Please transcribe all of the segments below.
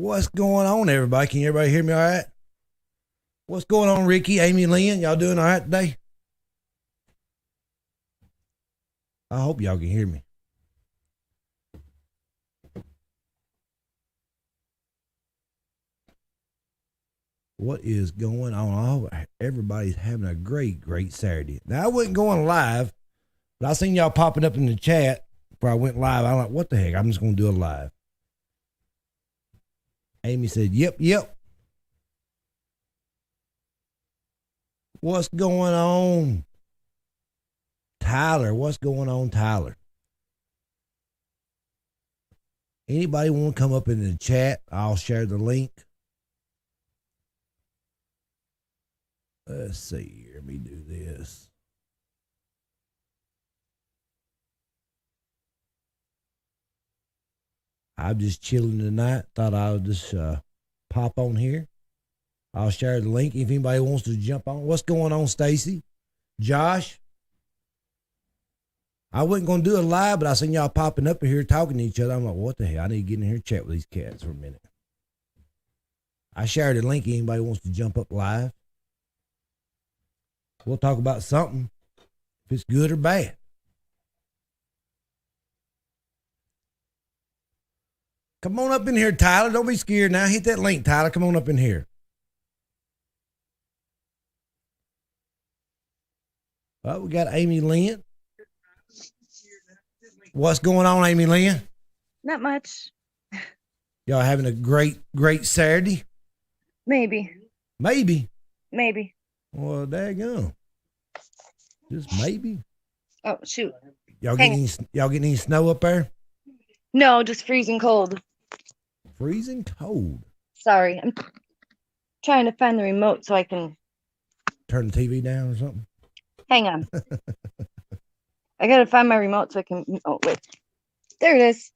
What's going on, everybody? Can everybody hear me all right? What's going on, Ricky, Amy, Lynn? Y'all doing all right today? I hope y'all can hear me. What is going on? Everybody's having a great Saturday. Now, I wasn't going live, but I seen y'all popping up in the chat before I went live. I'm like, what the heck? I'm just going to do a live. Amy said, yep. What's going on? Tyler, what's going on, Tyler? Anybody want to come up in the chat? I'll share the link. Let's see here. Let me do this. I'm just chilling tonight. Thought I would just pop on here. I'll share the link if anybody wants to jump on. What's going on, Stacy? Josh? I wasn't going to do it live, but I seen y'all popping up in here talking to each other. I'm like, what the hell? I need to get in here and chat with these cats for a minute. I shared the link if anybody wants to jump up live. We'll talk about something, if it's good or bad. Come on up in here, Tyler. Don't be scared now. Hit that link, Tyler. Come on up in here. Well, we got Amy Lynn. What's going on, Amy Lynn? Not much. Y'all having a great Saturday? Maybe. Well, daggone. Just maybe. Oh, shoot. Y'all getting any snow up there? No, just freezing cold. Freezing cold? Sorry. I'm trying to find the remote so I can... Turn the TV down or something? Hang on. I gotta find my remote so I can... Oh, wait. There it is.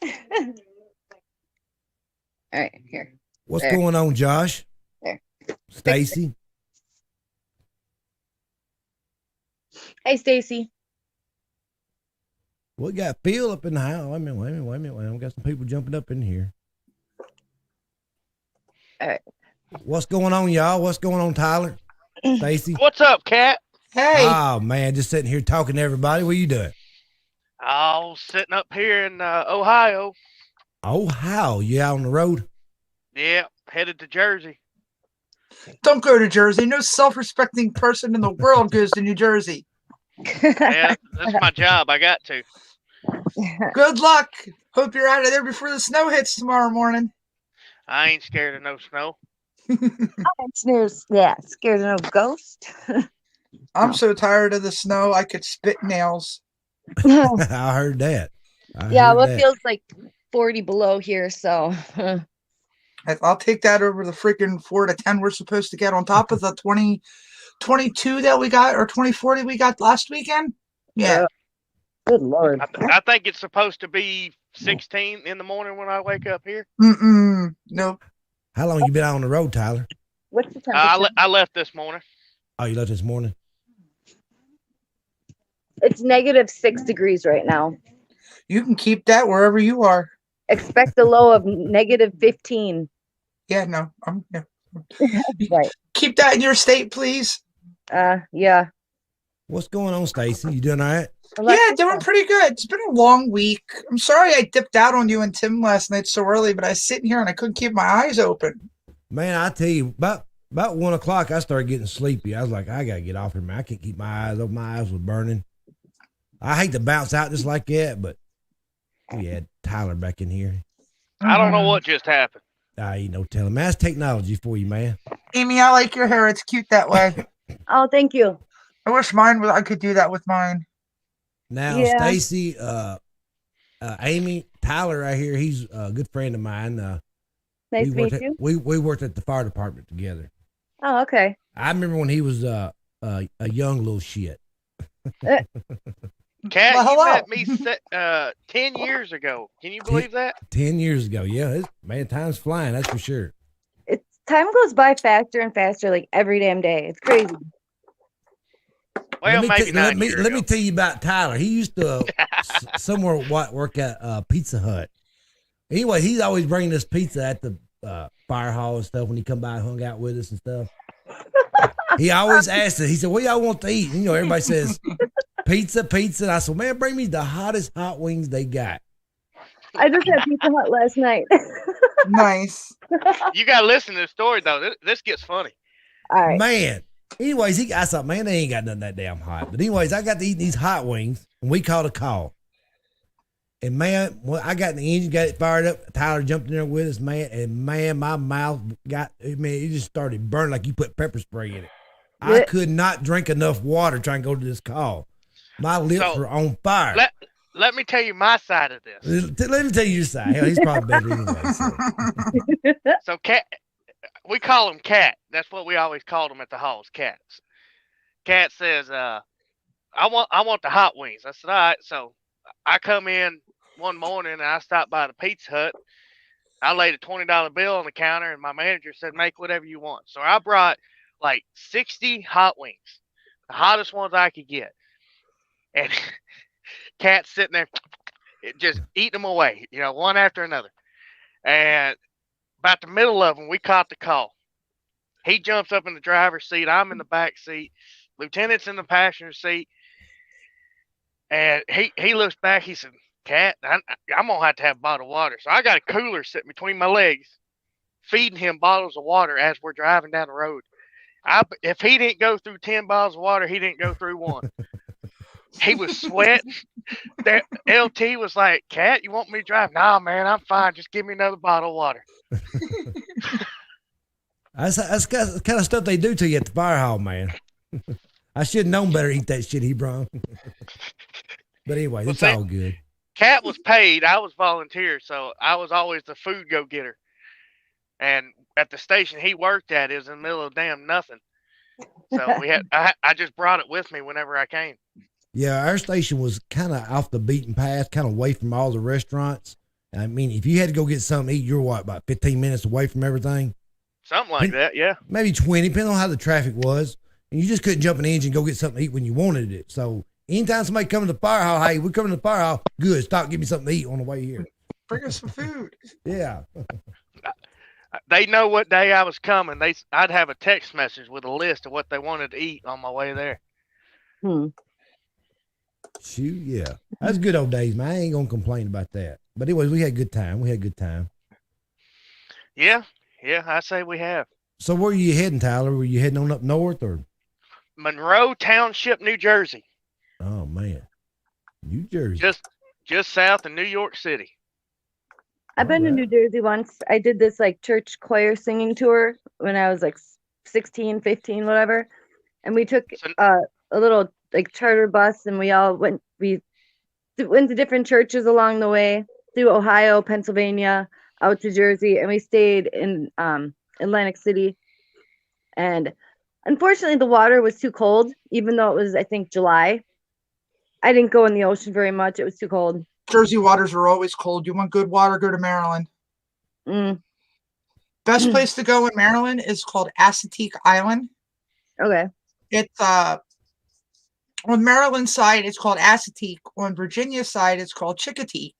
All right, here. What's going on, Josh? There. Stacy? Hey, Stacy. We got Phil up in the house. Wait a minute. We got some people jumping up in here. All right. What's going on, y'all? What's going on, Tyler? Stacy? What's up, Cat? Hey. Oh, man, just sitting here talking to everybody. What are you doing? I was sitting up here in Ohio. Ohio? You out on the road? Yeah, headed to Jersey. Don't go to Jersey. No self-respecting person in the world goes to New Jersey. Yeah, that's my job. I got to. Good luck. Hope you're out of there before the snow hits tomorrow morning. I ain't scared of no snow. Scared of no ghost. I'm so tired of the snow, I could spit nails. I heard that. It feels like 40 below here, so... I'll take that over the freaking 4 to 10 we're supposed to get on top of the 22 that we got, or 2040 we got last weekend. Yeah. Good Lord. I think it's supposed to be 16 in the morning when I wake up here. Nope. How long you been out on the road, Tyler? What's the temperature? I left this morning. Oh, you left this morning? It's -6 degrees right now. You can keep that wherever you are. Expect a low of -15. Yeah, no. Yeah. Right. Keep that in your state, please. Yeah. What's going on, Stacy? You doing all right? Yeah, doing pretty good. It's been a long week. I'm sorry I dipped out on you and Tim last night so early, but I was sitting here and I couldn't keep my eyes open. Man, I tell you, about 1 o'clock, I started getting sleepy. I was like, I got to get off here, man. I can't keep my eyes open. My eyes were burning. I hate to bounce out just like that, but we had Tyler back in here. I don't know what just happened. Ain't no telling. Man, that's technology for you, man. Amy, I like your hair. It's cute that way. Oh, thank you. I wish I could do that with mine. Now, Yeah. Stacy, Amy, Tyler right here, he's a good friend of mine. Nice to meet you. We worked at the fire department together. Oh, okay. I remember when he was a young little shit. Cat, Well, you hello. met me 10 years ago. Can you believe that? 10 years ago. Yeah, man, time's flying, that's for sure. Time goes by faster and faster, like every damn day. It's crazy. Well, maybe let 9 me years let me ago. tell you about Tyler. He used to work at Pizza Hut. Anyway, he's always bringing us pizza at the fire hall and stuff when he come by and hung out with us and stuff. He always asked us, he said, what y'all want to eat? And, you know, everybody says, pizza. And I said, man, bring me the hottest hot wings they got. I just had Pizza Hut last night. Nice. You got to listen to the story, though. This gets funny. All right. Man. Anyways, I thought, man, they ain't got nothing that damn hot. But anyways, I got to eat these hot wings, and we called a call. And man, when I got in the engine, got it fired up. Tyler jumped in there with us, man. And man, my mouth it just started burning like you put pepper spray in it. I could not drink enough water trying to go to this call. My lips were on fire. Let me tell you my side of this. Let me tell you your side. Hell, he's probably better anyway. So Cat, we call him Cat. That's what we always called him at the halls, Cats. Cat says, I want the hot wings. I said, all right. So I come in one morning and I stopped by the Pizza Hut. I laid a $20 bill on the counter and my manager said, make whatever you want. So I brought like 60 hot wings, the hottest ones I could get. And Cat's sitting there just eating them away, you know, one after another. And about the middle of them, we caught the call. He jumps up in the driver's seat. I'm in the back seat. Lieutenant's in the passenger seat. And he looks back. He said, Cat, I'm going to have a bottle of water. So I got a cooler sitting between my legs, feeding him bottles of water as we're driving down the road. If he didn't go through 10 bottles of water, he didn't go through one. He was sweating. That LT was like, Cat, you want me to drive? Nah, man, I'm fine. Just give me another bottle of water. That's the kind of stuff they do to you at the fire hall, man. I should have known better to eat that shit he brought. But anyway, it's all good. Cat was paid. I was volunteer, so I was always the food go-getter. And at the station he worked at, it was in the middle of damn nothing. So I just brought it with me whenever I came. Yeah, our station was kind of off the beaten path, kind of away from all the restaurants. I mean, if you had to go get something to eat, you're about 15 minutes away from everything? Something like that, yeah. Maybe 20, depending on how the traffic was. And you just couldn't jump in the engine and go get something to eat when you wanted it. So anytime somebody come to the fire hall, hey, we're coming to the fire hall, good, stop, give me something to eat on the way here. Bring us some food. Yeah. They know what day I was coming. I'd have a text message with a list of what they wanted to eat on my way there. Shoot, yeah. That's good old days, man. I ain't going to complain about that. But anyways, we had a good time. Yeah, I say we have. So where are you heading, Tyler? Were you heading on up north or? Monroe Township, New Jersey. Oh, man. New Jersey. Just south of New York City. I've been to New Jersey once. I did this like church choir singing tour when I was like 16, 15, whatever. And we took a little like charter bus and we went to different churches along the way through Ohio, Pennsylvania, out to Jersey. And we stayed in Atlantic City. And unfortunately the water was too cold, even though it was, I think, July. I didn't go in the ocean very much. It was too cold. Jersey waters are always cold. You want good water, go to Maryland. Best place to go in Maryland is called Assateague Island. Okay. It's on Maryland side, it's called Assateague. On Virginia side, it's called Chickateague.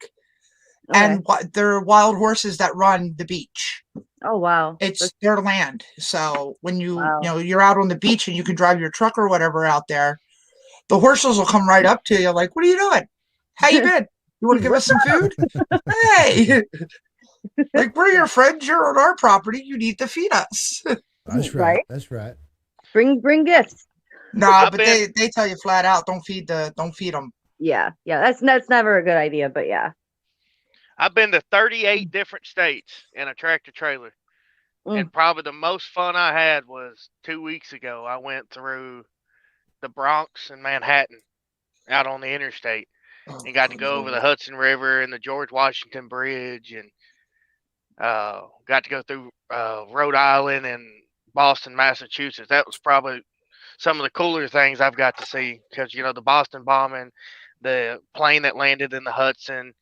Okay. And there are wild horses that run the beach. Oh wow! It's their land. So when you're out on the beach and you can drive your truck or whatever out there, the horses will come right up to you like, "What are you doing? How you been? You want to give us some food? Hey, like we're your friends. You're on our property. You need to feed us." That's right. That's right. Bring gifts. Nah, but they tell you flat out, don't feed them. Yeah. That's never a good idea, but yeah. I've been to 38 different states in a tractor trailer. And probably the most fun I had was 2 weeks ago. I went through the Bronx and Manhattan out on the interstate and got to go over the Hudson River and the George Washington Bridge and got to go through Rhode Island and Boston, Massachusetts. That was probably some of the cooler things I've got to see because, the Boston bombing, the plane that landed in the Hudson,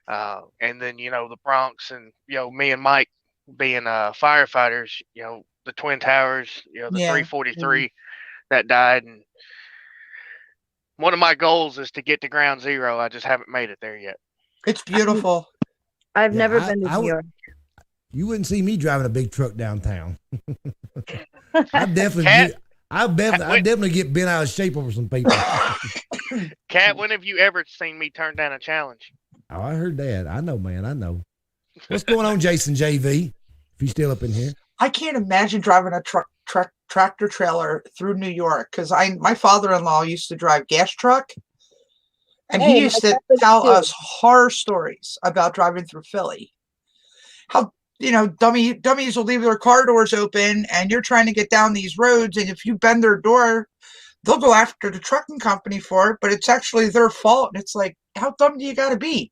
and then, the Bronx and, me and Mike being firefighters, the Twin Towers, the 343 that died. And one of my goals is to get to ground zero. I just haven't made it there yet. It's beautiful. I've never been to New York. You wouldn't see me driving a big truck downtown. I definitely Cat, I definitely get bent out of shape over some people. Cat, when have you ever seen me turn down a challenge? Oh, I heard that. I know, man. I know. What's going on, Jason JV? If you're still up in here. I can't imagine driving a tractor trailer through New York because my father-in-law used to drive gas truck, and he used to tell us horror stories about driving through Philly. How dummies will leave their car doors open, and you're trying to get down these roads, and if you bend their door, they'll go after the trucking company for it, but it's actually their fault. And it's like, how dumb do you got to be?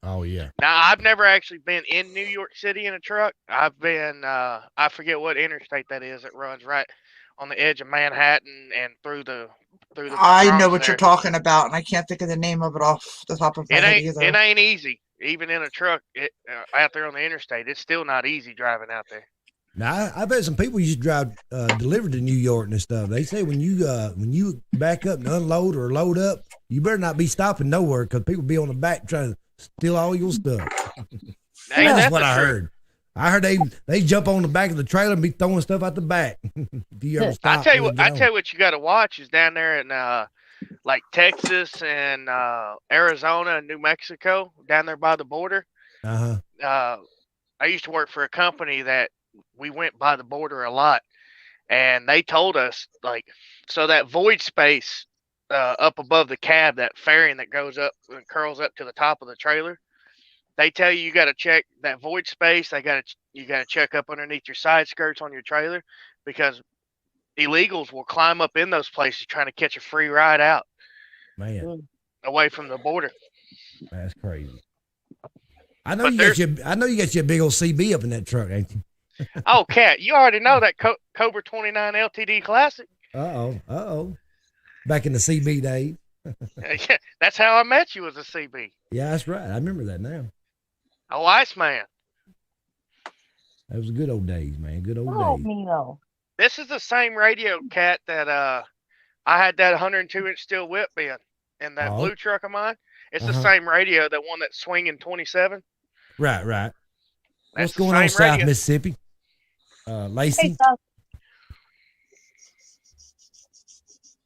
Oh yeah. Now, I've never actually been in New York City in a truck. I've been, I forget what interstate that is. It runs right on the edge of Manhattan and through the. I know Bronx what there. you're talking about, and I can't think of the name of it off the top of my head either. It ain't easy, even in a truck. Out there on the interstate, it's still not easy driving out there. Now I've had some people used to drive delivered to New York and stuff. They say when you back up and unload or load up, you better not be stopping nowhere because people be on the back trying to steal all your stuff. That's what I heard. I heard they jump on the back of the trailer and be throwing stuff out the back. I tell you what you got to watch is down there in like Texas and Arizona and New Mexico, down there by the border. I used to work for a company that we went by the border a lot, and they told us so that void space up above the cab, that fairing that goes up and curls up to the top of the trailer. They tell you got to check that void space. You got to check up underneath your side skirts on your trailer because illegals will climb up in those places trying to catch a free ride out, away from the border. That's crazy. I know you got your big old CB up in that truck, ain't you? Oh, Cat, you already know that Cobra 29 LTD Classic. Uh-oh. Back in the CB days. Yeah, that's how I met you as a CB. Yeah, that's right. I remember that now. Oh, Iceman. That was good old days, man. Good old days. Mino. This is the same radio, Cat, that I had that 102-inch steel whip in that blue truck of mine. It's the same radio, the one that's swinging 27. Right. What's going on, South Mississippi? Lacey? Hey,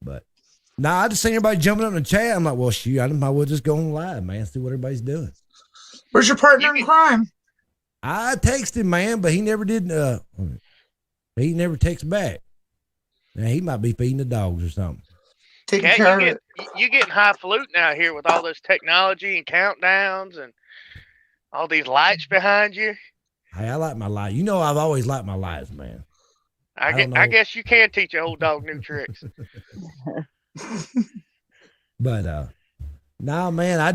but I just seen everybody jumping up in the chat. I'm like, well, shoot, I might as well just go on live, man, see what everybody's doing. Where's your partner in crime? I texted, man, but he never did. He never texts back. Now, he might be feeding the dogs or something. Taking care of it. You getting highfalutin out here with all this technology and countdowns and all these lights behind you. Hey, I like my light. You know, I've always liked my lights, man. I guess you can teach a old dog new tricks. But no, man, I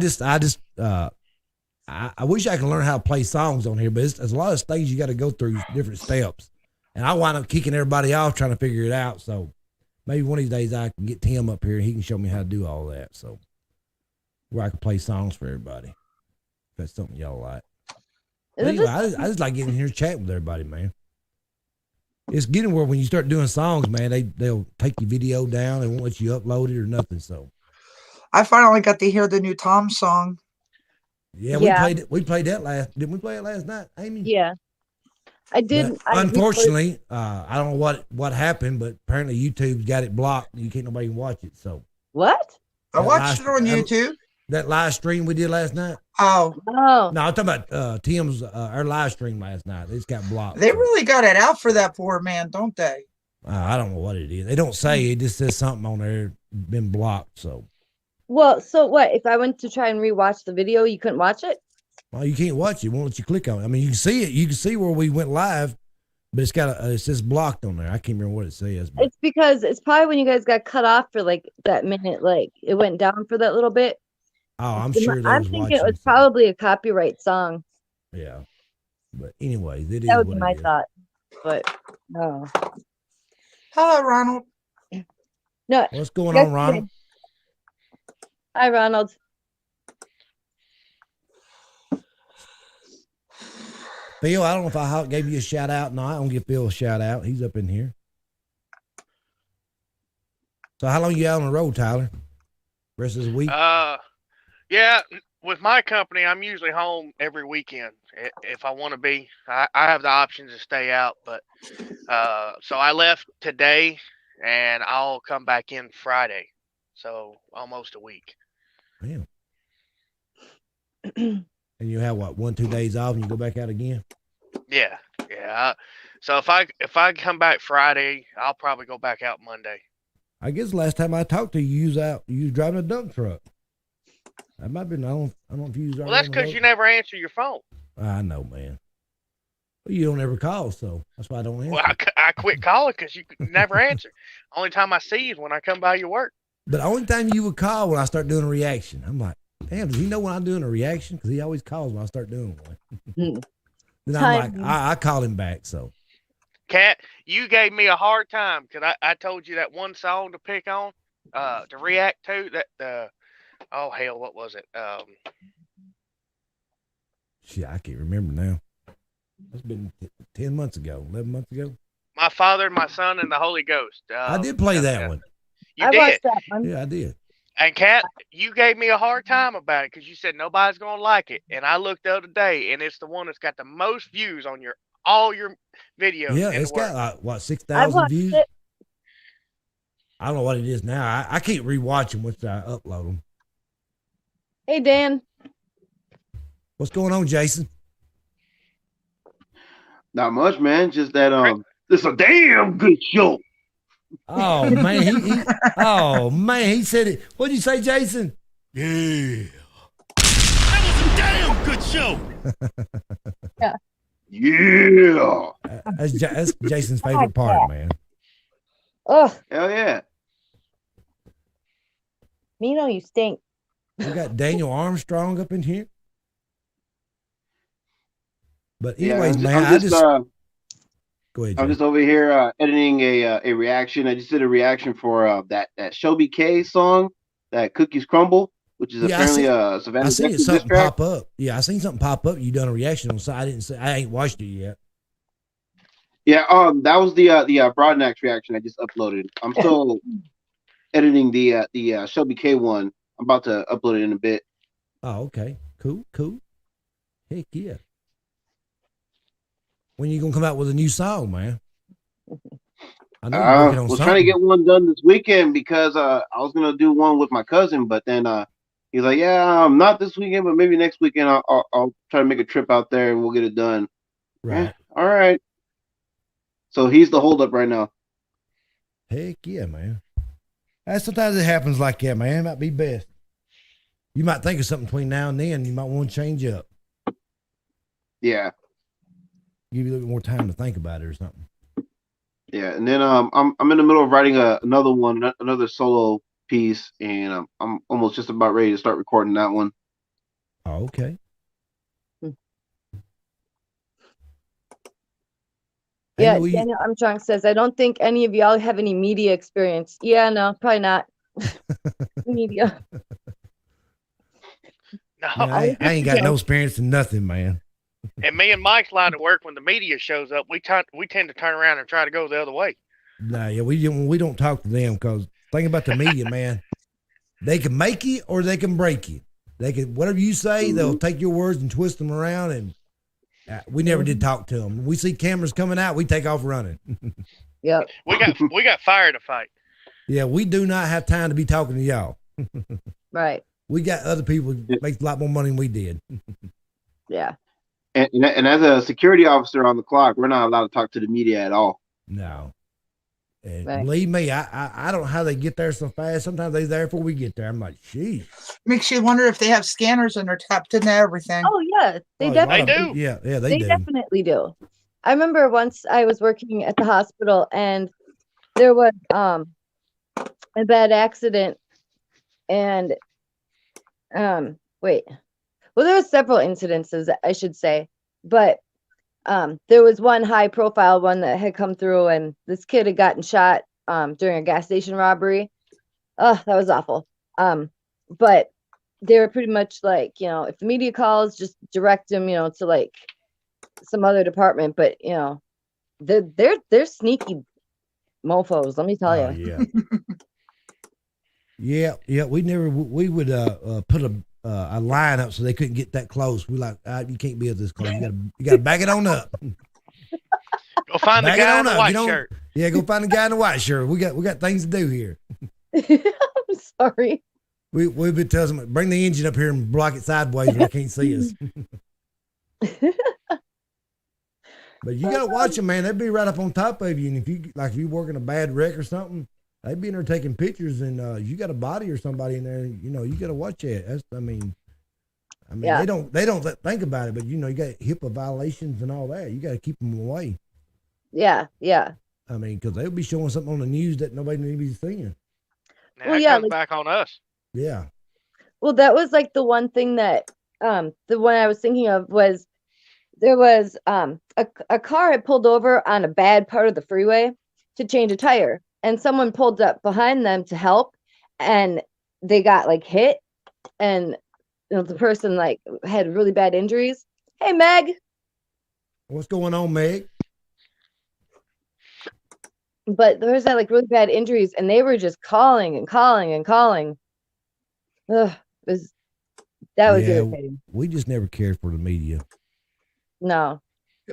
wish I could learn how to play songs on here, but there's a lot of things you got to go through, different steps, and I wind up kicking everybody off trying to figure it out. So maybe one of these days I can get Tim up here and he can show me how to do all that. So where I can play songs for everybody. If that's something y'all like. Anyway, I just like getting here chatting with everybody, man. It's getting where when you start doing songs, man, they'll take your video down. They won't let you upload it or nothing. So I finally got to hear the new Tom song. Yeah, we played that didn't we play it last night, Amy? Yeah. I did. Unfortunately, I don't know what happened, but apparently YouTube's got it blocked. You can't nobody can watch it. So what? I watched it on YouTube. That live stream we did last night. Oh. No, I'm talking about Tim's our live stream last night. It's got blocked. They really got it out for that poor man, don't they? I don't know what it is. They don't say. It just says something on there been blocked. So. Well, so what? If I went to try and rewatch the video, you couldn't watch it? Well, you can't watch it. It won't let you click on it. I mean, you can see it. You can see where we went live, but it's got it says blocked on there. I can't remember what it says. But. It's because it's probably when you guys got cut off for like that minute, like it went down for that little bit. Oh, I'm sure. I'm thinking it was probably a copyright song. Yeah, but anyways, it is. That would be my thought. But no. Hello, Ronald. No. What's going on, Ronald? Hi, Ronald. Phil, I don't know if I gave you a shout out. No, I don't give Phil a shout out. He's up in here. So how long you out on the road, Tyler? Rest of the week? Yeah. with my company, I'm usually home every weekend if I want to be. I have the option to stay out, but so I left today, and I'll come back in Friday, so almost a week. Damn. And you have what, 1-2 days off, and you go back out again? Yeah. So if I come back Friday, I'll probably go back out Monday. I guess last time I talked to you, you was driving a dump truck. That might have been, I don't know if you was. Well, that's because you never answer your phone. I know, man. Well, you don't ever call, so that's why I don't answer. Well, I quit calling because you never answer. Only time I see you is when I come by your work. But the only time you would call when I start doing a reaction. I'm like, damn, does he know when I'm doing a reaction? Because he always calls when I start doing one. Then I'm like, I called him back, so. Kat, you gave me a hard time because I told you that one song to pick on, to react to. Oh, hell, what was it? Shit, I can't remember now. It's been 10 months ago, 11 months ago. My Father, My Son, and the Holy Ghost. I did play that one. You did? Watched that one. Yeah, I did. And Kat, you gave me a hard time about it because you said nobody's going to like it. And I looked the other day, and it's the one that's got the most views on all your videos. Yeah, it's got like, what, 6,000 views? I don't know what it is now. I can't rewatch them once I upload them. Hey, Dan. What's going on, Jason? Not much, man. Just that this is a damn good show. Oh man, oh man, he said it. What'd you say, Jason? Yeah. That was a damn good show. Yeah. Yeah. That's Jason's favorite part, man. Oh, Hell yeah. Mino, you stink. We got Daniel Armstrong up in here. But anyways, man, I just go ahead. I'm just over here editing a reaction. I just did a reaction for that Shelby K song, that Cookies Crumble, which is apparently Savannah. I seen something pop up. Yeah, I seen something pop up. You done a reaction on, so I ain't watched it yet. Yeah, that was the Broadnax reaction I just uploaded. I'm still editing the Shelby K one. I'm about to upload it in a bit. Oh, okay. Cool. Heck yeah. When you gonna come out with a new song, man? I know you're working on was something. trying to get one done this weekend because I was gonna do one with my cousin, but then he's like, "Yeah, not this weekend, but maybe next weekend I'll try to make a trip out there and we'll get it done." Right. All right. So he's the holdup right now. Heck yeah, man. Sometimes it happens like that, man. It might be best. You might think of something between now and then. You might want to change up. Yeah. Give you a little bit more time to think about it or something. Yeah, and then I'm in the middle of writing another solo piece, and I'm almost just about ready to start recording that one. Oh, okay. Yeah, Daniel Armstrong says, I don't think any of y'all have any media experience. Yeah, no, probably not. Media. No, I ain't got no experience in nothing, man. And me and Mike's line of work, when the media shows up, we tend to turn around and try to go the other way. Nah, yeah, we don't talk to them because think about the media, man. They can make you or they can break you. They can, whatever you say, they'll take your words and twist them around. And we never did talk to them. When we see cameras coming out, we take off running. Yeah, we got fire to fight. Yeah, we do not have time to be talking to y'all. right. We got other people who make a lot more money than we did. Yeah. And as a security officer on the clock, we're not allowed to talk to the media at all. No. And Right. believe me, I don't know how they get there so fast. Sometimes they're there before we get there. I'm like, geez. Makes you wonder if they have scanners and they're tapped into everything. Oh, yeah. They definitely do. Yeah, they They do. definitely do. I remember once I was working at the hospital and there was a bad accident and well, there was several incidences, I should say, but there was one high profile one that had come through and this kid had gotten shot during a gas station robbery. Oh, that was awful. But they were pretty much like, if the media calls, just direct them, to like some other department. But they're sneaky mofos, let me tell you. Yeah. Yeah. We would put a line up so they couldn't get that close. We like, you can't be this close. You gotta back it on up. Go find the guy in the white shirt. Yeah, go find the guy in the white shirt. We got things to do here. I'm sorry. We've been telling them, bring the engine up here and block it sideways where they can't see us. But you gotta watch them, man. They'd be right up on top of you, and if you working a bad wreck or something, they'd be in there taking pictures, and you got a body or somebody in there. You gotta watch it. I mean, yeah. they don't think about it, but you got HIPAA violations and all that. You got to keep them away. Yeah. I mean, because they'll be showing something on the news that nobody needs to be seeing. Now well, comes back on us. Yeah. Well, that was like the one thing that the one I was thinking of was there was a car had pulled over on a bad part of the freeway to change a tire, and someone pulled up behind them to help, and they got like hit, and the person like had really bad injuries. Hey, Meg. What's going on, Meg? But there was that like really bad injuries, and they were just calling and calling and calling. Ugh, was irritating. We just never cared for the media. No.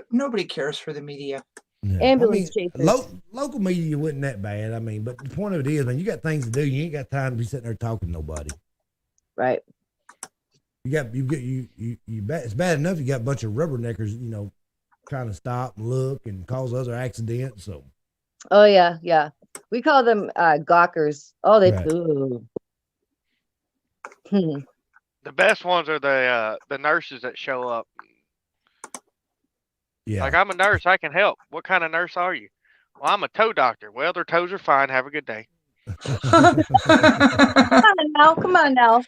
Nobody cares for the media. No. Ambulance chasers. Local media wasn't that bad. I mean, but the point of it is, man, you got things to do. You ain't got time to be sitting there talking to nobody. Right. It's bad enough you got a bunch of rubberneckers, trying to stop and look and cause other accidents. So. Oh yeah. We call them gawkers. Oh, they right. Ooh. The best ones are the nurses that show up. Yeah. Like, I'm a nurse, I can help. What kind of nurse are you? Well, I'm a toe doctor. Well, their toes are fine. Have a good day. Come on now.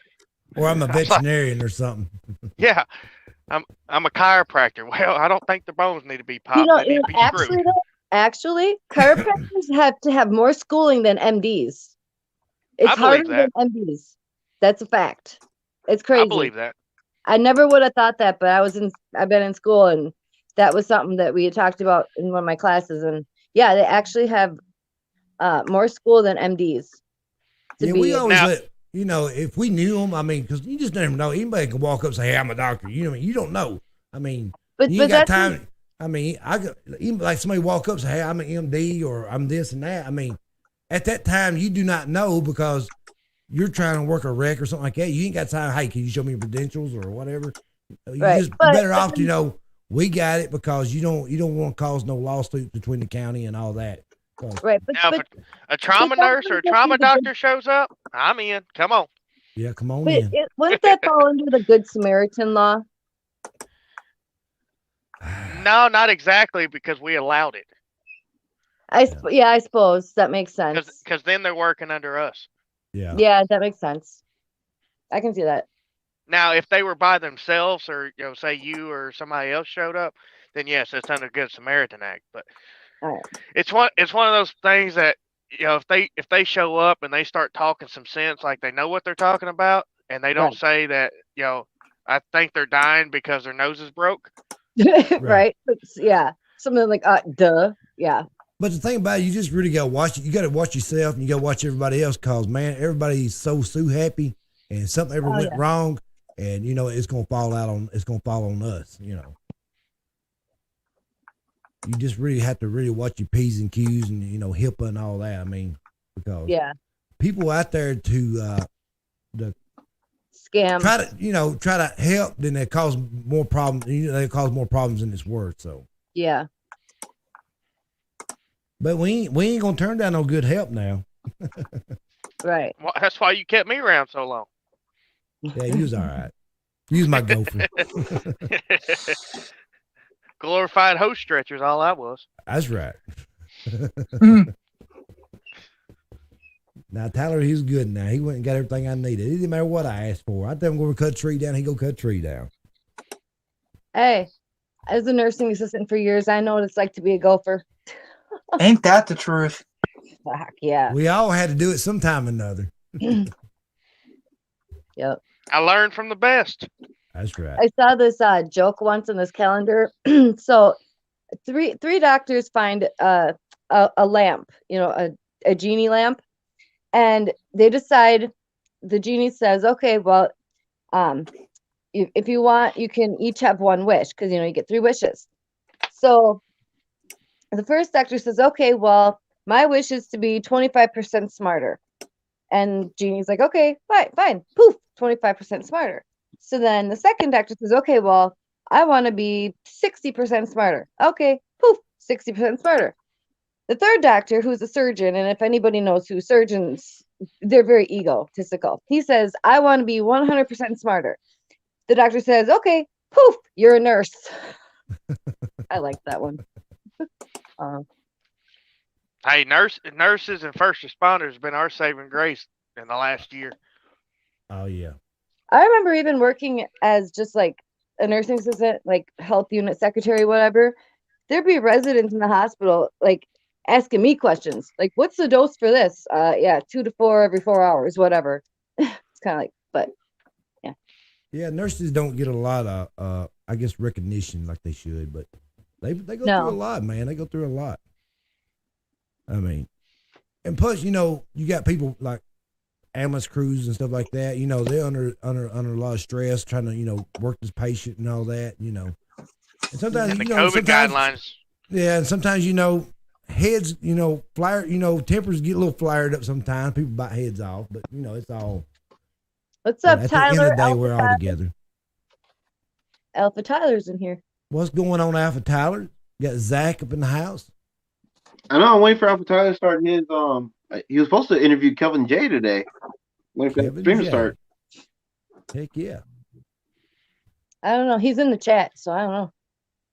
Or I'm a veterinarian or something. Yeah. I'm a chiropractor. Well, I don't think the bones need to be popped. They need to be actually, chiropractors have to have more schooling than MDs. It's harder than MDs. That's a fact. It's crazy. I believe that. I never would have thought that, but I've been in school, and that was something that we had talked about in one of my classes. And yeah, they actually have more school than MDs. We always if we knew them, I mean, because you just never know. Anybody can walk up and say, "Hey, I'm a doctor." You don't know. I mean, you ain't got time. I mean, even like somebody walk up and say, "Hey, I'm an MD," or "I'm this and that." I mean, at that time, you do not know because you're trying to work a wreck or something like that. You ain't got time. Hey, can you show me your credentials or whatever? You're better off to we got it because you don't want to cause no lawsuit between the county and all that. Right. Now, if a trauma nurse or a trauma doctor shows up, I'm in. Come on. Yeah, come on in. Wouldn't that fall under the Good Samaritan law? No, not exactly, because we allowed it. I suppose that makes sense. Because then they're working under us. Yeah, that makes sense. I can see that. Now, if they were by themselves, or say you or somebody else showed up, then yes, it's under Good Samaritan Act. But it's one of those things that if they show up and they start talking some sense, like they know what they're talking about, and they don't say that I think they're dying because their nose is broke. Right. Yeah. Something like duh. Yeah. But the thing about it, you just really got to watch it. You got to watch yourself, and you got to watch everybody else, because man, everybody's so happy, and something ever went wrong, and it's gonna fall on us. You just really have to really watch your P's and Q's and HIPAA and all that. I mean, because people out there to scam, try to help, then they cause more problems. They cause more problems than it's worth. So yeah. But we ain't gonna turn down no good help now. Right. Well, that's why you kept me around so long. Yeah, you was all right. You was my gopher. Glorified hose stretchers, all I was. That's right. Now Tyler, he's good now. He went and got everything I needed. It didn't matter what I asked for. I tell him go cut a tree down, he go cut a tree down. Hey, as a nursing assistant for years, I know what it's like to be a gopher. Ain't that the truth? Fuck yeah. We all had to do it sometime or another. Yep. I learned from the best. That's right. I saw this joke once in this calendar. So three doctors find a lamp, a genie lamp, and they decide, the genie says, okay, well, If you want, you can each have one wish because you get 3 wishes. So the first doctor says, okay, well, my wish is to be 25% smarter. And Jeannie's like, okay, fine. Poof, 25% smarter. So then the second doctor says, okay, well, I want to be 60% smarter. Okay, poof, 60% smarter. The third doctor, who's a surgeon, and if anybody knows who surgeons, they're very egotistical. He says, I want to be 100% smarter. The doctor says, okay, poof, you're a nurse. I like that one. Hey, nurses and first responders have been our saving grace in the last year. Oh yeah. I remember even working as just like a nursing assistant, like health unit secretary, whatever. There'd be residents in the hospital like asking me questions, like, "What's the dose for this?" Yeah, 2 to 4 every 4 hours, whatever. It's kind of like, but yeah. Yeah, nurses don't get a lot of, I guess, recognition like they should, but they go through a lot, man. They go through a lot. I mean, and plus, you got people like ambulance crews and stuff like that. They're under a lot of stress trying to, work this patient and all that. And sometimes, and the COVID guidelines. Yeah, and sometimes, heads, flare, tempers get a little flared up sometimes. People bite heads off, but it's all. What's up, at Tyler? At the end of the day, Alpha we're all Tyler. together. Alpha Tyler's in here. What's going on, Alpha Tyler? Got Zach up in the house. I know. I'm waiting for Alpha Tyler to start his. He was supposed to interview Kelvin J today. Waiting for the stream to start. Heck yeah. I don't know. He's in the chat, so I don't know.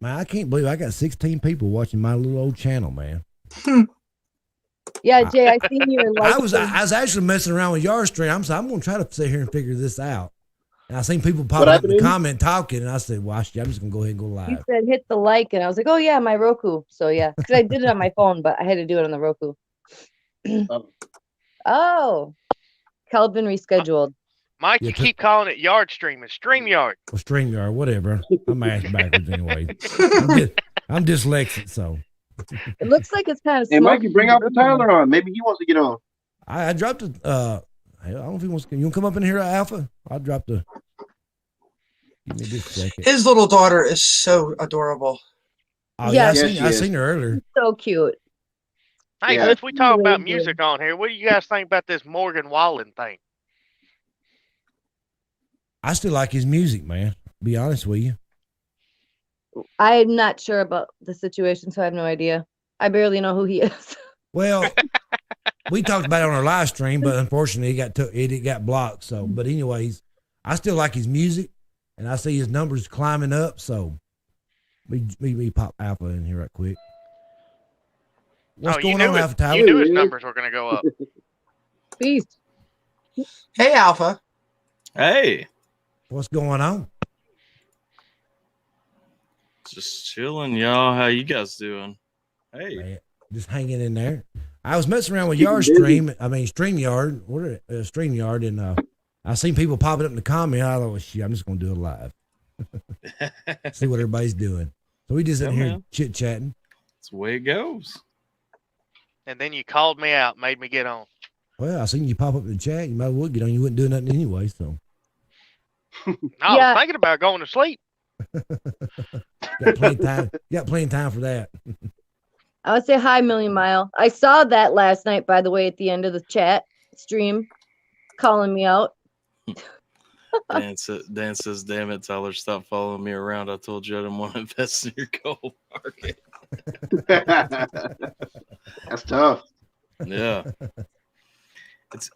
Man, I can't believe I got 16 people watching my little old channel, man. Yeah, Jay, I seen your live. I was actually messing around with your stream. I'm going to try to sit here and figure this out. And I seen people popping up in the comment talking, and I said, well, I'm just going to go ahead and go live. He said, hit the like, and I was like, oh, yeah, my Roku. So, yeah, because I did it on my phone, but I had to do it on the Roku. Oh, Kelvin rescheduled. Mike, you keep calling it yard streaming. StreamYard. Well, StreamYard, whatever. I'm ass backwards anyway. I'm dyslexic, so. It looks like it's kind of. Hey, Mike, you bring Alpha Tyler on. Maybe he wants to get on. I dropped a. I don't know if he wants to. You want to come up in here, Alpha? I dropped a. Give me just a second. His little daughter is so adorable. Oh, yeah, I seen her earlier. So cute. Hey, since we talk about music on here, what do you guys think about this Morgan Wallen thing? I still like his music, man. Be honest with you. I'm not sure about the situation, so I have no idea. I barely know who he is. Well, we talked about it on our live stream, but unfortunately, it got blocked. So, but anyways, I still like his music, and I see his numbers climbing up. So, we pop Alpha in here right quick. What's going on, Alpha Tyler? You knew his numbers were going to go up. Peace. Hey, Alpha. Hey. What's going on? Just chilling, y'all. How you guys doing? Hey. Man, just hanging in there. I was messing around with your StreamYard, StreamYard, and I seen people popping up in the comment. I thought, well, shit, I'm just going to do it live. See what everybody's doing. So we just in here chit-chatting. That's the way it goes. And then you called me out, made me get on. Well, I seen you pop up in the chat. You might as well get on. You wouldn't do nothing anyway, so. I was thinking about going to sleep. Got plenty of time for that. I would say hi, Million Mile. I saw that last night, by the way, at the end of the chat stream, calling me out. Dan says, damn it, Tyler, stop following me around. I told you I didn't want to invest in your gold market. That's tough. Yeah.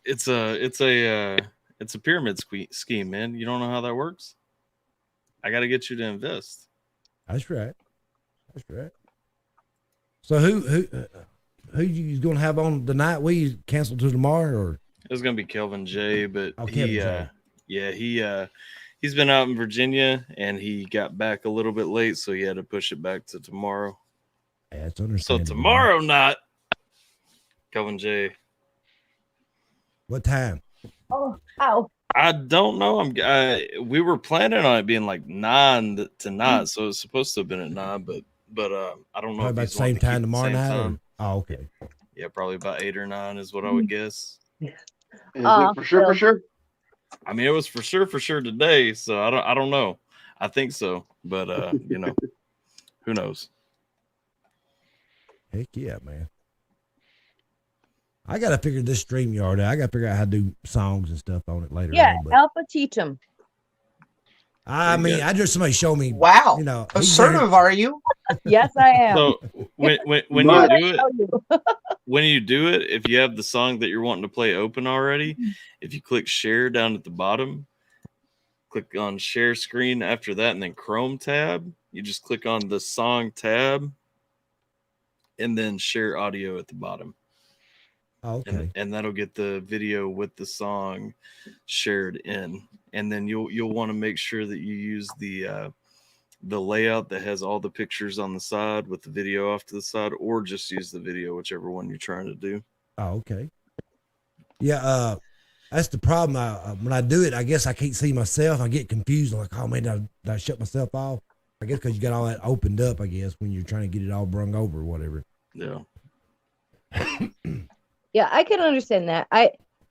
It's a pyramid scheme, man. You don't know how that works? I got to get you to invest. That's right. So who you going to have on the night? We cancel to tomorrow, or it's going to be Kelvin J. But J. He's been out in Virginia and he got back a little bit late, so he had to push it back to tomorrow. Yeah, that's understandable. So tomorrow night, Kelvin J. What time? Oh, ow. I don't know. We were planning on it being like 9 to 9, so it's supposed to have been at 9, but I don't know. Probably about the same time tomorrow night. Oh, okay. Yeah, probably about 8 or 9 is what I would guess. For sure. I mean, it was for sure today. So I don't know. I think so, but who knows? Heck yeah, man. I gotta figure this StreamYard out. I gotta figure out how to do songs and stuff on it later. Yeah, on, but Alpha teach them. I mean, I just somebody show me. Wow. You know, Assertive, are you? Yes, I am. So when But- you do it, when you do it, if you have the song that you're wanting to play open already, if you click share down at the bottom, click on share screen after that, and then Chrome tab, you just click on the song tab, and then share audio at the bottom. Okay. And that'll get the video with the song shared in. And then you'll want to make sure that you use the layout that has all the pictures on the side with the video off to the side, or just use the video, whichever one you're trying to do. Oh, okay. Yeah, that's the problem. When I do it, I guess I can't see myself. I get confused. I'm like, oh man, did I shut myself off? I guess because you got all that opened up, I guess, when you're trying to get it all brung over or whatever. Yeah. Yeah, I can understand that.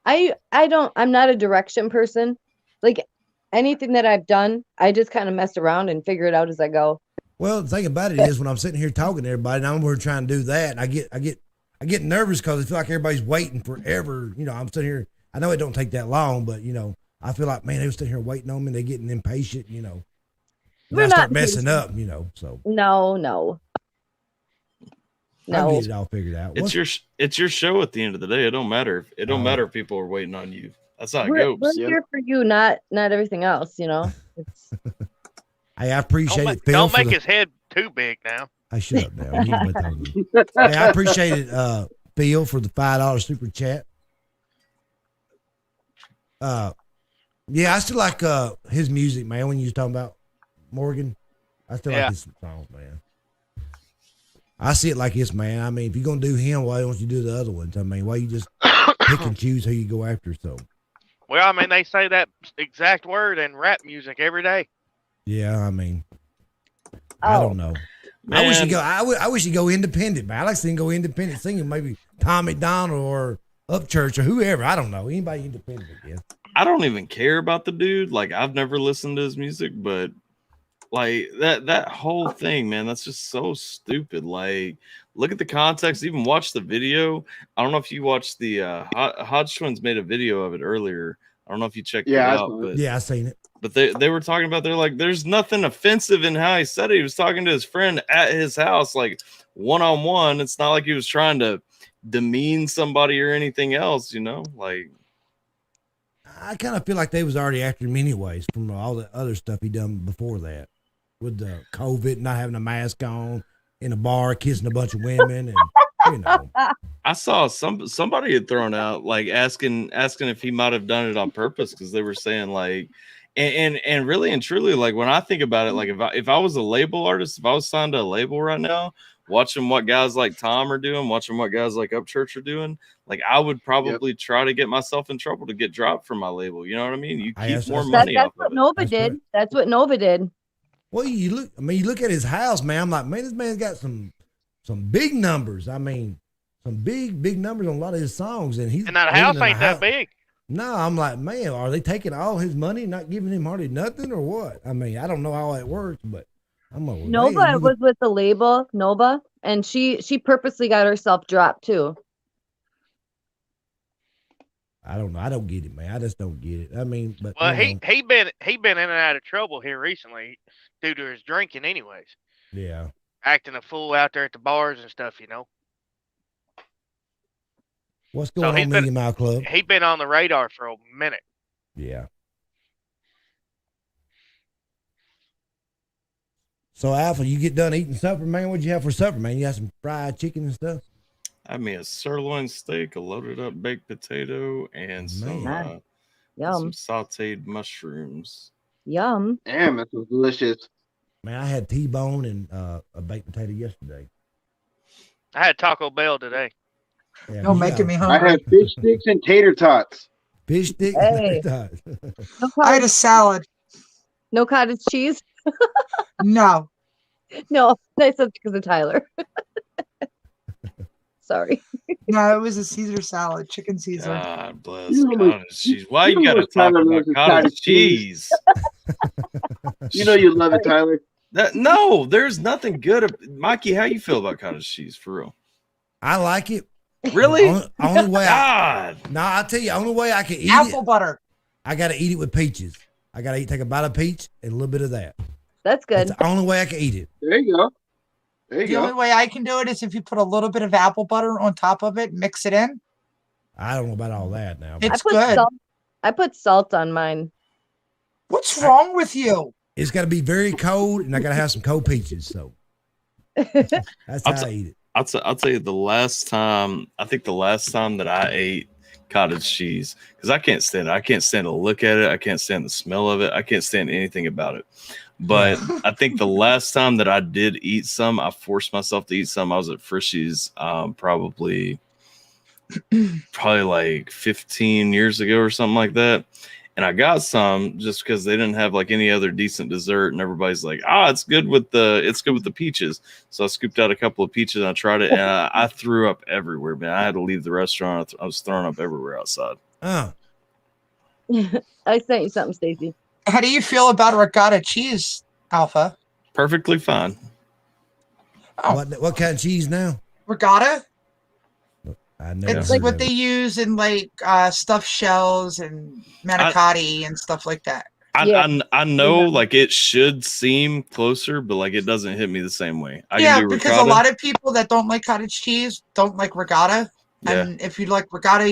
I'm not a direction person. Like anything that I've done, I just kind of mess around and figure it out as I go. Well, the thing about it is when I'm sitting here talking to everybody and I'm over trying to do that, and I get nervous because I feel like everybody's waiting forever. You know, I'm sitting here. I know it don't take that long, but I feel like, man, they were sitting here waiting on me. They're getting impatient. And I start messing up. So No. I'll get it all figured out. It's your show at the end of the day. It don't matter. It don't matter if people are waiting on you. That's how it goes. We're here for you, not everything else. It's... Hey, I appreciate it, Phil. Don't make his head too big now. I shut up now. Hey, I appreciate it, Phil, for the $5 super chat. Yeah, I still like his music, man. When you was talking about Morgan, I still like his songs, man. I see it like this, man. I mean, if you're gonna do him, why don't you do the other ones? I mean, why you just pick and choose who you go after? So, well, I mean, they say that exact word in rap music every day. Yeah, I mean, I don't know. Man. I wish you go. I wish you go independent, man. I like to go independent singing, maybe Tom McDonald or Upchurch or whoever. I don't know, anybody independent. Yeah. I don't even care about the dude. Like, I've never listened to his music, but like that whole thing, man, that's just so stupid. Like, look at the context, even watch the video. I don't know if you watched the Hodge Twins made a video of it earlier. I don't know if you checked it out, but yeah, I seen it. But they were talking about, they're like, there's nothing offensive in how he said it. He was talking to his friend at his house, like one-on-one. It's not like he was trying to demean somebody or anything else, like. I kind of feel like they was already after him anyways from all the other stuff he done before that, with the COVID, not having a mask on, in a bar, kissing a bunch of women, and I saw somebody had thrown out like asking if he might have done it on purpose, because they were saying like, and really and truly, like, when I think about it, like if I was a label artist, if I was signed to a label right now, watching what guys like Tom are doing, watching what guys like Upchurch are doing, like, I would probably try to get myself in trouble to get dropped from my label. You know what I mean? You keep more money off of it. Nova did. That's what Nova did. Well, you look at his house, man. I'm like, man, this man's got some big numbers. I mean, some big numbers on a lot of his songs, and that house ain't that big. No, I'm like, man, are they taking all his money and not giving him hardly nothing, or what? I mean, I don't know how that works, but I'm like, Nova was with the label Nova, and she purposely got herself dropped too. I don't know. I don't get it, man. I just don't get it. I mean, but he been in and out of trouble here recently due to his drinking, anyways. Yeah, acting a fool out there at the bars and stuff. What's going on, Million Mile Club? He been on the radar for a minute. Yeah. So, Alpha, you get done eating supper, man. What'd you have for supper, man? You got some fried chicken and stuff? I had me a sirloin steak, a loaded up baked potato, and some sauteed mushrooms. Yum. Damn, that was delicious. Man, I had T-bone and a baked potato yesterday. I had Taco Bell today. Yeah, You're making me hungry. I had fish sticks and tater tots. Fish sticks Hey. and tater tots. I had a salad. No cottage cheese? No. No, I said because of Tyler. Sorry. No, it was a Caesar salad, chicken Caesar. God bless You know what- cottage cheese. Why you you know gotta what talk Tyler about loves is cottage cottage cheese. cheese? You know you love it, Tyler. No, there's nothing good. Mikey, how you feel about cottage cheese for real? I like it. Really? Only way God. I'll tell you, only way I can eat Apple it, butter. I got to eat it with peaches. I got to take a bite of peach and a little bit of that. That's good. That's the only way I can eat it. There you go. There you The go. only way I can do it is if you put a little bit of apple butter on top of it, mix it in. I don't know about all that now. It's put good. Salt, I put salt on mine. What's wrong with you? It's got to be very cold, and I got to have some cold peaches. So that's how I eat it. I'll tell you the last time that I ate cottage cheese, because I can't stand it. I can't stand to look at it. I can't stand the smell of it. I can't stand anything about it. But I think the last time that I did eat some, I forced myself to eat some. I was at Frisch's probably like 15 years ago or something like that. And I got some just because they didn't have like any other decent dessert, and everybody's like, it's good with the peaches. So I scooped out a couple of peaches and I tried it, and I threw up everywhere, man. I had to leave the restaurant. I was throwing up everywhere outside. Oh, I sent you something, Stacy. How do you feel about ricotta cheese, Alpha? Perfectly fine. Oh. what kind of cheese now? Ricotta? I never It's heard what of they it. use in like stuffed shells and manicotti and stuff like that. I know like it should seem closer, but like it doesn't hit me the same way. I can do Because ricotta. a lot of people that don't like cottage cheese don't like ricotta. Yeah. And if you like ricotta,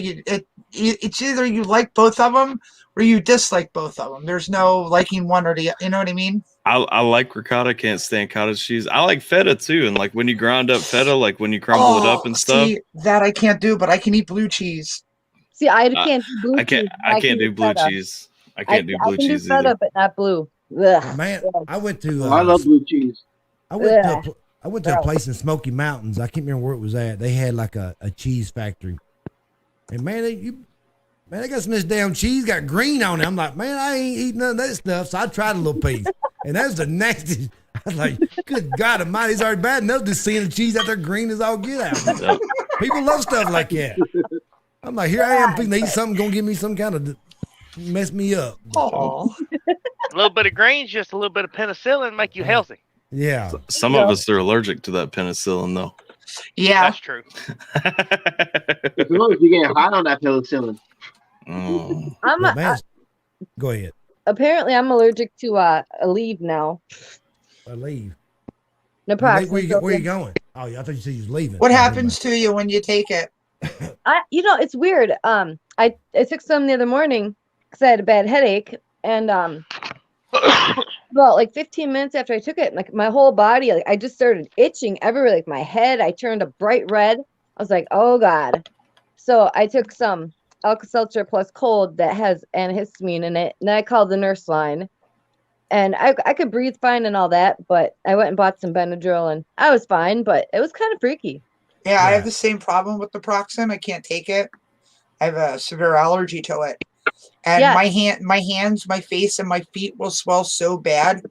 it's either you like both of them or you dislike both of them. There's no liking one or the, you know what I mean? I like ricotta, can't stand cottage cheese. I like feta too, and like when you grind up feta, like when you crumble it up and stuff. See, that I can't do, but I can eat blue cheese. See, I can't do blue I can't. cheese. I can't do blue feta. cheese. I can't do blue I can cheese do feta, either. but not blue. Ugh. Man, I went to. I love blue cheese. I went to a place in Smoky Mountains. I can't remember where it was at. They had like a cheese factory, and man, they got some of this damn cheese got green on it. I'm like, man, I ain't eating none of that stuff. So I tried a little piece, and that's the nastiest. I was like, good God Almighty, it's already bad enough just seeing the cheese out there green as all get out. Yep. People love stuff like that. I'm like, here I am thinking they eat something gonna give me some kind of mess me up. Oh, A little bit of greens, just a little bit of penicillin, make you healthy. Yeah. Some of us are allergic to that penicillin, though. yeah. That's true. As long as you get hot on that penicillin. Mm. But man, go ahead. Apparently, I'm allergic to Aleve now. I leave. Naproxen. Where you going? Oh, yeah, I thought you said you was leaving. What Oh, never happens to you when you take it? It's weird. I took some the other morning because I had a bad headache, and about like 15 minutes after I took it, like my whole body, like I just started itching everywhere, like my head. I turned a bright red. I was like, oh God. So I took some Alka-Seltzer plus cold that has antihistamine in it, and I called the nurse line. And I could breathe fine and all that, but I went and bought some Benadryl, and I was fine, but it was kind of freaky. Yeah, I have the same problem with naproxen. I can't take it. I have a severe allergy to it. And Yeah. my hands, my face, and my feet will swell so bad.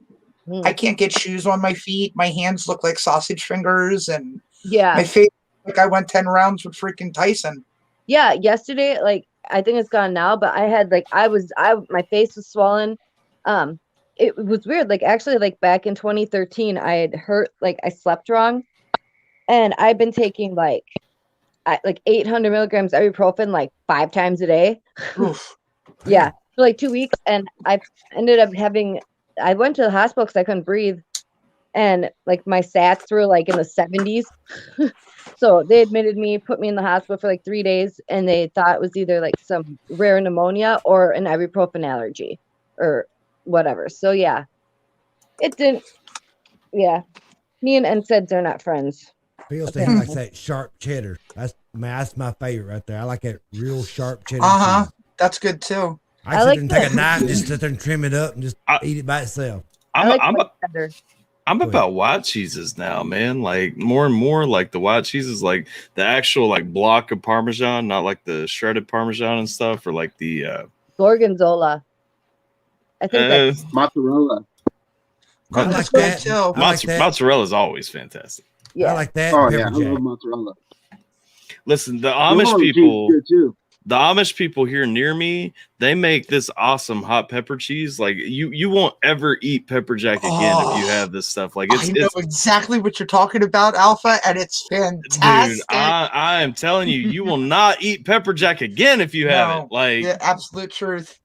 I can't get shoes on my feet. My hands look like sausage fingers, and Yeah. my face like I went 10 rounds with freaking Tyson. Yeah, yesterday, like I think it's gone now, but I had like my face was swollen. It was weird. Like actually, like back in 2013, I had hurt, like I slept wrong, and I've been taking like 800 milligrams ibuprofen like 5 times a day. Oof. Yeah, for like 2 weeks, and I ended up I went to the hospital because I couldn't breathe, and like my sats were like in the 70s. So they admitted me, put me in the hospital for like 3 days, and they thought it was either like some rare pneumonia or an ibuprofen allergy or whatever. So yeah, it didn't. Yeah, me and NSAIDs are not friends. Phil said he likes that sharp cheddar. That's my favorite right there. I like that real sharp cheddar. Uh-huh. cheese. That's good too. I I sit like there and take a that. knife and just sit there and trim it up and just eat it by itself. I like I'm white cheddar. I'm Go ahead. about white cheeses now, man. Like more and more, like the white cheeses, like the actual like block of Parmesan, not like the shredded Parmesan and stuff, or like the Gorgonzola. I think that's Mozzarella. I like That's good that. too. I like that. mozzarella is always fantastic. yeah. I like that. Oh and yeah, I pepper jack. love mozzarella. Listen, the New Amish Orleans cheese people, is good too. the Amish people here near me, they make this awesome hot pepper cheese. Like you won't ever eat pepper jack again if you have this stuff. Like I know exactly what you're talking about, Alpha, and it's fantastic. Dude, I am telling you, you will not eat pepper jack again if you haven't. Like, the absolute truth.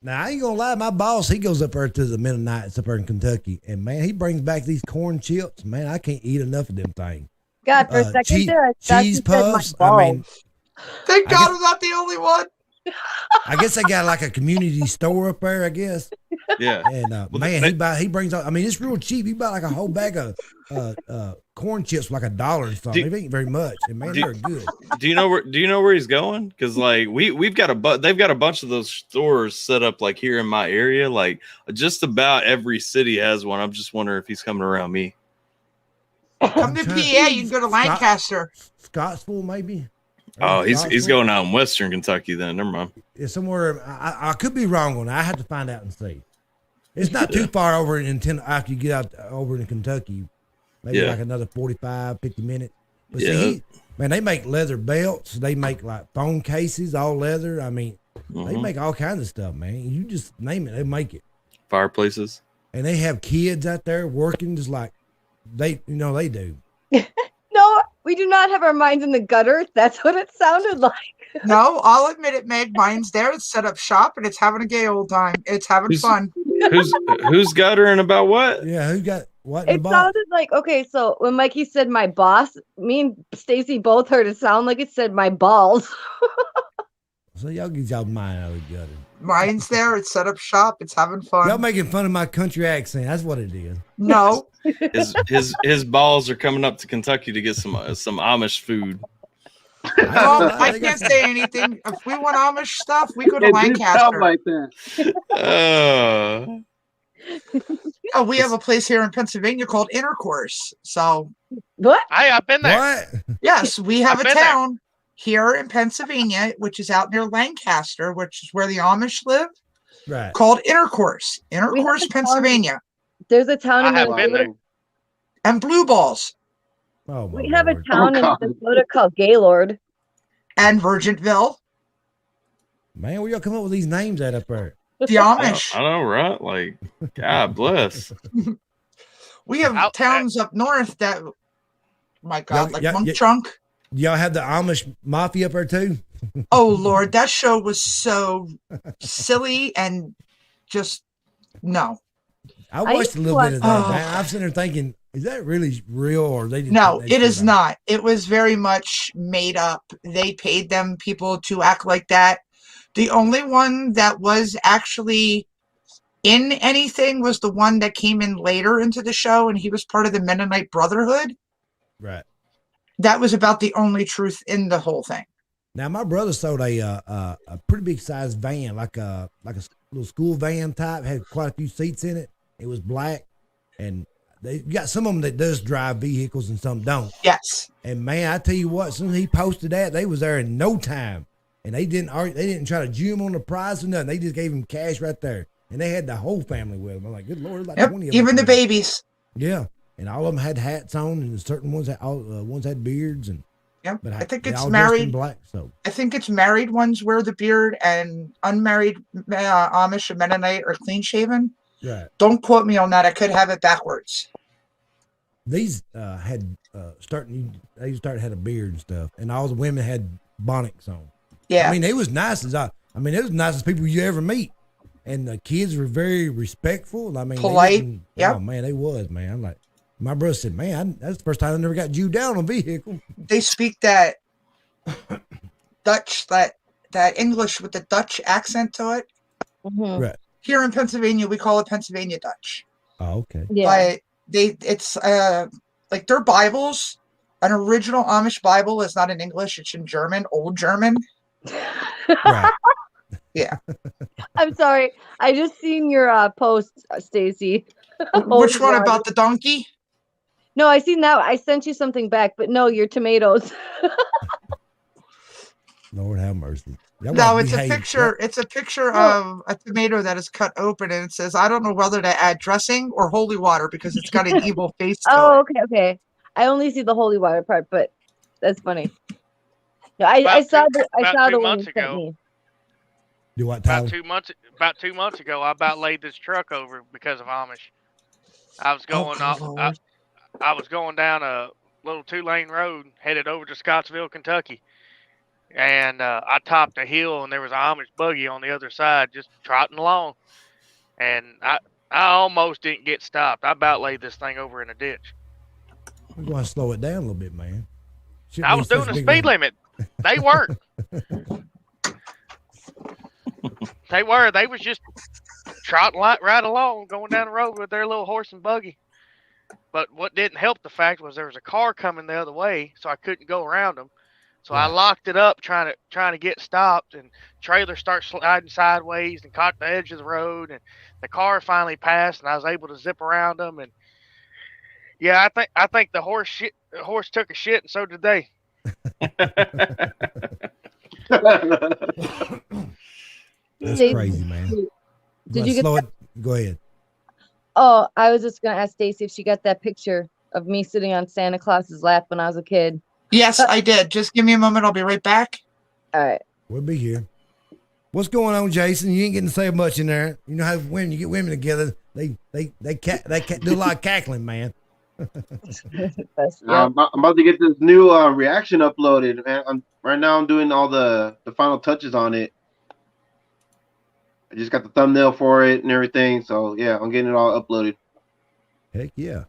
Now I ain't gonna lie, my boss, he goes up there to the Mennonites up there in Kentucky, and man, he brings back these corn chips. Man, I can't eat enough of them things. God, for a second there, I thought cheese you said my puffs. I mean, balls. Thank God I'm not the only one. I guess they got like a community store up there, I guess. yeah. And man, he brings out. I mean, it's real cheap. He bought like a whole bag of corn chips for like $1 or something. It ain't very much, and man, they're good. Do you know where he's going? Because like they've got a bunch of those stores set up like here in my area. Like just about every city has one. I'm just wondering if he's coming around me. Come to PA, you can go to Lancaster. Scottsville, maybe. Oh, he's going out in Western Kentucky then. Never mind. It's somewhere. I could be wrong on that. I have to find out and see. It's not too far over after you get out over in Kentucky. Maybe like another 45, 50 minutes. But see, man, they make leather belts. They make like phone cases, all leather. I mean, they make all kinds of stuff, man. You just name it, they make it. Fireplaces. And they have kids out there working just like they do. No, we do not have our minds in the gutter. That's what it sounded like. No, I'll admit it, Meg. Mine's there. It's set up shop and it's having a gay old time. It's having fun. Who's guttering about what? Yeah, who got what in It the box? sounded like, okay, so when Mikey said my boss, me and Stacy both heard it sound like it said my balls. So y'all get y'all mind out of the gutter. Mine's there. It's set up shop. It's having fun. Y'all making fun of my country accent. That's what it is. No. His balls are coming up to Kentucky to get some Amish food. Well, I can't say anything. If we want Amish stuff, we go to It did sound Lancaster. like that. We have a place here in Pennsylvania called Intercourse. So, What? I've been there. What? yes, we have a I've been there. town here in Pennsylvania, which is out near Lancaster, which is where the Amish live, Right. called Intercourse. We have Intercourse, a town- Pennsylvania. There's a town I in have been Minnesota. there. And Blue Balls Oh, my We have a Lord. town in God. Minnesota called Gaylord. and Virginville. Man, where y'all come up with these names at up there? The Amish. I know, right? Like, God bless. We have Out- towns up north that, my God, like Monk yeah. Trunk. Y'all have the Amish Mafia up there too? Oh, Lord, that show was so silly and just, no. I I watched used a to little bit of that. watch- man. I'm sitting there thinking, is that really real or they just No, put that it is shit on? not. It was very much made up. They paid them people to act like that. The only one that was actually in anything was the one that came in later into the show, and he was part of the Mennonite Brotherhood. Right. That was about the only truth in the whole thing. Now my brother sold a pretty big sized van, like a little school van type, had quite a few seats in it. It was black, and they got some of them that does drive vehicles and some don't. Yes. And man, I tell you what, as soon as he posted that, they was there in no time, and they didn't try to Jew him on the price or nothing. They just gave him cash right there, and they had the whole family with them. I'm like, good Lord, like Yep. 20 of them. Even the babies. Yeah, and all of them had hats on, and certain ones ones had beards, and Yep. but I think they it's all dressed in married. black. So I think it's married ones wear the beard, and unmarried Amish and Mennonite are clean shaven. right. Don't quote me on that. I could have it backwards. These had they started had a beard and stuff, and all the women had bonnets on. Yeah. I mean, they was nice as they was the nicest people you ever meet, and the kids were very respectful. I mean, Polite. Yep. Oh man, they was, man. I'm like, my brother said, man, that's the first time I never got Jewed down on a vehicle. They speak that Dutch, that English with the Dutch accent to it. Mhm. Right. Here in Pennsylvania, we call it Pennsylvania Dutch. Oh, okay. Yeah. But it's like their Bibles. An original Amish Bible is not in English; it's in German, Old German. Right. I'm sorry. I just seen your post, Stacy. Which one God. about the donkey? No, I seen that. I sent you something back, but no, your tomatoes. Lord have mercy. Y'all No, gotta it's a behave. picture. It's a picture No. of a tomato that is cut open, and it says, "I don't know whether to add dressing or holy water because it's got an evil face to Oh, it." okay, okay. I only see the holy water part, but that's funny. No, I saw about the 2 one months you sent ago. me. Do what, Tyler? About 2 months ago, I about laid this truck over because of Amish. I was Oh, going good Lord. I was going down a little 2-lane road headed over to Scottsville, Kentucky, and I topped a hill and there was an Amish buggy on the other side just trotting along, and I almost didn't get stopped. I about laid this thing over in a ditch. We're going to slow it down a little bit, man. Shouldn't I be was such doing a the big speed road. limit. They weren't. They were. They was just trotting right along, going down the road with their little horse and buggy. But what didn't help the fact was there was a car coming the other way, so I couldn't go around them. So I Right. locked it up, trying to get stopped, and trailer starts sliding sideways and caught the edge of the road, and the car finally passed, and I was able to zip around them. And yeah, I think the horse took a shit, and so did they. That's Stacey, crazy, man. Did you get slow it? Go ahead. Oh, I was just gonna ask Stacy if she got that picture of me sitting on Santa Claus's lap when I was a kid. Yes, I did. Just give me a moment. I'll be right back. All right. We'll be here. What's going on, Jason? You ain't getting to say much in there. You know how when you get women together, they do a lot of cackling, man. I'm about to get this new reaction uploaded, man. Right now I'm doing all the final touches on it. I just got the thumbnail for it and everything, so yeah, I'm getting it all uploaded. Heck yeah.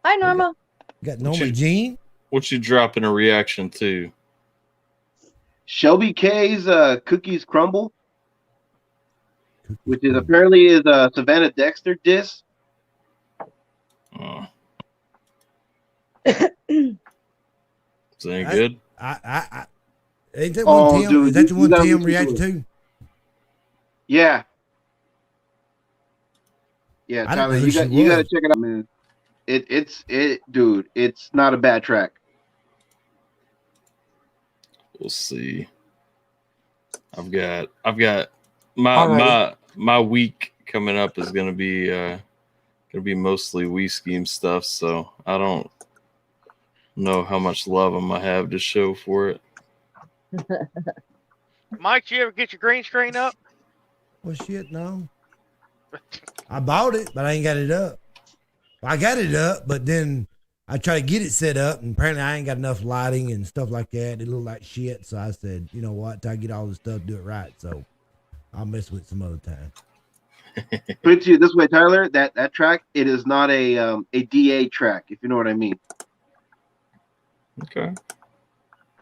Hi, Norma. Got Norma Jean. What you dropping a reaction to? Shelby K's Cookies Crumble, which is apparently is a Savannah Dexter diss. Oh. Is that any good? Ain't that one Tim? Dude, is that the one gotta Tim listen reacted to it. to? Yeah. Yeah, I didn't know Tyler, who you she got to was. check it out, man. Dude, it's not a bad track. We'll see. I've got my week coming up is gonna be mostly Wii Scheme stuff, so I don't know how much love I'm gonna have to show for it. Mike, did you ever get your green screen up? Well, shit, no. I bought it, but I ain't got it up. I got it up, but then I tried to get it set up, and apparently I ain't got enough lighting and stuff like that. It looked like shit, so I said, you know what? Till I get all this stuff, do it right. So I'll mess with it some other time. Put it to you this way, Tyler. That track, it is not a DA track, if you know what I mean. Okay.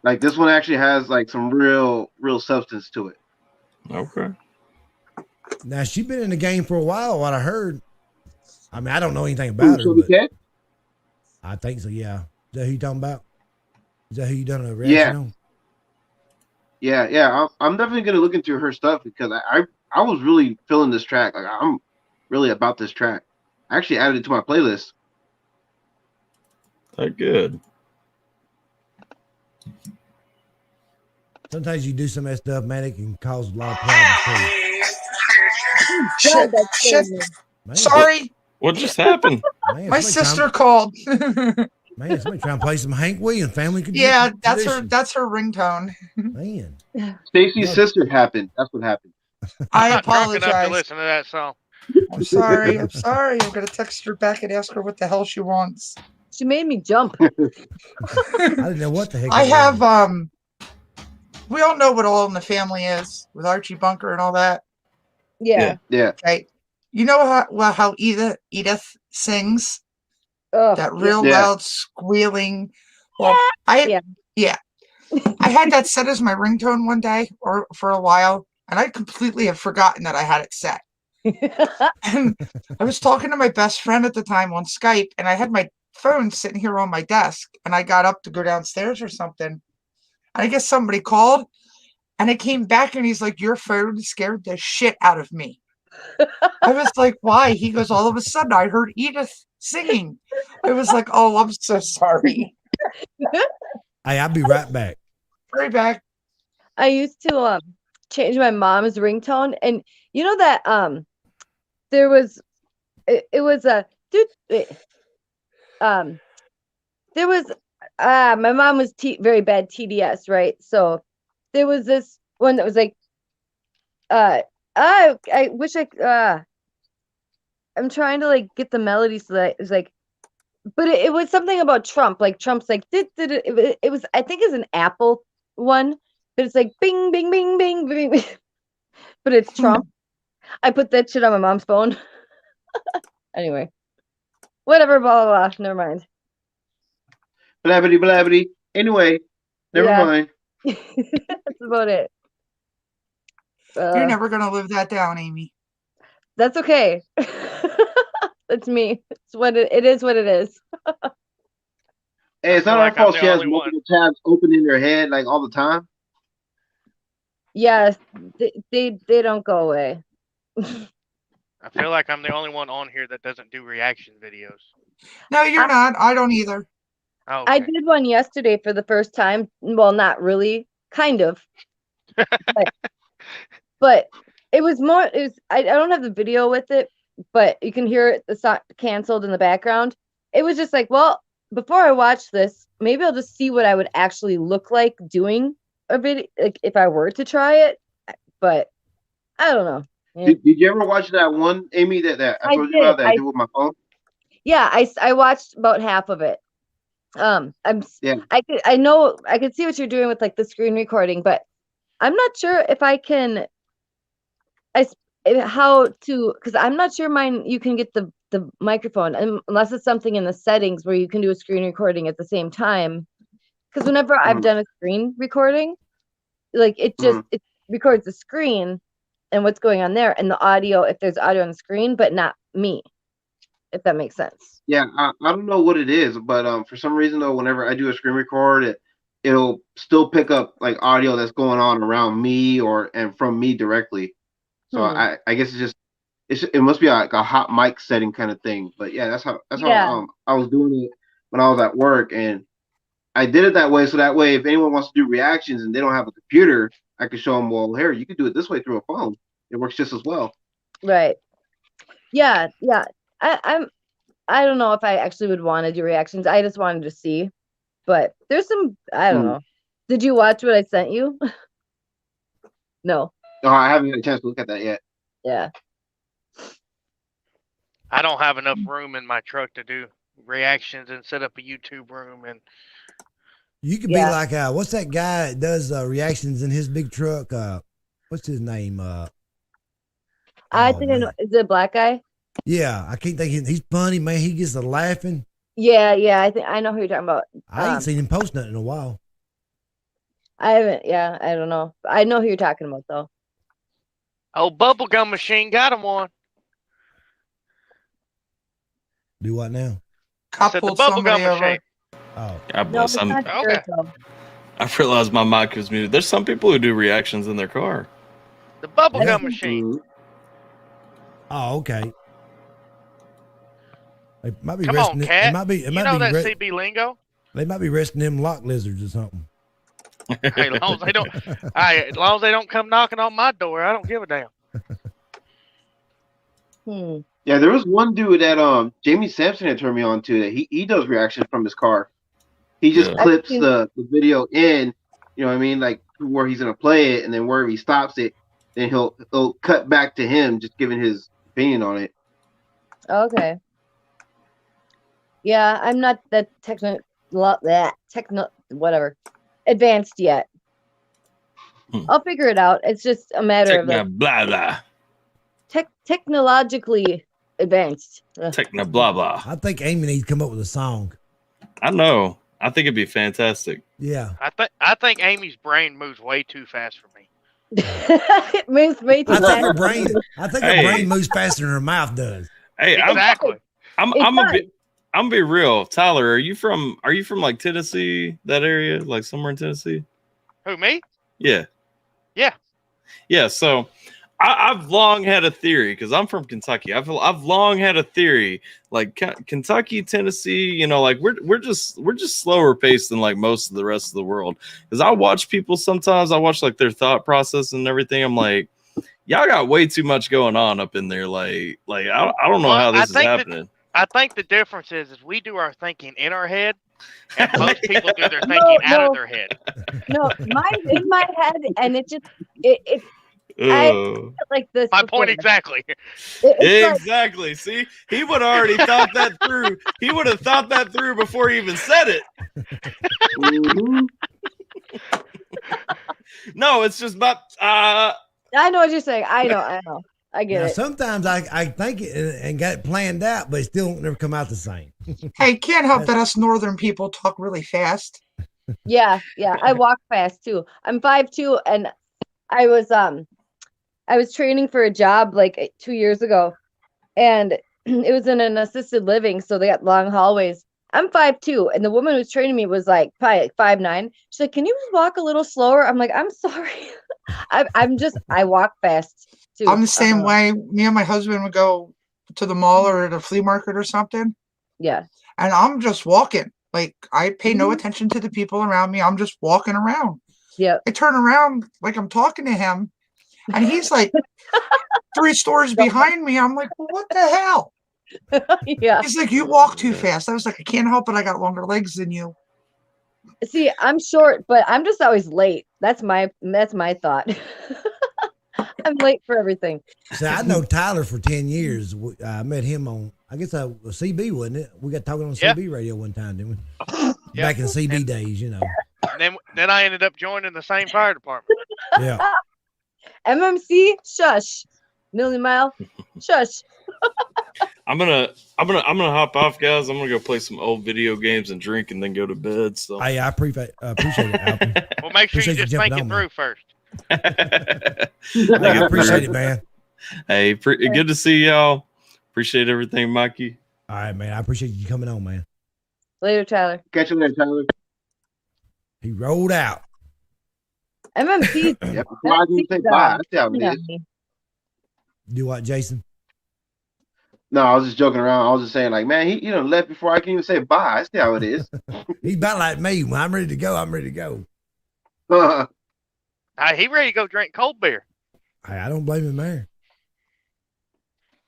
Like this one actually has like some real substance to it. Okay. Now she's been in the game for a while. What I heard. I mean, I don't know anything about her, but I think so. Yeah. Is that who you talking about? Is that who you done a reaction on? Yeah. I'm definitely gonna look into her stuff because I was really feeling this track. Like I'm really about this track. I actually added it to my playlist. That good. Sometimes you do some of that stuff, man, it can cause a lot of problems too. Shit. Man, Sorry. What just happened? Man, My sister called. Man, somebody trying to play some Hank Williams Family Tradition. Yeah, that's her ringtone. Man. Stacy's sister happened. That's what happened. I I'm not drunk enough to apologize. listen to that song. I'm sorry. I'm gonna text her back and ask her what the hell she wants. She made me jump. I didn't know what the heck. I have we all know what All in the Family is with Archie Bunker and all that. Yeah. Okay. You know how Edith sings? Ugh, That real loud squealing. Well, I had that set as my ringtone one day or for a while, and I completely have forgotten that I had it set. And I was talking to my best friend at the time on Skype, and I had my phone sitting here on my desk, and I got up to go downstairs or something. And I guess somebody called, and I came back, and he's like, "Your phone scared the shit out of me." I was like, "Why?" He goes, "All of a sudden, I heard Edith singing." I was like, "Oh, I'm so sorry." Hey, I'll be right back. Right back. I used to change my mom's ringtone, and you know that there was it was a there was my mom was very bad TDS, right? So there was this one that was like, I wish I'm trying to like get the melody so that it was like, but it was something about Trump. Like Trump's like, it was, I think it's an Apple one, but it's like bing, bing, bing, bing, bing, bing. But it's Trump. I put that shit on my mom's phone. Anyway, whatever, blah, blah, blah. Never mind. Blabbity, blabbity. Anyway, never mind. That's about it. You're never going to live that down, Amy. That's okay. That's me. It's what it is what it is. Hey, it's not our fault she has multiple tabs open in her head like all the time. Yes, they don't go away. I feel like I'm the only one on here that doesn't do reaction videos. No, you're not. I don't either. Oh, okay. I did one yesterday for the first time. Well, not really, kind of. But it was more. It was. I don't have the video with it, but you can hear it. The song canceled in the background. It was just like, well, before I watch this, maybe I'll just see what I would actually look like doing a video, like if I were to try it. But I don't know. Yeah. Did you ever watch that one, Amy, that I told you about that I did with my phone? Yeah, I watched about half of it. I could see what you're doing with like the screen recording, but I'm not sure if I can. Because I'm not sure mine. You can get the microphone unless it's something in the settings where you can do a screen recording at the same time. Because whenever I've done a screen recording, like it records the screen and what's going on there and the audio if there's audio on the screen, but not me. If that makes sense. Yeah, I don't know what it is, but for some reason though, whenever I do a screen record, it'll still pick up like audio that's going on around me and from me directly. So I guess it must be like a hot mic setting kind of thing. But yeah, that's how I was doing it when I was at work, and I did it that way so that way if anyone wants to do reactions and they don't have a computer, I could show them, well, here, you could do it this way through a phone. It works just as well. Right. Yeah. I don't know if I actually would want to do reactions. I just wanted to see. But there's some, I don't know. Did you watch what I sent you? No. No, I haven't had a chance to look at that yet. Yeah. I don't have enough room in my truck to do reactions and set up a YouTube room. And you could be like, what's that guy that does reactions in his big truck? What's his name? I think I know. Is it a black guy? Yeah, I can't think. He's funny, man. He gets to laughing. Yeah. I think I know who you're talking about. I ain't seen him post nothing in a while. I haven't. Yeah, I don't know. I know who you're talking about though. Oh, bubblegum machine got him one. Do what now? I said the bubblegum machine. Oh, God bless. Okay. I realized my mic was muted. There's some people who do reactions in their car. The bubblegum machine. Oh, okay. It might be Come resting. on, Cat. It might be. You know that CB lingo? They might be resting them lock lizards or something. Hey, as long as they don't, as long as they don't come knocking on my door, I don't give a damn. Yeah, there was one dude that Jamie Sampson had turned me on to that he does reactions from his car. He just clips the video in, you know what I mean, like where he's gonna play it, and then wherever he stops it, then he'll cut back to him just giving his opinion on it. Okay. Yeah, I'm not that whatever advanced yet. I'll figure it out. It's just a matter of like, blah blah. Technologically advanced. Techno blah blah. I think Amy needs to come up with a song. I know. I think it'd be fantastic. Yeah. I think Amy's brain moves way too fast for me. It moves way too fast. I think her brain moves faster than her mouth does. Hey, exactly. I'm gonna be real. Tyler, are you from like Tennessee, that area, like somewhere in Tennessee? Who, me? Yeah. So I've long had a theory because I'm from Kentucky. I've long had a theory like Kentucky, Tennessee. You know, like we're just slower paced than like most of the rest of the world. Because I watch people sometimes. I watch like their thought process and everything. I'm like, y'all got way too much going on up in there. Like I don't know how this is happening. I think the difference is we do our thinking in our head And most people do their thinking out of their head. No, mine's in my head, and it I like this. My before. point exactly. Exactly. See, he would have already thought that through. He would have thought that through before he even said it. Mhm. No, it's just about. I know what you're saying. I know. I get Now, it. sometimes I think it and got it planned out, but it still won't never come out the same. Hey, can't help that us northern people talk really fast. Yeah. I walk fast too. I'm 5'2", and I was training for a job like 2 years ago, and it was in an assisted living, so they got long hallways. I'm 5'2", and the woman who's training me was like probably like 5'9". She's like, "Can you just walk a little slower?" I'm like, "I'm sorry." I walk fast too. I'm the same way. Me and my husband would go to the mall or at a flea market or something, Yeah. and I'm just walking. Like, I pay no attention to the people around me. I'm just walking around. Yeah. I turn around like I'm talking to him, and he's like 3 stores behind me. I'm like, well, what the hell? Yeah. He's like, you walk too fast. I was like, I can't help it. I got longer legs than you. See, I'm short, but I'm just always late. That's my thought. I'm late for everything. So I know Tyler for 10 years. I met him on, I guess, CB, wasn't it? We got talking on CB radio one time, didn't we? Back in CB days, you know. And then I ended up joining the same fire department. Yeah. MMC, shush. Million Mile, shush. I'm gonna hop off, guys. I'm gonna go play some old video games and drink, and then go to bed. So Hey, I appreciate it, Alvin. Well, make sure Appreciate you you just jumping think it on, through man. first. I appreciate it, man. Hey, good to see y'all. Appreciate everything, Mikey. All right, man. I appreciate you coming on, man. Later, Tyler. Catch you later, Tyler. He rolled out. MMC. Yep. Before I can say bye, that's how it is. Do what, Jason? No, I was just joking around. I was just saying, like, man, he left before I can even say bye. That's how it is. He's about like me. When I'm ready to go, I'm ready to go. He ready to go drink cold beer. Hey, I don't blame him there.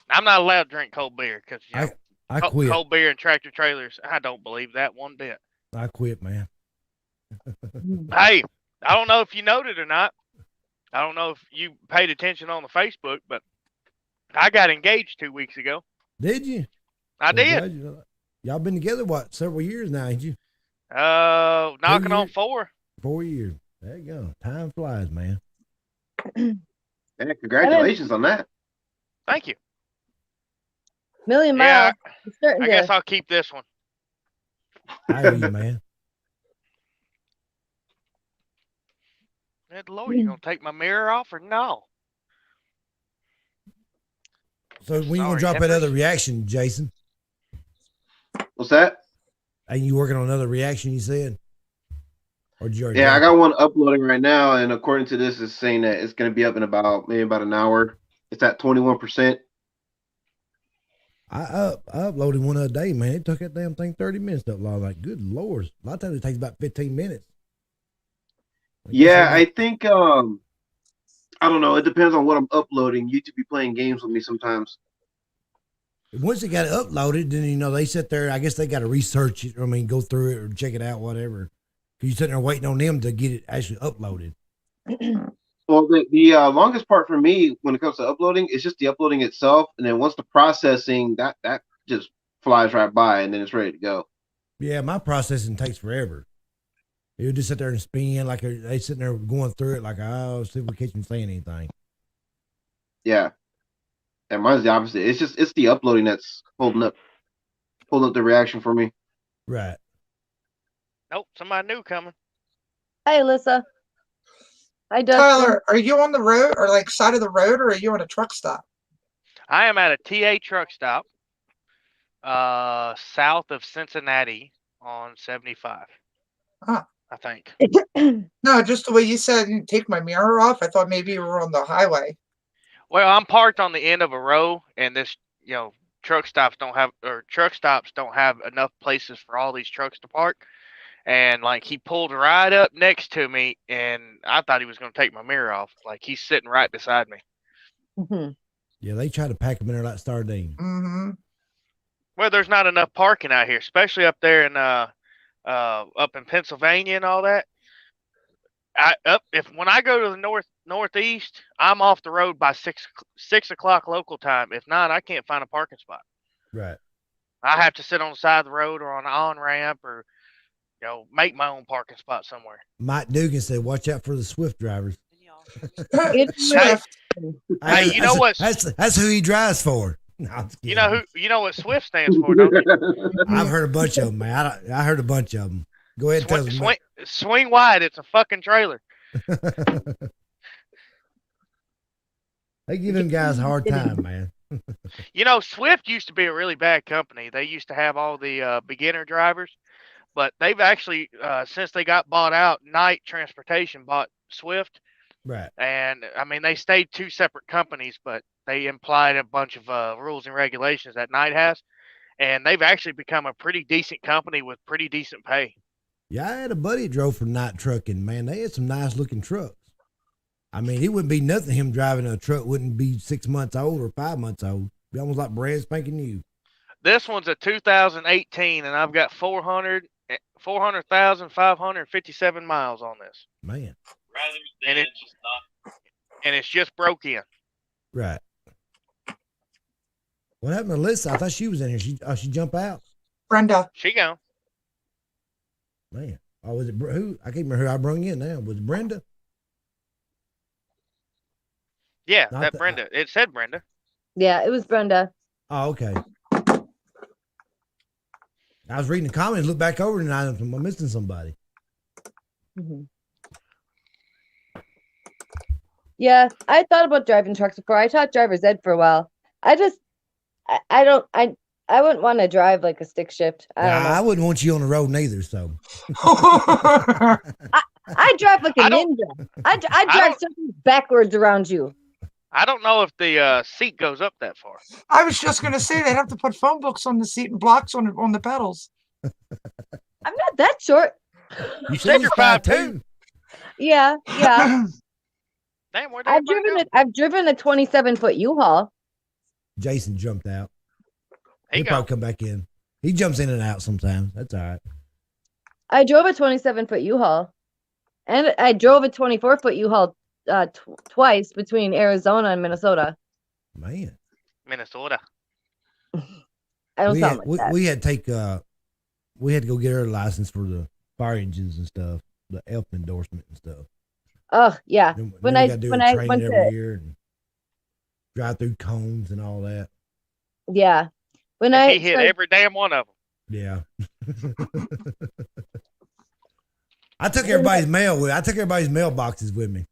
I'm not allowed to drink cold beer because I quit. cold beer and tractor trailers. I don't believe that one bit. I quit, man. Hey, I don't know if you noted or not. I don't know if you paid attention on the Facebook, but I got engaged 2 weeks ago. Did you? I did. Y'all been together, what, several years now, ain't you? Knocking on 4. 4 years. There you go. Time flies, man. Yeah, congratulations on that. Thank you. Million Yeah, Mile. I guess I'll keep this one. I hear you, man. Good Lord, you gonna take my mirror off or no? So when you gonna Sorry, drop that Peppers. other reaction, Jason? What's that? Ain't you working on another reaction, you said? Or did you already Yeah, I drop got one uploading right now, and according to this, it's saying that it's going to be up in about an hour. It's at 21%. I uploaded one other day, man. It took that damn thing 30 minutes to upload. Like, good Lord. A lot of times it takes about 15 minutes. Yeah, I think I don't know. It depends on what I'm uploading. YouTube be playing games with me sometimes. Once it got it uploaded, then they sit there. I guess they got to research it. Go through it or check it out, whatever. You sitting there waiting on them to get it actually uploaded. Well, the longest part for me when it comes to uploading is just the uploading itself, and then once the processing, that just flies right by, and then it's ready to go. Yeah, my processing takes forever. It'll just sit there and spin like they sitting there going through it like, oh, see if we catch them saying anything. Yeah, and mine's the opposite. It's the uploading that's holding up the reaction for me. Right. Nope, somebody new coming. Hey, Alyssa. Hi, Dustin. Tyler, are you on the road or like side of the road, or are you on a truck stop? I am at a TA truck stop, south of Cincinnati on 75. Huh. I think. No, just the way you said, take my mirror off. I thought maybe you were on the highway. Well, I'm parked on the end of a row, and this, truck stops don't have enough places for all these trucks to park. And like he pulled right up next to me, and I thought he was going to take my mirror off. Like he's sitting right beside me. Mm-hmm. Yeah, they try to pack them in there like sardines. Mm-hmm. Well, there's not enough parking out here, especially up there in up in Pennsylvania and all that. When I go to the northeast, I'm off the road by 6 o'clock local time. If not, I can't find a parking spot. Right. I have to sit on the side of the road or on an on ramp or make my own parking spot somewhere. Mike Dugan said, "Watch out for the Swift drivers." Swift. Hey, you know what? That's who he drives for. No, I'm just You kidding. know what Swift stands for, don't you? I've heard a bunch of them, man. I heard a bunch of them. Go ahead and tell us. Swing wide. It's a fucking trailer. They give them guys a hard time, man. Swift used to be a really bad company. They used to have all the beginner drivers, but they've actually, since they got bought out, Knight Transportation bought Swift. Right. And, I mean, they stayed two separate companies, but they implied a bunch of rules and regulations that Knight has. And they've actually become a pretty decent company with pretty decent pay. Yeah, I had a buddy that drove for Knight Trucking. Man, they had some nice-looking trucks. I mean, it wouldn't be nothing. Him driving a truck wouldn't be 6 months old or 5 months old. It'd be almost like brand spanking new. This one's a 2018, and I've got 400,557 miles on this. Man. And it's just broke in. Right. What happened to Alyssa? I thought she was in here. She jumped out. Brenda. She gone. Man. Oh, was it who? I can't remember who I brung in now. Was it Brenda? Yeah, Brenda. It said Brenda. Yeah, it was Brenda. Oh, okay. I was reading the comments, looked back over, and I'm missing somebody. Mm-hmm. Yeah, I thought about driving trucks before. I taught driver's ed for a while. I wouldn't want to drive like a stick shift. I wouldn't want you on the road neither. So I drive like a ninja. I drive something backwards around you. I don't know if the seat goes up that far. I was just gonna say they'd have to put phone books on the seat and blocks on the pedals. I'm not that short. You said you're 5'2". Yeah. Damn, I've driven a 27-foot U-Haul. Jason jumped out. He'll go. probably come back in. He jumps in and out sometimes. That's all right. I drove a 27-foot U-Haul, and I drove a 24-foot U-Haul twice between Arizona and Minnesota. Man, Minnesota. I don't sound like that. We had to go get our license for the fire engines and stuff, the ELF endorsement and stuff. Oh yeah, when I went every year and drive through cones and all that. Yeah, he hit every damn one of them. Yeah. I took everybody's mailboxes with me.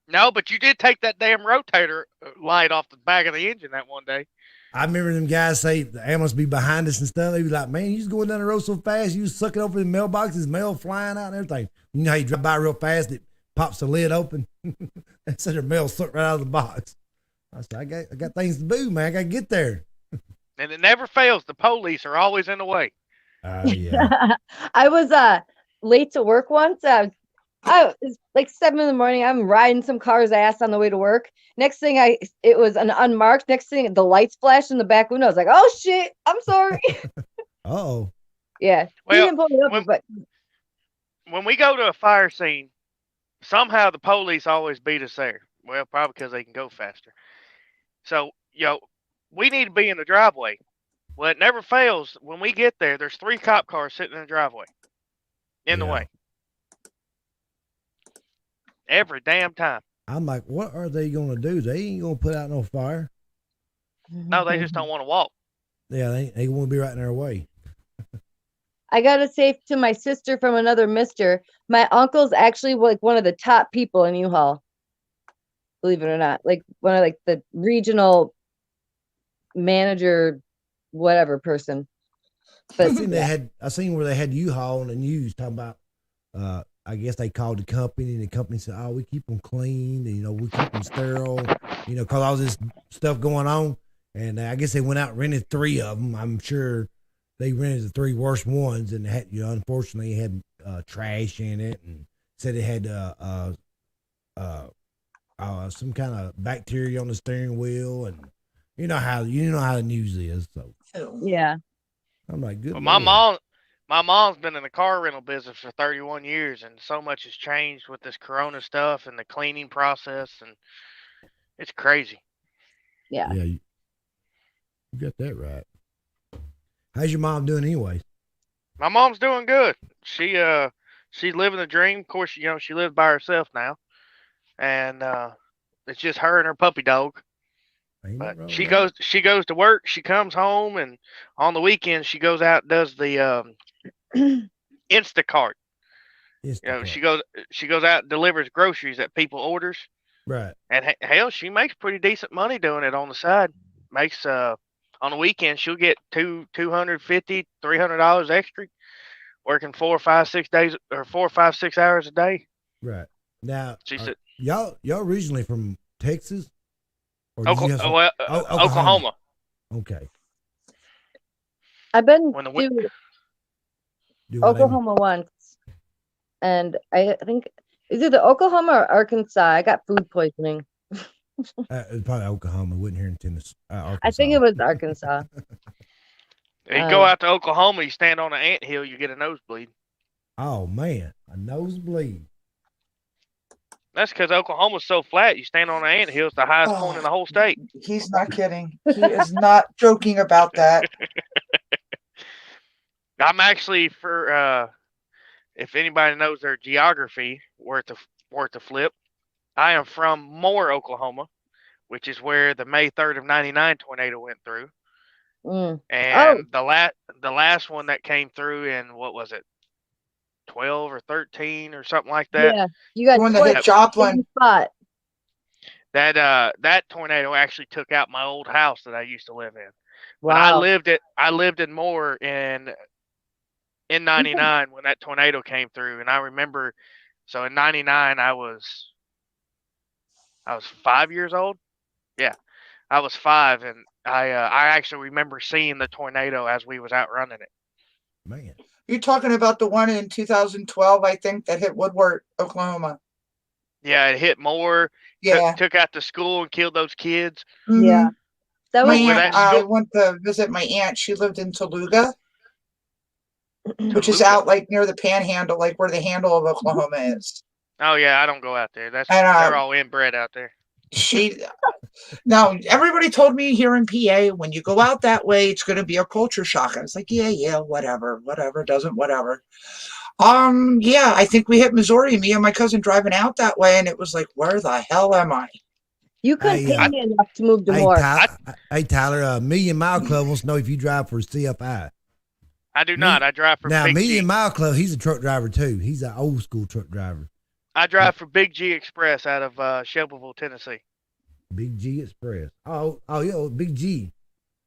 No, but you did take that damn rotator light off the back of the engine that one day. I remember them guys say the ambulance be behind us and stuff. They be like, "Man, you just going down the road so fast, you sucking over the mailboxes, mail flying out and everything." You know how you drive by real fast, it pops the lid open. And so their mail sucked right out of the box. I said, I got things to do, man. I got to get there. And it never fails. The police are always in the way. Yeah. I was late to work once. I was like 7 a.m. I'm riding some car's ass on the way to work. Next thing it was an unmarked. Next thing the lights flashed in the back window. I was like, "Oh shit, I'm sorry." Oh. Yeah. Well, when we go to a fire scene, somehow the police always beat us there. Well, probably because they can go faster. So, we need to be in the driveway. Well, it never fails. When we get there, there's 3 cop cars sitting in the driveway in the way. Every damn time. I'm like, what are they going to do? They ain't going to put out no fire. No, they just don't want to walk. Yeah, they want to be right in their way. I got to say to my sister from another mister, my uncle's actually like one of the top people in U-Haul. Believe it or not. Like one of the regional manager, whatever person. But I seen where they had U-Haul on the news talking about, I guess they called the company and the company said, "Oh, we keep them clean. And, we keep them sterile, cause all this stuff going on." And I guess they went out and rented 3 of them. I'm sure they rented the 3 worst ones and had, unfortunately had trash in it and said it had some kind of bacteria on the steering wheel, and you know how the news is. So yeah, I'm like, good. Well, Lord. my mom's been in the car rental business for 31 years, and so much has changed with this Corona stuff and the cleaning process, and it's crazy. Yeah. Yeah, you got that right. How's your mom doing anyway? My mom's doing good. She's living the dream. Of course, she lives by herself now, and it's just her and her puppy dog. Ain't But nothing wrong she with that. goes to work. She comes home, and on the weekends she goes out and does the Instacart. Instacart. She goes out and delivers groceries that people orders, Right. and hell, she makes pretty decent money doing it on the side. Makes on the weekend she'll get $250-$300 extra, working 4 or 5 6 days or 4 or 5 6 hours a day. Right. Now, She said, y'all originally from Texas? Or did you have some- Oklahoma. Okay. I've been When the to Do what, Amy? Oklahoma once, and I think is it Oklahoma or Arkansas? I got food poisoning. It's probably Oklahoma. Wasn't here in Tennessee. Arkansas. I think it was Arkansas. You go out to Oklahoma, you stand on an anthill, you get a nosebleed. Oh man, a nosebleed. That's because Oklahoma's so flat. You stand on an anthill, it's the highest point in the whole state. He's not kidding. He is not joking about that. I'm actually if anybody knows their geography worth a flip, I am from Moore, Oklahoma, which is where the May 3rd of '99 tornado went through. And the last one that came through in, what was it, 12 or 13 or something like that. Yeah, you got One that hit Joplin. Spot. That tornado actually took out my old house that I used to live in. Wow. But I lived in Moore in '99 when that tornado came through, and I remember. So in '99 I was 5 years old. Yeah, I was 5, and I actually remember seeing the tornado as we was out running it. Man. You're talking about the one in 2012, I think, that hit Woodward, Oklahoma. Yeah, it hit Moore. Yeah. Took out the school and killed those kids. Mm-hmm. Yeah. That was I went to visit my aunt. She lived in Toluga, which is out like near the Panhandle, like where the handle of Oklahoma is. Oh yeah, I don't go out there. They're all inbred out there. Now everybody told me here in PA, when you go out that way, it's going to be a culture shock. I was like, yeah, whatever, doesn't whatever. Yeah, I think we hit Missouri, me and my cousin driving out that way, and it was like, where the hell am I? You couldn't pay me enough to move to Moore. Hey, Tyler, Million Mile Club wants to know if you drive for CFI. I do not. I drive for now Big Million G. Mile Club. He's a truck driver too. He's an old school truck driver. I drive for Big G Express out of Shelbyville, Tennessee. Big G Express. Oh, yeah, Big G.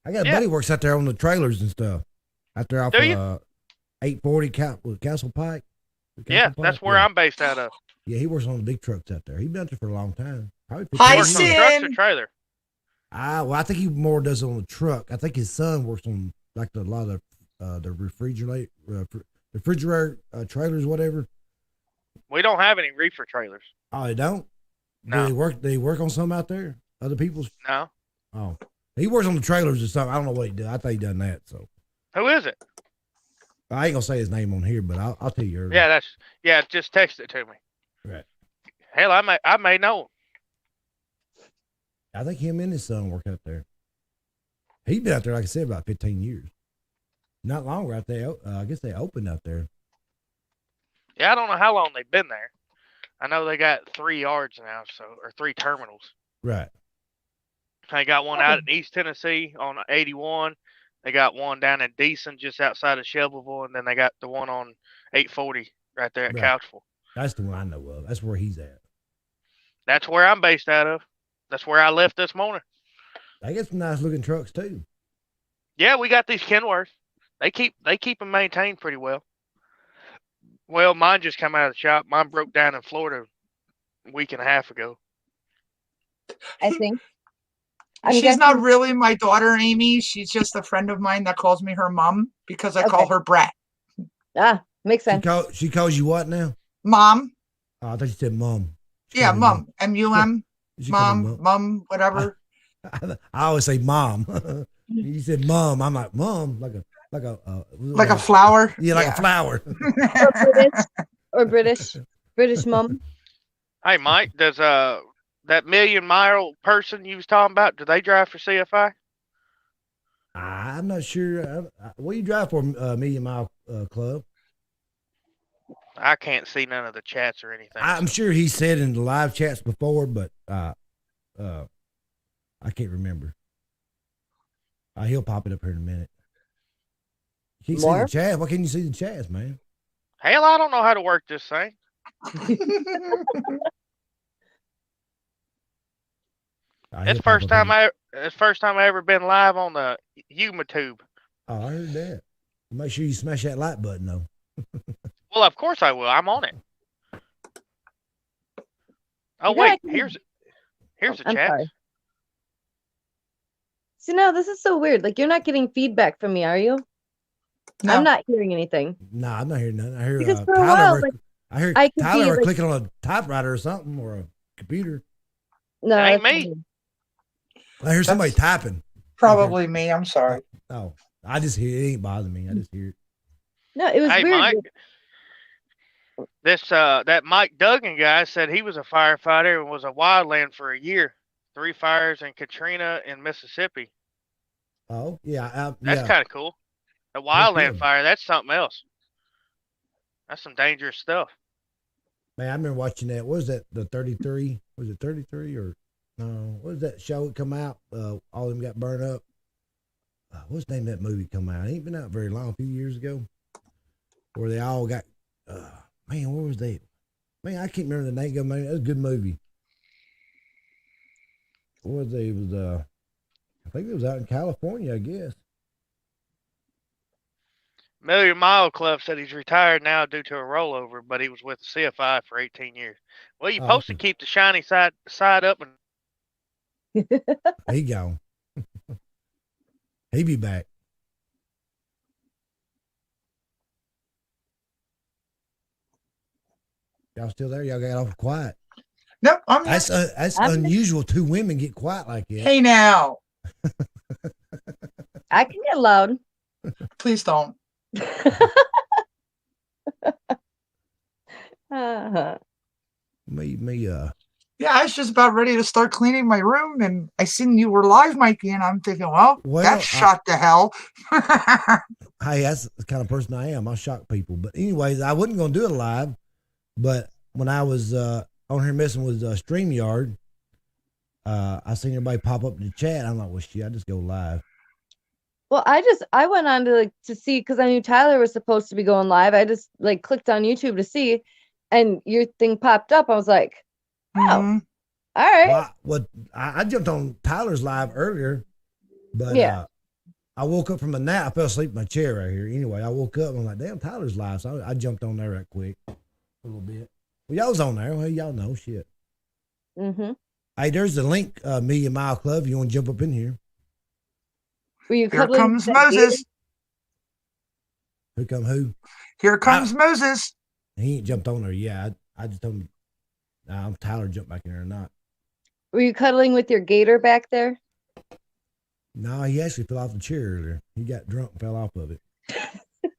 I got a buddy works out there on the trailers and stuff. Out there off 840 Castle Pike. That's where I'm based out of. Yeah, he works on the big trucks out there. He's been out there for a long time. Probably Hi, trucks or trailer. I think he more does it on the truck. I think his son works on like a lot of the refrigerator trailers, whatever. We don't have any reefer trailers. Oh, they don't? No. Do they work on some out there? Other people's? No. Oh. He works on the trailers or something. I don't know what he does. I think he done that. So. Who is it? I ain't gonna say his name on here, but I'll tell you earlier. Yeah, just text it to me. Right. Hell, I may know. I think him and his son work out there. He's been out there, like I said, about 15 years. Not longer out there. I guess they opened out there. Yeah, I don't know how long they've been there. I know they got 3 yards now, or 3 terminals. Right. They got one out in East Tennessee on 81. They got one down in Decent, just outside of Shelbyville, and then they got the one on 840 right there at Couchville. That's the one I know of. That's where he's at. That's where I'm based out of. That's where I left this morning. They get some nice looking trucks too. Yeah, we got these Kenworths. They keep them maintained pretty well. Well, mine just come out of the shop. Mine broke down in Florida a week and a half ago. I think. She's not really my daughter, Amy. She's just a friend of mine that calls me her mom because I call her Brett. Ah, makes sense. She calls you what now? Mom. Oh, I thought you said mom. Yeah, mom. M-U-M. Mom, whatever. I always say mom. You said mom. I'm like, mom, like like a flower. Yeah, like a flower. Or British mum. Hey, Mike, does that Million Mile person you was talking about, do they drive for CFI? I'm not sure. What do you drive for, Million Mile Club? I can't see none of the chats or anything. I'm sure he said in the live chats before, but I can't remember. He'll pop it up here in a minute. You can't see the chat. Why can't you see the chats, man? Hell, I don't know how to work this thing. It's first time I ever been live on the YouTube. Oh, I heard that. Make sure you smash that like button though. Well, of course I will. I'm on it. Oh wait, here's the chat. Sorry. See, now this is so weird. Like, you're not getting feedback from me, are you? No. I'm not hearing anything. No, I'm not hearing nothing. I hear because for a while, I heard Tyler clicking on a typewriter or something or a computer. No, ain't me. I hear somebody typing. Probably me. I'm sorry. Oh, I just hear it. Ain't bothering me. I just hear it. No, it was weird. Mike, that Mike Duggan guy said he was a firefighter and was a wildland for a year. 3 fires in Katrina in Mississippi. Oh, yeah. That's kind of cool. The wildland fire, that's something else. That's some dangerous stuff. Man, I remember watching that. What was that? The 33? Was it 33 or no? What was that show that come out? All of them got burned up. What's the name of that movie come out? It ain't been out very long, a few years ago. Where they all got, man, where was they? Man, I can't remember the name of it. That was a good movie. What was they? It was, I think it was out in California, I guess. Million Mile Club said he's retired now due to a rollover, but he was with the CFI for 18 years. Well, you're supposed to keep the shiny side up. And he gone. He be back. Y'all still there? Y'all got off quiet. Nope, I'm That's unusual. 2 women get quiet like that. Hey now. I can get loud. Please don't. Yeah, I was just about ready to start cleaning my room, and I seen you were live, Mikey, and I'm thinking, well that's shot to hell. Hey, that's the kind of person I am. I shock people. But anyways, I wasn't going to do it live, but when I was on here messing with StreamYard, I seen everybody pop up in the chat. I'm like, well, shit, I just go live. Well, I went on to see, because I knew Tyler was supposed to be going live. I just clicked on YouTube to see, and your thing popped up. I was like, oh, all right. Well, I jumped on Tyler's live earlier, but I woke up from a nap. I fell asleep in my chair right here. Anyway, I woke up and I'm like, damn, Tyler's live. So I jumped on there right quick a little bit. Well, y'all was on there. Well, y'all know shit. Mm-hmm. Hey, there's the link, Million Mile Club. You want to jump up in here? Here comes Moses. Who come who? Here comes Moses. He ain't jumped on there yet. I just told him, Tyler jumped back in there or not. Were you cuddling with your gator back there? No, he actually fell off the chair earlier. He got drunk and fell off of it.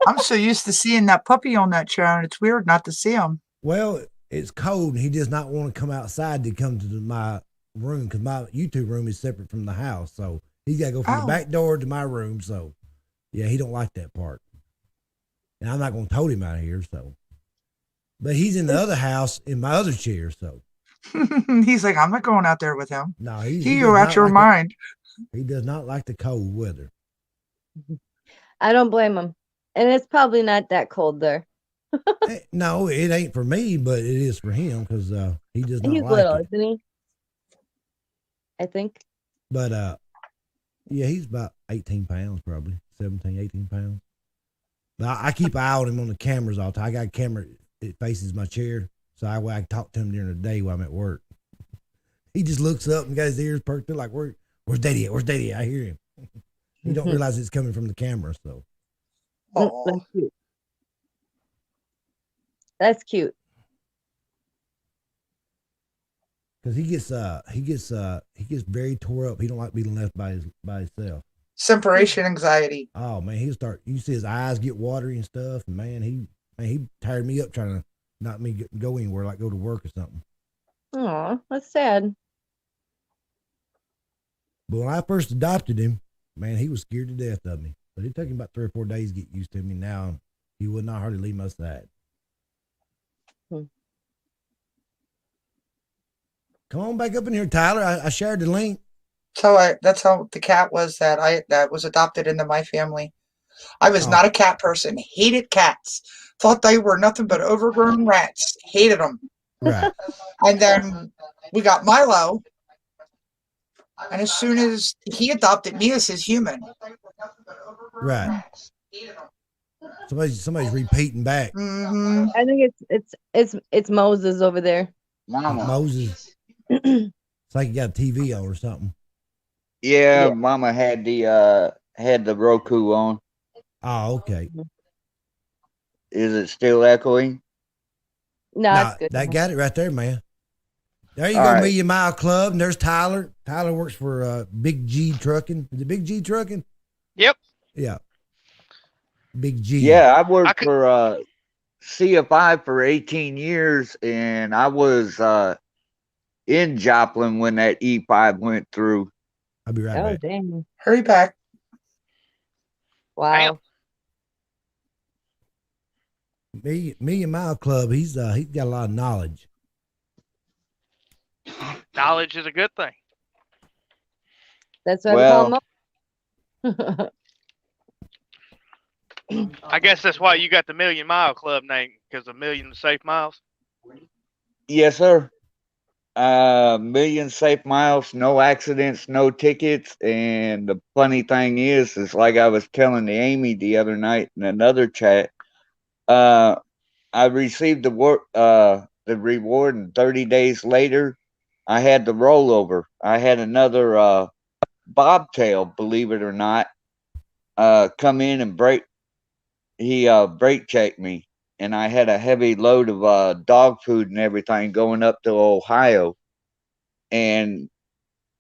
I'm so used to seeing that puppy on that chair, and it's weird not to see him. Well, it's cold, and he does not want to come outside to come to my room, because my YouTube room is separate from the house. So he's got to go from the back door to my room. So, yeah, he don't like that part. And I'm not going to tote him out of here, so. But he's in the other house in my other chair, so. He's like, I'm not going out there with him. No, you're out your mind. He does not like the cold weather. I don't blame him. And it's probably not that cold there. No, it ain't for me, but it is for him, because he does not like it. He's little, isn't he? I think. But, yeah, he's about 18 pounds, probably. 17, 18 pounds. But I keep an eye on him on the cameras all the time. I got a camera that faces my chair, so I can talk to him during the day while I'm at work. He just looks up and got his ears perked up like, where's Daddy at? Where's Daddy at? I hear him. He don't realize it's coming from the camera, so. That's cute. That's cute. Because he gets very tore up. He don't like being left by himself. Separation anxiety. Oh man, he'll start. You see his eyes get watery and stuff. And man, he tired me up trying to not me go anywhere, like go to work or something. Oh, that's sad. But when I first adopted him, man, he was scared to death of me. But it took him about 3 or 4 days to get used to me. Now he would not hardly leave my side. Come on back up in here, Tyler. I shared the link. So that's how the cat was that was adopted into my family. I was not a cat person. Hated cats. Thought they were nothing but overgrown rats. Hated them. Right. And then we got Milo. And as soon as he adopted me as his human. Right. Somebody's repeating back. Mm-hmm. I think it's Moses over there. Mama. Moses. It's like you got a TV on or something. Yeah, Mama had the Roku on. Oh, okay. Is it still echoing? No, it's good. That got it right there, man. There you All go, right. Million Mile Club. And there's Tyler. Tyler works for Big G Trucking. Is it Big G Trucking? Yep. Yeah. Big G. Yeah, I worked for CFI for 18 years, and I was in Joplin when that E5 went through. I'll be right Oh, back. dang. Hurry back. Wow. Million Mile Club. He's got a lot of knowledge. Knowledge is a good thing. That's what Well, I call him. I guess that's why you got the Million Mile Club name, because a million safe miles. yes, sir. Million safe miles, no accidents, no tickets. And the funny thing is like I was telling Amy the other night in another chat, I received the reward, and 30 days later, I had the rollover. I had another bobtail, believe it or not, come in and brake checked me. And I had a heavy load of dog food and everything going up to Ohio, and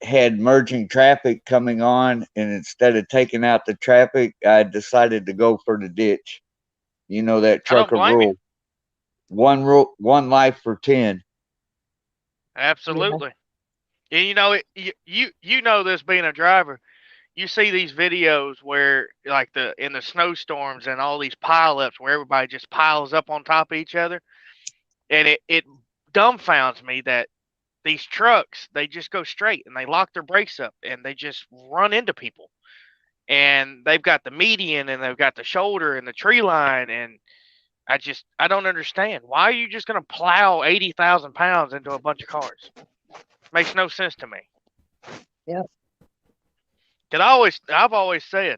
had merging traffic coming on. And instead of taking out the traffic, I decided to go for the ditch. You know that trucker rule. One life for 10. Absolutely. Yeah. And you know you know this being a driver. You see these videos where like in the snowstorms and all these pileups where everybody just piles up on top of each other. And it dumbfounds me that these trucks, they just go straight and they lock their brakes up and they just run into people. And they've got the median and they've got the shoulder and the tree line, and I don't understand. Why are you just gonna plow 80,000 pounds into a bunch of cars? Makes no sense to me. Yep. Cause I've always said,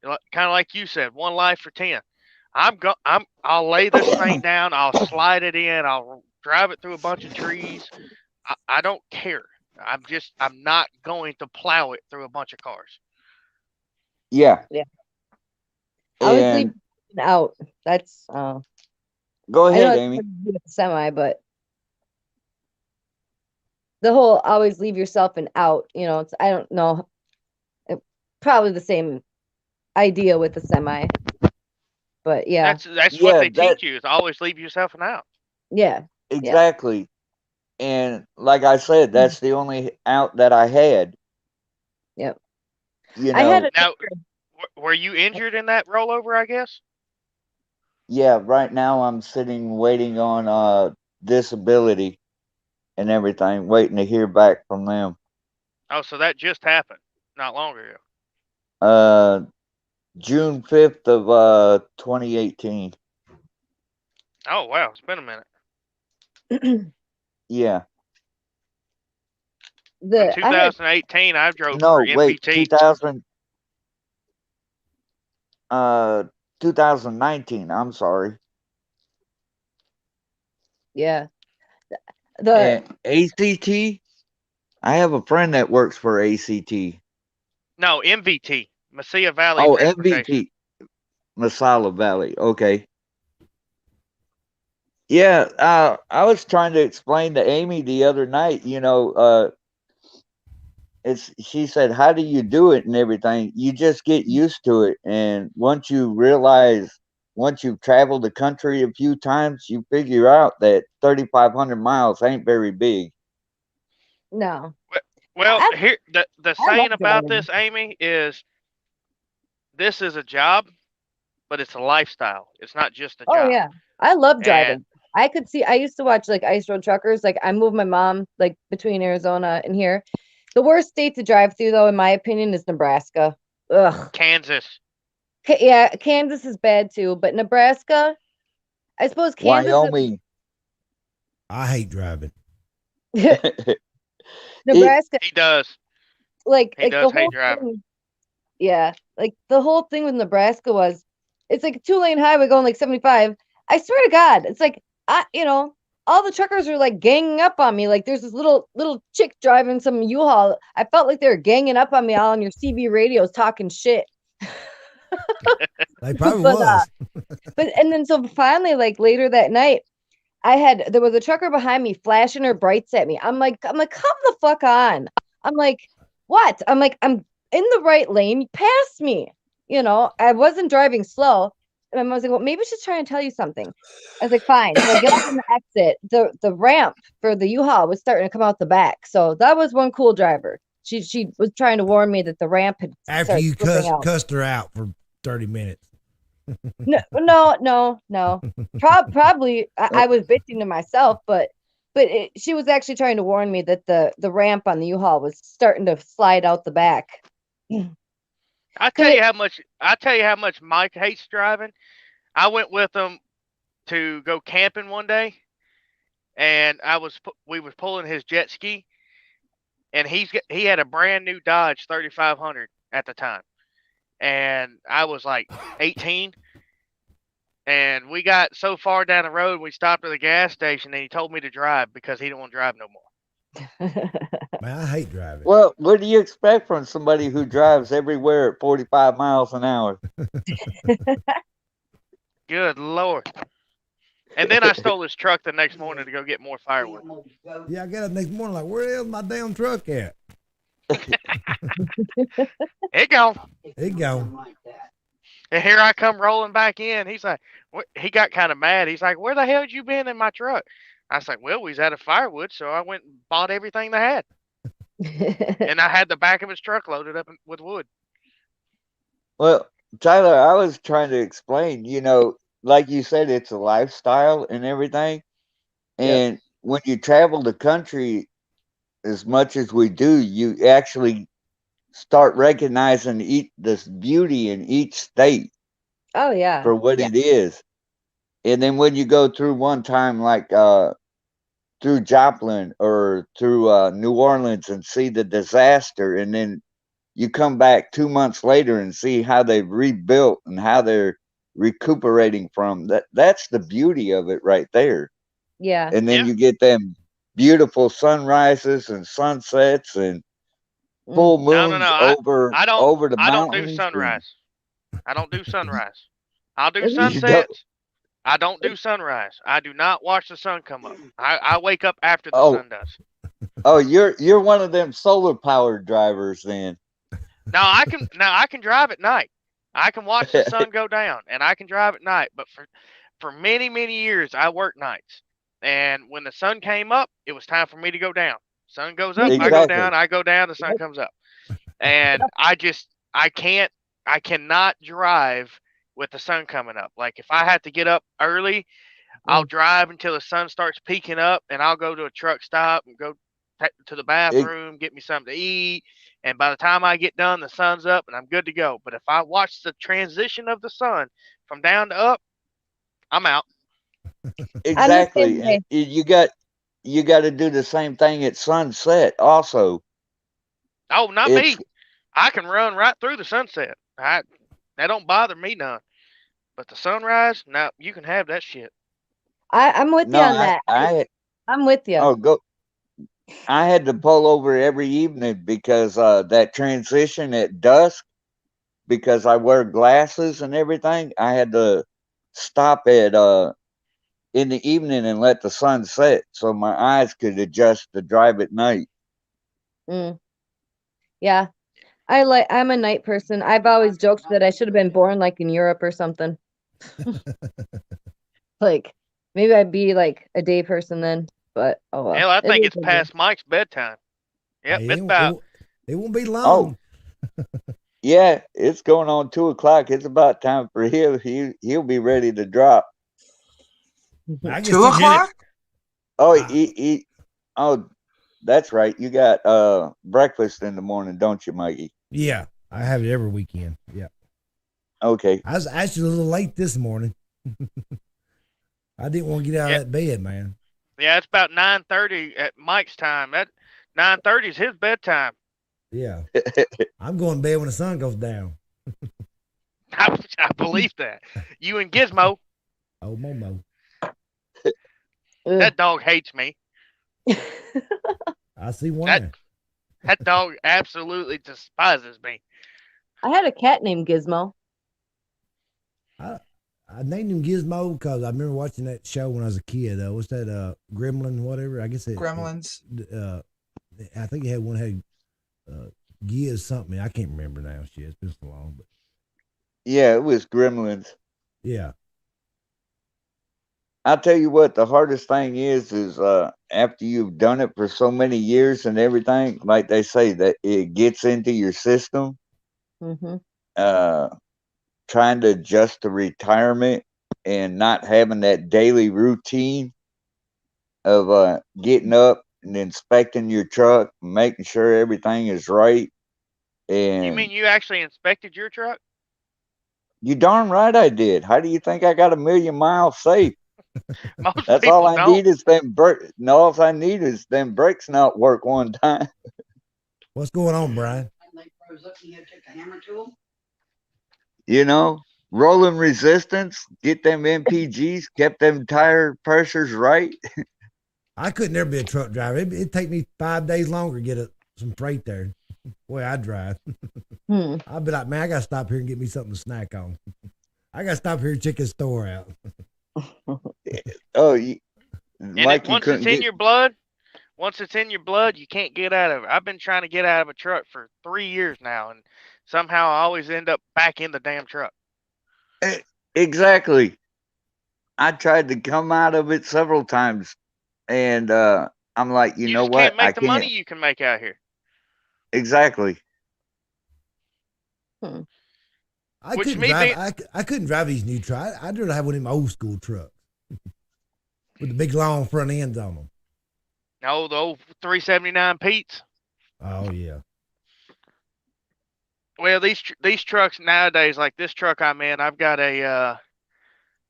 kind of like you said, one life for 10. I'll lay this thing down. I'll slide it in. I'll drive it through a bunch of trees. I don't care. I'm not going to plow it through a bunch of cars. Yeah. Yeah. I was And leaving out. That's go I know ahead, it's Amy. hard to do with the semi, but the whole always leave yourself an out, it's I don't know. Probably the same idea with the semi. But yeah. That's what they teach you, is always leave yourself an out. Yeah. Exactly. And like I said, that's the only out that I had. Yep. You know, I had Now, were you injured in that rollover, I guess? yeah, right now I'm sitting waiting on disability and everything, waiting to hear back from them. Oh, so that just happened not long ago. June 5th of 2018. Oh, wow. It's been a minute. Yeah. In 2018, I drove No, for wait, MVT. 2019. I'm sorry. Yeah. And ACT. I have a friend that works for ACT. No, MVT. Mesilla Valley. Oh, MVT. Masala Valley. Okay. Yeah, I was trying to explain to Amy the other night, she said, how do you do it and everything? You just get used to it. And once you realize, once you've traveled the country a few times, you figure out that 3,500 miles ain't very big. No. Well, here the I love saying about driving. this, Amy, is this is a job, but it's a lifestyle. It's not just a Oh job. yeah. I love And driving. I could see, I used to watch like ice road truckers. Like I moved my mom like between Arizona and here. The worst state to drive through though, in my opinion, is Nebraska. Ugh. Kansas. Yeah, Kansas is bad too, but Nebraska, I suppose Kansas Wyoming. I hate driving. Nebraska, He does. like He the does hate whole driving. thing. Yeah, like the whole thing with Nebraska was, it's like a 2-lane highway going like 75. I swear to God, it's like all the truckers are like ganging up on me. Like there's this little chick driving some U-Haul. I felt like they were ganging up on me all on your CB radios talking shit. They probably But, was. and then so finally, like later that night, there was a trucker behind me flashing her brights at me. I'm like, come the fuck on. I'm like, what? I'm like, I'm in the right lane. You passed me. I wasn't driving slow. And my mom was like, well, maybe she's trying to tell you something. I was like, fine. So I get off on the exit. The ramp for the U-Haul was starting to come out the back. So that was one cool driver. She was trying to warn me that the ramp had After you slipping out. cussed her out for 30 minutes. No. Probably I was bitching to myself, but she was actually trying to warn me that the ramp on the U-Haul was starting to slide out the back. I tell you how much Mike hates driving. I went with him to go camping one day, and we was pulling his jet ski, and he had a brand new Dodge 3500 at the time, and I was like 18. And we got so far down the road, we stopped at the gas station, and he told me to drive because he didn't want to drive no more. Man, I hate driving. Well, what do you expect from somebody who drives everywhere at 45 miles an hour? Good Lord. And then I stole his truck the next morning to go get more firewood. Yeah, I got up next morning like, where the hell's my damn truck at? It gone. It gone. And here I come rolling back in. He's like, he got kind of mad. He's like, where the hell you been in my truck? I was like, well, we was out of firewood, so I went and bought everything they had. And I had the back of his truck loaded up with wood. Well, Tyler, I was trying to explain, like you said, it's a lifestyle and everything. And when you travel the country as much as we do, you actually start recognizing this beauty in each state. Oh yeah. For what it is. And then when you go through one time, like through Joplin or through New Orleans and see the disaster, and then you come back 2 months later and see how they've rebuilt and how they're recuperating from that's the beauty of it right there. Yeah. And then you get them beautiful sunrises and sunsets and full moons over the mountains. I don't do sunrise. I don't do sunrise. I'll do sunsets. I don't do sunrise. I do not watch the sun come up. I wake up after the sun does. Oh, you're one of them solar powered drivers then. Now I can drive at night. I can watch the sun go down, and I can drive at night. But for many, many years, I worked nights. And when the sun came up, it was time for me to go down. Sun goes up, I go down, the sun comes up. And I cannot drive with the sun coming up. Like if I have to get up early, I'll drive until the sun starts peeking up, and I'll go to a truck stop and go to the bathroom, get me something to eat. And by the time I get done, the sun's up and I'm good to go. But if I watch the transition of the sun from down to up, I'm out. Exactly. You got to do the same thing at sunset also. Oh, not me. I can run right through the sunset. That don't bother me none. But the sunrise, no, you can have that shit. I'm with you on that. I'm with you. Oh, go. I had to pull over every evening because that transition at dusk, because I wear glasses and everything, I had to stop at in the evening and let the sun set so my eyes could adjust to drive at night. Yeah. I'm a night person. I've always joked that I should have been born like in Europe or something. Like maybe I'd be like a day person then, but oh well. Hell, I It think is it's what it is. past Mike's bedtime. Yep, Hey, it's about. it won't be long. Oh, yeah, it's going on 2:00. It's about time for him. He'll be ready to drop. I guess 2:00? Oh, oh, that's right. You got breakfast in the morning, don't you, Mikey? Yeah, I have it every weekend. Yeah. Okay. I was actually a little late this morning. I didn't want to get out of that bed, man. Yeah, it's about 9:30 at Mike's time. That 9:30 is his bedtime. Yeah. I'm going to bed when the sun goes down. I believe that. You and Gizmo. Oh, Momo. That dog hates me. I see why. That dog absolutely despises me. I had a cat named Gizmo. I named him Gizmo because I remember watching that show when I was a kid. What's that? Gremlin, whatever. I guess it. Gremlins. I think it had one had Giz something. I can't remember now. Shit, it's been so long. But Yeah, it was Gremlins. yeah. I'll tell you what, the hardest thing is after you've done it for so many years and everything, like they say, that it gets into your system. Mm-hmm. Trying to adjust to retirement and not having that daily routine of getting up and inspecting your truck, making sure everything is right. And You mean you actually inspected your truck? You darn right I did. How do you think I got 1,000,000 miles safe? Most That's people all I don't. need is them brakes. No, all I need is them brakes not work one time. What's going on, Brian? You know, rolling resistance, get them MPGs, kept them tire pressures right. I could never be a truck driver. It'd take me 5 days longer to get some freight there. Boy, I drive. I'd be like, man, I got to stop here and get me something to snack on. I got to stop here and check his store out. Oh, Mike, once it's in your blood, you can't get out of it. I've been trying to get out of a truck for 3 years now, and somehow I always end up back in the damn truck. Exactly. I tried to come out of it several times, and I'm like, you know just what? Can't make the money you can make out here. Exactly. I couldn't drive these new trucks. I'd rather have one of them old school trucks with the big long front ends on them. Oh, the old 379 Pete's. Oh yeah. Well, these trucks nowadays, like this truck I'm in, I've got an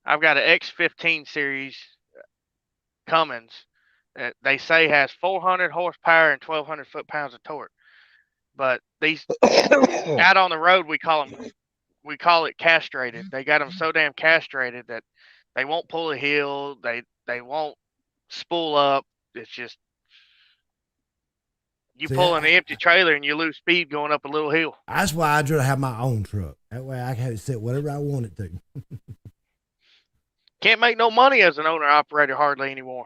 X15 series Cummins that they say has 400 horsepower and 1,200 foot-pounds of torque. But these out on the road, we call it castrated. They got them so damn castrated that they won't pull a hill. They won't spool up. It's just you pull an empty trailer and you lose speed going up a little hill. That's why I'd rather have my own truck. That way I can have it set whatever I want it to. Can't make no money as an owner operator hardly anymore.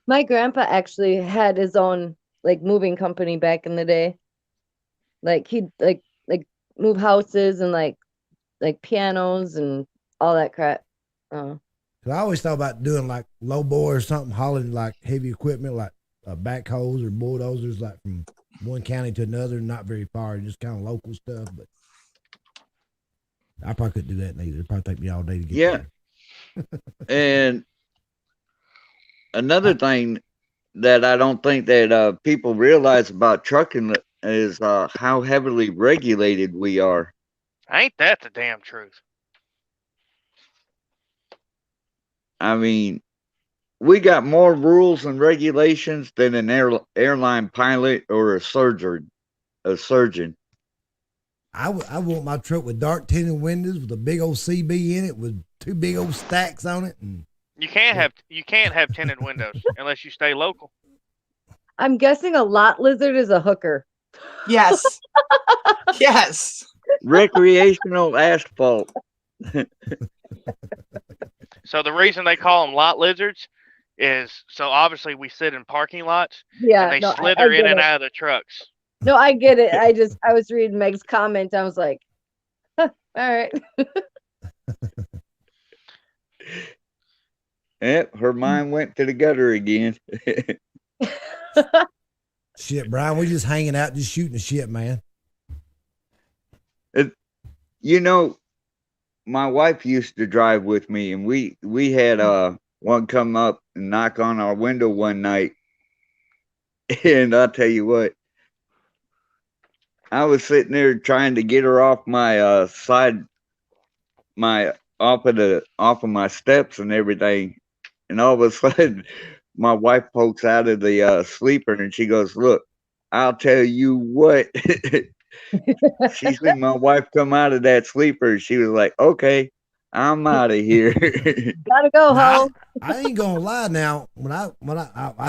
My grandpa actually had his own like moving company back in the day. Like he'd like move houses and like pianos and all that crap. I always thought about doing like low boy or something, hauling like heavy equipment like backhoes or bulldozers, like from one county to another, not very far, just kind of local stuff. But I probably couldn't do that neither. It'd probably take me all day to get there. And another thing that I don't think that people realize about trucking is how heavily regulated we are. Ain't that the damn truth? I mean, we got more rules and regulations than an airline pilot or a surgeon. I want my truck with dark tinted windows with a big old CB in it with 2 big old stacks on it. And you can't have tinted windows unless you stay local. I'm guessing a lot lizard is a hooker. Yes. Yes. Recreational asphalt. So the reason they call them lot lizards is so obviously we sit in parking lots. Yeah, and they slither in and out of the trucks. No, I get it. I was reading Meg's comment. I was like, huh, all right. Yep, her mind went to the gutter again. Shit, Brian, we just hanging out, just shooting the shit, man. You know, my wife used to drive with me, and we had one come up and knock on our window one night, and I'll tell you what, I was sitting there trying to get her off my side, off of my steps and everything, and all of a sudden, my wife pokes out of the sleeper, and she goes, "Look, I'll tell you what." She seen my wife come out of that sleeper. She was like, "Okay, I'm out of here." Gotta go, Now, ho. I ain't gonna lie. Now, when I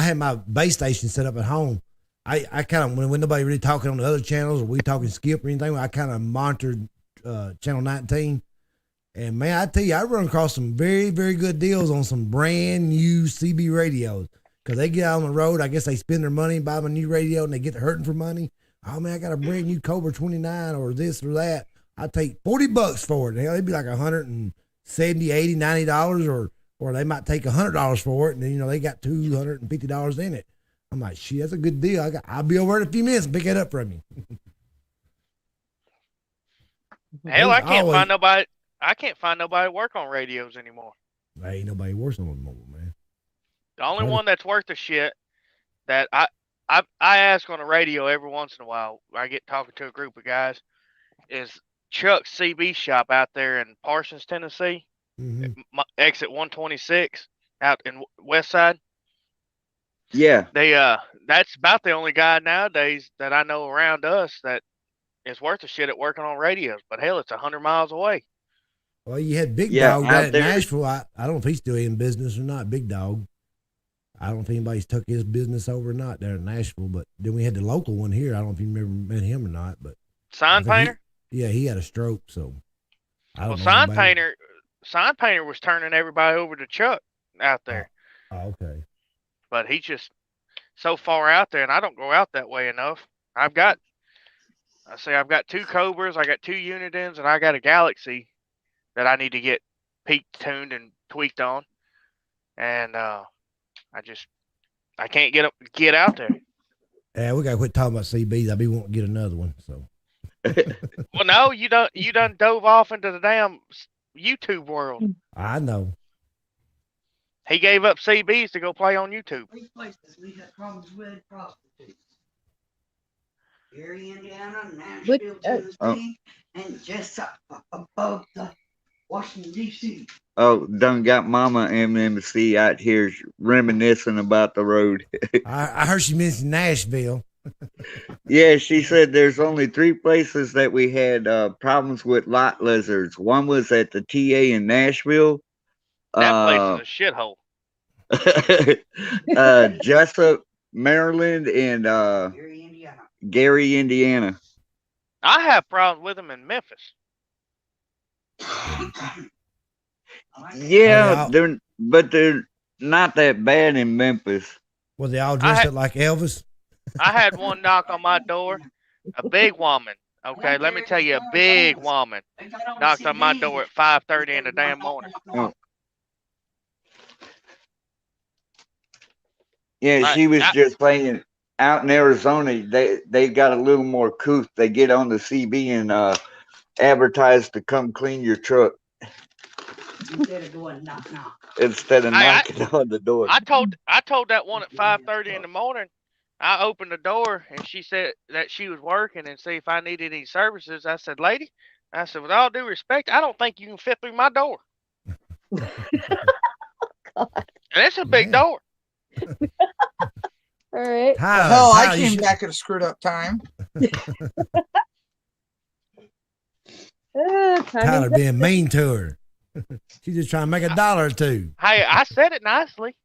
had my base station set up at home, I kind of when nobody really talking on the other channels or we talking skip or anything, I kind of monitored channel 19. And man, I tell you, I run across some very, very good deals on some brand new CB radios because they get out on the road. I guess they spend their money, buy them a new radio, and they get hurting for money. Oh man, I got a brand new Cobra 29 or this or that. I take $40 for it. Hell, it'd be like $170, $80, $90, or they might take $100 for it, and then they got $250 in it. I'm like, shit, that's a good deal. I'll be over in a few minutes and pick it up from you. Hell, I can't find nobody to work on radios anymore. There ain't nobody working on them, man. The only one that's worth a shit that I ask on the radio every once in a while. I get talking to a group of guys. Is Chuck's CB shop out there in Parsons, Tennessee, exit 126 out in West Side. Yeah, that's about the only guy nowadays that I know around us that is worth a shit at working on radios. But hell, it's 100 miles away. Well, you had Big Dog down at there. Nashville. I don't know if he's still in business or not. Big Dog. I don't know if anybody's took his business over or not there in Nashville. But then we had the local one here. I don't know if you remember met him or not. But Sign painter. He had a stroke. So I don't know. Sign painter was turning everybody over to Chuck out there. Oh, okay. But he's just so far out there, and I don't go out that way enough. I've got 2 Cobras, I got 2 Unidens, and I got a Galaxy that I need to get peaked, tuned, and tweaked on. And I can't get out there. Yeah, we gotta quit talking about CBs. I be wanting to get another one. So. Well, no, you done dove off into the damn YouTube world. I know. He gave up CBs to go play on YouTube. These places we had problems with prostitutes. Gary, Indiana, Nashville, Tennessee, and just up above the Washington, D.C. Oh, done got Mama MMC out here reminiscing about the road. I heard she mentioned Nashville. Yeah, she said there's only 3 places that we had problems with lot lizards. One was at the TA in Nashville. That place is a shithole. Jessup, Maryland, and Gary, Indiana. I have problems with them in Memphis. Yeah, they're not that bad in Memphis. Were they all dressed up like Elvis? I had one knock on my door, a big woman. Okay, let me tell you, a big woman knocked on my door at 5:30 in the damn morning. Oh. Yeah, she was just saying out in Arizona, they got a little more couth. They get on the CB and advertise to come clean your truck. Instead of going knock knock. Instead of knocking on the door. I told that one at 5:30 in the morning. I opened the door and she said that she was working and see if I needed any services. I said, lady, I said, with all due respect, I don't think you can fit through my door. God. And it's a big door. All right. Hell, I came back at a screwed up time. Tyler being mean to her. She's just trying to make $1 or $2. Hey, I said it nicely.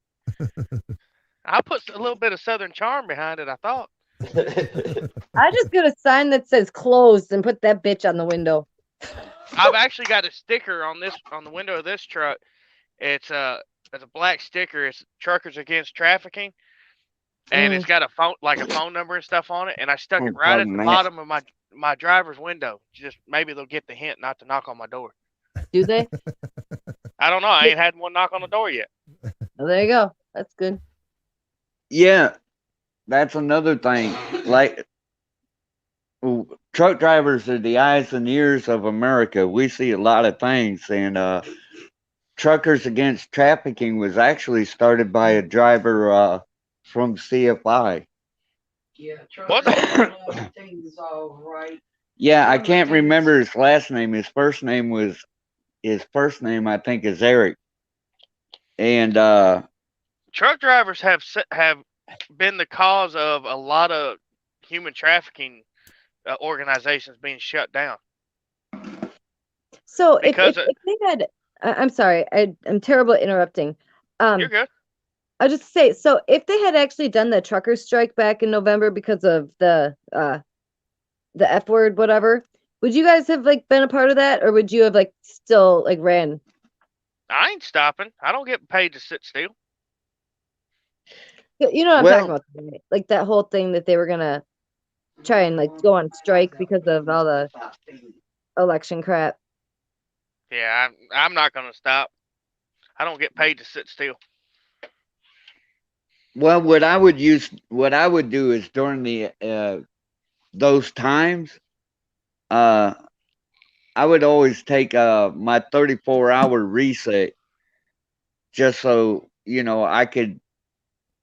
I put a little bit of Southern charm behind it, I thought. I just get a sign that says closed and put that bitch on the window. I've actually got a sticker on the window of this truck. It's a black sticker. It's Truckers Against Trafficking. and it's got a phone number and stuff on it, and I stuck it right at the bottom of my driver's window. Just maybe they'll get the hint not to knock on my door. Do they? I don't know. I ain't had one knock on the door yet. Well, there you go. That's good. Yeah, that's another thing. Like, truck drivers are the eyes and ears of America. We see a lot of things, and Truckers Against Trafficking was actually started by a driver from CFI. Yeah, What? everything's all right. Yeah, I can't remember his last name. His first name, I think, is Eric. And truck drivers have been the cause of a lot of human trafficking organizations being shut down. So if they had, I'm sorry, I'm terrible at interrupting. You're good. I'll just say, so if they had actually done the trucker strike back in November because of the F word, whatever, would you guys have like been a part of that, or would you have like still like ran? I ain't stopping. I don't get paid to sit still. You know what I'm talking about, right? Like that whole thing that they were gonna try and like go on strike because of all the election crap. Yeah, I'm not gonna stop. I don't get paid to sit still. Well, what I would do is during the those times, I would always take my 34-hour reset, just so I could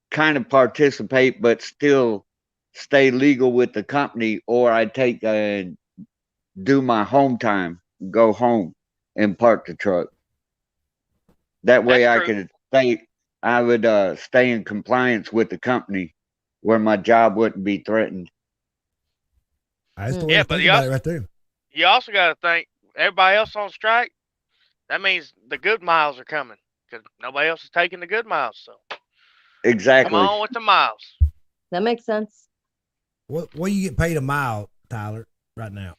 kind of participate but still stay legal with the company, or I'd take do my home time, go home and park the truck. That way I could stay. I would stay in compliance with the company, where my job wouldn't be threatened. That's the way to think about it right there. You also got to think, everybody else on strike, that means the good miles are coming because nobody else is taking the good miles. So exactly, come on with the miles. That makes sense. What do you get paid a mile, Tyler, right now?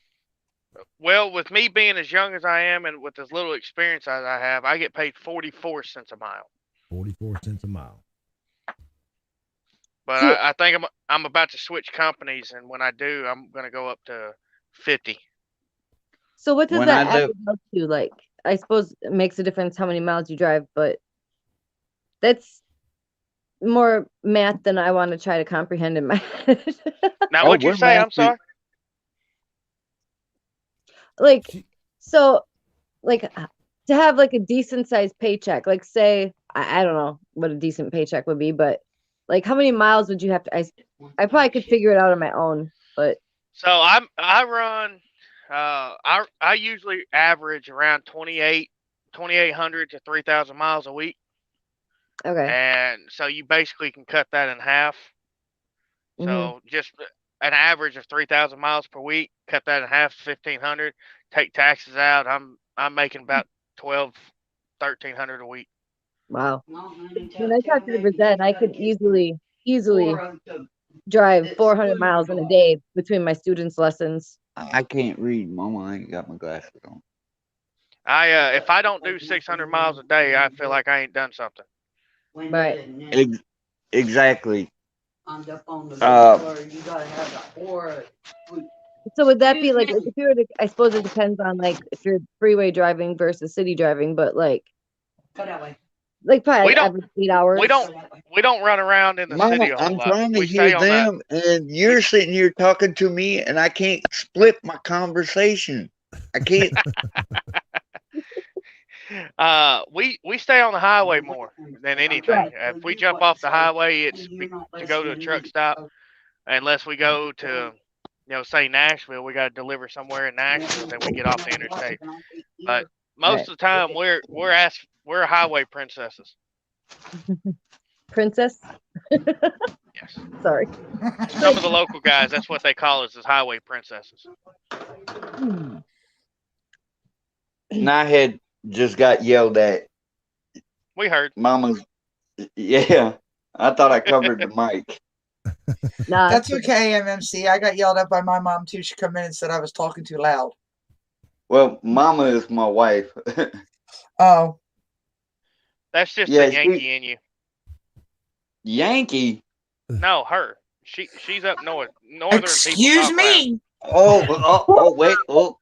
Well, with me being as young as I am and with as little experience as I have, I get paid 44 cents a mile. 44 cents a mile. But I think I'm about to switch companies, and when I do, I'm going to go up to 50. So what does that average out to? Like, I suppose it makes a difference how many miles you drive, but that's more math than I want to try to comprehend in my head. Now, what'd you say? I'm sorry. Like, so, like, to have like a decent sized paycheck, like say, I don't know what a decent paycheck would be, but like how many miles would you have to, I probably could figure it out on my own, but. So I run, I usually average around 2,800 to 3,000 miles a week. Okay. And so you basically can cut that in half. So just an average of 3,000 miles per week, cut that in half, 1,500, take taxes out. I'm making about 1,300 a week. Wow. When I talked to the Brazet, I could easily drive 400 miles in a day between my students' lessons. I can't read, Mama. I ain't got my glasses on. If I don't do 600 miles a day, I feel like I ain't done something. Right. Exactly. You gotta have the aura. So would that be like, if you were to, I suppose it depends on like if you're freeway driving versus city driving, but like probably average 8 hours. We don't run around in the city a whole I'm lot. trying to hear them, and you're sitting here talking to me, and I can't split my conversation. I can't. We stay on the highway more than anything. Right. If we jump off the highway, it's to go to a truck stop. Unless we go to, say Nashville, we got to deliver somewhere in Nashville, then we get off the interstate. But most of the time, we're highway princesses. Princess? Yes. Sorry. Some of the local guys, that's what they call us, is highway princesses. And I had just got yelled at. We heard. Mama's. Yeah. I thought I covered the mic. Nah, that's okay, MMC. I got yelled at by my mom too. She come in and said I was talking too loud. Well, Mama is my wife. Oh. That's just the Yankee in you. Yankee? No, her. She's up north. Northern people Excuse talk loud. me. Wait. Oh,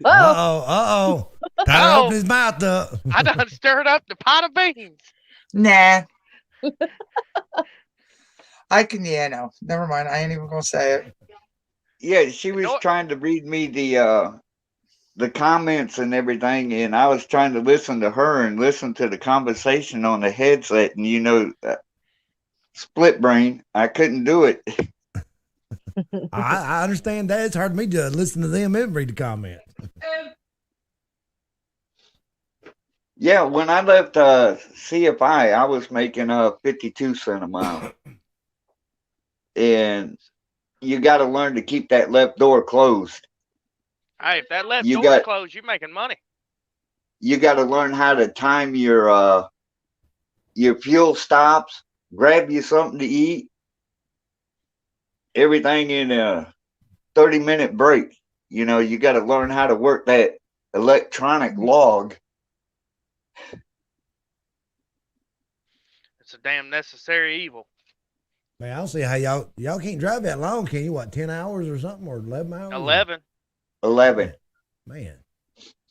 Uh-oh. Tyler Oh. opened his mouth up. I done stirred up the pot of beans. Nah. No. Never mind. I ain't even gonna say it. yeah. She was Nor- trying to read me the comments and everything, and I was trying to listen to her and listen to the conversation on the headset, and split brain. I couldn't do it. I understand that. It's hard for me to listen to them and read the comments. Yeah, when I left CFI, I was making 52 cents a mile, and you got to learn to keep that left door closed. Hey, if that left You door's got- closed, you're making money. You got to learn how to time your fuel stops, grab you something to eat, everything in a 30-minute break. You got to learn how to work that electronic log. It's a damn necessary evil. Man, I don't see how y'all can't drive that long, can you? What, 10 hours or something, or 11 hours? 11. 11. Man.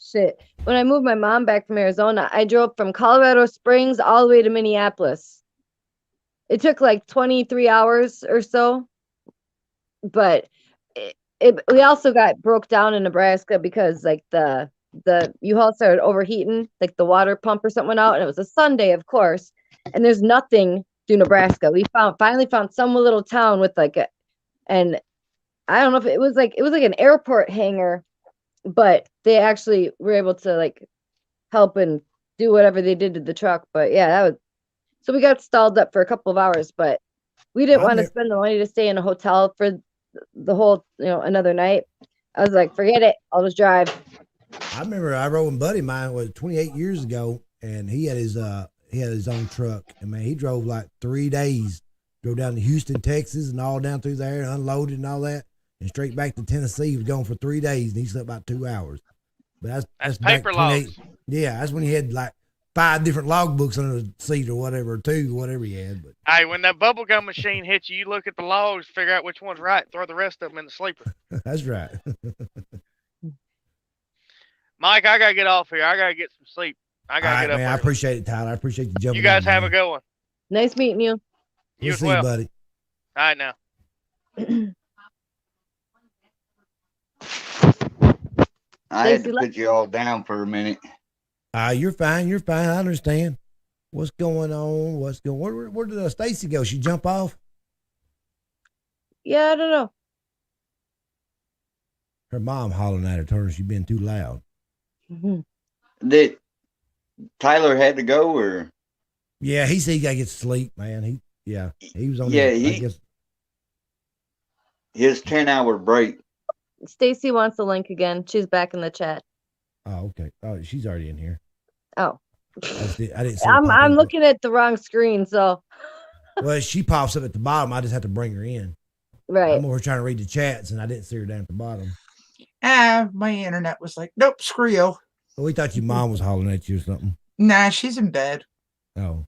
Shit. When I moved my mom back from Arizona, I drove from Colorado Springs all the way to Minneapolis. It took like 23 hours or so, but we also got broke down in Nebraska because like the U-Haul started overheating, like the water pump or something went out, and it was a Sunday, of course, and there's nothing through Nebraska. We finally found some little town with and I don't know if it was like an airport hangar, but they actually were able to like help and do whatever they did to the truck. But yeah, so we got stalled up for a couple of hours, but we didn't want to spend the money to stay in a hotel for the whole, another night. I was like, forget it. I'll just drive. I remember I rode with a buddy of mine 28 years ago, and he had his own truck, and man, he drove like 3 days, drove down to Houston, Texas, and all down through there, unloaded and all that, and straight back to Tennessee. He was gone for 3 days, and he slept about 2 hours. But that's paper logs. Yeah, that's when he had like 5 different logbooks under the seat or whatever, or 2, whatever he had. But Hey, when that bubblegum machine hits you, you look at the logs, figure out which one's right, throw the rest of them in the sleeper. that's right. Mike, I got to get off here. I got to get some sleep. I got to get up man, I early. appreciate it, Tyler. I appreciate you jumping You guys on, have man. a good one. Nice meeting you. You We'll as see well. you, buddy. All right, now. I had to put you all down for a minute. You're fine. You're fine. I understand. What's going on? Where did Stacy go? She jump off? Yeah, I don't know. Her mom hollering at her, told her she'd been too loud. Did Tyler had to go, or? Yeah, he said he got to get to sleep, man. He was on. Yeah, I guess. His 10-hour break. Stacy wants the link again. She's back in the chat. Oh, okay. Oh, she's already in here. Oh. I didn't see her I'm pop up. looking at the wrong screen, so. Well, she pops up at the bottom. I just have to bring her in. Right. I'm over trying to read the chats, and I didn't see her down at the bottom. My internet was like, nope, screw you. Well, we thought your mom was hollering at you or something. Nah, she's in bed. Oh.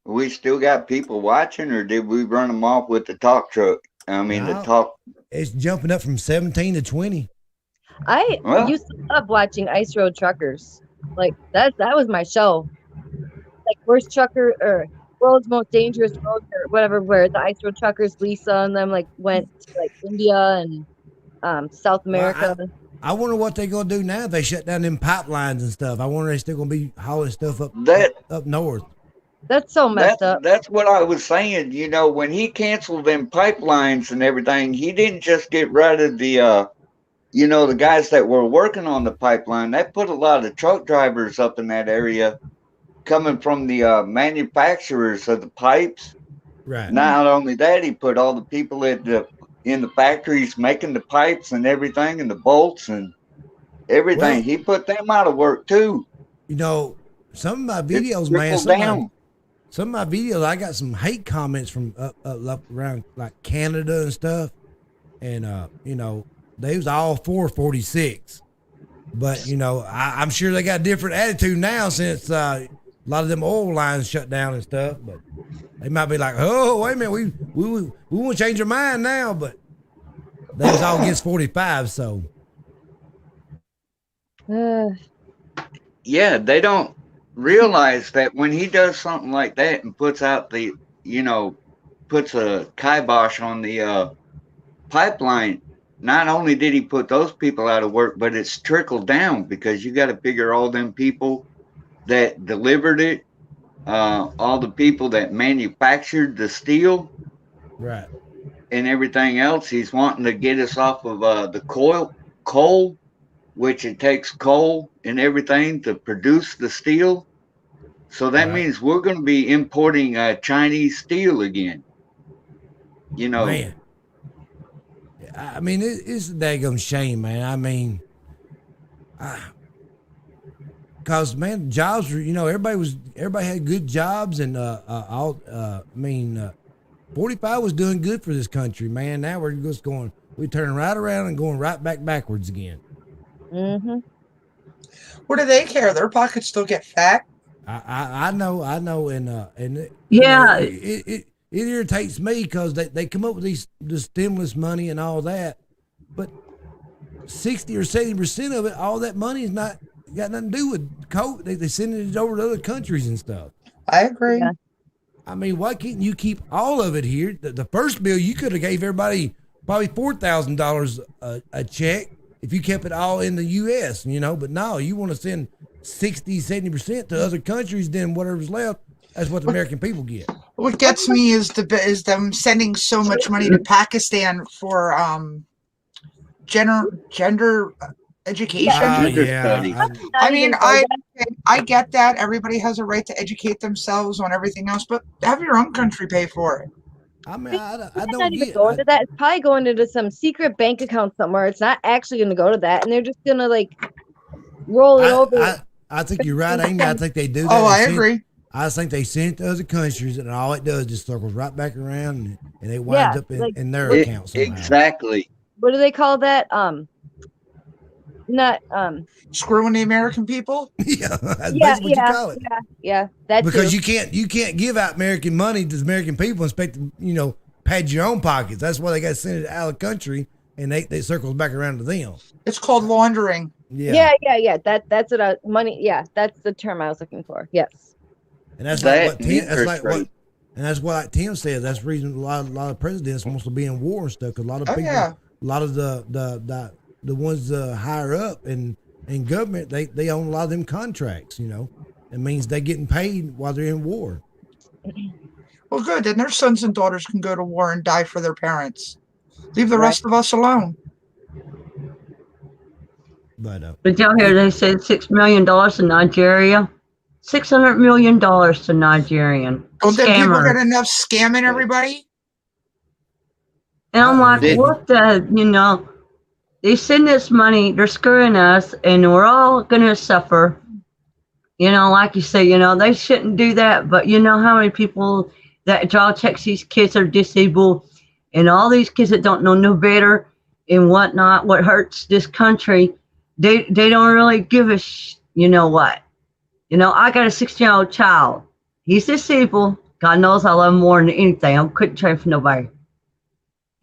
We still got people watching, or did we run them off with the talk truck? The talk. It's jumping up from 17 to 20. I used to love watching Ice Road Truckers. Like that was my show. Like worst trucker or world's most dangerous road or whatever, where the Ice Road Truckers, Lisa and them went to India and South America. Well, I wonder what they're gonna do now if they shut down them pipelines and stuff. I wonder if they're still gonna be hauling stuff up north. That's so messed up. That's what I was saying. When he canceled them pipelines and everything, he didn't just get rid of the the guys that were working on the pipeline. That put a lot of truck drivers up in that area, coming from the manufacturers of the pipes. Right. Not only that, he put all the people in the factories making the pipes and everything, and the bolts and everything. Well, he put them out of work too. Some of my videos, man. Some of my videos, I got some hate comments from up around like Canada and stuff, and they was all for 46, but I'm sure they got a different attitude now since a lot of them oil lines shut down and stuff. But they might be like, oh, wait a minute, we want to change our mind now. But they was all against 45, so. Yeah, they don't realize that when he does something like that and puts out the, puts a kibosh on the pipeline, not only did he put those people out of work, but it's trickled down, because you got to figure all them people that delivered it, all the people that manufactured the steel, right, and everything else. He's wanting to get us off of the coal, which it takes coal and everything to produce the steel. So that means we're going to be importing Chinese steel again. Man. I mean, it's a daggum shame, man. I mean, because man, jobs were, everybody had good jobs, and 45 was doing good for this country, man. Now we're turning right around and going right backwards again. Mm-hmm. What do they care? Their pockets still get fat. I know, and yeah, it irritates me because they come up with the stimulus money and all that, but 60 or 70% of it, all that money is not got nothing to do with COVID. They send it over to other countries and stuff. I agree. Yeah. I mean, why can't you keep all of it here? The first bill, you could have gave everybody probably $4,000 a check if you kept it all in the U.S., but no, you want to send 60, 70% to other countries, then whatever's left, that's what the American people get. What gets me is them sending so much money to Pakistan for gender education. Yeah. I mean, I get that everybody has a right to educate themselves on everything else, but have your own country pay for it. I mean, I It's don't not even get going to that. It's probably going into some secret bank account somewhere. It's not actually going to go to that, and they're just going to roll it over. I think you're right, Amy. I think they do that. Oh, I agree. I think they send it to other countries, and all it does just circles right back around, and it winds up in their account somehow. Exactly. What do they call that? Not screwing the American people. Yeah, that's what you call it. Yeah, that because too. you can't give out American money to the American people and expect to pad your own pockets. That's why they got to send it out of the country, and they circles back around to them. It's called laundering. Yeah. That's what money. Yeah, that's the term I was looking for. Yes. And that's what Tim said. That's the reason a lot of presidents wants to be in war and stuff. Because a lot of people, a lot of the ones higher up in government, they own a lot of them contracts. It means they're getting paid while they're in war. Well, good. Then their sons and daughters can go to war and die for their parents. Leave the rest of us alone. But did y'all hear they said $6 million to Nigeria? $600 million to Nigerian. Don't them people get enough scamming everybody? And I'm like, what the, they send this money, they're screwing us, and we're all going to suffer. Like you say, they shouldn't do that, but you know how many people that draw checks, these kids are disabled, and all these kids that don't know no better and whatnot, what hurts this country, they don't really give a you know what. I got a 16-year-old child. He's disabled. God knows I love him more than anything. I couldn't trade for nobody.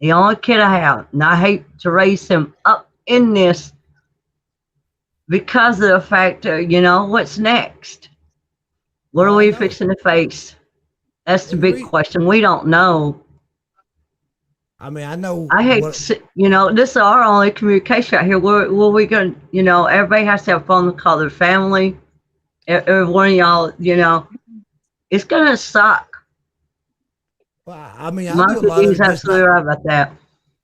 The only kid I have, and I hate to raise him up in this because of the fact what's next? What are we fixing to face? That's the big question. We don't know. I mean, I know. I hate this is our only communication out here. Where we going to, everybody has to have a phone to call their family. Every one of y'all, it's going to suck. Well, I mean, He's absolutely right about that.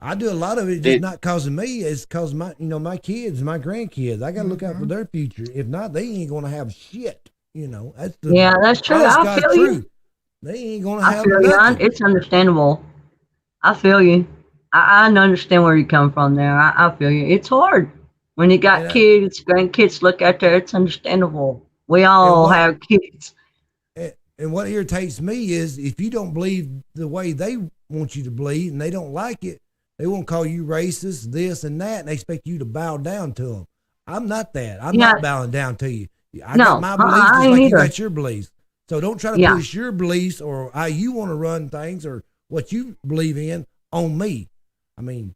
I do a lot of it just not causing me. It's causing my kids, my grandkids. I got to look out for their future. If not, they ain't going to have shit. That's that's true. I feel you. They ain't going to have nothing. It's understandable. I feel you. I understand where you come from there. I feel you. It's hard when you got kids, grandkids look out there. It's understandable. We all have kids. And what irritates me is if you don't believe the way they want you to believe and they don't like it, they won't call you racist, this and that, and they expect you to bow down to them. I'm not that. I'm not bowing down to you. I got my beliefs I just ain't like you either. got your beliefs. So don't try to push your beliefs or how you want to run things or what you believe in on me. I mean,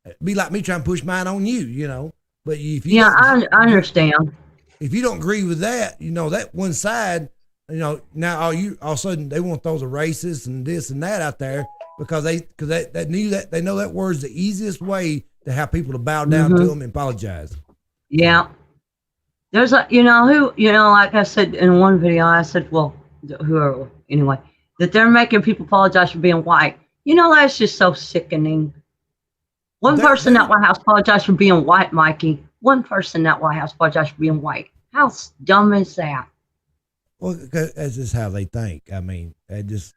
it'd be like me trying to push mine on you, you know. But if you I understand. If you don't agree with that, you know, that one side, you know, now all of a sudden they want to throw the racist and this and that out there because they know that word's the easiest way to have people to bow down to them and apologize. Yeah. There's like I said in one video, I said, well, whoever, anyway, that they're making people apologize for being white. You know, that's just so sickening. One person at White House apologized for being white, Mikey. One person at White House apologized for being white. How dumb is that? Well, that's just how they think. I mean, there's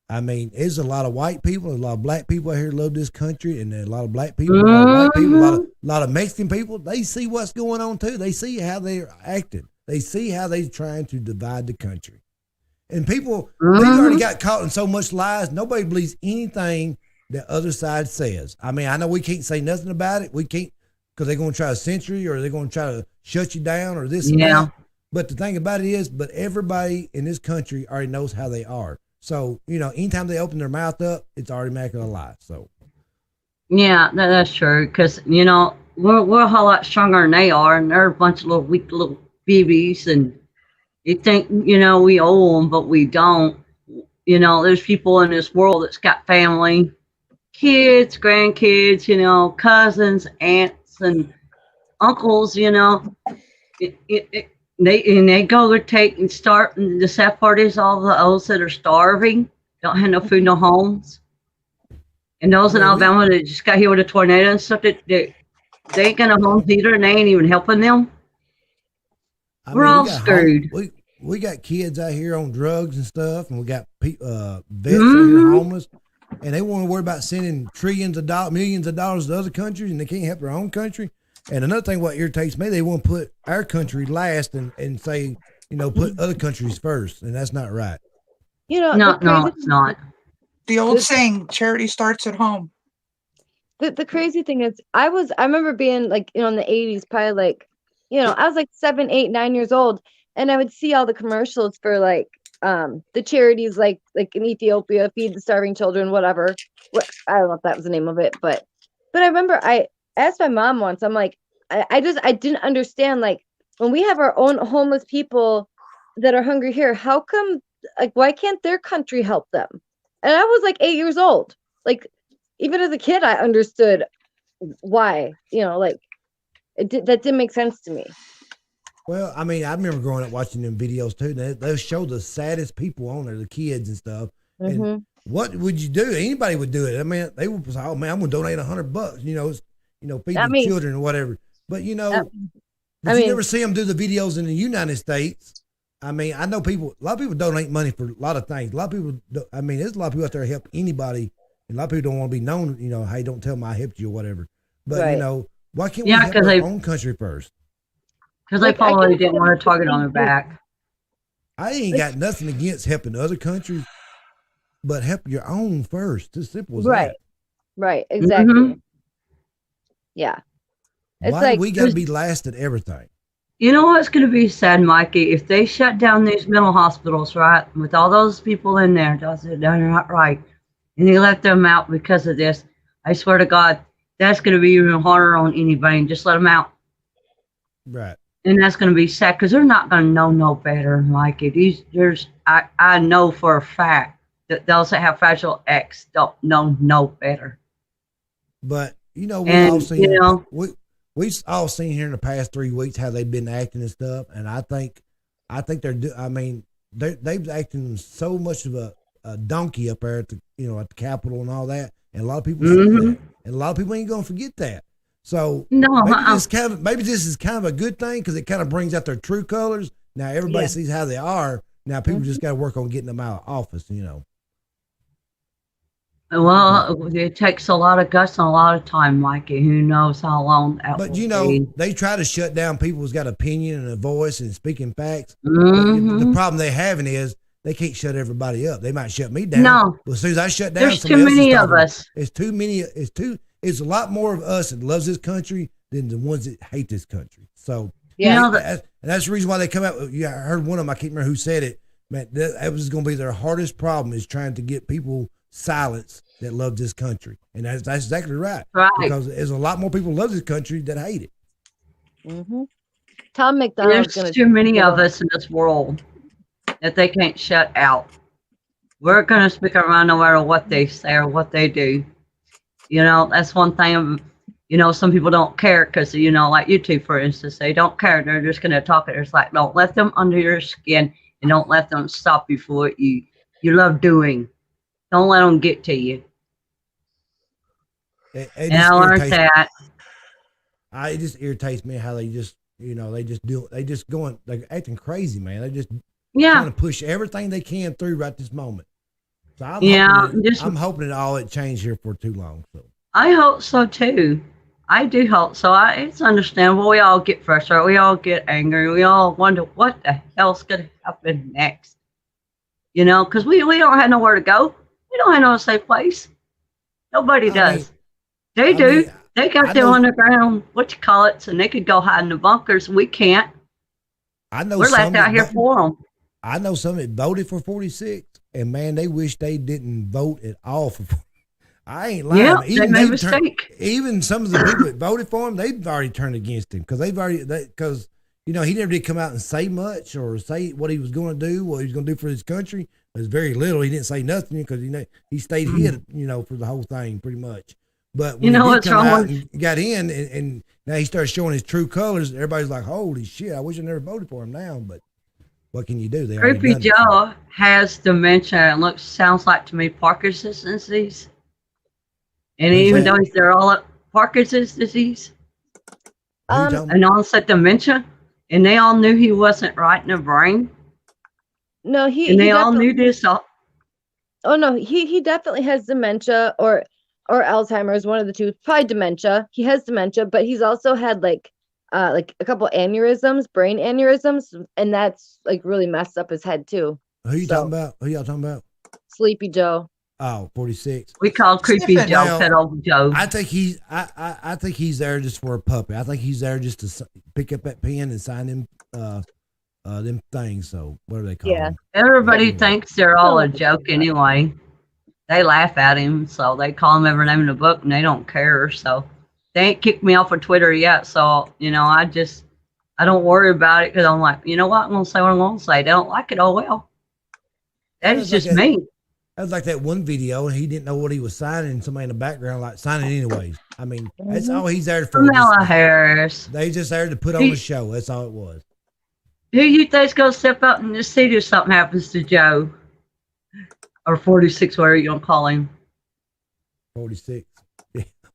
a lot of white people, a lot of black people out here love this country, and a lot of black people, a lot of white people, a lot of Mexican people. They see what's going on too. They see how they're acting. They see how they're trying to divide the country. And people, they already got caught in so much lies. Nobody believes anything the other side says. I mean, I know we can't say nothing about it. We can't, because they're going to try to censor you or they're going to try to shut you down or this and that. But the thing about it is, everybody in this country already knows how they are. So, you know, anytime they open their mouth up, it's automatically a lie. So, yeah, that's true. Because, you know, we're a whole lot stronger than they are, and they're a bunch of little weak little babies. And you think, you know, we owe them, but we don't. You know, there's people in this world that's got family, kids, grandkids, you know, cousins, aunts, and uncles. You know, they go to take and start. And the sad part is all the those that are starving don't have no food, no homes. And those in Alabama that just got hit with a tornado and stuff, they ain't got no homes either, and they ain't even helping them. We're all screwed. We got kids out here on drugs and stuff, and we got vets out here homeless, and they want to worry about sending millions of dollars to other countries, and they can't help their own country. And another thing, what irritates me, they want to put our country last and say, you know, put other countries first, and that's not right. You know, no, it's not. The old saying, charity starts at home. The crazy thing is, I remember being like, you know, in the 80s, probably like, you know, I was like 7, 8, 9 years old, and I would see all the commercials for like the charities like in Ethiopia, feed the starving children, whatever. I don't know if that was the name of it, but I remember I asked my mom once, I'm like, I didn't understand, like, when we have our own homeless people that are hungry here, how come, like, why can't their country help them? And I was like 8 years old. Like, even as a kid, I understood why, you know, like, that didn't make sense to me. Well, I mean, I remember growing up watching them videos too. They show the saddest people on there, the kids and stuff. And what would you do? Anybody would do it. I mean, they would say, "Oh man, I'm gonna donate $100. You know, feed the children or whatever." But you know, you never see them do the videos in the United States. I mean, I know a lot of people donate money for a lot of things. A lot of people, there's a lot of people out there help anybody, and a lot of people don't want to be known. You know, hey, don't tell them I helped you or whatever. But you know, why can't we help our own country first? Because they probably didn't want to target on their back. I ain't got nothing against helping other countries, but help your own first. As simple as that. Right, exactly. Yeah. It's Why like, we got to be last at everything? You know what's going to be sad, Mikey? If they shut down these mental hospitals, right, with all those people in there, they're not right, and they let them out because of this, I swear to God, that's going to be even harder on anybody. Just let them out. Right. And that's going to be sad because they're not going to know no better, Mikey. I know for a fact that those that have Fragile X don't know no better. But, you know, we've all seen here in the past 3 weeks how they've been acting and stuff. And I think they've acting so much of a donkey up there at the Capitol and all that. And a lot of people see that. And a lot of people ain't going to forget that. So maybe this is kind of a good thing because it kind of brings out their true colors. Now everybody sees how they are. Now people just got to work on getting them out of office, you know. Well, it takes a lot of guts and a lot of time, Mikey. Who knows how long that will be. They try to shut down people who's got opinion and a voice and speaking facts. The problem they're having is they can't shut everybody up. They might shut me down. No. But as soon as I shut down, there's too many of us. It's too many. It's a lot more of us that loves this country than the ones that hate this country. So Yeah. You know, And that's the reason why they come out. Yeah, I heard one of them. I can't remember who said it. Man, that was going to be their hardest problem is trying to get people silenced that love this country, and that's exactly right. Right. Because there's a lot more people who love this country that hate it. Mm-hmm. Tom McDonald's There's gonna. too many of us in this world that they can't shut out. We're gonna speak around no matter what they say or what they do. You know, that's one thing. You know, some people don't care because, you know, like you two, for instance, they don't care. They're just gonna talk it. It's like, don't let them under your skin, and don't let them stop you for what you love doing. Don't let them get to you. It And just I learned irritates- that. It just irritates me how they just, they just going, like acting crazy, man. They just trying to push everything they can through right this moment. So I'm hoping it all it changed here for too long. So I hope so too. I do hope so. It's understandable. We all get frustrated. We all get angry. We all wonder what the hell's going to happen next. You know, because we don't have nowhere to go. We don't have no safe place. Nobody does. They do. They got their underground, and they could go hide in the bunkers. We can't. I know we're left out here for them. I know some that voted for 46, and man, they wish they didn't vote at all for. I ain't lying. Yeah, they made a mistake. Even some of the people that voted for him, they've already turned against him because because he never did come out and say much or say what he was going to do, what he was going to do for his country. It was very little. He didn't say nothing because he stayed hid, for the whole thing pretty much. But when he did come out and got in, and now he started showing his true colors, everybody's like, "Holy shit! I wish I never voted for him now." But what can you do? Creepy Joe has dementia and sounds like to me Parkinson's disease. And even though they're all at Parkinson's disease, and onset dementia, and they all knew he wasn't right in the brain. No, they all knew this. Oh no, he definitely has dementia or Alzheimer's, one of the two. Probably dementia. He has dementia, but he's also had like a couple aneurysms, brain aneurysms, and that's like really messed up his head too. Who you talking about? Who y'all talking about? Sleepy Joe. Oh, 46. We call Creepy Joe Pet Old Joe. I think he's there just for a puppy. I think he's there just to pick up that pen and sign them things. So what do they call them? Everybody thinks they're all a joke anyway. They laugh at him, so they call him every name in the book, and they don't care. So they ain't kicked me off of Twitter yet. So I don't worry about it because I'm like, you know what? I'm gonna say what I'm gonna say. They don't like it. Oh well. That is just me. That was like that one video, and he didn't know what he was signing, and somebody in the background like signing anyways. I mean, that's all he's there for. Kamala Harris. They just there to put on the show. That's all it was. Who you think's gonna step up and just see if something happens to Joe? Or 46, whatever you gonna call him. 46.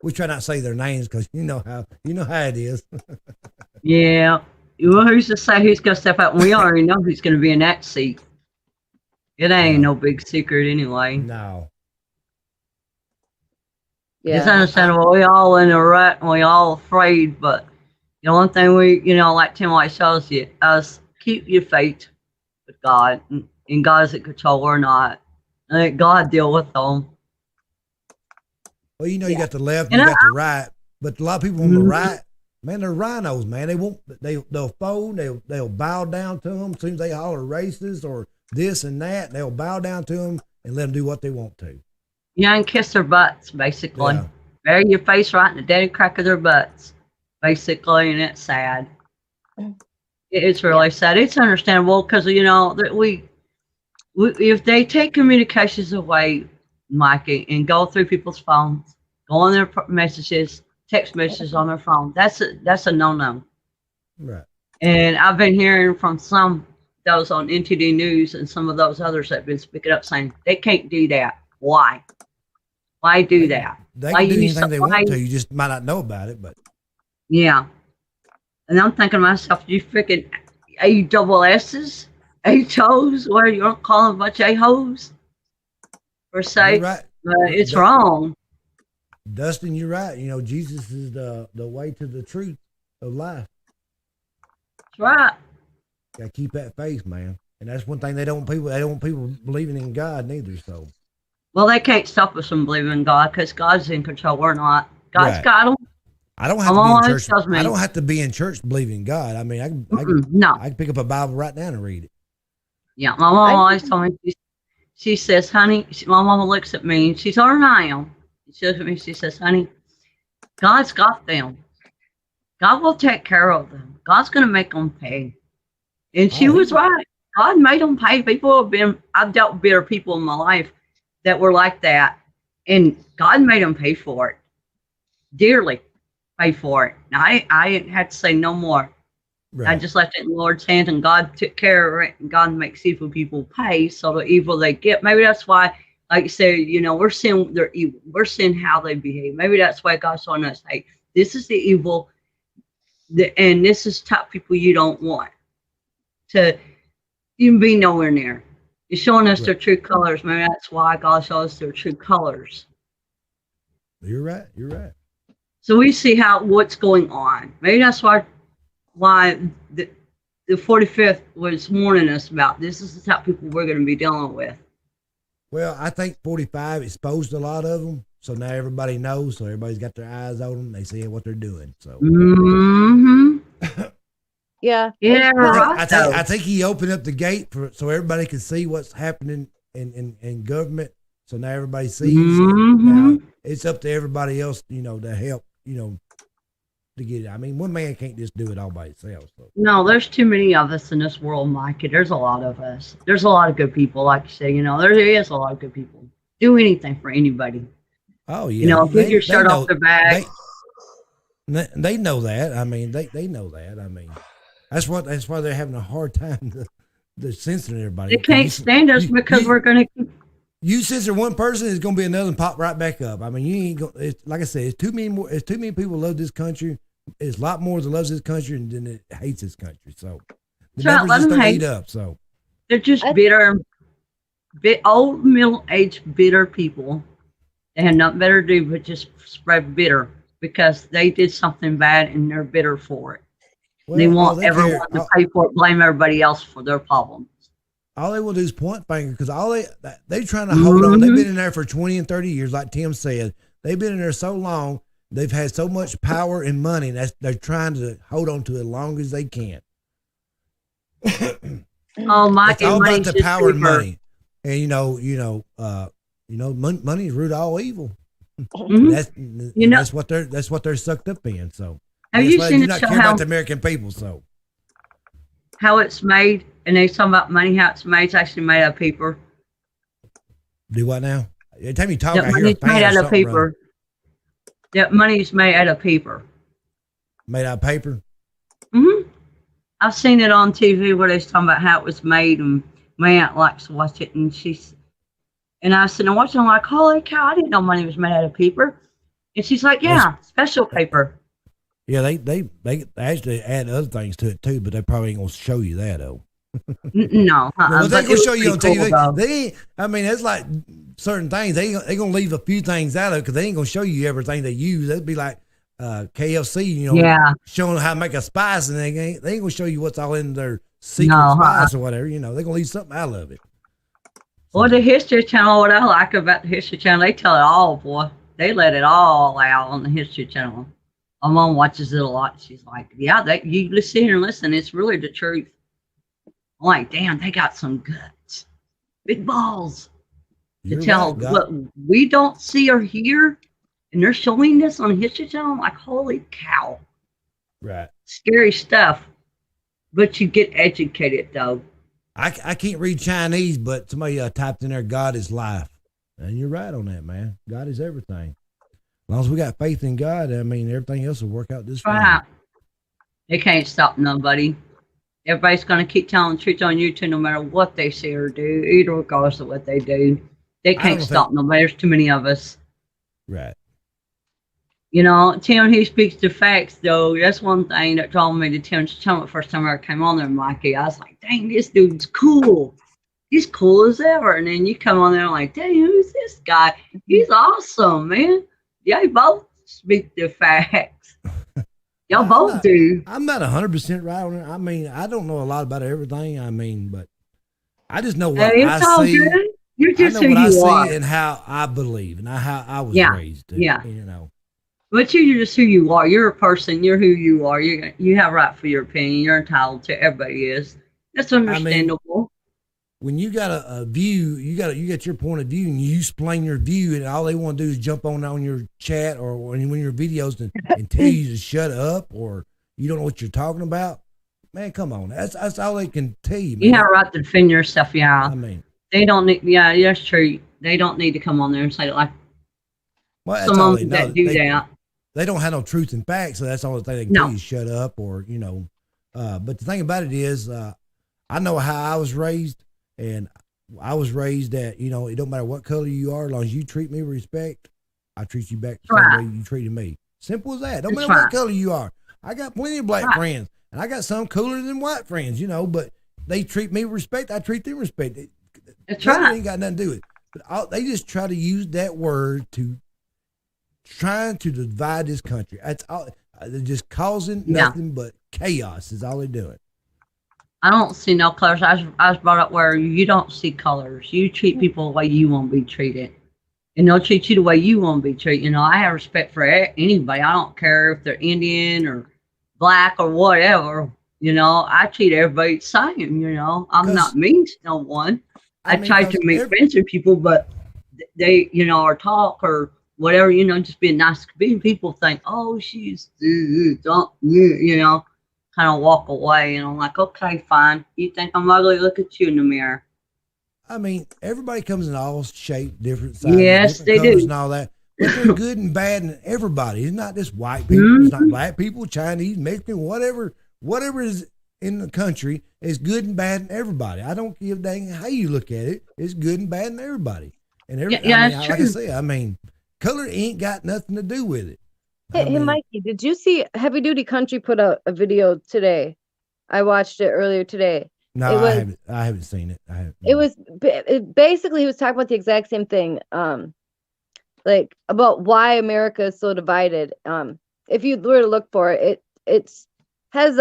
We try not to say their names because you know how it is. Yeah. Well, who's to say who's gonna step up? We already know who's gonna be in that seat. It ain't no big secret anyway. No. Yeah. It's understandable. We all in a rut and we all afraid, but the only thing like Tim White shows you, keep your faith with God, and God's in control or not. And let God deal with them. Well, you got the left, and you got the right, but a lot of people on the right, man, they're rhinos, man. They'll fold, they'll bow down to them. As soon as they holler racist or this and that, they'll bow down to them and let them do what they want to. Yeah, and kiss their butts, basically. Yeah. Bury your face right in the dead crack of their butts, basically, and it's sad. It's really sad. It's understandable because, that if they take communications away, Mikey, and go through people's phones, go on their messages, text messages on their phone, that's a no-no. Right. And I've been hearing from those on NTD News and some of those others that have been speaking up saying they can't do that. Why? Why do that? They can do anything they want to. You just might not know about it, but yeah. And I'm thinking to myself, you freaking A-double-S's? A-toes? What are you going to call them a bunch of A-hoes? Per se? Right. It's wrong. Dustin, you're right. Jesus is the way to the truth of life. That's right. Got to keep that faith, man. And that's one thing they don't want people believing in God neither. So, well, they can't stop us from believing in God because God's in control. We're not. God's got them. I don't have My to be mom in always church. tells me, I don't have to be in church believing in God. I mean, no. I can pick up a Bible right now and read it. Yeah, my mom always told me, she says, honey, my mama looks at me, she's older than I am. She looks at me, she says, honey, God's got them. God will take care of them. God's going to make them pay. And she was right. God made them pay. I've dealt with bitter people in my life that were like that. And God made them pay for it. Dearly pay for it. Now, I didn't have to say no more. Right. I just left it in the Lord's hands, and God took care of it. And God makes evil people pay, so the evil they get. Maybe that's why, like you say, we're seeing their evil. We're seeing how they behave. Maybe that's why God's showing us, hey, this is the evil, and this is top people you don't want to even be nowhere near. He's showing us their true colors. Maybe that's why God shows us their true colors. You're right. You're right. So we see what's going on. Maybe that's why the 45th was warning us about this is the type of people we're going to be dealing with. Well, I think 45 exposed a lot of them, so now everybody knows. So everybody's got their eyes on them. They see what they're doing. So. Mm-hmm. Yeah. I think he opened up the gate so everybody can see what's happening in government. So now everybody sees. Mm-hmm. Now it's up to everybody else, to help, to get it. I mean, one man can't just do it all by himself. So. No, there's too many of us in this world, Mike. There's a lot of us. There's a lot of good people, like you say. There is a lot of good people. Do anything for anybody. Oh yeah. Get your shirt off their back. They know that. I mean, they know that. I mean, that's why they're having a hard time to censoring everybody. They can't stand us because we're going to. You censor one person, it's going to be another and pop right back up. I mean, you ain't going. Like I said, it's too many people love this country. It's a lot more that loves this country than it hates this country. So the numbers just don't eat up. So they're just bitter, old middle-aged bitter people. They have nothing better to do but just spread bitter because they did something bad and they're bitter for it. Well, they want everyone to pay for it, blame everybody else for their problems. All they will do is point finger because they're trying to hold on. They've been in there for 20 and 30 years, like Tim said. They've been in there so long. They've had so much power and money. They're trying to hold on to it as long as they can. Mike, it's all about the power and money. And money is root of all evil. Mm-hmm. That's what they're sucked up in. So have you seen not care about the American people? So how it's made, and they talking about money, how it's made. It's actually made out of paper. Do what now? Every time you talk, I hear money's made out of paper. Wrong. That money's made out of paper. Made out of paper? Mm-hmm. I've seen it on TV where they're talking about how it was made, and my aunt likes to watch it, and I said, I'm watching, I'm like, holy cow, I didn't know money was made out of paper. And she's like, yeah, special paper. Yeah, they actually add other things to it too, but they probably ain't gonna show you that though. No, well, they gonna show you on TV. Cool, it's like certain things they gonna leave a few things out of it because they ain't gonna show you everything they use. That'd be like KFC, showing how to make a spice, and they ain't gonna show you what's all in their secret spice or whatever. They're gonna leave something out of it. Well, the History Channel, what I like about the History Channel, they tell it all, boy. They let it all out on the History Channel. My mom watches it a lot. She's like, yeah, you sit here and listen. It's really the truth. I'm like, damn, they got some guts. Big balls. To tell what we don't see or hear, and they're showing this on the History Channel. I'm like, holy cow. Right. Scary stuff. But you get educated, though. I can't read Chinese, but somebody typed in there, God is life. And you're right on that, man. God is everything. As long as we got faith in God, I mean, everything else will work out just fine. Right. They can't stop nobody. Everybody's going to keep telling the truth on YouTube no matter what they say or do, either regardless of what they do. They can't stop nobody. There's too many of us. Right. Tim, he speaks to facts, though. That's one thing that told me to Tim's channel the first time I came on there, Mikey. I was like, dang, this dude's cool. He's cool as ever. And then you come on there and like, dang, who's this guy? He's awesome, man. Y'all both speak the facts. Y'all both do. I'm not 100% right on it. I mean, I don't know a lot about everything. But I just know what I see. Good. You're just I know who what you I are. see and how I believe and how I was raised. Yeah. But you're just who you are. You're a person. You're who you are. You have right for your opinion. You're entitled to. Everybody is. That's understandable. When you got a view, you got your point of view, and you explain your view, and all they want to do is jump on your chat or when your videos and tell you to shut up, or you don't know what you're talking about. Man, come on, that's all they can tell you. Man. You have a right to defend yourself. Yeah, I mean, they don't need. Yeah, that's true. They don't need to come on there and say it like. Well, that's some all of they them know. that do that. They don't have no truth and facts, so that's the only thing they can tell you: shut up, or you know. But the thing about it is, I know how I was raised. And I was raised that, you know, it don't matter what color you are, as long as you treat me with respect, I treat you back the same way you treated me. Simple as that. Don't matter what color you are. I got plenty of black friends, and I got some cooler than white friends, you know, but they treat me with respect. I treat them with respect. That's right. Ain't got nothing to do with it. But they just try to use that word to trying to divide this country. That's all. They're just causing nothing but chaos is all they're doing. I don't see no colors. I was brought up where you don't see colors. You treat people the way you want to be treated. And they'll treat you the way you want to be treated. You know, I have respect for anybody. I don't care if they're Indian or black or whatever. You know, I treat everybody the same, you know. I'm not mean to no one. I try to make friends with people, but they, you know, or talk or whatever, you know, just being nice. Being people think, oh, she's, don't, you know. Kind of walk away, and I'm like, okay, fine. You think I'm ugly? Look at you in the mirror. I mean, everybody comes in all shapes, different sizes, yes, different they colors do, and all that. But they're good and bad in everybody. It's not just white people. It's not black people, Chinese, Mexican, whatever is in the country is good and bad in everybody. I don't give a dang how you look at it. It's good and bad in everybody. And like I say, I mean, color ain't got nothing to do with it. Hey, Mikey, did you see Heavy Duty Country put out a video today? I watched it earlier today. No, I haven't seen it. It was basically he was talking about the exact same thing, like about why America is so divided. If you were to look for it, it has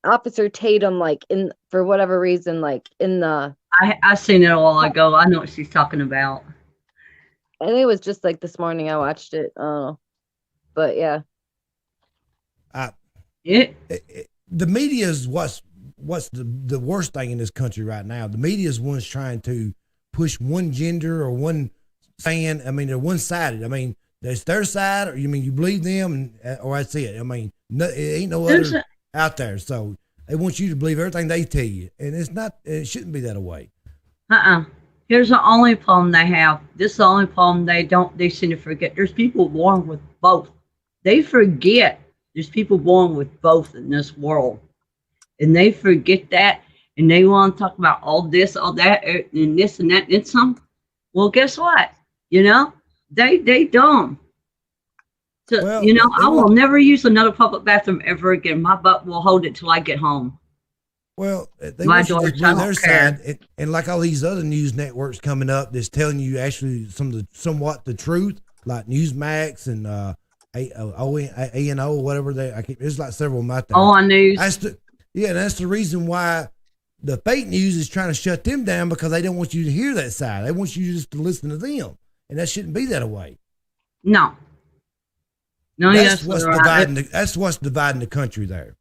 Officer Tatum like in for whatever reason like in the. I seen it a while ago. I know what she's talking about. I think it was just like this morning I watched it. But yeah. The media is what's the worst thing in this country right now. The media is one's trying to push one gender or one saying. I mean, they're one-sided. I mean, it's their side, or you mean you believe them, or that's it. I mean, it ain't no other out there. So they want you to believe everything they tell you, and it's not. It shouldn't be that way. Here's the only problem they have. This is the only problem they seem to forget. There's people born with both. They forget there's people born with both in this world. And they forget that, and they want to talk about all this, all that, and this and that, and some. Well, guess what? You know, they dumb. So, well, you know, I will never use another public bathroom ever again. My butt will hold it till I get home. Well, they want you to just believe their side, and like all these other news networks coming up that's telling you actually somewhat the truth, like Newsmax and A&O, whatever there's like several of them out there. On News. That's the reason why the fake news is trying to shut them down, because they don't want you to hear that side. They want you just to listen to them, and that shouldn't be that way. No, that's what's dividing. That's what's dividing the country there.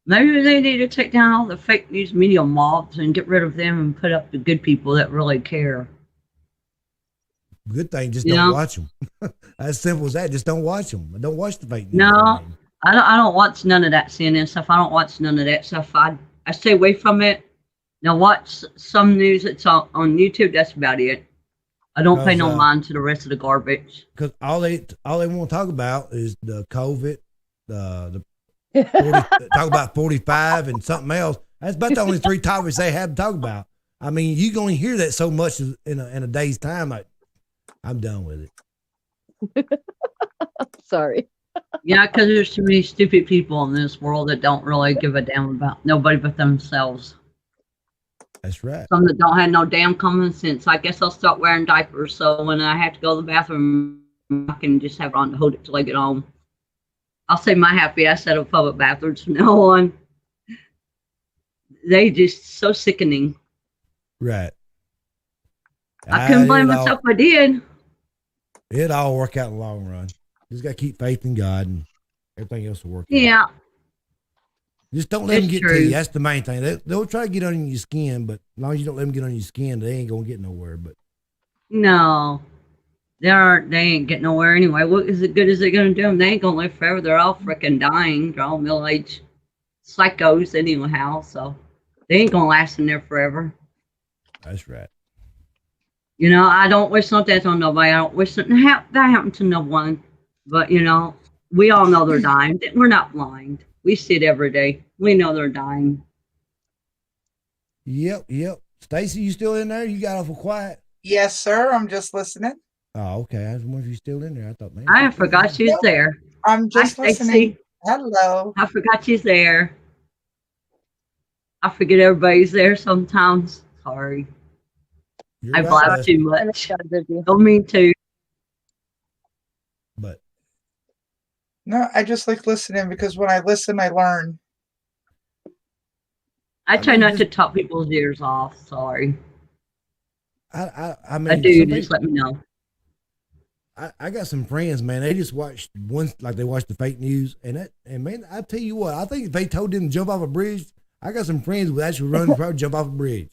Maybe they need to take down all the fake news media mobs and get rid of them and put up the good people that really care. Good thing, just don't watch them. As simple as that. Just don't watch them. Don't watch the fake news. No, I don't watch none of that CNN stuff. I don't watch none of that stuff. I stay away from it. Now watch some news that's on YouTube. That's about it. I don't pay no mind to the rest of the garbage. Because all they want to talk about is the COVID, the 40, talk about 45 and something else. That's about the only three topics they have to talk about. I mean, you're going to hear that so much in a day's time. Like, I'm done with it. Sorry. Yeah, because there's too many stupid people in this world that don't really give a damn about nobody but themselves. That's right. Some that don't have no damn common sense. I guess I'll start wearing diapers, so when I have to go to the bathroom, I can just have it on to hold it till I get home. I'll say my happy ass out of public bathrooms from now on. They just so sickening. Right. I couldn't blame myself if I did. It'd all work out in the long run. Just got to keep faith in God, and everything else will work out. Yeah. Just don't let them It's get to true. you. That's the main thing. They'll try to get on your skin, but as long as you don't let them get on your skin, they ain't gonna get nowhere. But No. They ain't getting nowhere anyway. What is it good is it gonna do them? They ain't gonna live forever. They're all freaking dying. They're all middle aged psychos anyhow, so they ain't gonna last in there forever. that's right. You know, I don't wish no death on nobody. I don't wish that happened to no one. But you know, we all know they're dying. We're not blind. We see it every day. We know they're dying. Yep. Stacy, you still in there? You got awful quiet. Yes, sir. I'm just listening. Oh, okay. I was wondering if you're still in there. I thought, man. I forgot she's there. I'm just Hi, listening. Stacy. Hello. I forgot she's there. I forget everybody's there sometimes. Sorry. You're I right, blab Beth. too And much. it's got busy. Don't mean to. But No, I just like listening because when I listen, I learn. I try mean, not just- to talk people's ears off. Sorry. I mean, I do. some Just people, let me know. I got some friends, man. They just watched they watched the fake news, and man, I tell you what, I think if they told them to jump off a bridge, I got some friends who actually run and probably jump off a bridge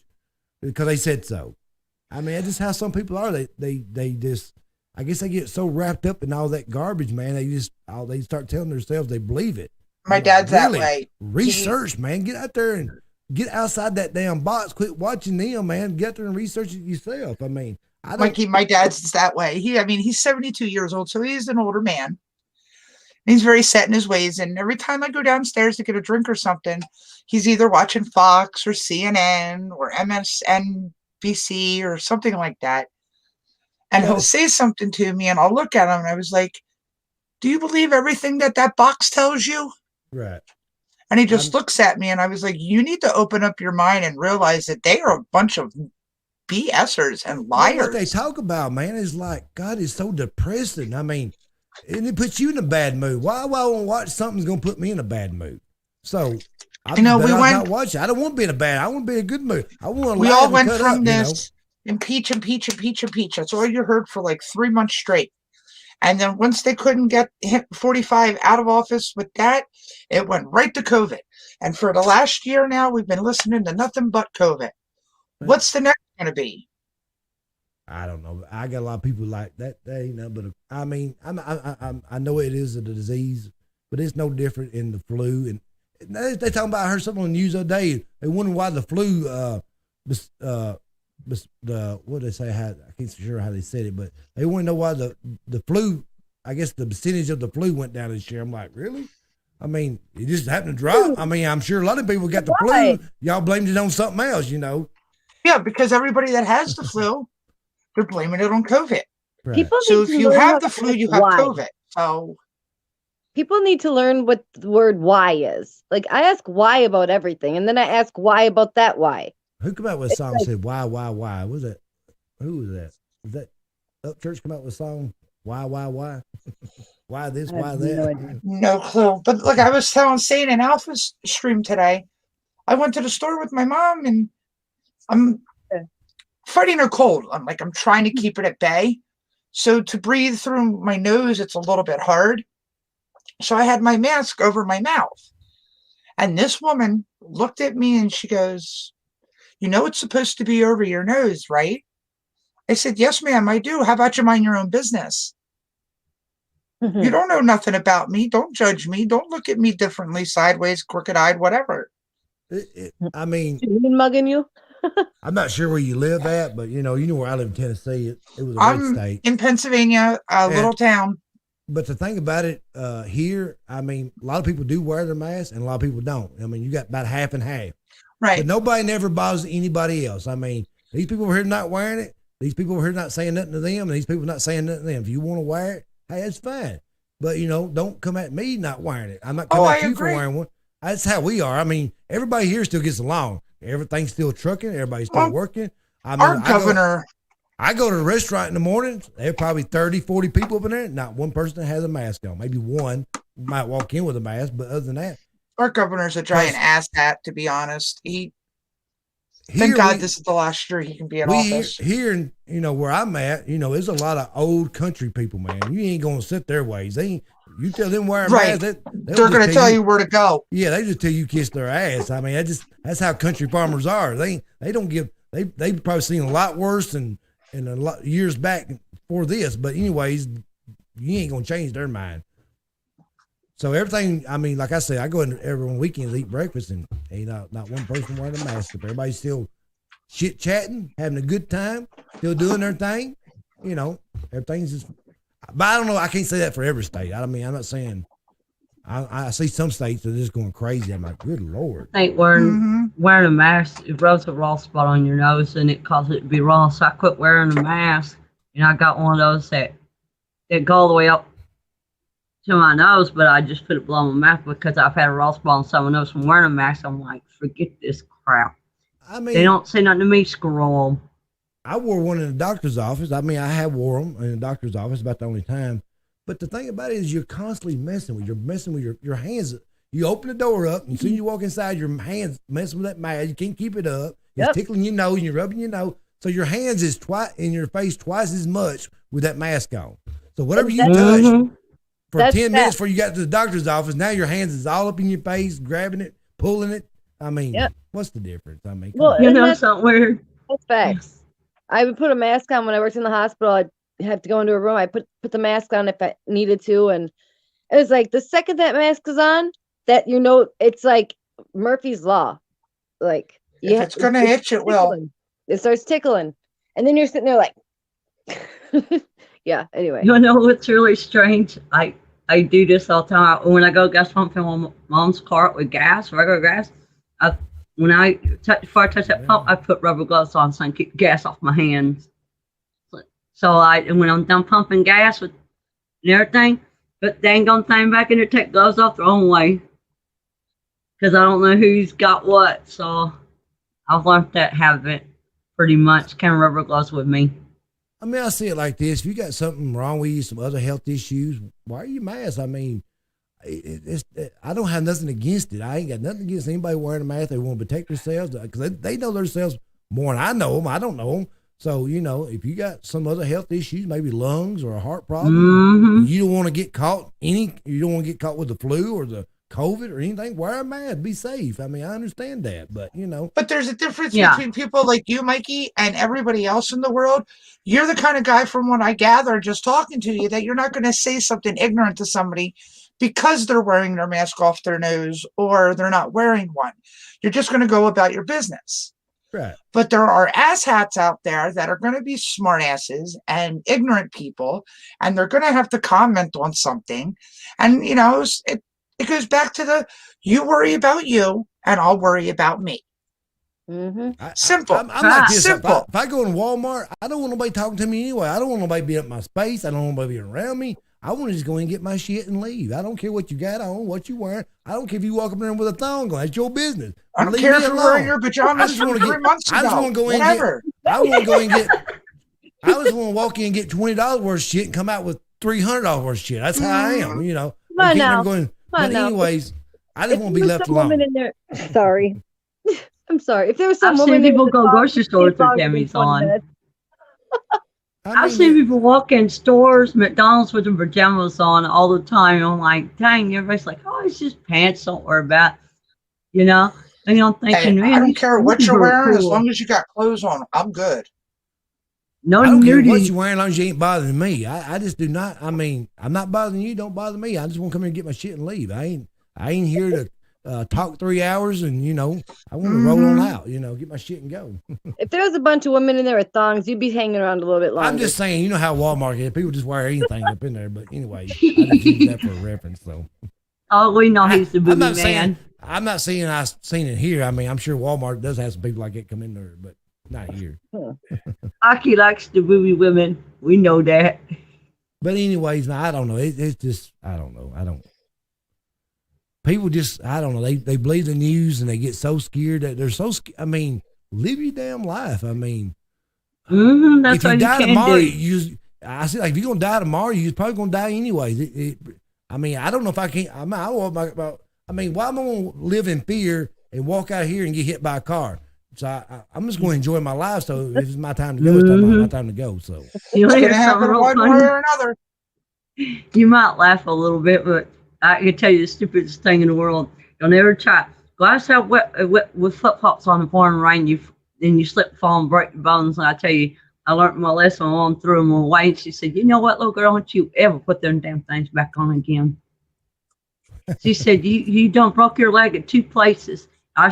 because they said so. I mean, that's just how some people are. They just, I guess they get so wrapped up in all that garbage, man. They start telling themselves they believe it. My I'm dad's like, really? that way. Research, man. Get out there and get outside that damn box. Quit watching them, man. Get out there and research it yourself. I mean, Mikey, my dad's that way. He's 72 years old, so he's an older man. He's very set in his ways. And every time I go downstairs to get a drink or something, he's either watching Fox or CNN or MSNBC or something like that. And he'll say something to me, and I'll look at him, and I was like, "Do you believe everything that box tells you?" Right. And he just looks at me, and I was like, "You need to open up your mind and realize that they are a bunch of BSers and liars." What they talk about, man, is like, God, is so depressing. I mean, and it puts you in a bad mood. Why would I want to watch something that's going to put me in a bad mood? So, we not watch it. I don't want to be in a bad. I want to be in a good mood. I want to. We all went from this impeach. That's all you heard for like 3 months straight. And then once they couldn't get 45 out of office with that, it went right to COVID. And for the last year now, we've been listening to nothing but COVID. What's the next going to be? I don't know. I got a lot of people like that. They ain't nothing but I mean, I know it is a disease, but it's no different in the flu. And they talking about. I heard something on the news the other day. They wonder why the flu. What did they say? I can't sure how they said it, but they want to know why the flu. I guess the percentage of the flu went down this year. I'm like, really? I mean, it just happened to drop. I mean, I'm sure a lot of people got the flu. Y'all blamed it on something else, you know. Yeah, because everybody that has the flu, they're blaming it on COVID. Right. So if you have the flu, you have COVID. So people need to learn what the word why is. Like, I ask why about everything, and then I ask why about that why. Who come out with a song that said why? What was that? Who was that? Was that Up Church come out with a song? Why? Why this? Why that? No clue. But look, I was saying in Alpha's stream today, I went to the store with my mom and I'm fighting a cold. I'm trying to keep it at bay. So to breathe through my nose, it's a little bit hard. So I had my mask over my mouth. And this woman looked at me and she goes, "You know it's supposed to be over your nose, right?" I said, "Yes, ma'am, I do. How about you mind your own business? You don't know nothing about me. Don't judge me. Don't look at me differently, sideways, crooked-eyed, whatever." I mean, mugging you. I'm not sure where you live at, but you know where I live in Tennessee. It was a red state. In Pennsylvania, a little town. But the thing about it here, I mean, a lot of people do wear their masks, and a lot of people don't. I mean, you got about half and half. Right. But nobody never bothers anybody else. I mean, these people over here not wearing it. These people over here not saying nothing to them, and these people not saying nothing to them. If you want to wear it, hey, that's fine. But, don't come at me not wearing it. I'm not coming at you for wearing one. That's how we are. I mean, everybody here still gets along. Everything's still trucking. Everybody's still working. I mean, our governor. I go to the restaurant in the morning. There's probably 30, 40 people up in there. Not one person that has a mask on. Maybe one might walk in with a mask, but other than that. Our governor's a giant asshat, to be honest. Thank God this is the last year he can be in office. Here, in where I'm at, there's a lot of old country people, man. You ain't gonna sit their ways. You tell them where I'm at, they're gonna tell you where to go. Yeah, they just tell you kiss their ass. I mean, that's how country farmers are. They don't give. They've probably seen a lot worse in a lot years back for this. But anyways, you ain't gonna change their mind. So everything, I mean, like I said, I go in every weekend to eat breakfast, and ain't not one person wearing a mask. If everybody's still chit chatting, having a good time, still doing their thing, everything's just. But I don't know. I can't say that for every state. I mean, I'm not saying. I see some states that are just going crazy. I'm like, good Lord. I think wearing a mask, it rubs a raw spot on your nose and it causes it to be raw. So I quit wearing a mask, and I got one of those that go all the way up to my nose, but I just put it below my mouth because I've had a raw spot on someone else from wearing a mask. I'm like, forget this crap. I mean, they don't say nothing to me, screw them. I wore one in the doctor's office. I mean, I have wore them in the doctor's office about the only time. But the thing about it is you're constantly messing with your hands. You open the door up, and as soon as you walk inside, your hands messing with that mask. You can't keep it up. It's tickling your nose, and you're rubbing your nose. So your hands is in your face twice as much with that mask on. So whatever you touch for 10 minutes before you got to the doctor's office, now your hands is all up in your face, grabbing it, pulling it. I mean, what's the difference? I mean, something weird. That's facts. I would put a mask on when I worked in the hospital. I'd have to go into a room. I put the mask on if I needed to. And it was like the second that mask is on, that it's like Murphy's Law. Like, if it's going to itch, it will. It starts tickling. And then you're sitting there like, yeah, anyway. You know what's really strange? I do this all the time. When I go gas pump in my mom's car with regular gas, before I touch that pump, I put rubber gloves on so I can keep gas off my hands. So when I'm done pumping gas with and everything, but they ain't gonna thing back in there, take gloves off their own way. Because I don't know who's got what. So I've learned that habit pretty much, carrying rubber gloves with me. I mean, I see it like this. If you got something wrong with you, some other health issues, why are you masked? I mean, I don't have nothing against it. I ain't got nothing against anybody wearing a mask. They want to protect themselves because they know themselves more than I know them. I don't know them. So, if you got some other health issues, maybe lungs or a heart problem, you don't want to get caught you don't want to get caught with the flu or the COVID or anything, wear a mask, be safe. I mean, I understand that, but But there's a difference between people like you, Mikey, and everybody else in the world. You're the kind of guy, from what I gather, just talking to you, that you're not going to say something ignorant to somebody because they're wearing their mask off their nose or they're not wearing one. You're just going to go about your business. Right. But there are asshats out there that are going to be smartasses and ignorant people, and they're going to have to comment on something. And, it goes back to you worry about you, and I'll worry about me. Simple. I'm like this. Simple. If I go in Walmart, I don't want nobody talking to me anyway. I don't want nobody being up my space. I don't want nobody being around me. I want to just go in and get my shit and leave. I don't care what you got on, what you wearing. I don't care if you walk up there with a thong on. That's your business. I don't care if you're wearing your pajamas from 3 months ago. I just want to go in and get. I want to go in and get. I just want to walk in and get $20 worth of shit and come out with $300 worth of shit. That's how I am. Come on now. But anyways, I just want to be left alone. In there. Sorry. I'm sorry. If there was some I've woman seen people go grocery store with their jammies on. I've seen people walk in stores, McDonald's with their pajamas on all the time. I'm like, dang, everybody's like, oh, it's just pants. Don't worry about it. And I'm thinking, man, I don't care what you're wearing as long as you got clothes on. I'm good. No I don't nudity. care what you're wearing as long as you ain't bothering me. I just do not. I mean, I'm not bothering you. Don't bother me. I just want to come here and get my shit and leave. I ain't here to talk 3 hours and I want to roll on out, get my shit and go. If there was a bunch of women in there with thongs, you'd be hanging around a little bit longer. I'm just saying, how Walmart is. People just wear anything up in there. But anyway, I just use that for a reference. So. Oh, we know he's the booty man. I'm not saying I've seen it here. I mean, I'm sure Walmart does have some people like that come in there, but not here. Aki likes the booby women. We know that. But anyways, I don't know. It's just, I don't know. People just, I don't know. They believe the news and they get so scared that they're so scared. I mean, live your damn life. I mean, that's if you die tomorrow, do. I see, like, if you're going to die tomorrow, you're probably going to die anyways. I mean, I don't know if I can't, why am I going to live in fear and walk out here and get hit by a car? So I'm just going to enjoy my life. So if it's my time to go, it's my time to go. So You It's hear gonna happen something real one way funny? or another. You might laugh a little bit, but I can tell you the stupidest thing in the world. Don't ever try. Go outside with flip flops on the pouring rain. You slip, and fall, and break your bones. And I tell you, I learned my lesson. My mom threw them away, and she said, "You know what, little girl? Don't you ever put them damn things back on again." She said, "You done broke your leg at 2 places." I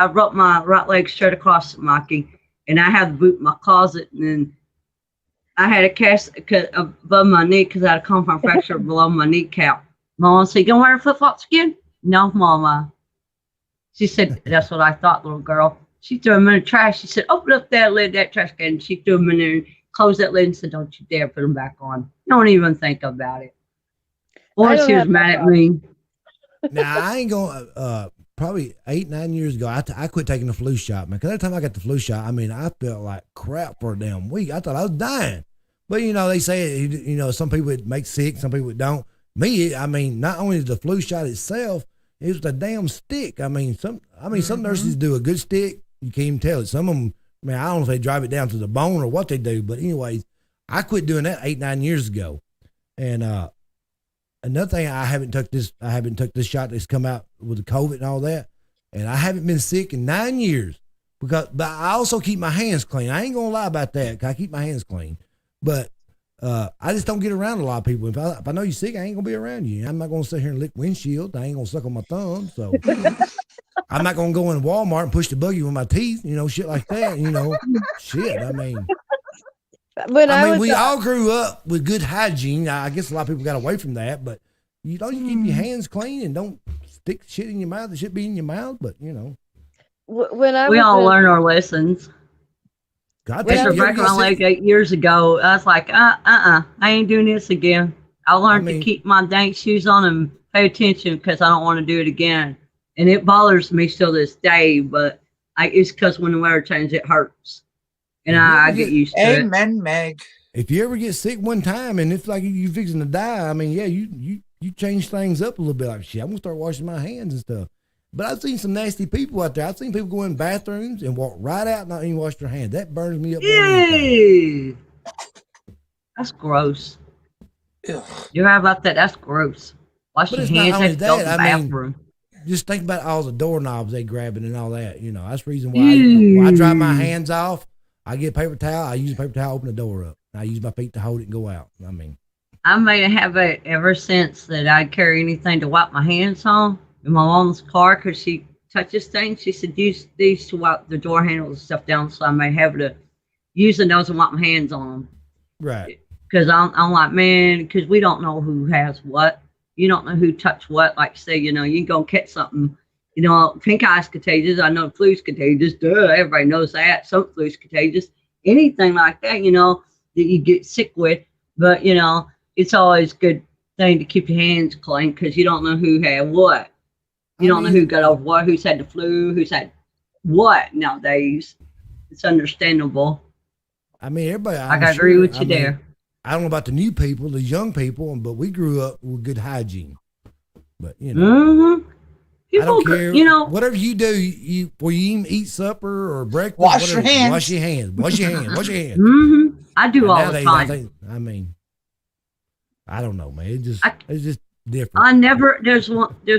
broke my right leg straight across, Mikey, and I had the boot in my closet, and then I had a cast above my knee because I had a compound fracture below my kneecap. Mama said, "You gonna wear flip flops again?" "No, Mama." She said, "That's what I thought, little girl." She threw them in the trash. She said, "Open up that lid, that trash can." She threw them in there and closed that lid and said, "Don't you dare put them back on. Don't even think about it." Boy, she was mad at me. Now I ain't going. Probably 8-9 years ago, I quit taking the flu shot, man. Because every time I got the flu shot, I mean, I felt like crap for a damn week. I thought I was dying. But they say some people it makes sick, some people it don't. Me, I mean, not only the flu shot itself, it was the damn stick. I mean, some nurses do a good stick. You can't even tell it. Some of them, man, I don't know if they drive it down to the bone or what they do. But anyways, I quit doing that 8-9 years ago. And another thing, I haven't took this shot that's come out with the COVID and all that, and I haven't been sick in 9 years but I also keep my hands clean. I ain't gonna lie about that. I keep my hands clean, but I just don't get around a lot of people. If I know you're sick, I ain't gonna be around you. I'm not gonna sit here and lick windshield. I ain't gonna suck on my thumb. So I'm not gonna go in Walmart and push the buggy with my teeth. Shit like that. Shit. I mean. We all grew up with good hygiene. I guess a lot of people got away from that, but you keep your hands clean and don't stick shit in your mouth that should be in your mouth. But we all learn our lessons. After breaking my leg 8 years ago, I was like, I ain't doing this again. I learned to keep my dang shoes on and pay attention because I don't want to do it again. And it bothers me still this day, but it's because when the weather changes, it hurts. And I get used to it. Amen, Meg. If you ever get sick one time and it's like you fixing to die, I mean, yeah, you change things up a little bit. Like, shit, I'm gonna start washing my hands and stuff. But I've seen some nasty people out there. I've seen people go in bathrooms and walk right out and not even wash their hands. That burns me up. Yay! That's gross. Ugh. You're right about that. That's gross. Wash your hands and go to the bathroom. Just think about all the doorknobs they grabbing and all that. That's the reason why when I dry my hands off, I get a paper towel. I use a paper towel, open the door up. I use my feet to hold it and go out. I mean, I made a habit ever since that I'd carry anything to wipe my hands on in my mom's car because she touches things. She said, use these to wipe the door handles and stuff down. So I made a habit of using those and wipe my hands on them. Right. Because I'm like, man, because we don't know who has what. You don't know who touched what. Like, say, you can go catch something. Pink eye's contagious. I know flu's contagious. Duh, everybody knows that. Some flu's contagious. Anything like that, that you get sick with. But, it's always a good thing to keep your hands clean because you don't know who had what. You don't know who got over what, who's had the flu, who's had what nowadays. It's understandable. I mean, everybody. I agree with you there. I don't know about the new people, the young people, but we grew up with good hygiene. But, People, I don't care. Whatever you do, before you even eat supper or breakfast, wash your hands. Wash your hands. Wash your hands. Wash your hands. Mm-hmm. I do all the time. I don't know, man. It's just different. There's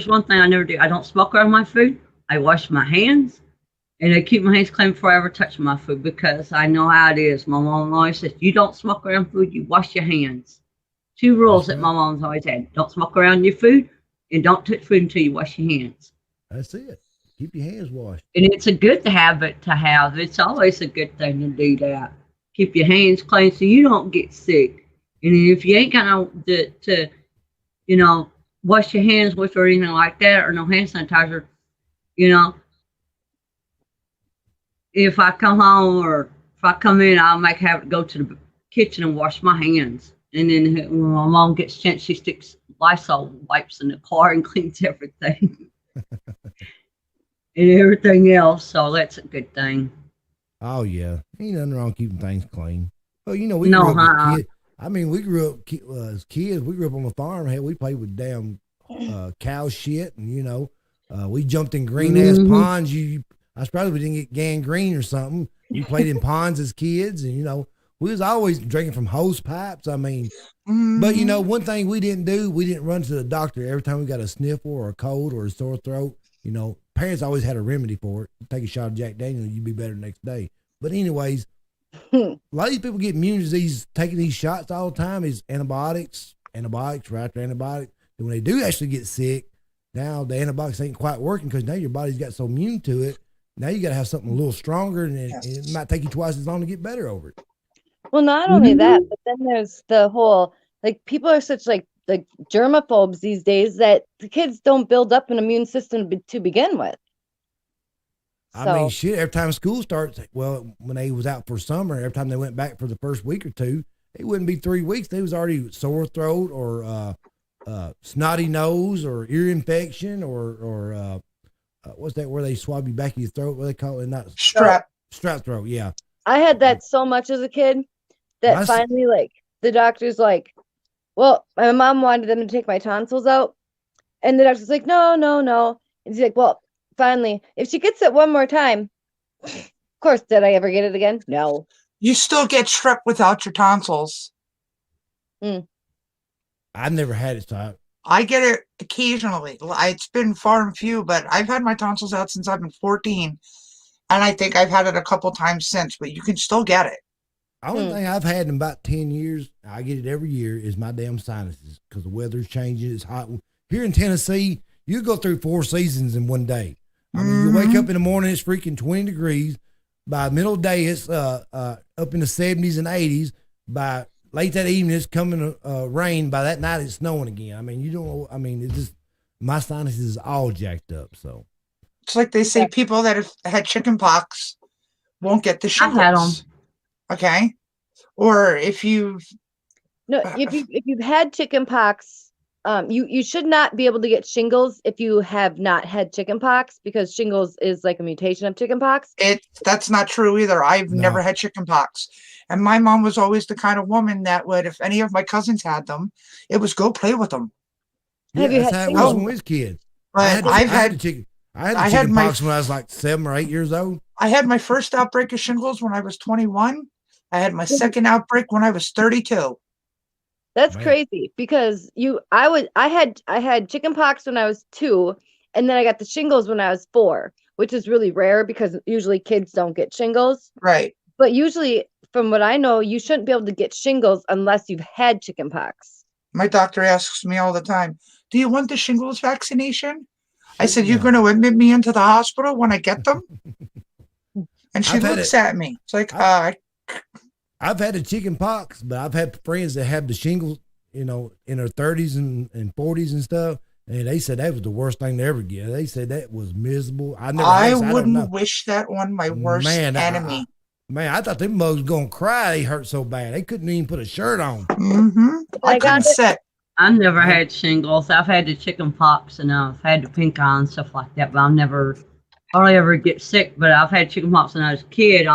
one thing I never do. I don't smoke around my food. I wash my hands. And I keep my hands clean before I ever touch my food because I know how it is. My mom always says, you don't smoke around food, you wash your hands. 2 rules that my mom's always had. Don't smoke around your food and don't touch food until you wash your hands. That's it. Keep your hands washed. And it's a good habit to have. It's always a good thing to do that. Keep your hands clean so you don't get sick. And if you ain't got to wash your hands with or anything like that or no hand sanitizer, if I come home or if I come in, I'll have to go to the kitchen and wash my hands. And then when my mom gets a chance, she sticks Lysol wipes in the car and cleans everything. And everything else. So that's a good thing. Oh, yeah. Ain't nothing wrong keeping things clean. Well, we grew up as kids. We grew up as kids. We grew up on the farm. Hey, we played with damn cow shit. And, we jumped in green-ass ponds. I suppose we didn't get gangrene or something. We played in ponds as kids, and we was always drinking from hose pipes. I mean, but one thing we didn't do, we didn't run to the doctor every time we got a sniffle or a cold or a sore throat. Parents always had a remedy for it. Take a shot of Jack Daniels, you'd be better the next day. But anyways, a lot of these people get immune disease taking these shots all the time. Is antibiotics right after antibiotics. And when they do actually get sick, now the antibiotics ain't quite working because now your body's got so immune to it. Now you got to have something a little stronger, and it might take you twice as long to get better over it. Well, not only that, but then there's the whole, like, people are such like germaphobes these days that the kids don't build up an immune system to begin with. I mean, shit, every time school starts, well, when they was out for summer, every time they went back for the first week or two, it wouldn't be 3 weeks. They was already sore throat or snotty nose or ear infection or what's that where they swab you back in your throat? What they call it? Not strep throat. Yeah. I had that so much as a kid that finally, like, the doctor's like, well, my mom wanted them to take my tonsils out. And the doctor's like, no. And he's like, well, finally, if she gets it one more time, of course, did I ever get it again? No. You still get strep without your tonsils. I've never had it, so I get it occasionally. It's been far and few, but I've had my tonsils out since I've been 14. And I think I've had it a couple times since, but you can still get it. The only thing I've had in about 10 years, I get it every year, is my damn sinuses because the weather's changing. It's hot. Here in Tennessee, you go through 4 seasons in one day. I mean, you wake up in the morning, it's freaking 20 degrees. By middle of the day, it's up in the 70s and 80s. By late that evening, it's coming rain. By that night, it's snowing again. I mean, it's just, my sinuses is all jacked up, so. It's like they say people that have had chicken pox won't get the shingles. I had them. Okay. Or if you've had chicken pox, you should not be able to get shingles if you have not had chicken pox, because shingles is like a mutation of chicken pox. That's not true either. I've never had chicken pox. And my mom was always the kind of woman that would, if any of my cousins had them, it was go play with them. Yeah, that's how it was when we was kids. But I had chicken pox when I was like 7 or 8 years old. I had my first outbreak of shingles when I was 21. I had my second outbreak when I was 32. That's crazy because I had chicken pox when I was 2, and then I got the shingles when I was 4, which is really rare because usually kids don't get shingles. Right. But usually, from what I know, you shouldn't be able to get shingles unless you've had chicken pox. My doctor asks me all the time, do you want the shingles vaccination? I said, you're going to admit me into the hospital when I get them? And she looks at me. It's like, I've had the chicken pox, but I've had friends that have the shingles, in their 30s and 40s and stuff. And they said that was the worst thing to ever get. They said that was miserable. I wouldn't wish that on my worst enemy. I thought them mugs gonna cry. They hurt so bad. They couldn't even put a shirt on. I couldn't sit. I've never had shingles. I've had the chicken pox and I've had the pink eye and stuff like that, but hardly ever get sick. But I've had chicken pox when I was a kid,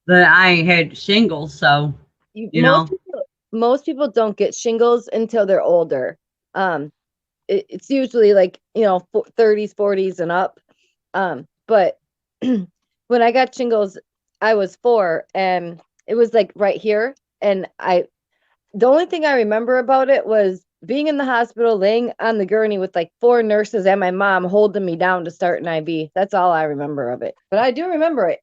but I ain't had shingles, so most people don't get shingles until they're older. It's usually like 30s, 40s, and up. But when I got shingles, I was 4, and it was like right here, and the only thing I remember about it was being in the hospital, laying on the gurney with like 4 nurses and my mom holding me down to start an IV. That's all I remember of it. But I do remember it.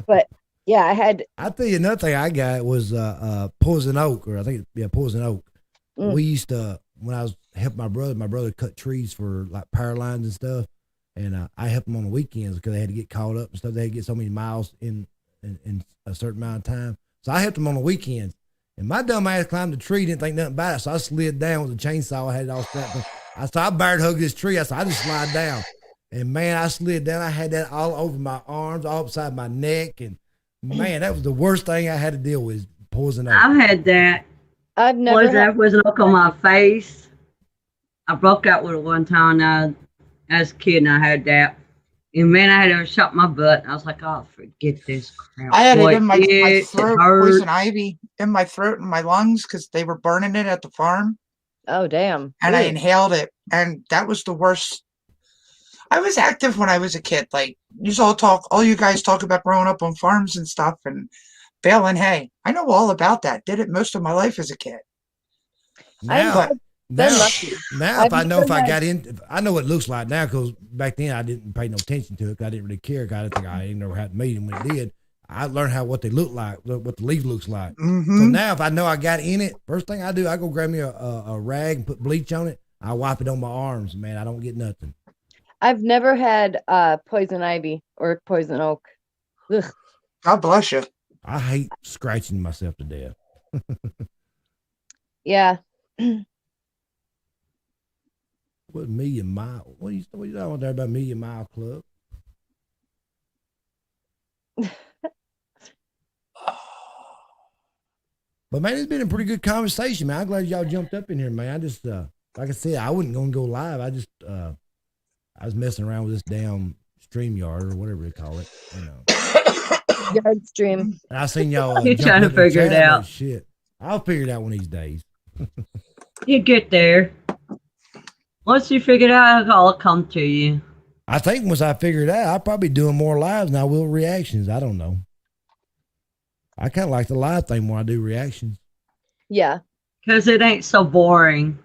But yeah, I'll tell you another thing I got was poison oak, or I think poison oak. We used to, when I was helping my brother cut trees for like power lines and stuff, and I helped them on the weekends because they had to get caught up and stuff. They had to get so many miles in a certain amount of time. So I helped them on the weekends. And my dumb ass climbed the tree, didn't think nothing about it. So I slid down with a chainsaw. I had it all strapped on. I bear hugged this tree. I said, I just slide down. And man, I slid down. I had that all over my arms, all upside my neck. And man, that was the worst thing I had to deal with, poison oak. I've had that. I've never had poison oak on my face. I broke out with it one time as a kid, and I had that. And man, I had to shut my butt. I was like, oh, forget this crap. I had it in my throat, poison ivy in my throat and my lungs because they were burning it at the farm. Oh, damn. And I inhaled it. And that was the worst. I was active when I was a kid. Like all you guys talk about growing up on farms and stuff and baling hay. I know all about that. Did it most of my life as a kid. Now, Now, if I know if I got in, I know what it looks like now because back then I didn't pay no attention to it. I didn't really care. I didn't think I ain't never had to meet them when it did. I learned what they look like, what the leaf looks like. Mm-hmm. So now if I know I got in it, first thing I do, I go grab me a rag and put bleach on it. I wipe it on my arms, man. I don't get nothing. I've never had poison ivy or poison oak. Ugh. God bless you. I hate scratching myself to death. Yeah. What Million Mile? What are you talking there about Million Mile Club? But man, it's been a pretty good conversation, man. I'm glad y'all jumped up in here, man. I just like I said, I wasn't gonna go live. I just I was messing around with this damn StreamYard or whatever they call it, you know. Yard stream. And I seen y'all. You're trying to figure it out. Shit, I'll figure it out one of these days. You get there. Once you figure it out, I'll come to you. I think once I figure it out, I'll probably doing more lives than I will reactions. I don't know. I kind of like the live thing when I do reactions. Yeah. Because it ain't so boring.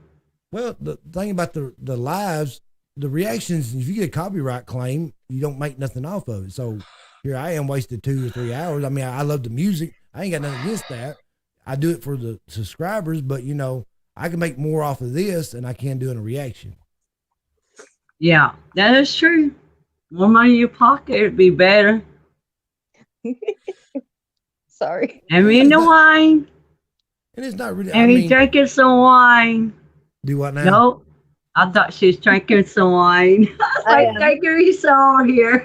Well, the thing about the lives, the reactions, if you get a copyright claim, you don't make nothing off of it. So here I am wasted 2 or 3 hours. I mean, I love the music. I ain't got nothing against that. I do it for the subscribers, but you know, I can make more off of this than I can do in a reaction. Yeah, that is true. More money in your pocket, it'd be better. Sorry. I mean, the wine. And it's not really. I mean, drinking some wine. Do what now? Nope. I thought she was drinking some wine. I was like, take her some over here.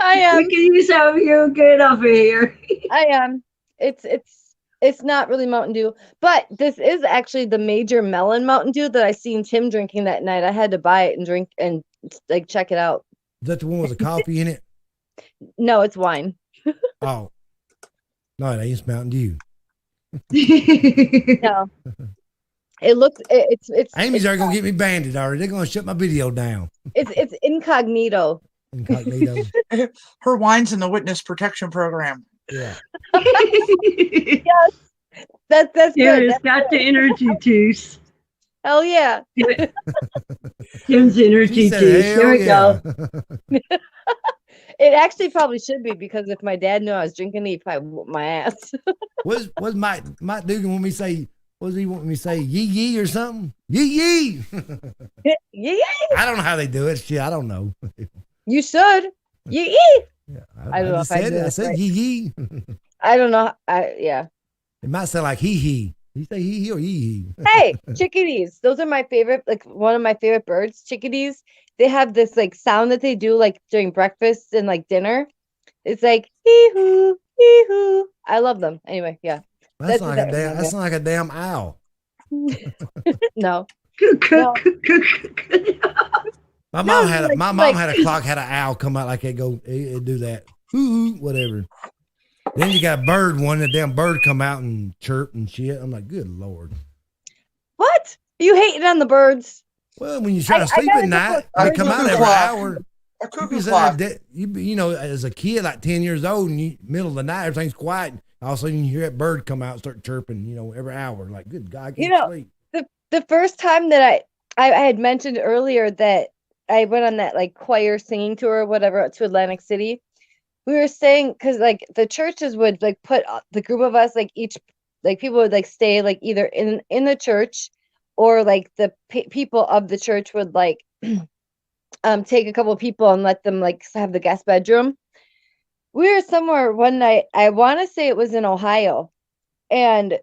I am. We can use some of you. Get over here. I am. It's not really Mountain Dew, but this is actually the major melon Mountain Dew that I seen Tim drinking that night. I had to buy it and drink and like check it out. Is that the one with the coffee in it? No, it's wine. Oh. No, it ain't. It's Mountain Dew. No. It looks it's Amy's already gonna get me banded already. They're gonna shut my video down. It's incognito. Incognito. Her wine's in the witness protection program. Yeah. Yes. That's yeah, good. It's got the energy juice. Hell yeah. Tim's energy said, juice. "Hell There we yeah." go. It actually probably should be because if my dad knew I was drinking, he'd probably whoop my ass. Was Mike Dugan want me to say? What does he want me to say? Yee yee or something? Yee yee. Yee. I don't know how they do it. Shit, I don't know. You should. Yee. Yeah, I don't know just if I said did it. I it said right. yee yee. I don't know. Yeah. It might sound like hee hee. You say hee hee or yee hee. Hey, chickadees. Those are my favorite, like one of my favorite birds, chickadees. They have this like sound that they do like during breakfast and like dinner. It's like hee hoo, hee hoo. I love them. Anyway, yeah. That sounds like a damn owl. No. My mom had a clock, had an owl come out like they go, it do that. Hoo, whatever. Then you got a bird one, the damn bird come out and chirp and shit. I'm like, good Lord. What? You hating on the birds? Well, when you try to sleep at night, they come out every hour. You know, as a kid, like 10 years old, and you middle of the night, everything's quiet. And all of a sudden, you hear that bird come out and start chirping, you know, every hour. Like, good God, I can't sleep. The first time that I had mentioned earlier that I went on that like choir singing tour or whatever to Atlantic City, we were saying, because like the churches would like put the group of us, like each, like people would like stay like either in the church or like the people of the church would like take a couple of people and let them like have the guest bedroom. We were somewhere one night, I want to say it was in Ohio, and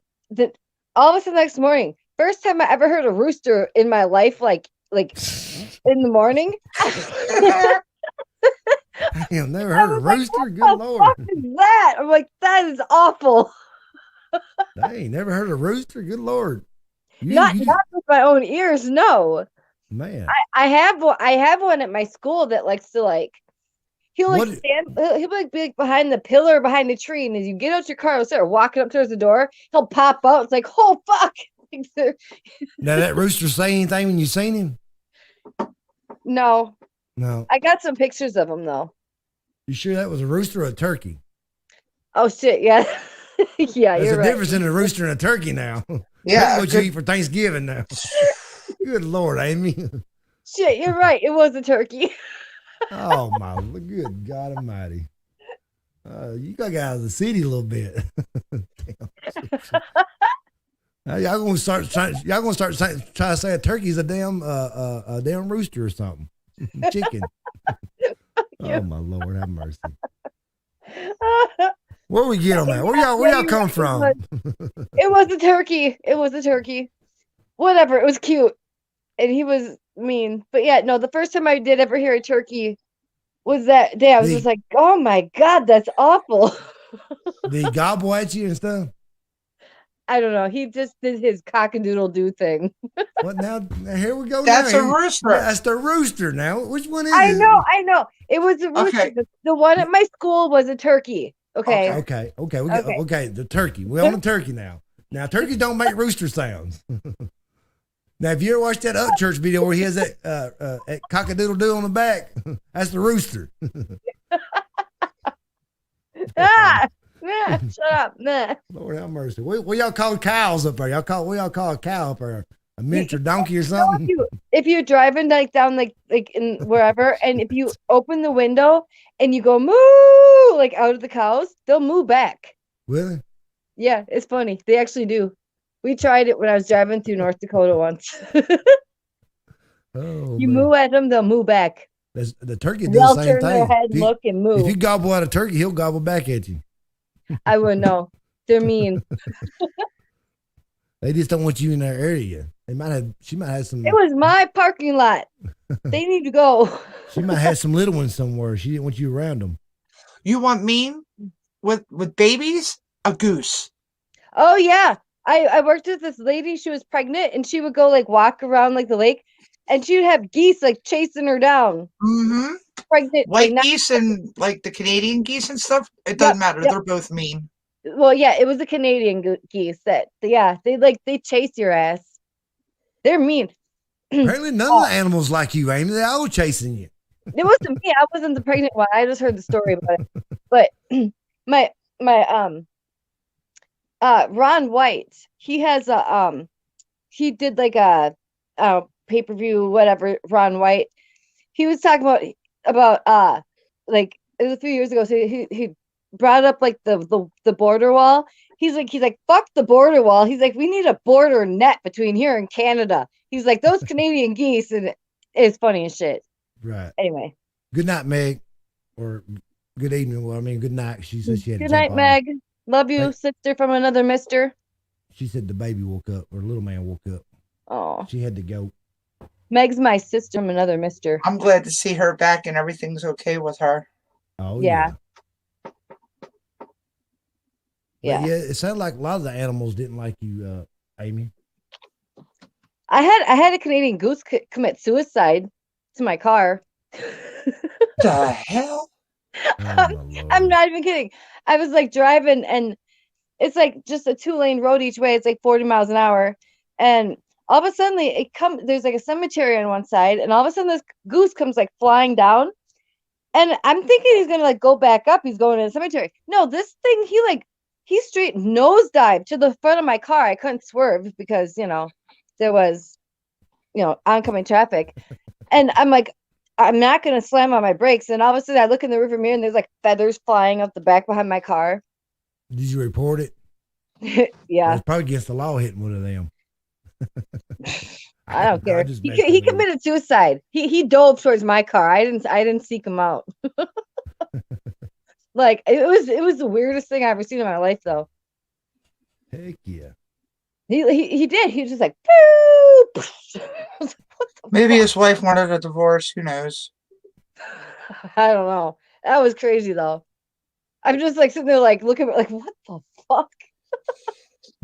all of a sudden the next morning, first time I ever heard a rooster in my life, like in the morning. I have never heard a rooster. Like, Good Lord. What is that? I'm like, that is awful. I ain't never heard a rooster. Good Lord. Not with my own ears, no. Man. I have one at my school that likes to like. He'll like he'll like be like behind the pillar behind the tree, and as you get out your car, he'll start walking up towards the door. He'll pop out. It's like, oh fuck. Now that rooster say anything when you seen him? No. No. I got some pictures of them though. You sure that was a rooster or a turkey? Oh shit, yeah. Yeah, There's you're a right. difference in a rooster and a turkey now. Yeah, What you eat for Thanksgiving now. Good Lord, Amy. Shit, you're right. It was a turkey. Oh my good God Almighty. You gotta get out of the city a little bit. Y'all gonna start trying to say a turkey's a damn rooster or something. Chicken. Oh my Lord, have mercy. Where we get on that? Where y'all come from? It was a turkey. It was a turkey. Whatever. It was cute. And he was mean. But yeah, no, the first time I did ever hear a turkey was that day. I was just like, oh my God, that's awful. Did he gobble at you and stuff? I don't know. He just did his cock-a-doodle-doo thing. What now? Here we go. That's now. a rooster. That's the rooster now. Which one is it? I know. It was a rooster. Okay. The one at my school was a turkey. Okay. Okay. The turkey. We're on the turkey now. Now turkeys don't make rooster sounds. Now, if you ever watched that Upchurch video where he has that cock-a-doodle-doo on the back, that's the rooster. Shut up. Nah. Lord have mercy. What y'all call cows up there? What y'all call a cow up there? A miniature donkey or something? If you're driving down like in wherever, and if you open the window and you go moo like out of the cows, they'll moo back. Really? Yeah, it's funny. They actually do. We tried it when I was driving through North Dakota once. Oh, you man. moo at them, they'll moo back. The turkey does They'll the same turn their thing. head, look, and move. If you gobble at a turkey, he'll gobble back at you. I wouldn't know. They're mean. They just don't want you in their area. She might have some. It was my parking lot. They need to go. She might have some little ones somewhere. She didn't want you around them. You want mean with babies? A goose. Oh yeah. I worked with this lady. She was pregnant, and she would go like walk around like the lake, and she would have geese like chasing her down. Mm-hmm. Pregnant, White like, geese and like the Canadian geese and stuff. It doesn't matter. They're both mean. Well, yeah, it was the Canadian geese that. Yeah, they chase your ass. They're mean. Apparently, none of the animals like you, Amy. They're all chasing you. It wasn't me. I wasn't the pregnant one. I just heard the story about it. But my Ron White, he has he did like a pay-per-view whatever. Ron White, he was talking about like it was 3 years ago. So he brought up like the border wall. He's like fuck the border wall. He's like, we need a border net between here and Canada. He's like, those Canadian geese, and it's funny as shit. Right. Anyway. Good night, Meg. Or good evening. Well, I mean, good night. She said she had to Good jump night, off. Meg. Love you, sister from another mister. She said the baby woke up, or little man woke up. Oh. She had to go. Meg's my sister from another mister. I'm glad to see her back and everything's okay with her. Oh yeah. Yeah. It sounded like a lot of the animals didn't like you, Amy. I had a Canadian goose commit suicide to my car. The hell? I'm not even kidding. I was like driving, and it's like just a 2-lane road each way. It's like 40 miles an hour, and all of a sudden there's like a cemetery on one side, and all of a sudden this goose comes like flying down, and I'm thinking he's gonna like go back up. He's going to the cemetery. No, this thing he straight nosedived to the front of my car. I couldn't swerve because there was oncoming traffic, and I'm like, I'm not going to slam on my brakes. And all of a sudden I look in the rearview mirror and there's like feathers flying up the back behind my car. Did you report it? Yeah. It's probably against the law hitting one of them. I don't care. He committed suicide. He dove towards my car. I didn't seek him out. Like it was the weirdest thing I've ever seen in my life though. Heck yeah. He did. He was just like, maybe his wife wanted a divorce. Who knows? I don't know. That was crazy though. I'm just like sitting there like looking at like, what the fuck?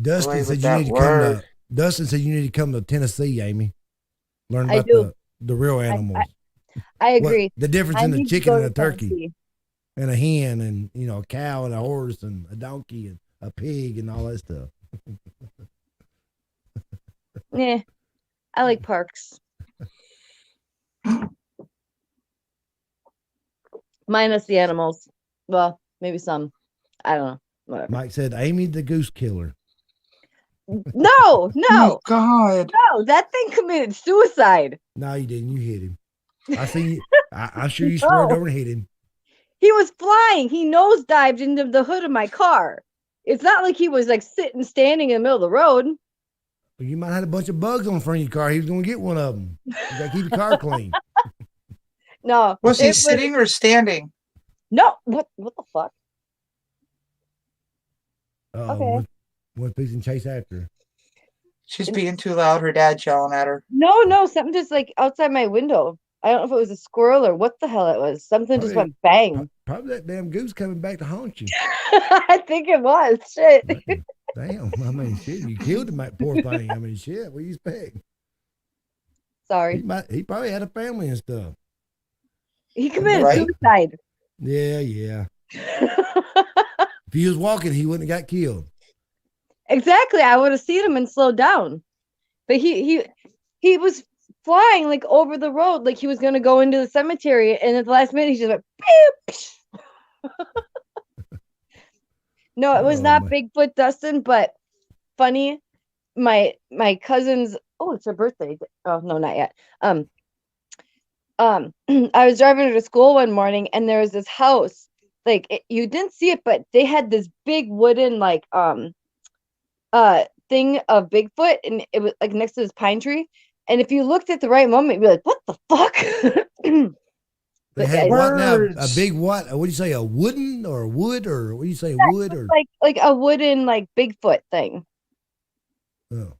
Dustin said you need to come to Tennessee, Amy. Learn about the real animals. I agree. The difference in the chicken and a turkey. And a hen and a cow and a horse and a donkey and a pig and all that stuff. Yeah, I like parks. Minus the animals. Well, maybe some. I don't know. Whatever. Mike said, Amy the goose killer. No, Oh no, God. no. That thing committed suicide. No, you didn't. You hit him. I seen you. I'm sure you swerved over and hit him. He was flying. He nosedived into the hood of my car. It's not like he was like standing in the middle of the road. Well, you might have had a bunch of bugs on front of your car. He was going to get one of them. You got to keep your car clean. No. Was he sitting or standing? No. What the fuck? Okay. One piece and chase after her. She's being too loud. Her dad's yelling at her. No. Something just like outside my window. I don't know if it was a squirrel or what the hell it was. Something just went bang. Probably that damn goose coming back to haunt you. I think it was. Shit. Damn. I mean, shit. You killed him, that poor thing. I mean, shit. What do you expect? Sorry. He probably had a family and stuff. He committed suicide. Yeah. If he was walking, he wouldn't have got killed. Exactly. I would have seen him and slowed down. But he was flying like over the road, like he was going to go into the cemetery, and at the last minute he just went beep. No, it was not Bigfoot, Dustin, but funny. My cousin's, it's her birthday. Oh no, not yet. I was driving her to school one morning, and there was this house, like you didn't see it, but they had this big wooden like thing of Bigfoot, and it was like next to this pine tree. And if you looked at the right moment, you'd be like, what the fuck? They had what now? A big what? What do you say? A wooden or a wood or what do you say? Wood or like a wooden like Bigfoot thing. Oh.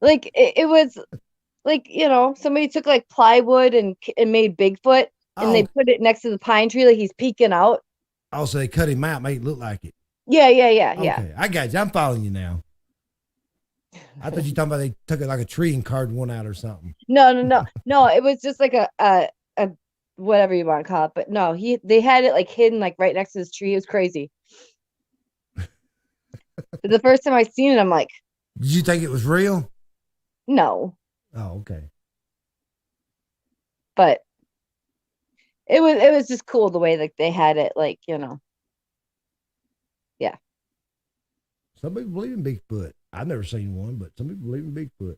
Like it was like, somebody took like plywood and made Bigfoot and they put it next to the pine tree like he's peeking out. Oh, so they cut him out, made it look like it. Yeah. Okay, I got you. I'm following you now. I thought you were talking about they took it like a tree and carved one out or something. No. It was just like a whatever you want to call it. But no, they had it like hidden like right next to this tree. It was crazy. But the first time I seen it, I'm like, did you think it was real? No. Oh, okay. But it was just cool the way like they had it, like, yeah. Some people believe in Bigfoot. I've never seen one, but some people believe in Bigfoot.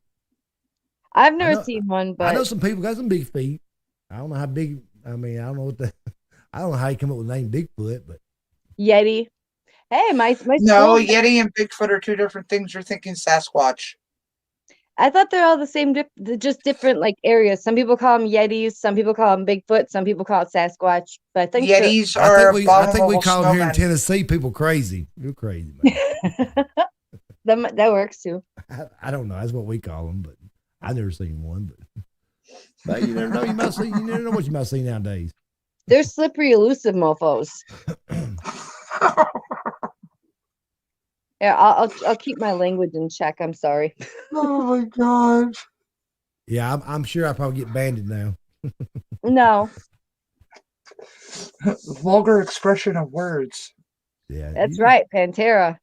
I've never seen one, but I know some people got some big feet. I don't know how big. I mean, I don't know I don't know how you come up with the name Bigfoot, but Yeti. Hey, my no, Yeti and Bigfoot are two different things. You're thinking Sasquatch. I thought they're all the same, just different like areas. Some people call them Yetis, some people call them Bigfoot, some people call it Sasquatch. But I think Yetis are. I think we call them here in Tennessee people crazy. You're crazy, man. that works too. I don't know. That's what we call them, but I've never seen one. But you never know. You never know what you might see nowadays. They're slippery, elusive mofos. Yeah, I'll keep my language in check. I'm sorry. Oh my god. Yeah, I'm sure I probably get banned now. No. Vulgar expression of words. Yeah, that's right, Pantera.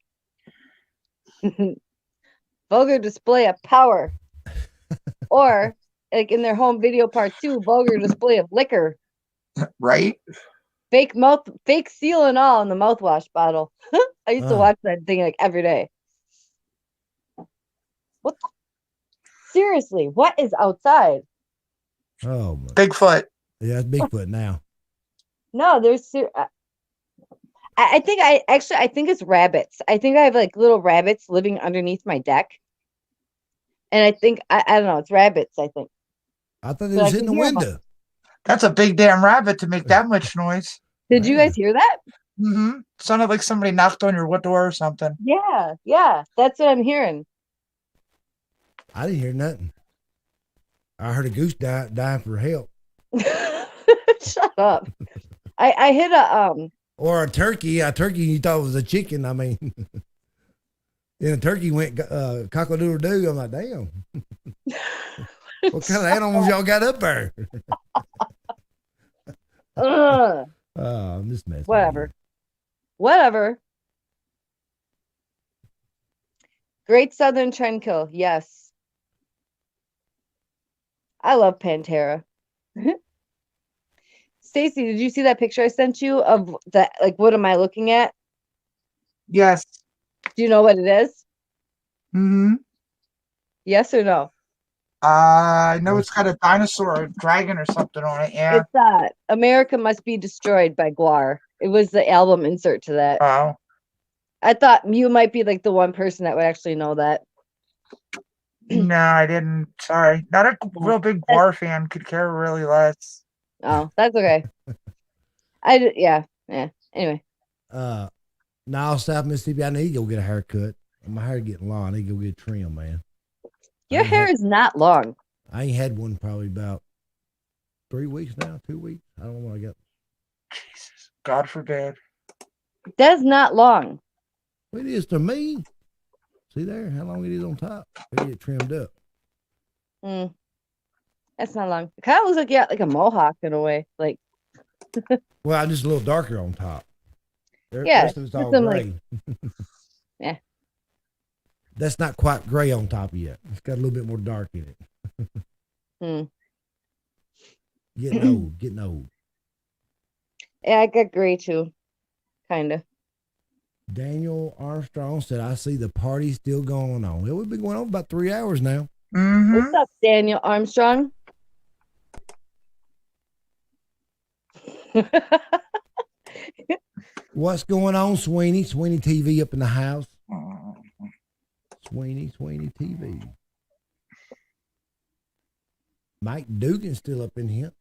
Vulgar display of power, or like in their home video part 2, vulgar display of liquor. Right. Fake seal and all in the mouthwash bottle. I used to watch that thing like every day. What? Seriously, what is outside? Oh, my. Bigfoot. Yeah, it's Bigfoot now. No, there's. I think I think it's rabbits. I think I have like little rabbits living underneath my deck, and I think I don't know. It's rabbits. I think. I thought it was in the window. That's a big damn rabbit to make that much noise. Did you guys hear that? Mm-hmm. Sounded like somebody knocked on your wood door or something. Yeah. That's what I'm hearing. I didn't hear nothing. I heard a goose dying for help. Shut up. I hit a or a turkey. You thought it was a chicken. I mean, then a turkey went cock-a-doodle-doo. I'm like, damn. What kind of animals y'all got up there? I'm just messing. Whatever. Great Southern Trendkill. Yes. I love Pantera. Stacy, did you see that picture I sent you of that? Like, what am I looking at? Yes. Do you know what it is? Mm-hmm. Yes or no? I know it's got a dinosaur or a dragon or something on it. Yeah. It's America Must Be Destroyed by Guar. It was the album insert to that. Oh. I thought you might be like the one person that would actually know that. No, I didn't. Sorry. Not a real big Guar fan. Could care really less. Oh, that's okay. Yeah. Anyway. Now South Mississippi, I need to go get a haircut. My hair getting long. I need to go get a trim, man. Your hair is not long. I ain't had one probably about 3 weeks now, 2 weeks. I don't know what I got. Jesus. God forbid. That's not long. It is to me. See there how long it is on top? They get trimmed up. That's not long. It kind of looks like you got like a mohawk in a way. Like well, I'm just a little darker on top. The yeah. rest of it's all gray. Yeah. That's not quite gray on top yet. It's got a little bit more dark in it. Getting old. Yeah, I got gray too. Kind of. Daniel Armstrong said, I see the party still going on. Well, we've been going on about 3 hours now. Mm-hmm. What's up, Daniel Armstrong? What's going on, Sweeney? Sweeney TV up in the house. Sweeney TV. Mike Dugan's still up in here.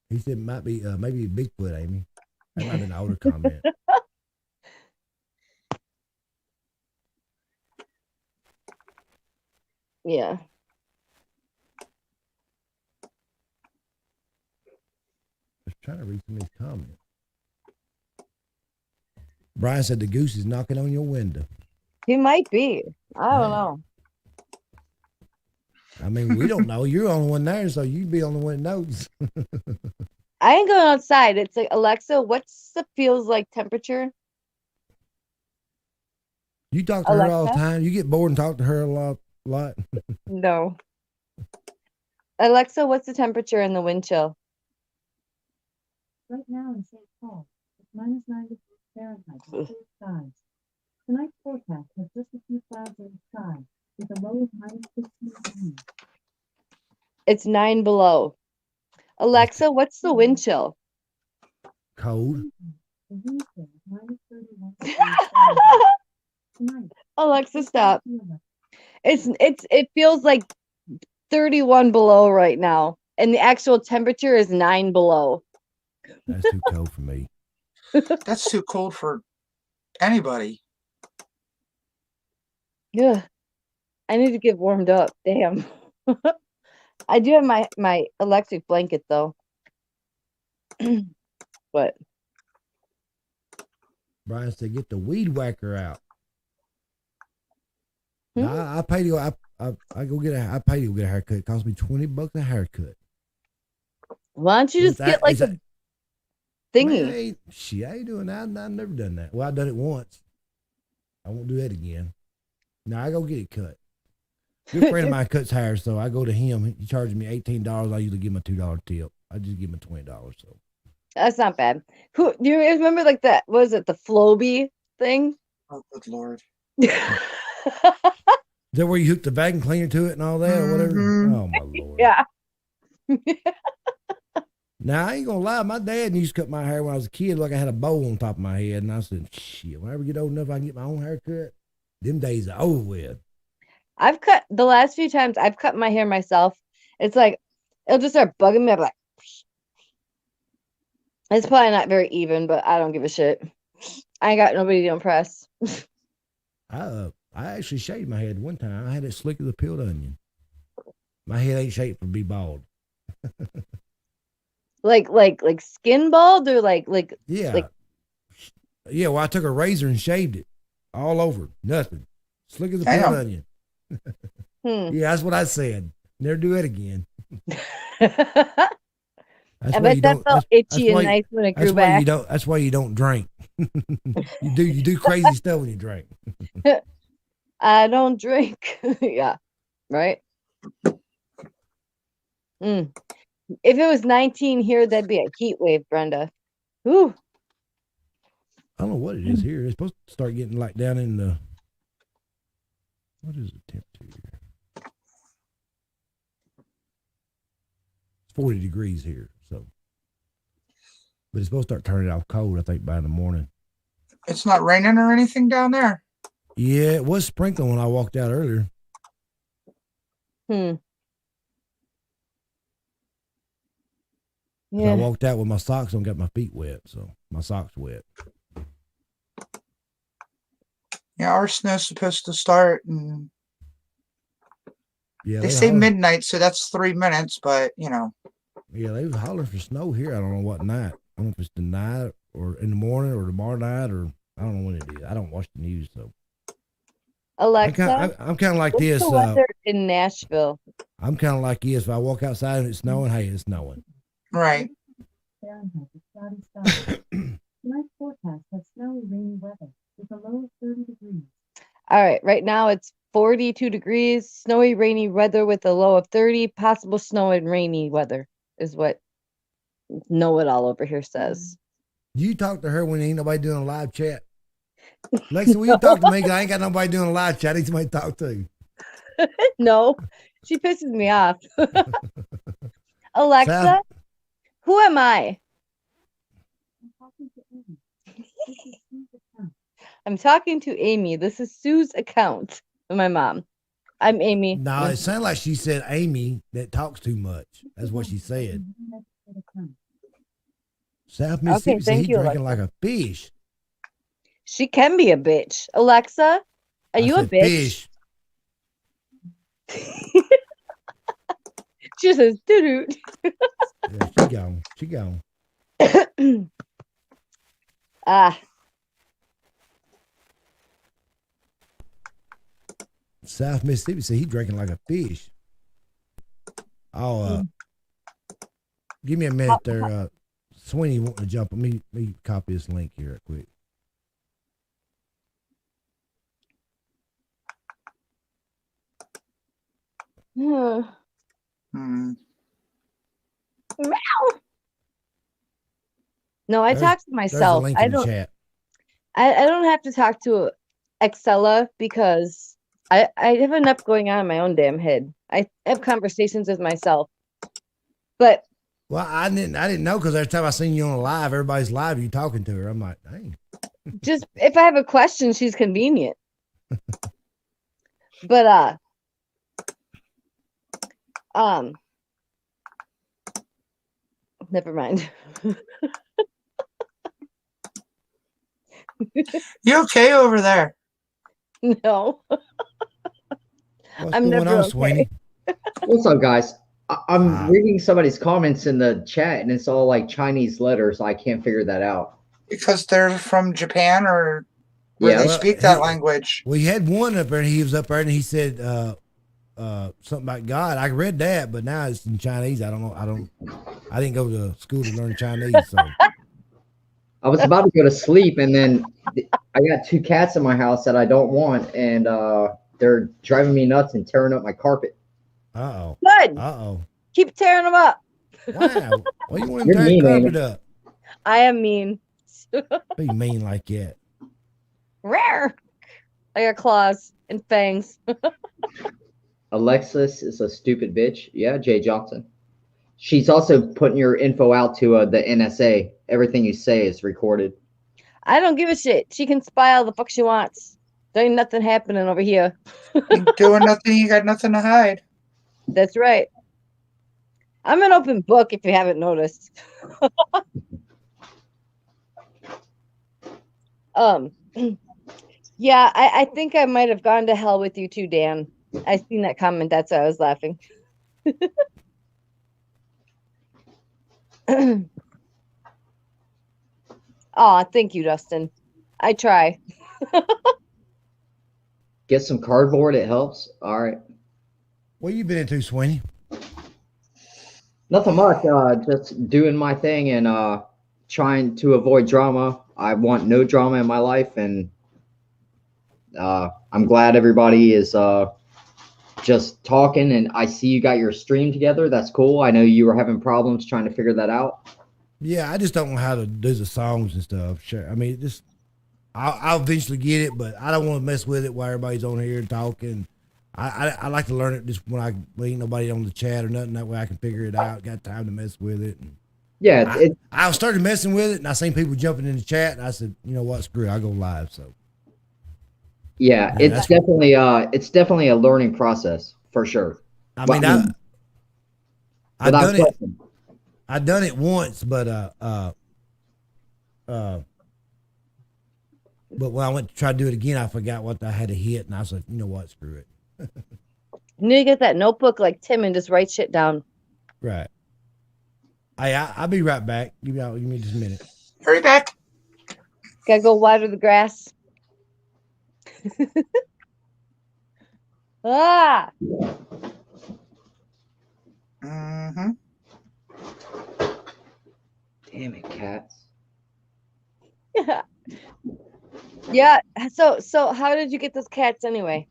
He said it might be maybe Bigfoot, Amy. That might have been an older comment. Yeah. Just trying to read some of these comments. Brian said the goose is knocking on your window. He might be. I don't know. I mean, we don't know. You're the only one there, so you'd be the only one that knows. I ain't going outside. It's like, Alexa, what's the feels like temperature? You talk to her all the time. You get bored and talk to her a lot. No. Alexa, what's the temperature in the wind chill? Right now in St. Paul, it's minus 9 degrees Fahrenheit with clear skies. Tonight's forecast has just a few clouds in the sky with a low of minus 15 degrees. It's 9 below. Alexa, what's the wind chill? Cold. The wind chill is minus 31 degrees Fahrenheit. Tonight, Alexa, stop. It feels like 31 below right now, and the actual temperature is 9 below. That's too cold for me. That's too cold for anybody. Yeah, I need to get warmed up. Damn. I do have my electric blanket though. What? Brian said, "Get the weed whacker out." I pay to go. I go get I pay to go get a haircut. It costs me $20 a haircut. Why don't you just get like a thingy? I ain't doing that. I've never done that. Well, I've done it once. I won't do that again. No, I go get it cut. Good friend of mine cuts hair, so I go to him. He charges me $18. I usually give him a $2 tip. I just give him $20. So that's not bad. Do you remember like that? What was it, the Floby thing? Oh, good Lord. Is that where you hook the vacuum cleaner to it and all that or whatever? Oh my Lord. Yeah. Now I ain't gonna lie, my dad used to cut my hair when I was a kid, like I had a bowl on top of my head, and I said, shit, when I ever get old enough I can get my own haircut, them days are over with. I've cut the last few times I've cut my hair myself. It's like it'll just start bugging me. I'm like, it's probably not very even, but I don't give a shit. I ain't got nobody to impress. I actually shaved my head one time. I had it slick as a peeled onion. My head ain't shaped to be bald. like skin bald or like yeah. Yeah, well I took a razor and shaved it all over. Nothing. Slick as a peeled onion. Yeah, that's what I said. Never do it again. I bet that felt itchy and nice when it grew back. That's why you don't drink. you do crazy stuff when you drink. I don't drink. Yeah, right. Mm. If it was 19 here, that'd be a heat wave, Brenda. Ooh. I don't know what it is here. It's supposed to start getting like down in the. What is the temperature here? It's 40 degrees here, so. But it's supposed to start turning off cold, I think, by the morning. It's not raining or anything down there? Yeah, it was sprinkling when I walked out earlier. Yeah. I walked out with my socks on, got my feet wet, so my socks wet. Yeah, our snow's supposed to start, and yeah, they say midnight, so that's 3 minutes, but, you know. Yeah, they was hollering for snow here. I don't know what night. I don't know if it's tonight or in the morning or tomorrow night, or I don't know when it is. I don't watch the news, so. Alexa, I'm kind of like what's this. the weather in Nashville? I'm kind of like this. If I walk outside and it's snowing, hey, it's snowing. Right. Fahrenheit with cloudy skies. Tonight's forecast has snowy, rainy weather with a low of 30 degrees. All right, right now it's 42 degrees, snowy, rainy weather with a low of 30. Possible snow and rainy weather is what Know It All over here says. You talk to her when ain't nobody doing a live chat. Lexi, will you talk to me? Because I ain't got nobody doing a live chat. I need somebody to talk to. No, she pisses me off. Alexa, who am I? I'm talking to Amy. This is Sue's account. My mom. I'm Amy. No, it sounded like she said Amy that talks too much. That's what she said. South Mississippi said he drinking like a fish. She can be a bitch. Alexa, are you a bitch? Fish. She says, doo-doo. Yeah, she gone. South Mississippi said he drinking like a fish. Oh, give me a minute there. Sweeney wanting to jump. Let me copy this link here quick. Meow. No, I talk to myself. I don't have to talk to Excella because I have enough going on in my own damn head. I have conversations with myself. But well, I didn't know because every time I seen you on a live, everybody's live, you talking to her. I'm like, dang. Just if I have a question, she's convenient. But never mind. You okay over there? No. I'm never okay. Sweeney? What's up, guys? I'm reading somebody's comments in the chat, and it's all like Chinese letters. I can't figure that out. Because they're from Japan or where they speak that language. We had one up there, and he was up there, and he said something about God. I read that, but now it's in Chinese. I don't know. I didn't go to school to learn Chinese, so. I was about to go to sleep, and then I got 2 cats in my house that I don't want, and they're driving me nuts and tearing up my carpet. Uh-oh. Good. Uh-oh. Keep tearing them up. Wow. Well, you want to tear the carpet up? I am mean. Be mean like that. Rare. I got claws and fangs. Alexis is a stupid bitch. Yeah, Jay Johnson. She's also putting your info out to the NSA. Everything you say is recorded. I don't give a shit. She can spy all the fuck she wants. There ain't nothing happening over here. Ain't doing nothing. You got nothing to hide. That's right. I'm an open book if you haven't noticed. Yeah, I think I might have gone to hell with you too, Dan. I seen that comment. That's why I was laughing. Oh, thank you, Dustin. I try. Get some cardboard. It helps. All right. What you been into, Sweeney? Nothing much. Just doing my thing and trying to avoid drama. I want no drama in my life, and I'm glad everybody is just talking, and I see you got your stream together. That's cool. I know you were having problems trying to figure that out. Yeah, I just don't know how to do the songs and stuff. Sure, I mean, just I'll eventually get it, but I don't want to mess with it while everybody's on here talking. I like to learn it just when ain't nobody on the chat or nothing. That way I can figure it out. Got time to mess with it. And yeah, I started messing with it, and I seen people jumping in the chat, and I said, you know what, screw it, I'll go live. So yeah, it's definitely a learning process for sure. I mean, I've done it once, but when I went to try to do it again, I forgot what I had to hit, and I was like, you know what, screw it. You need to get that notebook like Tim and just write shit down. Right. I'll be right back. Give me just a minute. Hurry back. Gotta go water the grass. Ah. Mm-hmm. Damn it, cats. Yeah. Yeah. So how did you get those cats anyway?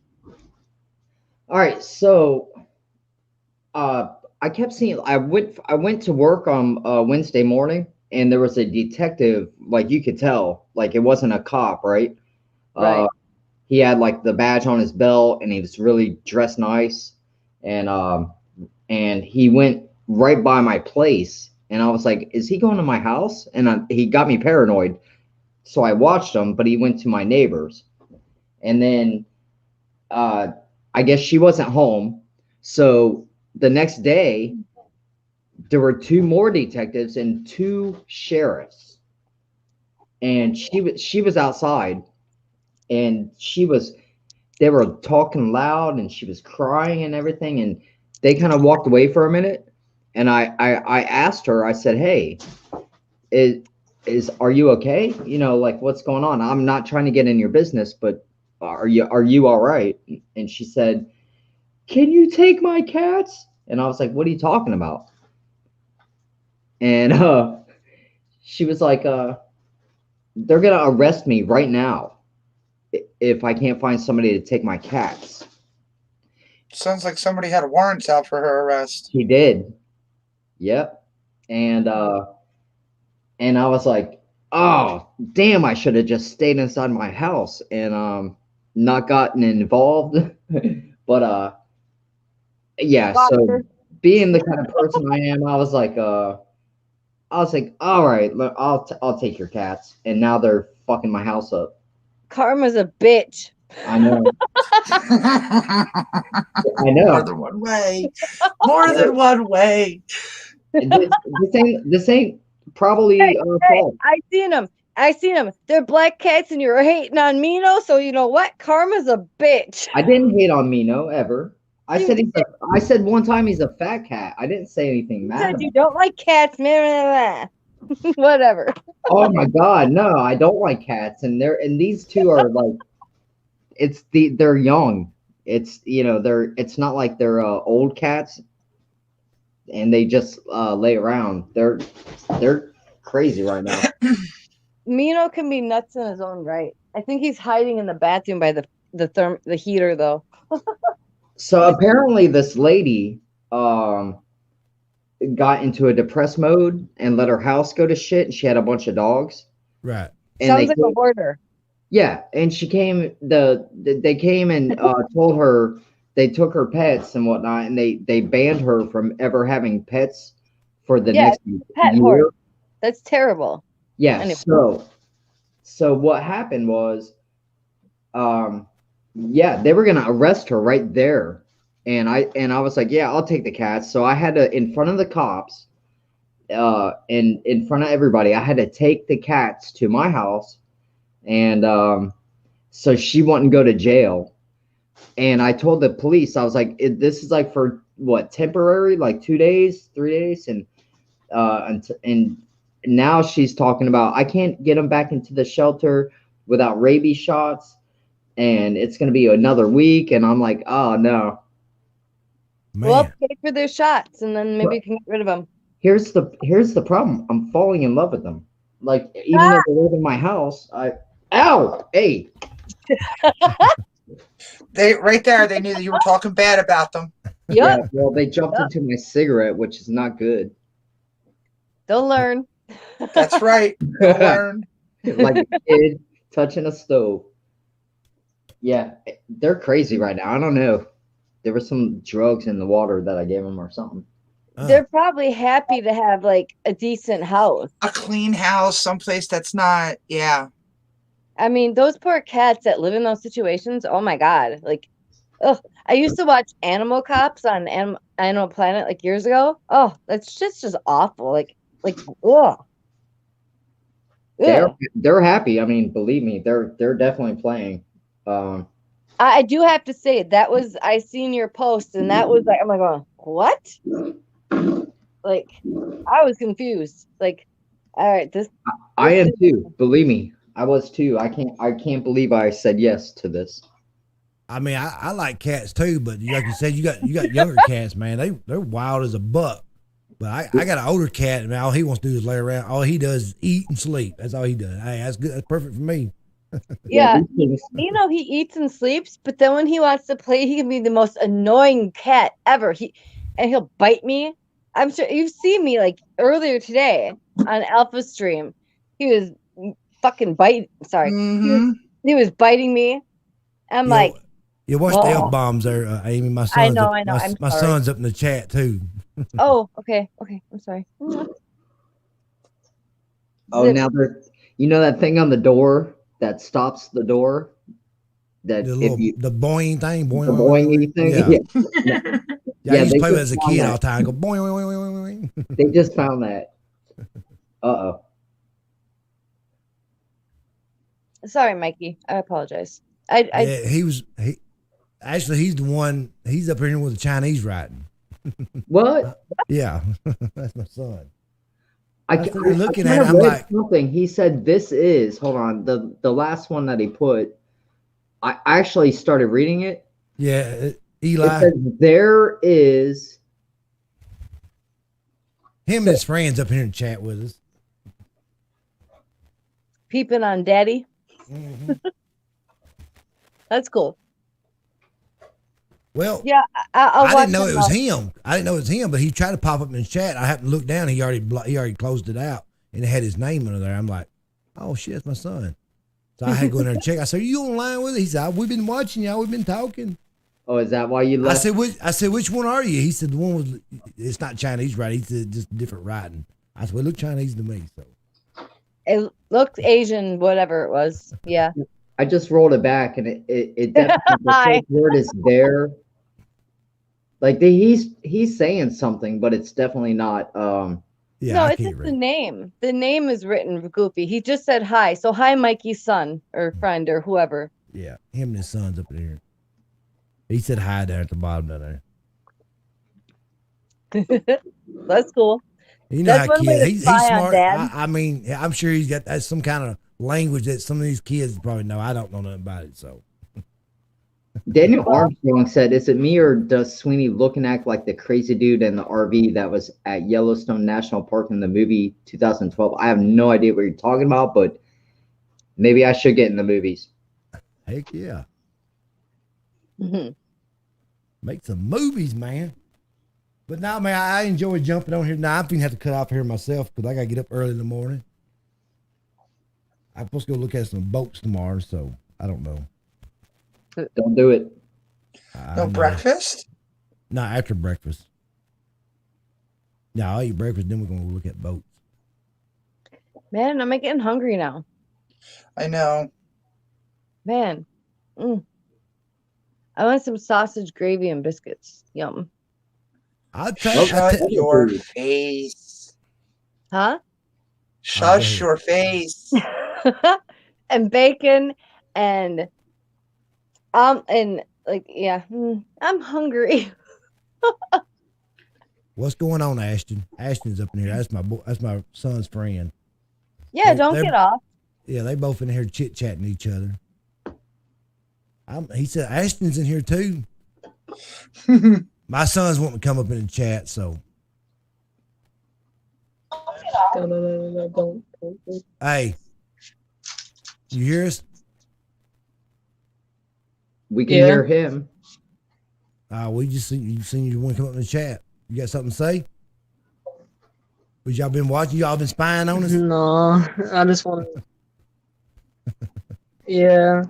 All right, so I kept seeing. I went to work on Wednesday morning, and there was a detective. Like you could tell, like it wasn't a cop, right? Right. He had like the badge on his belt, and he was really dressed nice, and he went right by my place, and I was like, "Is he going to my house?" And he got me paranoid, so I watched him, but he went to my neighbor's, and then I guess she wasn't home, so the next day there were 2 more detectives and 2 sheriffs, and she was outside, and they were talking loud, and she was crying and everything, and they kind of walked away for a minute, and I asked her, I said, "Hey, are you okay? You know, like what's going on? I'm not trying to get in your business, but are you all right?" And she said, "Can you take my cats?" And I was like, "What are you talking about?" And she was like, "They're gonna arrest me right now if I can't find somebody to take my cats." Sounds like somebody had warrants out for her arrest. He did. Yep. And I was like, "Oh, damn, I should have just stayed inside my house and not gotten involved." But yeah, so being the kind of person I am, I was like, "All right, look, I'll take your cats." And now they're fucking my house up. Karma's a bitch. I know. I know. More than one way. More than one way. This ain't probably fault. I seen them. They're black cats, and you're hating on Mino. So you know what? Karma's a bitch. I didn't hate on Mino ever. I said one time he's a fat cat. I didn't say anything mad. You don't like cats, man. Whatever. Oh my god, no, I don't like cats, and these 2 are like, they're young. It's it's not like they're old cats, and they just lay around. They're crazy right now. Mino can be nuts in his own right. I think he's hiding in the bathroom by the heater though. So apparently this lady got into a depressed mode and let her house go to shit, and she had a bunch of dogs. Right. And sounds like a hoarder. Yeah, and she came. They came and told her they took her pets and whatnot, and they banned her from ever having pets for the next pet year. hoard. That's terrible. Yeah. Anyway. So what happened was, they were gonna arrest her right there, and I was like, yeah, I'll take the cats. So I had to, in front of the cops, in front of everybody, I had to take the cats to my house. And so she wouldn't go to jail. And I told the police, I was like, this is like for what, temporary, like 2 days, 3 days. And now she's talking about, I can't get them back into the shelter without rabies shots. And it's going to be another week. And I'm like, oh no. Man. Well, pay for their shots, and then maybe you can get rid of them. Here's the problem. I'm falling in love with them. Like, even though they live in my house, ow, hey. They right there. They knew that you were talking bad about them. Yeah, well, they jumped into my cigarette, which is not good. They'll learn. That's right. They'll learn. Like a kid touching a stove. Yeah, they're crazy right now. I don't know. There was some drugs in the water that I gave them or something. They're probably happy to have like a decent house. A clean house, someplace that's not, yeah. I mean, those poor cats that live in those situations, oh my God. Like, ugh. I used to watch Animal Cops on Animal Planet like years ago. Oh, that's just awful. Like, ugh. They're happy. I mean, believe me, they're definitely playing. I do have to say I seen your post and that was like, I'm like, going, what? Like, I was confused. Like, all right, I am too. Believe me, I was too. I can't believe I said yes to this. I mean, I like cats too, but like you said, you got younger cats, man. They're wild as a buck. But I got an older cat, and all he wants to do is lay around. All he does is eat and sleep. That's all he does. Hey, that's good. That's perfect for me. Yeah, you know, he eats and sleeps, but then when he wants to play, he can be the most annoying cat ever. He'll bite me. I'm sure you've seen me like earlier today on Alpha Stream. He was fucking biting. Sorry, he was biting me. I'm like, you watch the F bombs there, Amy. My son's I know. My son's up in the chat too. Oh, okay. I'm sorry. Oh, now you know that thing on the door that stops the door. That the boing thing, boing, the boing thing. Yeah. I used to play with it as a kid all the time. Go boing, boing, boing, boing. They just found that. Uh-oh. Sorry, Mikey. I apologize. He's the one. He's up here with the Chinese writing. What? Yeah, that's my son. I started looking at it. I'm like, something. He said, "This is." Hold on. The last one that he put. I actually started reading it. Yeah, Eli. It says, there is. Him and his friends up here in chat with us. Peeping on Daddy. Mm-hmm. That's cool. Well, yeah, I didn't know it was him. I didn't know it was him, but he tried to pop up in the chat. I happened to look down. He already closed it out, and it had his name under there. I'm like, oh shit, that's my son. So I had to go in there and check. I said, are you online with it? He said, we've been watching y'all. We've been talking. Oh, is that why you left? I said, which one are you? He said, the one was, it's not Chinese writing. He said, just different writing. I said, well, it looked Chinese to me. So it looked Asian, whatever it was. Yeah. I just rolled it back, and it definitely the first word is there. Like he's saying something, but it's definitely not. Yeah, no, it's just the name. The name is written goofy. He just said hi. So hi, Mikey's son or friend or whoever. Yeah, him and his son's up there. He said hi there at the bottom down there. That's cool. You know how kids. He's smart. I mean, I'm sure he's got some kind of language that some of these kids probably know. I don't know nothing about it, so. Daniel Armstrong said, is it me or does Sweeney look and act like the crazy dude in the RV that was at Yellowstone National Park in the movie 2012? I have no idea what you're talking about, but maybe I should get in the movies. Heck yeah. Mm-hmm. Make some movies, man. But now, man, I enjoy jumping on here. Now, I'm going to have to cut off here myself because I got to get up early in the morning. I'm supposed to go look at some boats tomorrow, so I don't know. Don't do it. No breakfast? No, after breakfast. No, I'll eat breakfast, then we're going to look at boats. Man, I'm getting hungry now. I know. Man. I want some sausage gravy and biscuits. Yum. Shut your face. Huh? Shush your face. And bacon and like, yeah, I'm hungry. What's going on, Ashton? Ashton's up in here. That's my son's friend. Yeah, don't get off. Yeah, they both in here chit-chatting each other. He said Ashton's in here too. My son's wanting to come up in the chat, so. Don't. Hey, you hear us? We can hear him. We just seen you want to come up in the chat. You got something to say? Was y'all been watching? Y'all been spying on us? No, I just want to. Yeah,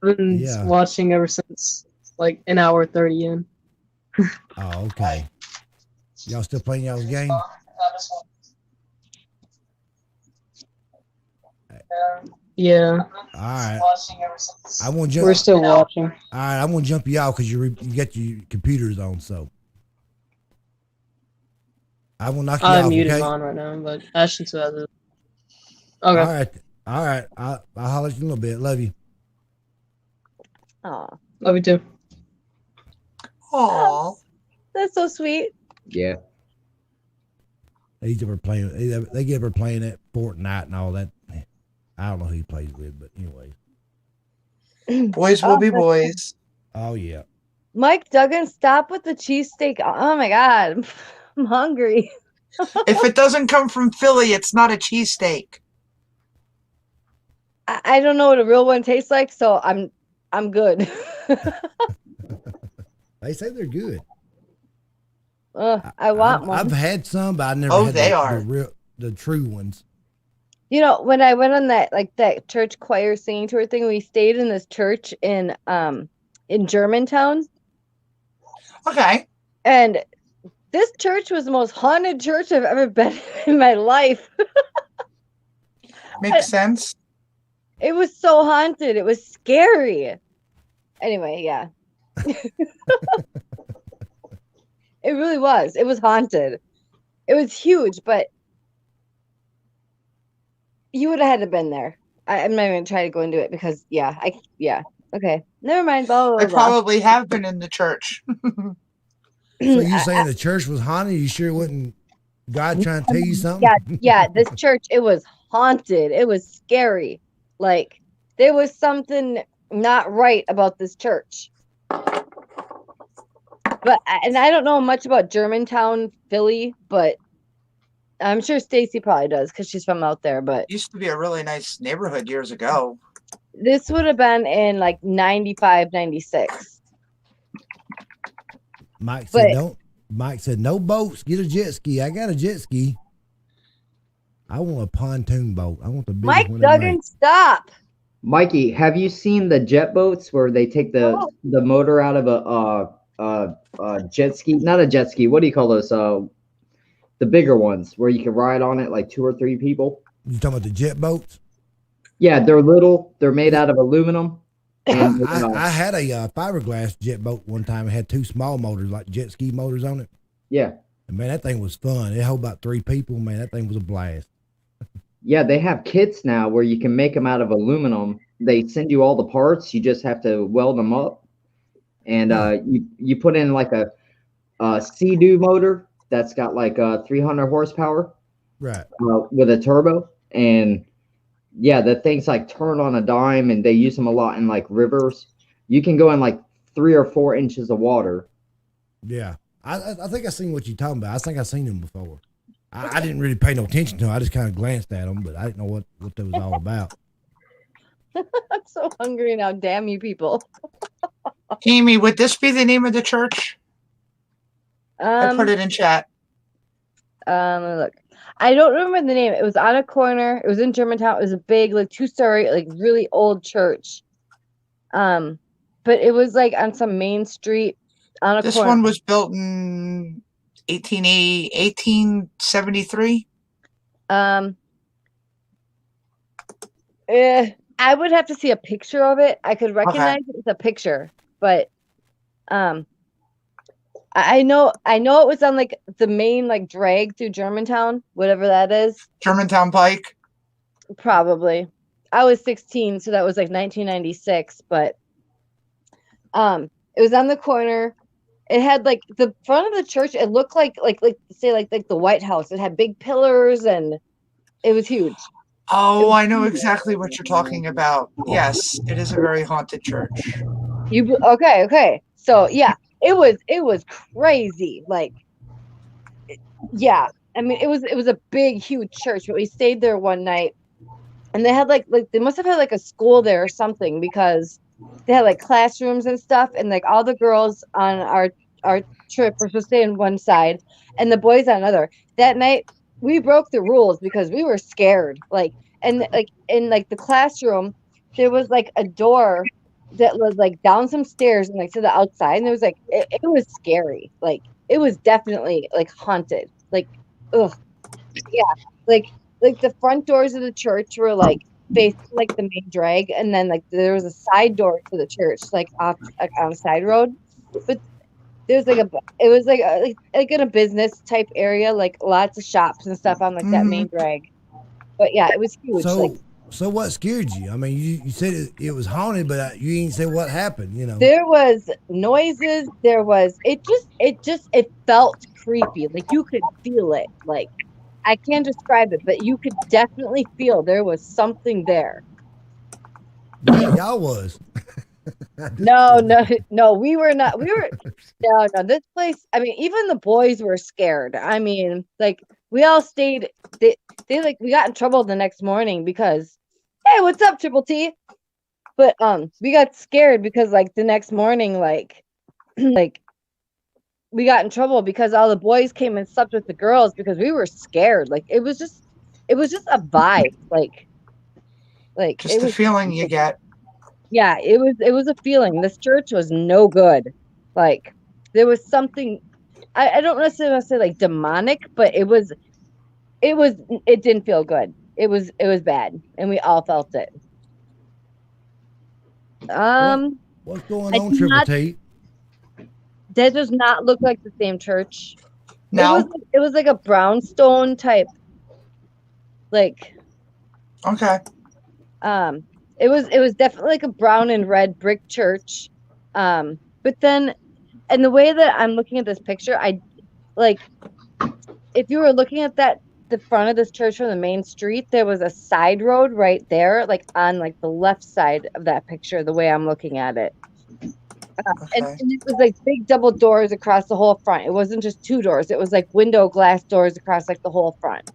I've been watching ever since like an hour 30 in. Oh, okay. Y'all still playing y'all's game? Yeah. All right. I want to jump. We're still watching. All right, I'm gonna jump you out because you got your computers on. So I will knock you I'm off. muted Okay. on right now, but Ashton says it. Okay. All right. I'll holler at you in a little bit. Love you. Aw. Love you too. Aw. That's so sweet. Yeah. They get her playing that Fortnite and all that. I don't know who he plays with, but anyway. Boys will be boys. Oh yeah. Mike Duggan, stop with the cheesesteak. Oh my God. I'm hungry. If it doesn't come from Philly, it's not a cheesesteak. I don't know what a real one tastes like, so I'm good. They say they're good. I want one. I've had some, but I never had the true ones. You know, when I went on that church choir singing tour thing, we stayed in this church in Germantown. Okay. And this church was the most haunted church I've ever been in my life. Makes sense. It was so haunted. It was scary. Anyway, yeah. It really was. It was haunted. It was huge, but you would have had to been there. I'm not even trying to go into it because, okay. Never mind. Blah, blah, I blah. probably have been in the church. So you saying the church was haunted? You sure it wasn't God trying to tell you something? Yeah. This church, it was haunted. It was scary. Like, there was something not right about this church. And I don't know much about Germantown, Philly, but I'm sure Stacy probably does because she's from out there. But it used to be a really nice neighborhood years ago. This would have been in like 95, 96. Mike said no boats. Get a jet ski. I got a jet ski. I want a pontoon boat. I want the biggest Mike one. Duggan, stop. Mikey, have you seen the jet boats where they take the motor out of a jet ski? Not a jet ski. What do you call those? The bigger ones where you can ride on it like 2 or 3 people. You talking about the jet boats? Yeah, they're little. They're made out of aluminum. And, I had a fiberglass jet boat one time. It had 2 small motors, like jet ski motors on it. Yeah. And man, that thing was fun. It held about 3 people. Man, that thing was a blast. Yeah, they have kits now where you can make them out of aluminum. They send you all the parts. You just have to weld them up. And you put in like a Sea-Doo motor that's got like 300 horsepower. Right. With a turbo. And yeah, the things like turn on a dime, and they use them a lot in like rivers. You can go in like 3 or 4 inches of water. Yeah. I think I seen what you're talking about. I think I've seen them before. I didn't really pay no attention to them. I just kind of glanced at them, but I didn't know what that was all about. I'm so hungry now. Damn you people. Amy, would this be the name of the church? I put it in chat. Look. I don't remember the name. It was on a corner. It was in Germantown. It was a big, like 2-story, like really old church. But it was like on some main street on a corner. This one was built in 1873. I would have to see a picture of it. I could recognize it with a picture, but I know it was on like the main like drag through Germantown, whatever that is. Germantown Pike. Probably. I was 16, so that was like 1996, but it was on the corner. It had like the front of the church. It looked like the White House. It had big pillars and it was huge. Oh, I know exactly what you're talking about. Yes, it is a very haunted church. Okay. So yeah, it was crazy. Like, yeah. I mean, it was a big, huge church. But we stayed there one night, and they had like they must have had like a school there or something because they had like classrooms and stuff, and like all the girls on our trip were supposed to stay on one side, and the boys on another. That night we broke the rules because we were scared. Like, and like in like the classroom, there was like a door that was like down some stairs and like to the outside, and there was like it was scary. Like it was definitely like haunted. Like, ugh, yeah, like the front doors of the church were like facing like the main drag, and then like there was a side door to the church, like off like on a side road. But there's like it was like like in a business type area, like lots of shops and stuff on like that main drag. But yeah, it was huge. Like, So what scared you? I mean, you said it was haunted, but you didn't say what happened. You know, there was noises. There was it felt creepy. Like you could feel it. Like I can't describe it, but you could definitely feel there was something there. yeah, y'all was. No, we were not. We were no. This place. I mean, even the boys were scared. I mean, like we all stayed. They like we got in trouble the next morning because, hey, what's up, Triple T? But we got scared because like the next morning, like like we got in trouble because all the boys came and slept with the girls because we were scared. Like it was just a vibe. Like just it the was feeling you get. Yeah, it was a feeling. This church was no good. Like there was something I don't necessarily want to say like demonic, but it didn't feel good. It was bad, and we all felt it. What's going on, Triple T? That does not look like the same church. No, it was like a brownstone type. Like, okay. It was definitely like a brown and red brick church. But then, and the way that I'm looking at this picture, I like if you were looking at the front of this church from the main street, there was a side road right there, like on like the left side of that picture, the way I'm looking at it. And it was like big double doors across the whole front. It wasn't just two doors. It was like window glass doors across like the whole front.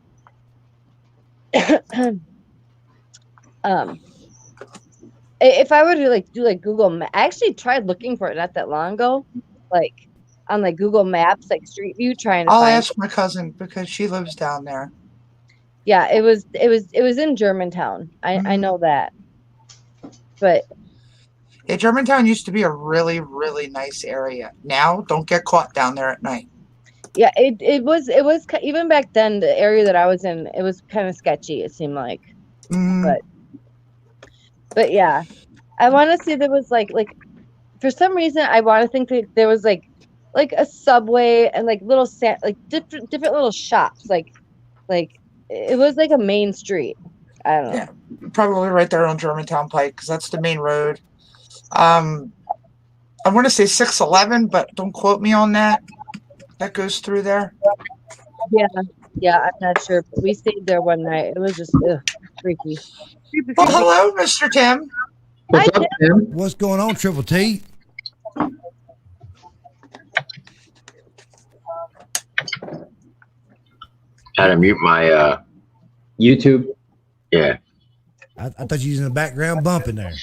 If I were to like do like Google, I actually tried looking for it not that long ago, like on like Google Maps, like Street View, trying to I'll find. ask my cousin because she lives down there. Yeah, it was in Germantown. I know that, but yeah, Germantown used to be a really, really nice area. Now, don't get caught down there at night. Yeah, it was even back then. The area that I was in, it was kind of sketchy. It seemed like, but yeah, I want to say there was like for some reason I want to think that there was like a Subway and like little like different little shops. Like it was like a main street. I don't know. Yeah, probably right there on Germantown Pike because that's the main road. I want to say 611, but don't quote me on that. That goes through there. Yeah, I'm not sure, but we stayed there one night. It was just freaky. Well, hello, Mr. Tim. What's up, Tim? What's going on, Triple T? Had to mute my YouTube. Yeah. I thought you was in the background bumping there.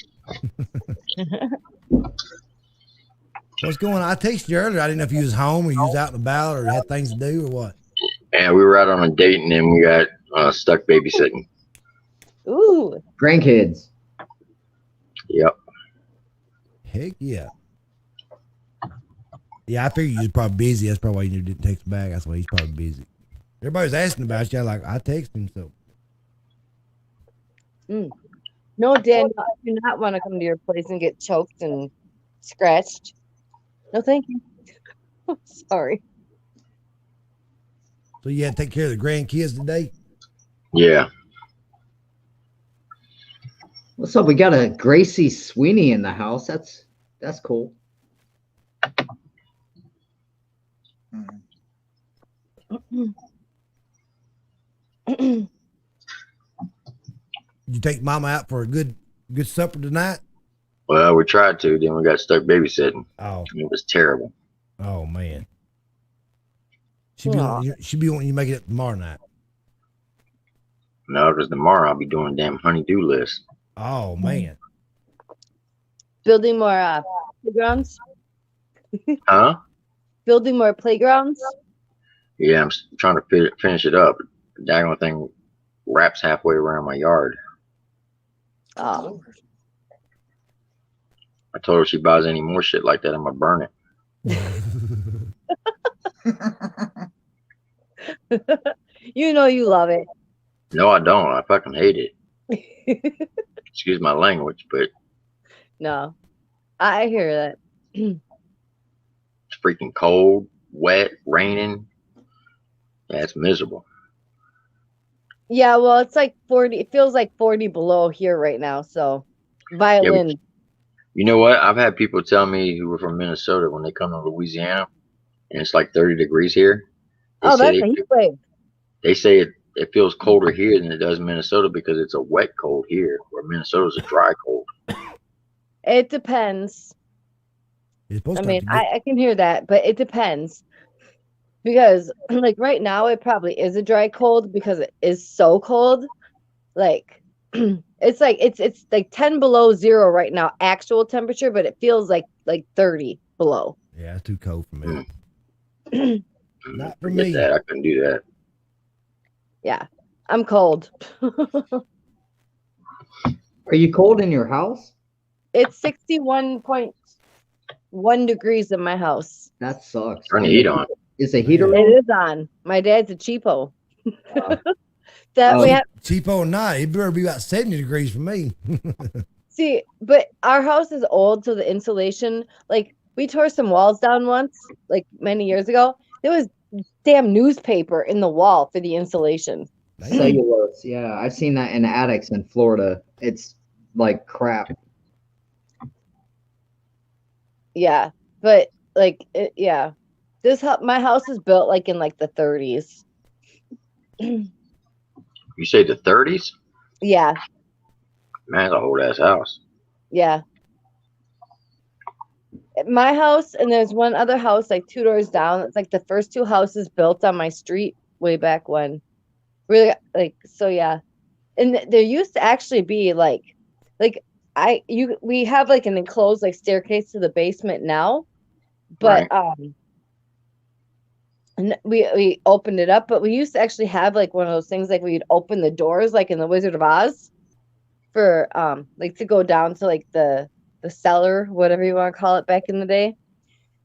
What's going on? I texted you earlier. I didn't know if you was home or you was out and about or had things to do or what. And we were out on a date and then we got stuck babysitting. Ooh. Grandkids. Yep. Heck yeah. Yeah, I figured you was probably busy. That's probably why you didn't text back. That's why he's probably busy. Everybody's asking about you. I'm like, I text him, so. No, Dan, I do not want to come to your place and get choked and scratched. No, thank you. Sorry. So you had to take care of the grandkids today? Yeah. What's up? We got a Gracie Sweeney in the house. That's cool. You take Mama out for a good supper tonight? Well, we tried to. Then we got stuck babysitting. Oh. It was terrible. Oh, man. She be wanting you to make it up tomorrow night. No, because tomorrow I'll be doing a damn honey-do list. Oh, man. Building more playgrounds. Huh? Building more playgrounds. Yeah, I'm trying to finish it up. The daggone thing wraps halfway around my yard. Oh. I told her if she buys any more shit like that, I'm gonna burn it. You know you love it. No, I don't. I fucking hate it. Excuse my language, but No, I hear that. it's freaking cold, wet, raining. Yeah, it's miserable. Yeah, well, it's like 40. It feels like 40 below here right now. So, violin. Yeah, you know what? I've had people tell me who were from Minnesota when they come to Louisiana, and it's like 30 degrees here. Oh, that's a heat wave. They say it feels colder here than it does in Minnesota because it's a wet cold here, where Minnesota's a dry cold. It depends. I mean, I can hear that, but it depends. Because like right now it probably is a dry cold because it is so cold. Like it's like 10 below zero right now, actual temperature, but it feels like 30 below. Yeah, it's too cold for me. Not for me. I couldn't do that. Yeah, I'm cold. Are you cold in your house? It's 61.1 degrees in my house. That sucks. Turn the heat on. Is the heater It on? is on. My dad's a cheapo. That we have. Cheapo or not, it better be about 70 degrees for me. See, but our house is old, so the insulation, like we tore some walls down once, like many years ago. There was damn newspaper in the wall for the insulation. Cellulose. Yeah, I've seen that in attics in Florida. It's like crap. Yeah, but like, yeah, my house is built like in like the 30s. You say the 30s? Yeah, Man, that's a old ass house. yeah. My house, and there's one other house like 2 doors down. It's like the first 2 houses built on my street way back when. Really, like, so yeah. And there used to actually be we have like an enclosed like staircase to the basement now, but and we opened it up, but we used to actually have like one of those things like we'd open the doors like in the Wizard of Oz for like to go down to like the cellar, whatever you want to call it, back in the day.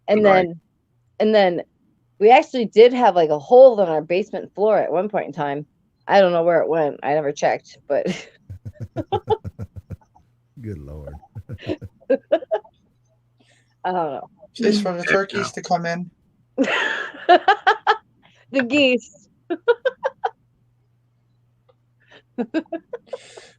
And then we actually did have like a hole in our basement floor at one point in time. I don't know where it went. I never checked, but good Lord. I don't know. Just for the turkeys to come in. The geese.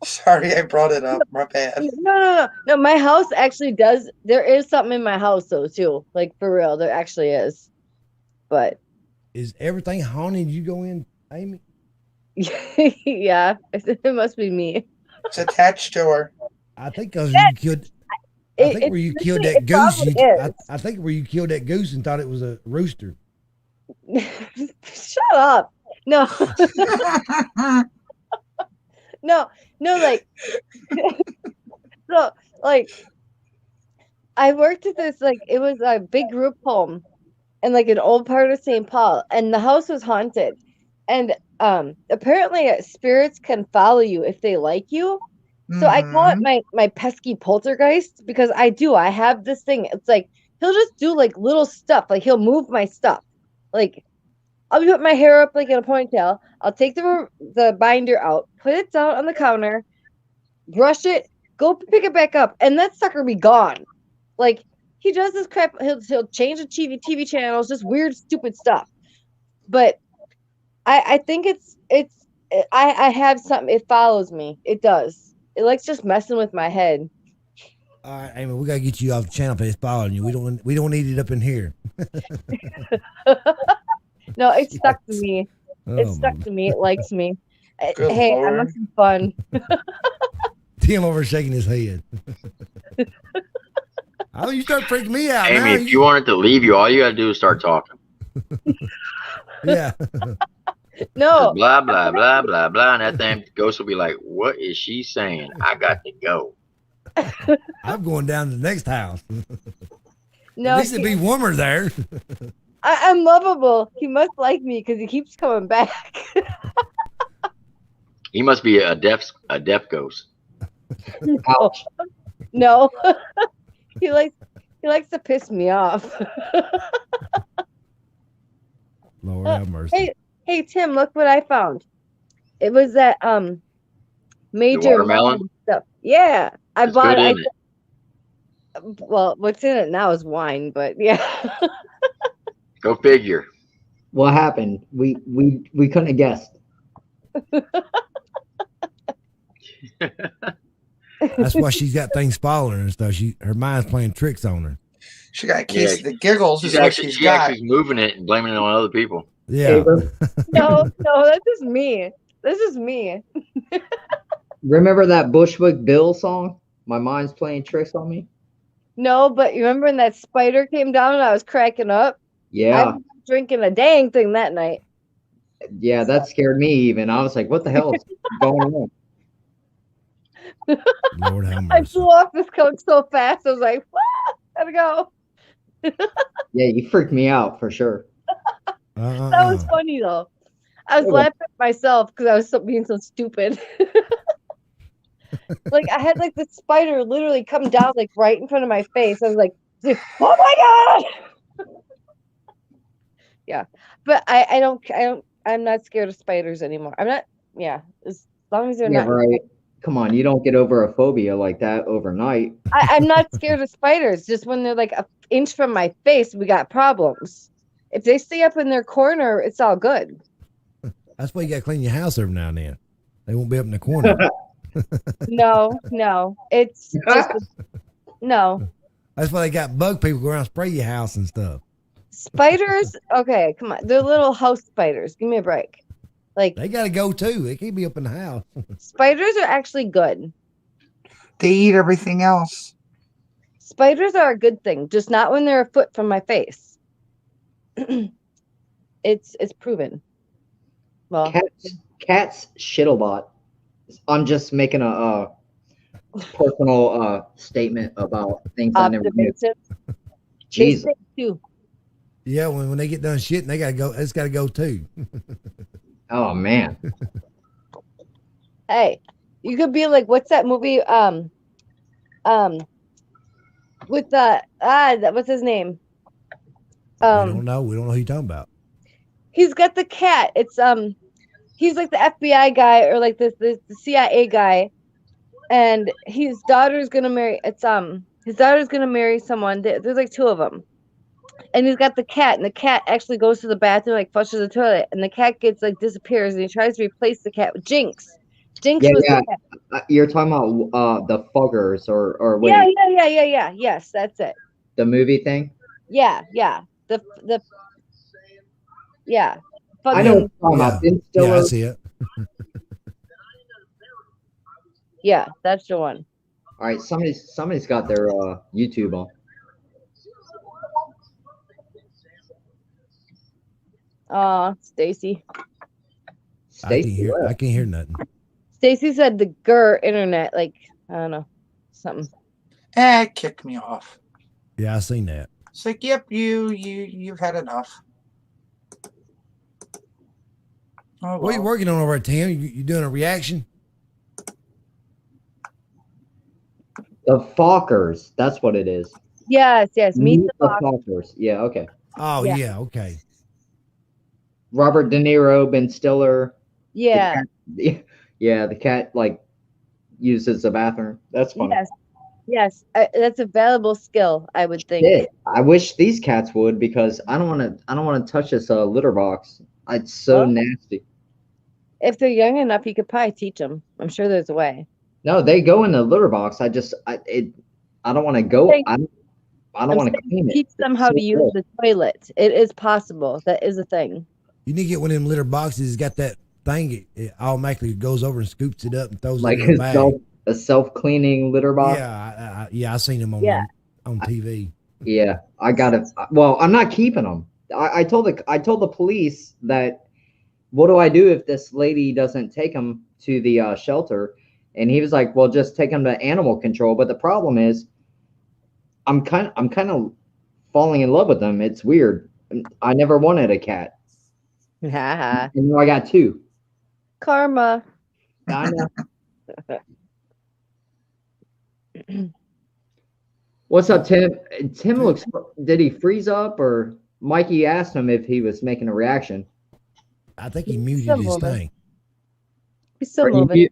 Sorry, I brought it up. My bad. No. My house actually does. There is something in my house though too. Like for real, there actually is. But is everything haunted? You go in, Amy? Yeah, it must be me. It's attached to her. I think because you killed. I think where you killed that goose. I think where you killed that goose and thought it was a rooster. Shut up! No. No, like, so, like, I worked at this, like, it was a big group home in, like, an old part of St. Paul, and the house was haunted, and, apparently spirits can follow you if they like you, so I call it my pesky poltergeist, because I have this thing, it's like, he'll just do, like, little stuff, like, he'll move my stuff, like, I'll put my hair up like in a ponytail. I'll take the binder out, put it down on the counter, brush it, go pick it back up, and that sucker be gone. Like he does this crap. He'll change the TV channels, just weird, stupid stuff. But I think I have something. It follows me. It does. It likes just messing with my head. All right, Amy, we gotta get you off the channel if it's following you. We don't need it up in here. No, it stuck to me. It stuck to me. It likes me. Hey, Lord. I'm having fun. Tim over shaking his head. Oh, you start freaking me out. Amy, if you wanted to leave you, all you gotta do is start talking. Yeah. No. Blah blah blah blah blah, and that damn ghost will be like, "What is she saying? I got to go." I'm going down to the next house. No, At least it'd be warmer there. I'm lovable. He must like me because he keeps coming back. He must be a deaf ghost. Ouch. No. He likes to piss me off. Lord have mercy. Hey Tim, look what I found. It was that major watermelon stuff. Yeah. I It's bought good, isn't it? Well, what's in it now is wine, but yeah. Go figure. What happened? We couldn't have guessed. That's why she's got things following her and stuff. Her mind's playing tricks on her. She got a case of the giggles. She's Is what actually she's got. moving it and blaming it on other people. Yeah. No, that's just me. This is me. Remember that Bushwick Bill song? My mind's playing tricks on me. No, but you remember when that spider came down and I was cracking up? Yeah. I was drinking a dang thing that night. Yeah, that scared me even. I was like, what the hell is going on? Lord have I mercy. flew off this coach so fast. I was like, gotta go. Yeah, you freaked me out for sure. That was funny though. I was laughing at myself because I was being so stupid. Like I had like this spider literally come down like right in front of my face. I was like, oh my god. Yeah. But I'm not scared of spiders anymore. I'm not, yeah. As long as they're Yeah, not right. Come on, you don't get over a phobia like that overnight. I'm not scared of spiders. Just when they're like an inch from my face, we got problems. If they stay up in their corner, it's all good. That's why you got to clean your house every now and then. They won't be up in the corner. No. It's just no. That's why they got bug people go around and spray your house and stuff. Spiders, okay, come on. They're little house spiders. Give me a break. Like they gotta go too. They can't be up in the house. Spiders are actually good. They eat everything else. Spiders are a good thing, just not when they're a foot from my face. It's proven. Well, Cats shit a lot. I'm just making a personal statement about things I never knew. Jesus. Too. Yeah, when they get done shitting, they gotta go. It's gotta go too. Oh man. Hey, you could be like, what's that movie? With what's his name? We don't know. We don't know who you're talking about. He's got the cat. It's he's like the FBI guy or like the CIA guy, and his daughter's gonna marry. His daughter's gonna marry someone. There's like two of them. And he's got the cat, and the cat actually goes to the bathroom, like flushes the toilet, and the cat gets like disappears, and he tries to replace the cat with Jinx. Jinx was the cat. You're talking about the Fuggers or wait. Yeah. Yes, that's it. The movie thing. Yeah. The yeah. I know what you're talking about. Yeah, I see it. Yeah, that's the one. All right, somebody's got their YouTube on. Stacy. I can't hear nothing. Stacy said the GER internet, like I don't know, something. It kicked me off. Yeah, I seen that. It's like, yep, you've had enough. Oh, well. What are you working on over at Tim? You doing a reaction? The Fockers, that's what it is. Yes. Meet the Fockers. Yeah, okay. Oh yeah, okay. Robert De Niro, Ben Stiller. Yeah. The cat like uses the bathroom. That's funny. Yes. That's a valuable skill, I would think. Shit. I wish these cats would because I don't want to touch this litter box. It's so nasty. If they're young enough, you could probably teach them. I'm sure there's a way. No, they go in the litter box. I don't want to go. I don't want to clean it. Teach them how to use the toilet. It is possible. That is a thing. You need to get one of them litter boxes. It's got that thing. It automatically goes over and scoops it up and throws like it in the bag. A self-cleaning litter box. Yeah, I seen them on TV. Yeah, I got it. Well, I'm not keeping them. I told the police that what do I do if this lady doesn't take them to the shelter? And he was like, well, just take him to animal control. But the problem is, I'm kind of falling in love with them. It's weird. I never wanted a cat. And now I got 2. Karma. I know. What's up, Tim? Tim looks. Did he freeze up, or Mikey asked him if he was making a reaction? I think he muted his thing. He's still moving.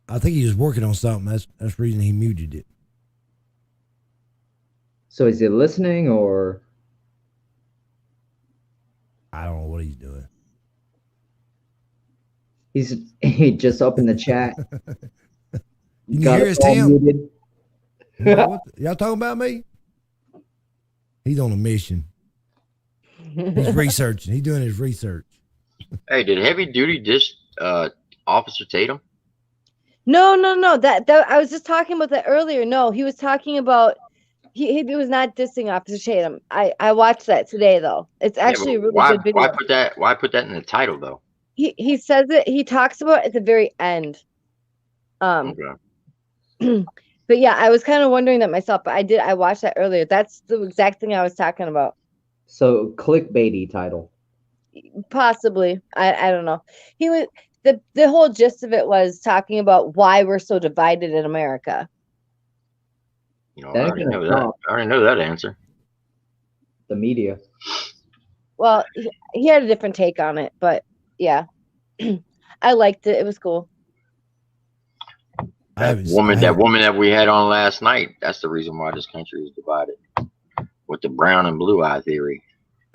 I think he was working on something. That's the reason he muted it. So is he listening, or? I don't know what he's doing. He just opened the chat. You can hear his Tim? Y'all talking about me? He's on a mission. He's researching. He's doing his research. Hey, did Heavy Duty dish Officer Tatum? No. That I was just talking about that earlier. No, he was talking about he was not dissing Officer Tatum. I watched that today though. It's actually a really good video. Why put that in the title though? He says it. He talks about it at the very end. Okay. But yeah, I was kind of wondering that myself. But I watched that earlier. That's the exact thing I was talking about. So clickbaity title. Possibly. I don't know. He was the whole gist of it was talking about why we're so divided in America. You know, I already know that answer. The media. Well, he had a different take on it, but yeah, I liked it. It was cool. That woman that we had on last night. That's the reason why this country is divided. With the brown and blue eye theory.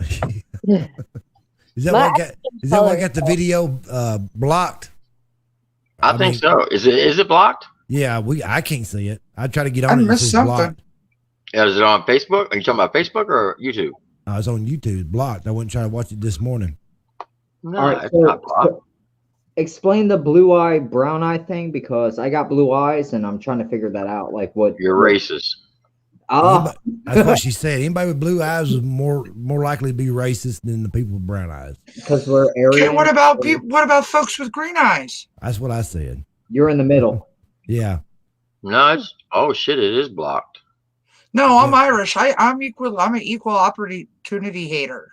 Is that why I got the video blocked? I think so. Is it blocked? Yeah, I can't see it. I try to get on it. I missed something. Blocked. Yeah, is it on Facebook? Are you talking about Facebook or YouTube? It's on YouTube. It's blocked. I went and tried to watch it this morning. No, all right, it's not blocked. So explain the blue eye, brown eye thing, because I got blue eyes and I'm trying to figure that out. Like what? You're racist. Oh, that's what she said. Anybody with blue eyes is more likely to be racist than the people with brown eyes. Because we're Aryan. Okay, what about folks with green eyes? That's what I said. You're in the middle. Yeah. No, it is blocked. No, I'm Irish. I'm equal. I'm an equal opportunity hater.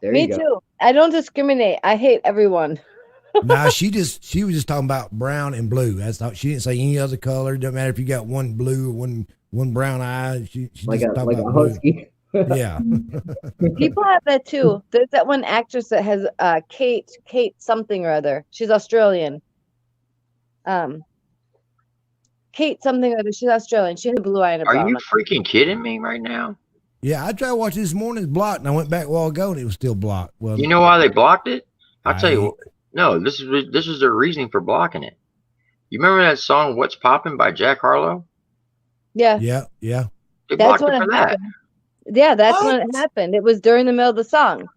Me too. I don't discriminate. I hate everyone. Nah, she was just talking about brown and blue. That's not. She didn't say any other color. Doesn't matter if you got one blue or one brown eye. She like just talking about husky. Yeah. People have that too. There's that one actress that has Kate something or other. She's Australian. Kate something or other. She's Australian. She has a blue eye and a brown. Are you freaking kidding me right now? Yeah, I tried to watch it this morning. It's blocked, and I went back a while ago, and it was still blocked. Well, you know why they blocked it? I'll tell you. No, this is their reasoning for blocking it. You remember that song "What's Poppin'" by Jack Harlow? Yeah. Yeah. They blocked it for that. Yeah, that's when it happened. It was during the middle of the song.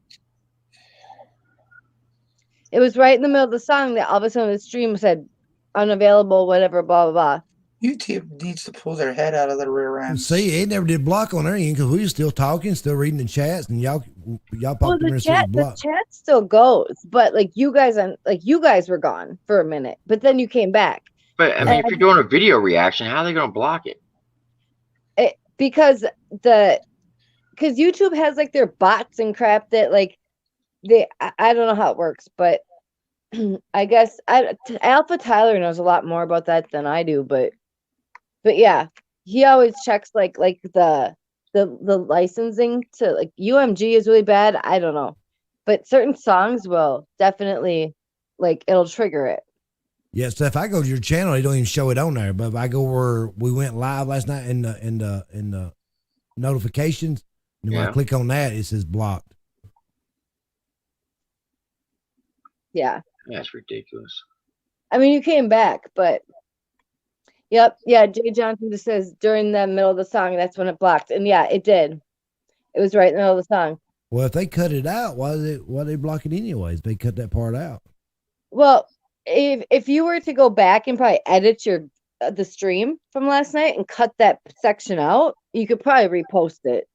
It was right in the middle of the song that all of a sudden the stream said unavailable, whatever, blah, blah, blah. YouTube needs to pull their head out of their rear end. See, it never did block on our end because we were still talking, still reading the chats, and y'all popped in there and said block. The chat still goes, but you guys were gone for a minute, but then you came back. But I mean, if you're doing a video reaction, how are they going to block it? Because YouTube has their bots and crap that I don't know how it works, but I guess Alpha Tyler knows a lot more about that than I do, but yeah, he always checks the licensing to UMG is really bad. I don't know, but certain songs will definitely it'll trigger it. Yeah, so if I go to your channel, they don't even show it on there. But if I go where we went live last night in the notifications, and when I click on that, it says blocked. Yeah. That's ridiculous. I mean, you came back, but yep, yeah. Jay Johnson just says during the middle of the song, that's when it blocked, and yeah, it did. It was right in the middle of the song. Well, if they cut it out, why they block it anyways? They cut that part out. Well, if you were to go back and probably edit the stream from last night and cut that section out, you could probably repost it.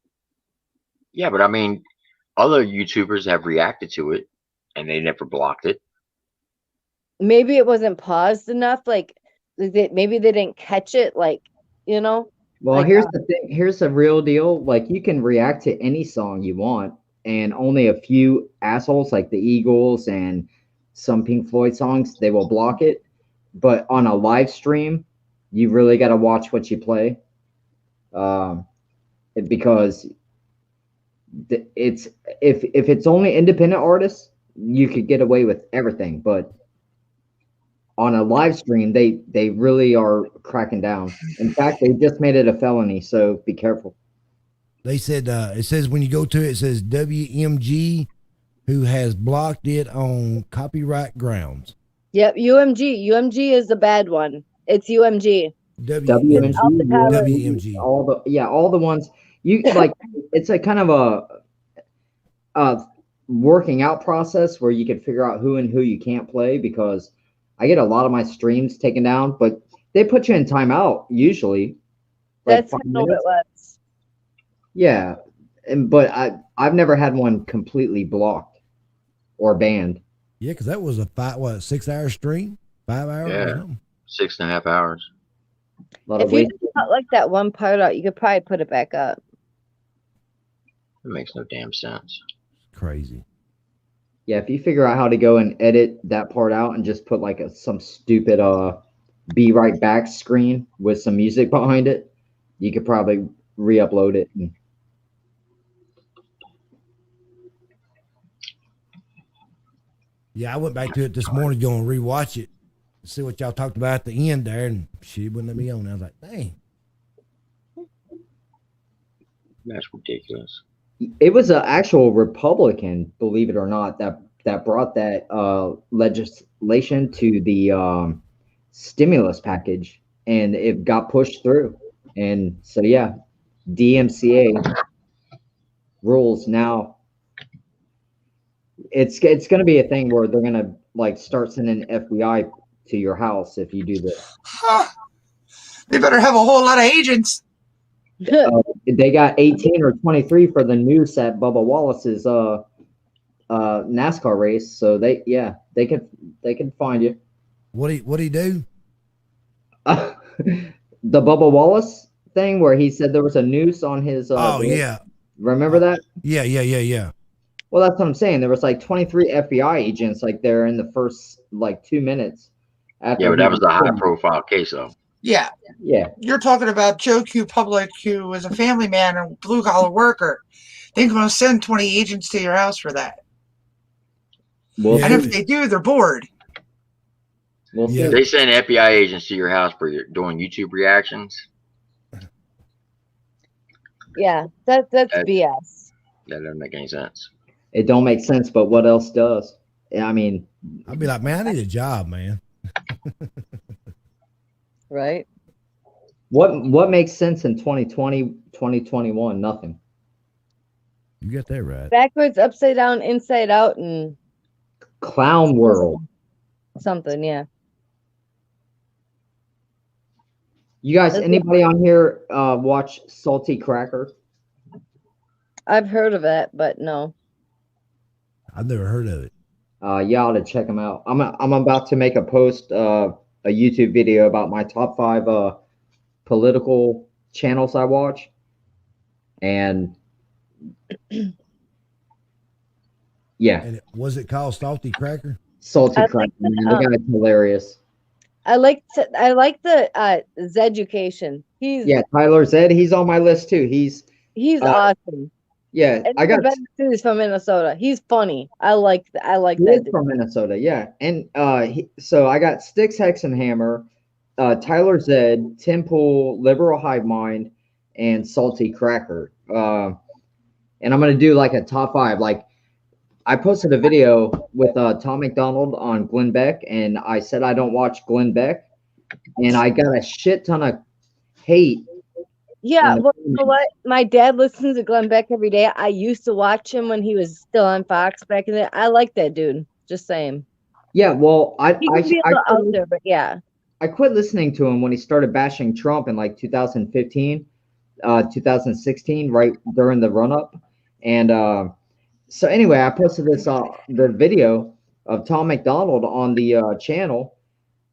Yeah, but I mean, other YouTubers have reacted to it, and they never blocked it. maybe it wasn't paused enough. Like maybe they didn't catch it. Like, you know. Well, Like, here's the thing. Here's the real deal. Like, you can react to any song you want, and only a few assholes, like the Eagles and some Pink Floyd songs, they will block it. But on a live stream, you really got to watch what you play, because it's if it's only independent artists, you could get away with everything. But on a live stream, they really are cracking down. In fact, they just made it a felony, so be careful. They said it says when you go to it, it says WMG, who has blocked it on copyright grounds. Yep, UMG. UMG is the bad one. It's UMG. WMG, all the ones you like. It's a kind of a working out process where you can figure out who you can't play, because I get a lot of my streams taken down, but they put you in timeout usually. That's how it was. Yeah, but I've never had one completely blocked or banned. Yeah, because that was a 6-hour stream, 5 hours. Yeah, 6.5 hours. If you cut like that one part out, you could probably put it back up. It makes no damn sense. Crazy. Yeah, if you figure out how to go and edit that part out and just put like some stupid be right back screen with some music behind it, you could probably re-upload it. Yeah, I went back to it this morning, going to rewatch it, see what y'all talked about at the end there, and she wouldn't let me on. I was like, dang. That's ridiculous. It was an actual Republican, believe it or not, that brought that legislation to the stimulus package, and it got pushed through. And so, yeah, DMCA rules now. It's going to be a thing where they're going to like start sending FBI to your house if you do this. Huh. They better have a whole lot of agents. They got 18 or 23 for the noose at Bubba Wallace's NASCAR race, so they can find you. What he do? The Bubba Wallace thing where he said there was a noose on his. Yeah. Remember that? Yeah. Well, that's what I'm saying. There was like 23 FBI agents like there in the first like 2 minutes. Yeah, but that was a high-profile case, though. Yeah. You're talking about Joe Q. Public, who was a family man and blue-collar worker. They're going to send 20 agents to your house for that. Well, and if they do, they're bored. Well, They send FBI agents to your house for doing YouTube reactions. Yeah, that's BS. That doesn't make any sense. It don't make sense, but what else does? I mean, I'd be like, man, I need a job, man. Right. What makes sense in 2020, 2021? Nothing. You got that right. Backwards, upside down, inside out, and clown world. Something, yeah. You guys, anybody on here watch Salty Cracker? I've heard of it, but no. I've never heard of it. You ought to check them out. I'm about to make a post, a YouTube video about my top 5 political channels I watch, and yeah. And was it called Salty Cracker? Salty Cracker, man. The guy's hilarious. I like the Zeducation. Yeah, Tyler Zed. He's on my list too. He's awesome. Yeah, I got. He's from Minnesota. He's funny. I like that. He's from Minnesota. Yeah, and so I got Styx Hexenhammer, Tyler Zed, Tim Pool, Liberal Hive Mind, and Salty Cracker. And I'm gonna do like a top 5. Like, I posted a video with Tom McDonald on Glenn Beck, and I said I don't watch Glenn Beck, and I got a shit ton of hate. Yeah, well, you know what? My dad listens to Glenn Beck every day. I used to watch him when he was still on Fox back in the day. I like that dude. Just saying. Yeah, well, I out there, but yeah. I quit listening to him when he started bashing Trump in like 2015, 2016, right during the run up, and so anyway, I posted this the video of Tom McDonald on the channel,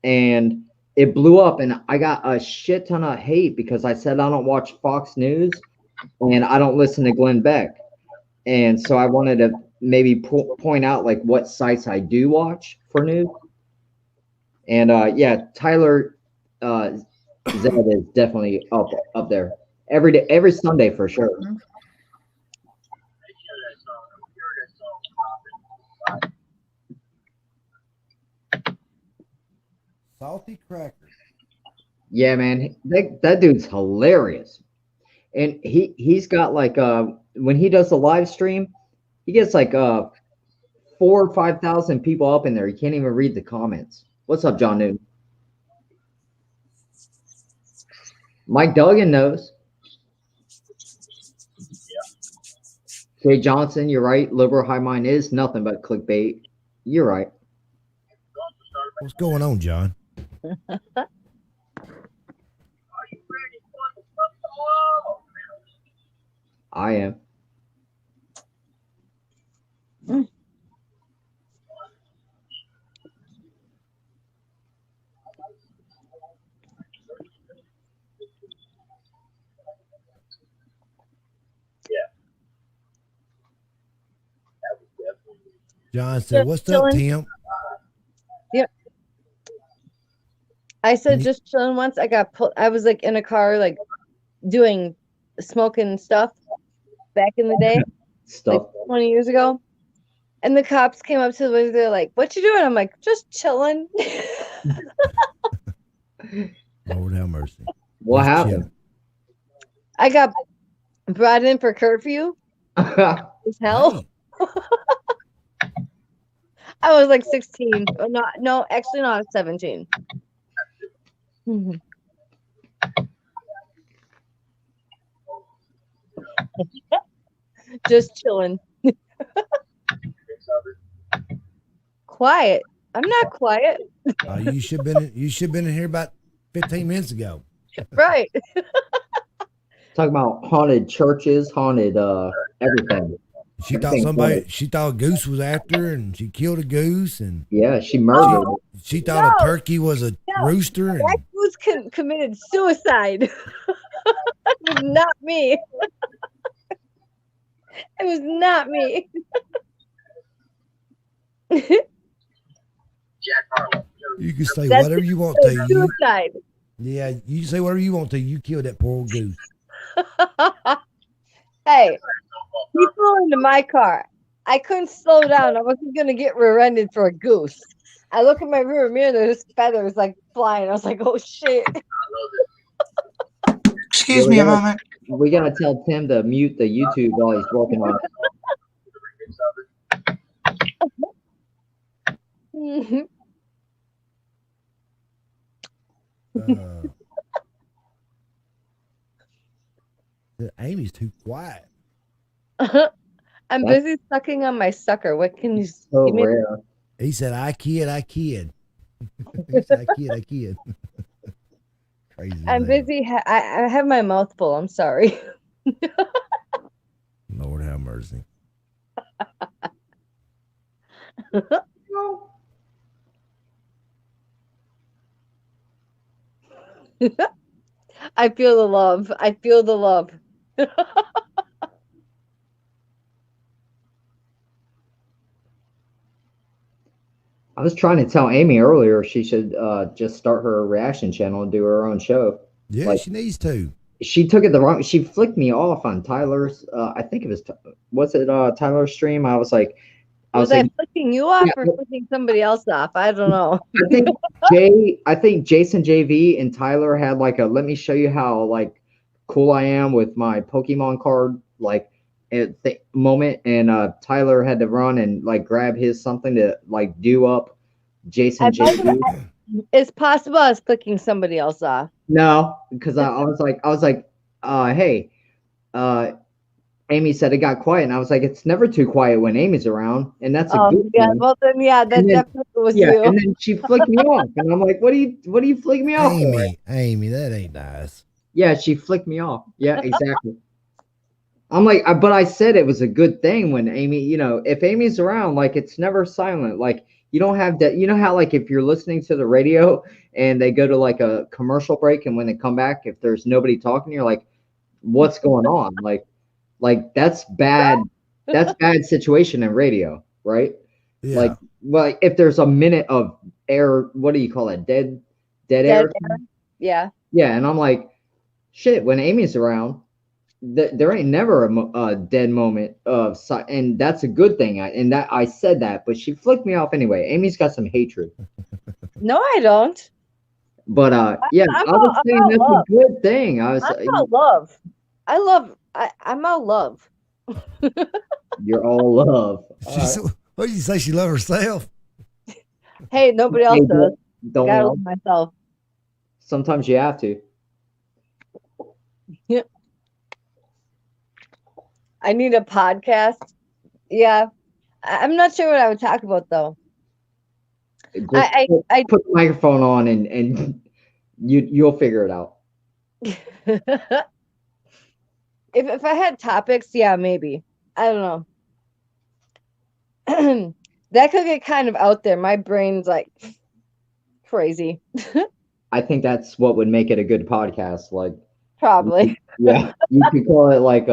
and it blew up, and I got a shit ton of hate because I said I don't watch Fox News and I don't listen to Glenn Beck. And so I wanted to maybe point out like what sites I do watch for news. And yeah, Tyler Zed is definitely up there every day, every Sunday for sure. Salty crackers. Yeah, man, that dude's hilarious, and he's got like when he does the live stream, he gets like 4,000 or 5,000 people up in there. You can't even read the comments. What's up, John Newton? Mike Duggan knows. Jay Johnson, you're right. Liberal high mind is nothing but clickbait. You're right. What's going on, John? I am. John said, "What's up, Tim?" Yep. I said just chilling once. I was like in a car, like doing smoking stuff back in the day, like 20 years ago. And the cops came up to the window. They're like, "What you doing?" I'm like, "Just chilling." Lord have mercy. What happened? I got brought in for curfew. As hell. I was like 16. No, actually not 17. Just chilling. Quiet. I'm not quiet. You should been in here about 15 minutes ago. Right. Talking about haunted churches, haunted everything. She thought a goose was after her, and she killed a goose, and yeah, she murdered. She thought a turkey was a rooster. And that goose committed suicide. It was not me. It was not me. You can say whatever you want to. Suicide. Yeah, you can say whatever you want to. You killed that poor old goose. Hey, he flew into my car. I couldn't slow down. I wasn't going to get rear-ended for a goose. I look at my rear mirror, there's feathers like flying. I was like, oh shit. Excuse me a moment. We got to tell Tim to mute the YouTube while he's working on it. Amy's too quiet. I'm busy sucking on my sucker. What can you so rare. He said, I kid. He said, I kid. Crazy. I'm busy. I have my mouth full. I'm sorry. Lord have mercy. I feel the love. I feel the love. I was trying to tell Amy earlier she should just start her reaction channel and do her own show. Yeah, like, she needs to. She took it the wrong. She flicked me off on Tyler's. I think it was Tyler's stream. I was like, was I flicking you off or flicking somebody else off? I don't know. I think Jason JV and Tyler had like a let me show you how like cool I am with my Pokemon card like at the moment, and Tyler had to run and like grab his something to like do up Jason JV. It's possible I was flicking somebody else off. No, because I was like, hey, Amy said it got quiet, and I was like, it's never too quiet when Amy's around, and that's a good thing. Well then, that definitely was you. And then she flicked me off, and I'm like, what do you flick me off for? Amy, that ain't nice. Yeah, she flicked me off. Yeah, exactly. I'm like, but I said it was a good thing when Amy, if Amy's around, like it's never silent. Like You don't have that. You know how like if you're listening to the radio and they go to like a commercial break, and when they come back, if there's nobody talking, you're like, what's going on? Like that's bad. That's bad situation in radio, right? Yeah. Like if there's a minute of air, what do you call it? Dead air. Yeah. Yeah, and I'm like, shit. When Amy's around, there ain't never a dead moment of and that's a good thing. I said that, but she flicked me off anyway. Amy's got some hatred. No, I don't. But yeah, I was saying that's a good thing. I'm all love. I'm all love. You're all love. What did you say? She love herself? Hey, nobody else does. Don't Gotta we love myself. Sometimes you have to. Yeah. I need a podcast. Yeah. I'm not sure what I would talk about though. I put the microphone on and you'll figure it out. If I had topics, yeah, maybe. I don't know. That could get kind of out there. My brain's like crazy. I think that's what would make it a good podcast. Like probably. Yeah, you could call it like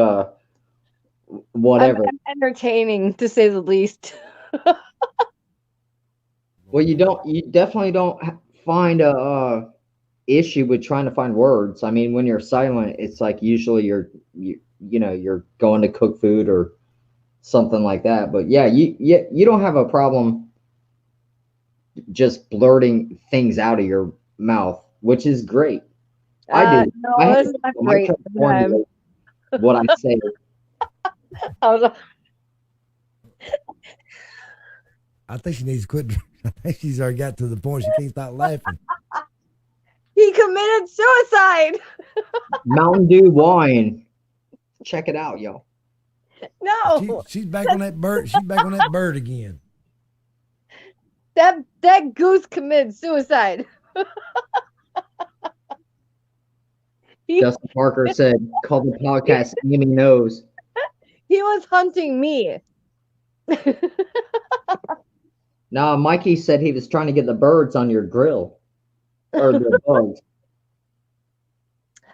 whatever. I'm entertaining to say the least. Well, you definitely don't find a issue with trying to find words. I mean, when you're silent, it's like usually you're going to cook food or something like that. But yeah, you don't have a problem just blurting things out of your mouth, which is great. I do. No, I it's not great. What I say. I think she needs to quit. I think she's already got to the point she can't stop laughing. He committed suicide. Mountain Dew wine. Check it out, yo. No. She's back on that bird. She's back on that bird again. That goose committed suicide. Justin Parker said, call the podcast Amy Knows. He was hunting me. Nah, Mikey said he was trying to get the birds on your grill. Or the bugs.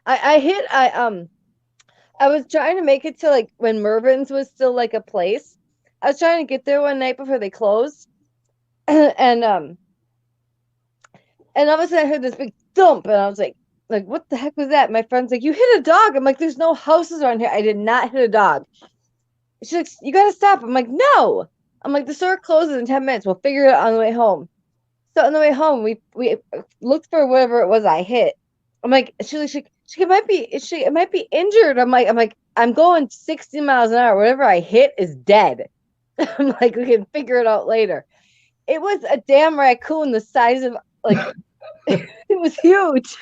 I was trying to make it to like when Mervin's was still like a place. I was trying to get there one night before they closed. and all of a sudden I heard this big thump and I was like, what the heck was that? My friend's like, you hit a dog. I'm like, there's no houses around here. I did not hit a dog. She's like, you gotta stop. I'm like, no. I'm like, the store closes in 10 minutes. We'll figure it out on the way home. So on the way home, we looked for whatever it was I hit. I'm like, it might be injured. I'm like, I'm going 60 miles an hour. Whatever I hit is dead. I'm like, we can figure it out later. It was a damn raccoon the size of like it was huge.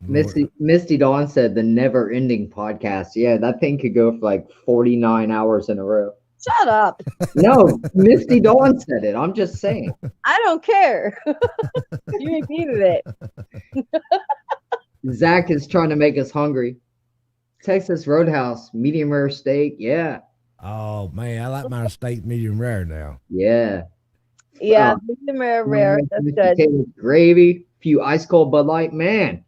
Misty Dawn said the never ending podcast. Yeah, that thing could go for like 49 hours in a row. Shut up. No, Misty Dawn said it. I'm just saying. I don't care. You repeated it. Zach is trying to make us hungry. Texas Roadhouse, medium rare steak. Yeah. Oh, man. I like my steak medium rare now. Yeah. Yeah, medium rare. That's good. Gravy, few ice cold Bud Light. Man.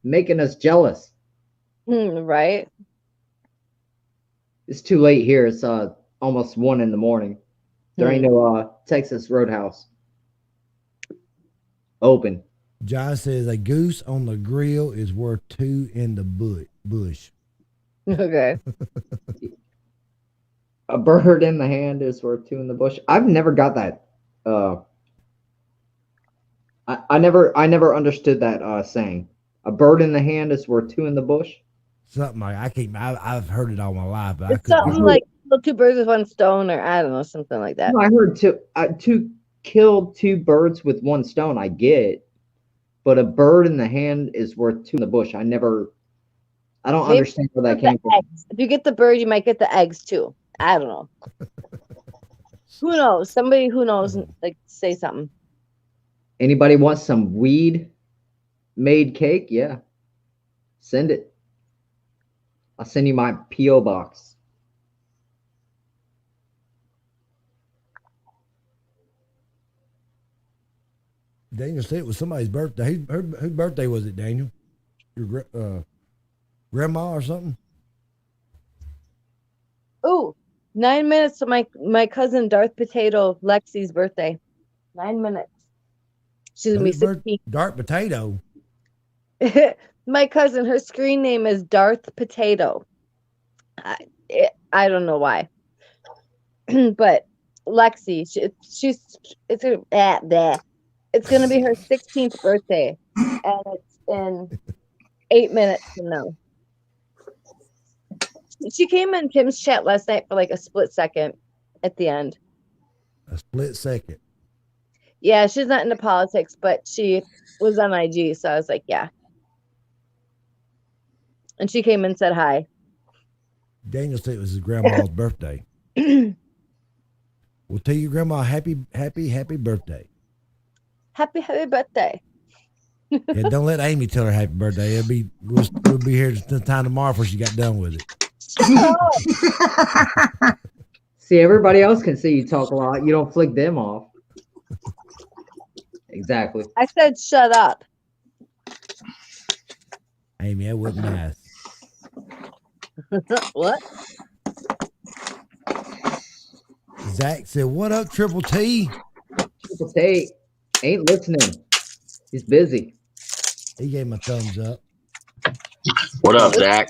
Making us jealous. Right. It's too late here. It's almost 1 a.m. There ain't no Texas Roadhouse open. John says a goose on the grill is worth 2 in the bush. Okay. A bird in the hand is worth 2 in the bush. I've never got that. I never understood that saying. A bird in the hand is worth 2 in the bush. Something like I've heard it all my life, but it's something like two birds with one stone, or I don't know, something like that. No, I heard to kill 2 birds with 1 stone. I get, but a bird in the hand is worth 2 in the bush. I don't understand where that came from. Eggs. If you get the bird, you might get the eggs too. I don't know. Who knows? Somebody who knows, like, say something. Anybody want some weed made cake? Yeah, send it. I'll send you my P.O. box. Daniel said it was somebody's birthday. Whose birthday was it, Daniel? Your grandma or something? Ooh, 9 minutes to my cousin Darth Potato Lexi's birthday. 9 minutes. She's gonna be 16. Darth Potato. My cousin, her screen name is Darth Potato. I don't know why, but Lexi, it's gonna be her 16th birthday, and it's in 8 minutes from now. She came in Kim's chat last night for like a split second at the end. A split second. Yeah, she's not into politics, but she was on IG, so I was like, yeah. And she came and said hi. Daniel said it was his grandma's birthday. Well, tell your grandma happy birthday. Happy birthday. Yeah, don't let Amy tell her happy birthday. We'll be here time tomorrow before she got done with it. See, everybody else can see you talk a lot. You don't flick them off. Exactly. I said shut up. Amy, that wasn't nice. What? Zach said, "What up, Triple T?" Triple T ain't listening. He's busy. He gave him a thumbs up. What up, Zach?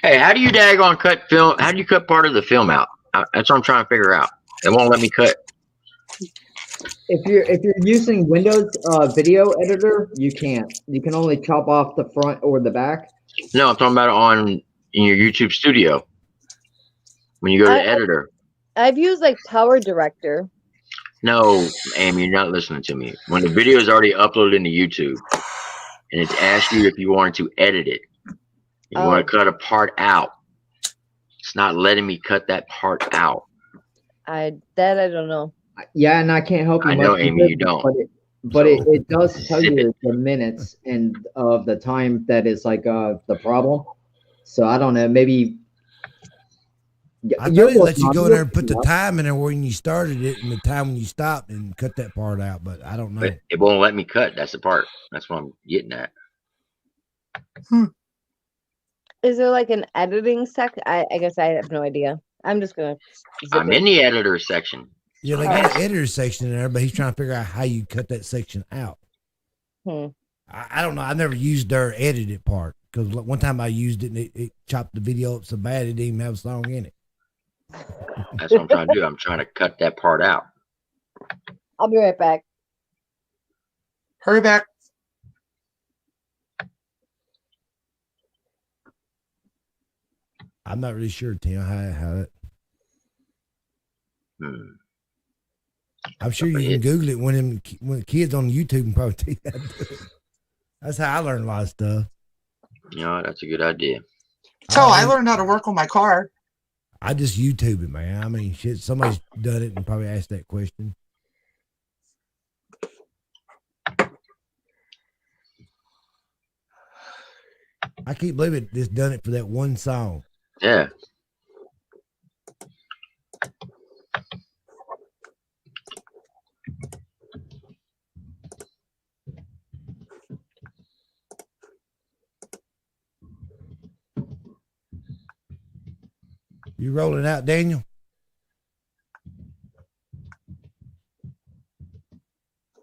Hey, how do you daggone cut film? How do you cut part of the film out? That's what I'm trying to figure out. It won't let me cut. If you're using Windows video editor, you can't. You can only chop off the front or the back. No, I'm talking about in your YouTube studio. When you go to the editor. I've used like Power Director. No, Amy, you're not listening to me. When the video is already uploaded into YouTube and it's asked you if you wanted to edit it, you want to cut a part out. It's not letting me cut that part out. I don't know. Yeah, and I can't help you. I know, Amy, you don't. But it does tell you the minutes and of the time that is like the problem. So I don't know. Maybe I know they let you go in there and put the time in there when you started it and the time when you stopped and cut that part out, but I don't know. But it won't let me cut. That's the part. That's what I'm getting at. Is there like an editing section? I guess I have no idea. I'm just gonna. I'm in the editor section. Yeah, they got an editor section in there, but he's trying to figure out how you cut that section out. I don't know. I never used their edited part because one time I used it and it chopped the video up so bad it didn't even have a song in it. That's what I'm trying to do. I'm trying to cut that part out. I'll be right back. Hurry back. I'm not really sure, Tim, how it. I'm sure you can Google it when kids on YouTube and probably tell you how to do it. That's how I learned a lot of stuff. You know, that's a good idea. So I learned how to work on my car. I just YouTube it, man. I mean, shit, somebody's done it and probably asked that question. I can't believe it just done it for that one song. Yeah. You rolling out, Daniel?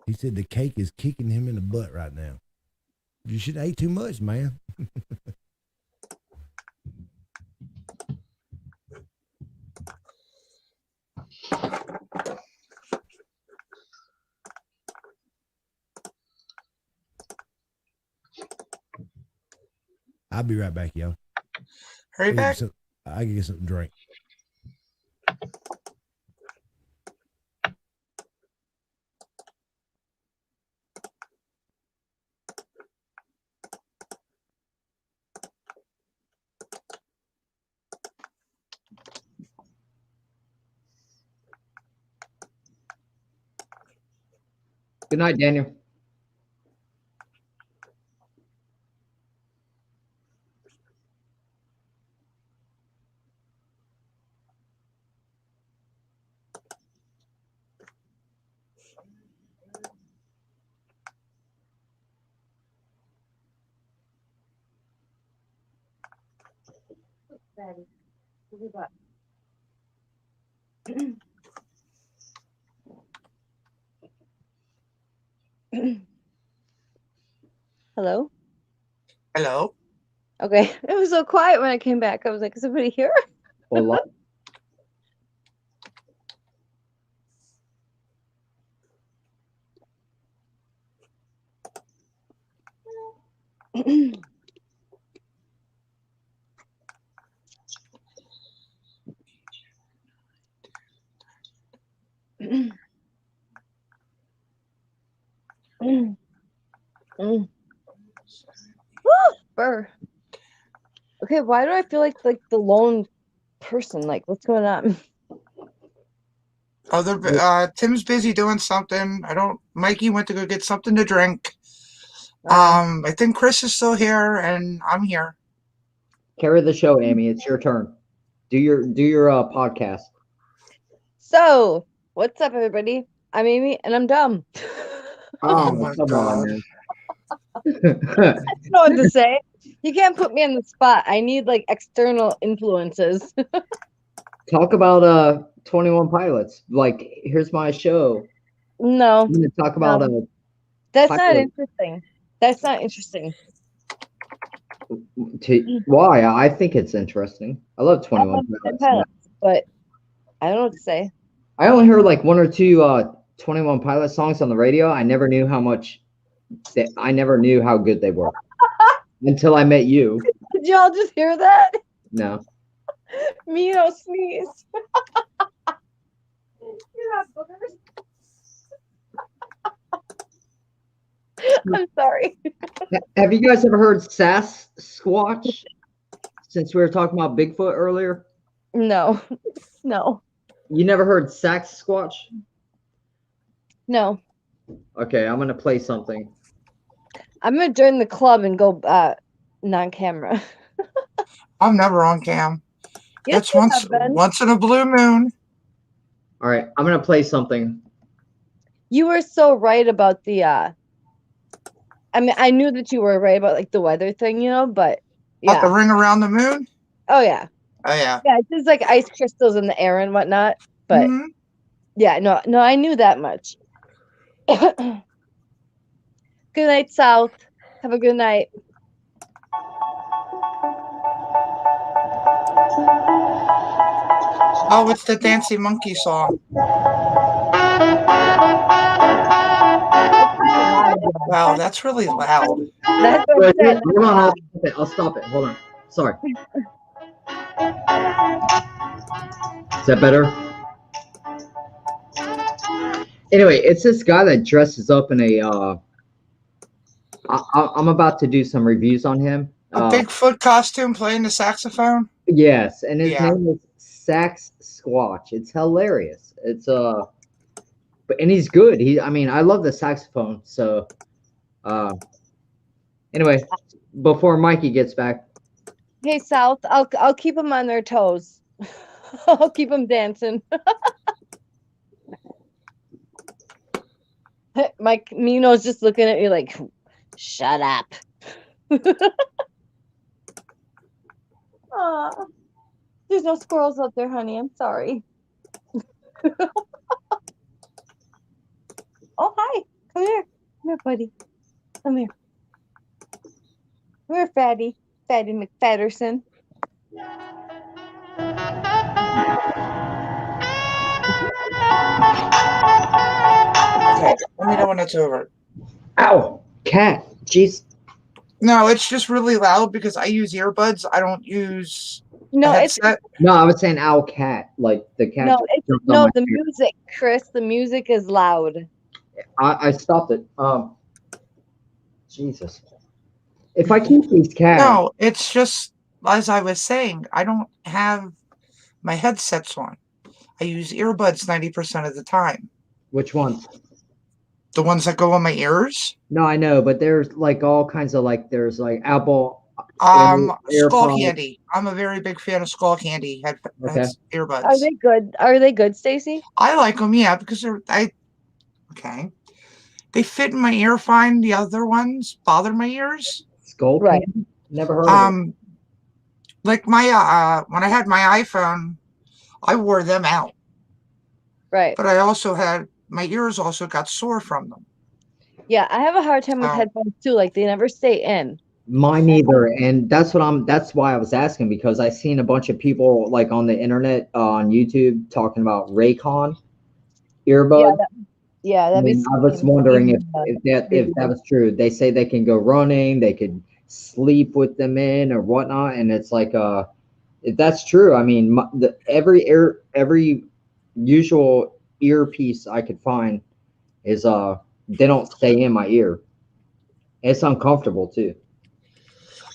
He said the cake is kicking him in the butt right now. You should have ate too much, man. I'll be right back, yo. Hurry back. I can get something to drink. Good night, Daniel. Daddy. What do you got? Hello? Hello? Okay. It was so quiet when I came back. I was like, is somebody here? Hola. Burr. Okay, why do I feel like the lone person? Like, what's going on? Tim's busy doing something. Mikey went to go get something to drink. I think Chris is still here, and I'm here. Carry the show, Amy. It's your turn. Do your podcast. So, what's up, everybody? I'm Amy, and I'm dumb. Oh my God. Man. I don't know what to say. You can't put me on the spot. I need like external influences. Talk about 21 Pilots. Like, here's my show. No. I'm gonna talk about That's not interesting. That's not interesting. Why? I think it's interesting. I love 21 Pilots, but I don't know what to say. I only heard like one or two 21 Pilots songs on the radio. I never knew how good they were until I met you. Did y'all just hear that? No. Mino sneeze. You're not boogers. I'm sorry. Have you guys ever heard Sasquatch? Since we were talking about Bigfoot earlier? No. No. You never heard Sasquatch? No. Okay, I'm gonna play something. I'm gonna join the club and go non-camera. I'm never on cam. Yes, That's once in a blue moon. All right, I'm gonna play something. You were so right about the I mean, I knew that you were right about like the weather thing, but yeah. About the ring around the moon? Oh yeah. Oh yeah. Yeah, it's just like ice crystals in the air and whatnot. But yeah, no, I knew that much. Good night, South. Have a good night. Oh, it's the Dancing Monkey song. Wow, that's really loud. That's what I said. Hold on, I'll stop it. Hold on. Sorry. Is that better? Anyway, it's this guy that dresses up in a I'm about to do some reviews on him. A Bigfoot costume playing the saxophone? Yes, and his name is Sax Squatch. It's hilarious. It's and he's good. I love the saxophone. So anyway, before Mikey gets back. Hey South, I'll keep them on their toes. I'll keep them dancing. Mike Mino's just looking at me like, shut up. Aw, there's no squirrels up there, honey. I'm sorry. Oh, hi. Come here. Come here, buddy. Come here. Come here, Fatty. Fatty McFatterson. Okay, let me know when it's over. Ow, cat. Jeez. No, it's just really loud because I use earbuds. I don't use a headset. No, I was saying owl cat, like the cat. No, the music, Chris. The music is loud. I stopped it. Jesus. If I keep these cats. No, it's just as I was saying. I don't have my headsets on. I use earbuds 90% of the time. Which ones? The ones that go on my ears? No, I know, but there's like all kinds of there's like Apple. Skull Candy. I'm a very big fan of Skull Candy earbuds. Are they good? Are they good, Stacy? I like them, yeah, because okay. They fit in my ear fine. The other ones bother my ears. Skull Candy? Never heard of it. Like my when I had my iPhone, I wore them out. Right. But I also had my ears also got sore from them. Yeah, I have a hard time with Oh. headphones too. Like they never stay in. Mine either, and that's why I was asking, because I seen a bunch of people like on the internet on YouTube talking about Raycon earbuds. That'd be. And I was wondering if that was true. They say they can go running, they could sleep with them in or whatnot, and it's like if that's true, I mean every usual earpiece I could find is they don't stay in my ear. It's uncomfortable too.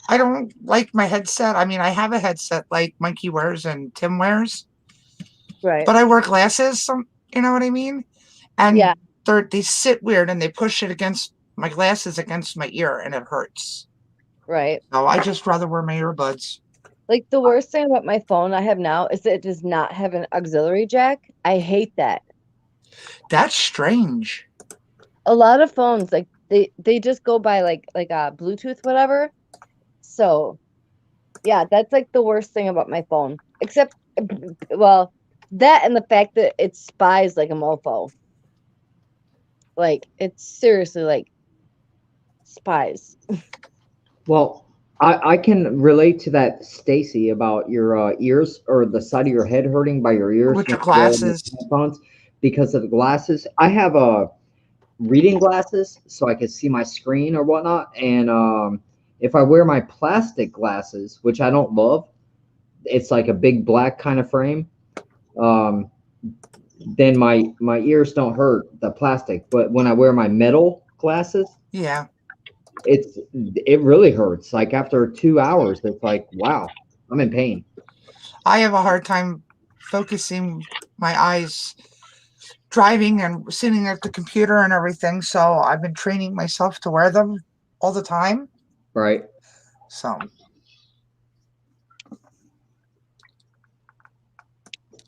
I don't like my headset. I mean, I have a headset like Monkey wears and Tim wears. Right. But I wear glasses, you know what I mean? And they sit weird and they push it against my glasses against my ear and it hurts. Right. So I just rather wear my earbuds. Like the worst thing about my phone I have now is that it does not have an auxiliary jack. I hate that. That's strange. A lot of phones, like they just go by like Bluetooth, whatever. So yeah, that's like the worst thing about my phone. Except, well, that and the fact that it spies like a mofo. Like it's seriously like spies. Well, I can relate to that, Stacy, about your ears or the side of your head hurting by your ears With your when you're wearing glasses. the headphones because of the glasses. I have reading glasses so I can see my screen or whatnot, and if I wear my plastic glasses, which I don't love, it's like a big black kind of frame. Then my ears don't hurt, the plastic, but when I wear my metal glasses, yeah, it really hurts. Like after 2 hours, it's like, wow, I'm in pain. I have a hard time focusing my eyes driving and sitting at the computer and everything, so I've been training myself to wear them all the time. Right. So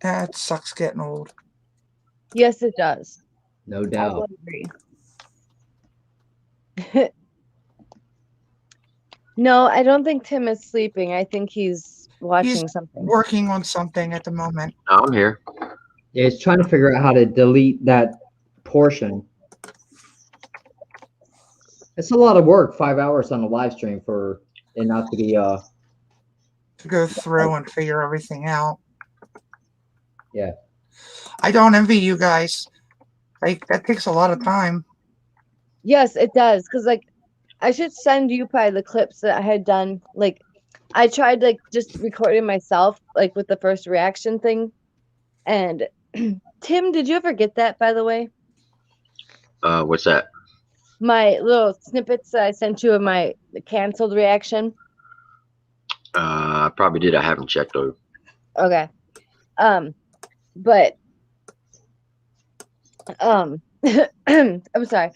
it sucks getting old. Yes, it does. No doubt. I would agree. No, I don't think Tim is sleeping. I think he's watching something. Working on something at the moment. I'm here. Yeah, he's trying to figure out how to delete that portion. It's a lot of work, 5 hours on a live stream for it not to be to go through and figure everything out. Yeah. I don't envy you guys. Like that takes a lot of time. Yes, it does. Because like I should send you probably the clips that I had done. Like I tried like just recording myself like with the first reaction thing. And Tim, did you ever get that, by the way? What's that? My little snippets that I sent you of my canceled reaction. I probably did. I haven't checked though. Okay. But I'm sorry.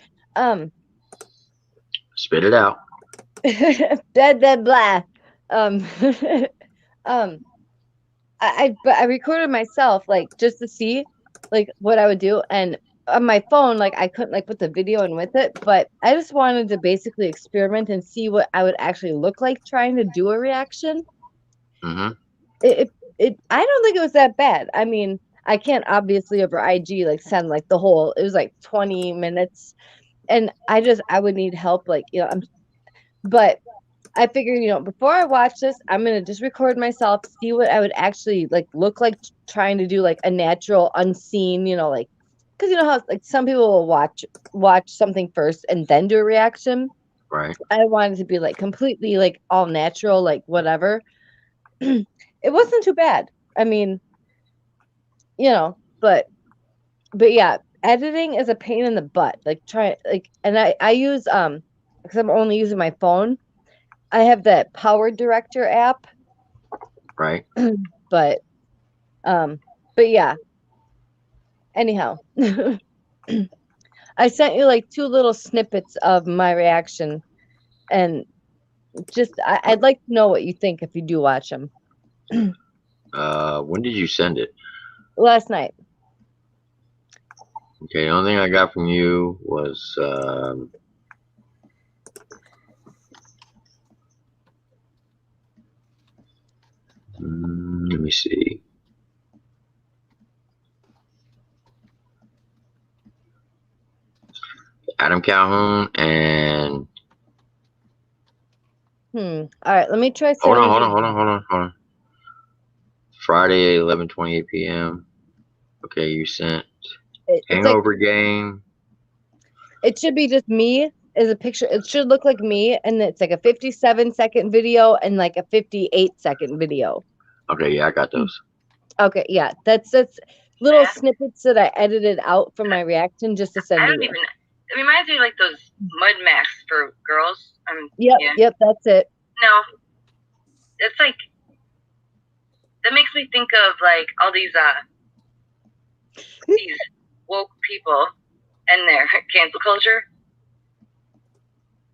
Spit it out. blah blah. I recorded myself like just to see like what I would do, and on my phone like I couldn't like put the video in with it, but I just wanted to basically experiment and see what I would actually look like trying to do a reaction. Mm-hmm. It I don't think it was that bad. I mean, I can't obviously over IG like send like the whole, it was like 20 minutes, and I would need help, like, you know, but I figured, you know, before I watch this, I'm gonna just record myself, see what I would actually like look like trying to do like a natural, unseen, you know, like, because you know how like some people will watch something first and then do a reaction. Right. I wanted to be like completely like all natural, like whatever. It wasn't too bad. I mean, you know, but yeah, editing is a pain in the butt. Like and I use because I'm only using my phone. I have that Power Director app. Right. But yeah. Anyhow, I sent you like 2 little snippets of my reaction, and just I'd like to know what you think if you do watch them. When did you send it? Last night. Okay, the only thing I got from you was me see. Adam Calhoun and All right, let me try. hold Sammy's. on. Friday, 11:28 p.m. Okay, you sent Hangover Game. It should be just me as a picture. It should look like me, and it's like a 57-second video and like a 58-second video. Okay, yeah, I got those. Okay, yeah, that's little snippets that I edited out from my reaction just to send you. It reminds me of like those mud masks for girls. Yep, that's it. No, it's like that makes me think of like all these woke people and their cancel culture.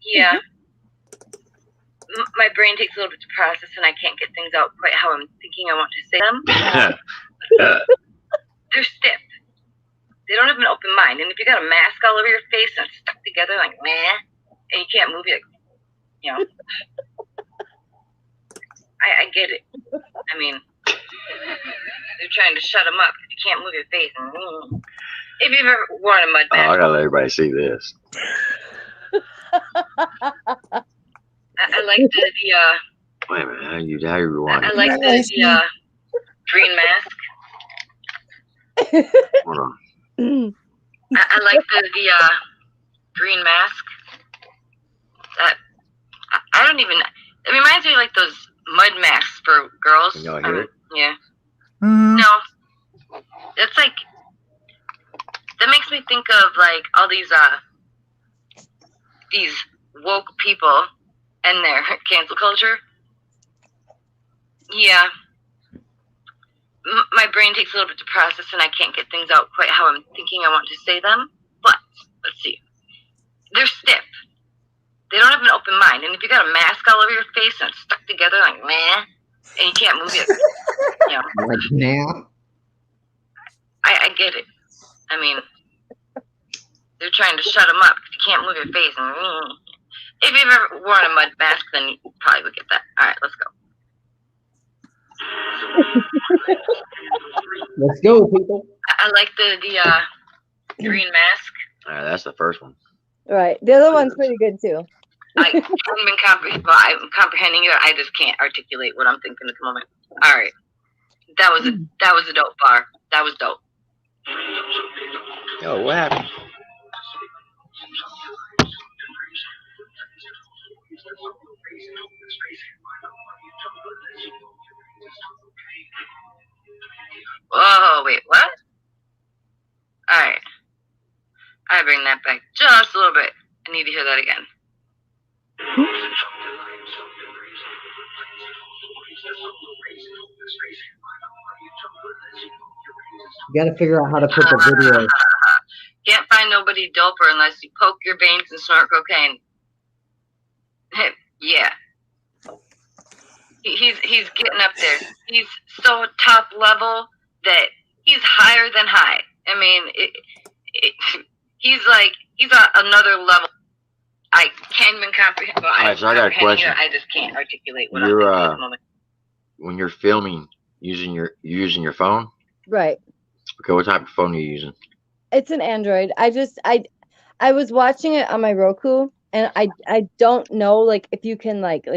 Yeah. My brain takes a little bit to process, and I can't get things out quite how I'm thinking I want to say them. They're stiff. They don't have an open mind, and if you got a mask all over your face and it's stuck together like meh, and you can't move it, you know. I get it. I mean, they're trying to shut them up if you can't move your face. If you've ever worn a mud mask, I gotta let everybody see this. I like the Wait a minute, how you rewind? I like the green mask. Hold on. I like the green mask. That I don't even. It reminds me of like those mud masks for girls. Can y'all hear it? Yeah. No, it's like that makes me think of like all these woke people and their cancel culture. Yeah. My brain takes a little bit to process, and I can't get things out quite how I'm thinking I want to say them. But let's see. They're stiff. They don't have an open mind, and if you got a mask all over your face and it's stuck together like meh, and you can't move it, you know. Like now. I get it. I mean, they're trying to shut them up if you can't move your face. And if you've ever worn a mud mask, then you probably would get that. All right, let's go. Let's go, people. I like the green mask. All right, that's the first one. Right. The other one's pretty good too. I haven't been I'm comprehending it. I just can't articulate what I'm thinking at the moment. All right, that was a dope bar. That was dope. Yo, what happened? Whoa, wait, what? All right. I bring that back just a little bit. I need to hear that again. You got to figure out how to put the video. Can't find nobody doper unless you poke your veins and snort cocaine. Yeah. He's getting up there. He's so top level that he's higher than high. I mean, he's another level. I can't even comprehend. Well, All right, so I got a question. I just can't articulate what I'm thinking at the moment. When you're filming using your phone. Right. Okay, what type of phone are you using? It's an Android. I was watching it on my Roku, and I don't know like if you can like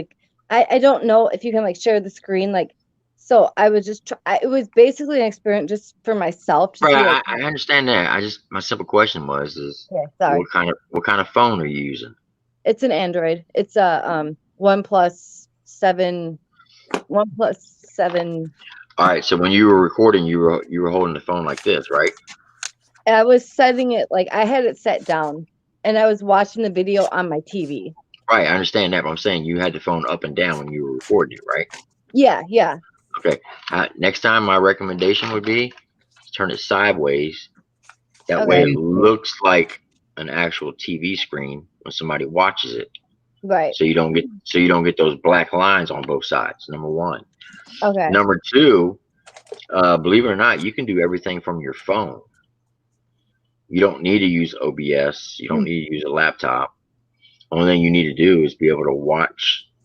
I don't know if you can like share the screen like. So I was just it was basically an experiment just for myself. To Right, see, like, I understand that. My simple question was sorry. what kind of phone are you using? It's an Android. It's a OnePlus 7. All right, so when you were recording, you were holding the phone like this, right? I was setting it like I had it set down, and I was watching the video on my TV. Right, I understand that, but I'm saying you had the phone up and down when you were recording it, right? Yeah. Okay. Next time, my recommendation would be turn it sideways. That way, it looks like an actual TV screen when somebody watches it. Right. So you don't get those black lines on both sides. Number one. Okay. Number two, believe it or not, you can do everything from your phone. You don't need to use OBS. You don't need to use a laptop. Only thing you need to do is be able to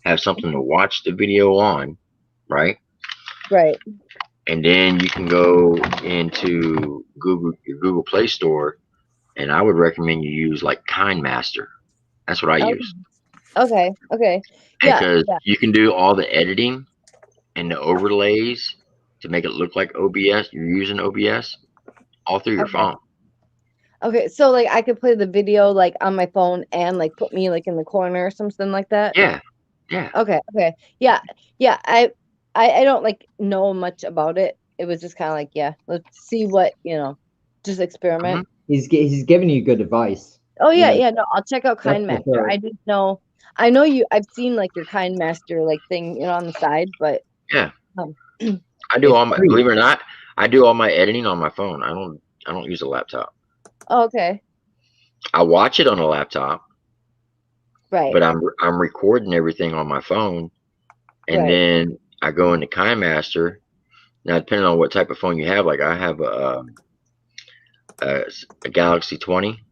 have something to watch the video on, right? Right. and then you can go into your Google Play Store, and I would recommend you use like KindMaster. That's what I use. Okay. Yeah. Because you can do all the editing and the overlays to make it look like OBS. You're using OBS all through your phone. Okay, so like I could play the video like on my phone and like put me like in the corner or something like that. Yeah. Okay. Yeah. I don't like know much about it. It was just kind of like, let's see what, just experiment. He's giving you good advice. Oh yeah, no, I'll check out That's for KindMaster. sure. I didn't know. I know I've seen like your KindMaster like thing, on the side, but yeah. I do all my, believe it or not, I do all my editing on my phone. I don't use a laptop. Oh, okay. I watch it on a laptop. Right. But I'm recording everything on my phone, and then I go into KindMaster. Now, depending on what type of phone you have, like I have a Galaxy 20,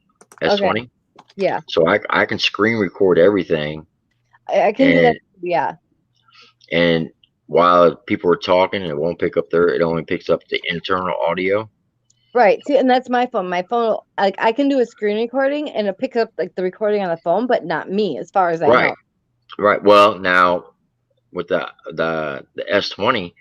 S20. Okay. Yeah. So I can screen record everything. I can do that. Yeah. And while people are talking, it won't pick up it only picks up the internal audio. Right. See, and that's my phone. My phone, like I can do a screen recording and it picks up like the recording on the phone, but not me, as far as I know. Right. Well, now with the S20,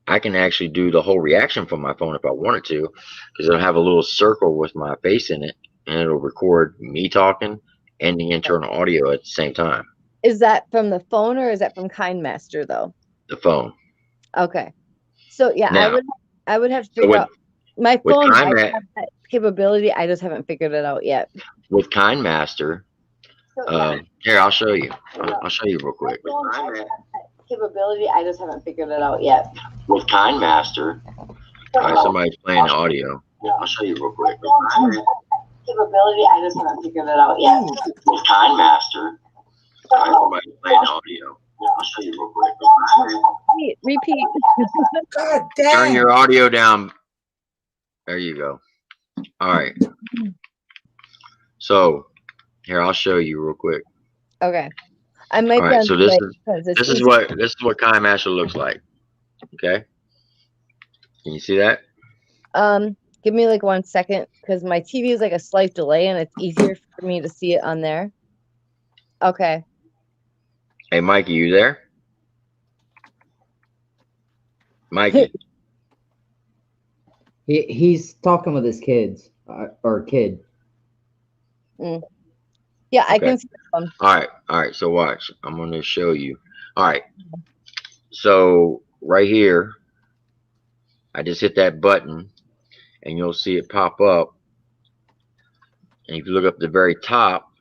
I can actually do the whole reaction from my phone if I wanted to, because it'll have a little circle with my face in it, and it'll record me talking and the internal audio at the same time. Is that from the phone or is that from KindMaster though? The phone. Okay. So yeah, now, I would have to figure out. My phone might have that capability. I just haven't figured it out yet. With KindMaster, here, I'll show you. I'll show you real quick. Capability, I just haven't figured it out yet. With KindMaster, somebody's playing the audio. I'll show you real quick. Capability, I just haven't figured it out yet. With KindMaster, somebody's playing the audio. I'll show you real quick. Repeat. God damn. Turn your audio down. There you go. All right. So here, I'll show you real quick. Okay. I might. All right. So this is what KindMaster looks like. Okay. Can you see that? Give me like 1 second because my TV is like a slight delay and it's easier for me to see it on there. Okay. Hey, Mikey, you there? Mikey. He's talking with his kids or kid. Yeah, I can see them. All right. So watch. I'm going to show you. All right. So right here, I just hit that button, and you'll see it pop up. And if you look up at the very top,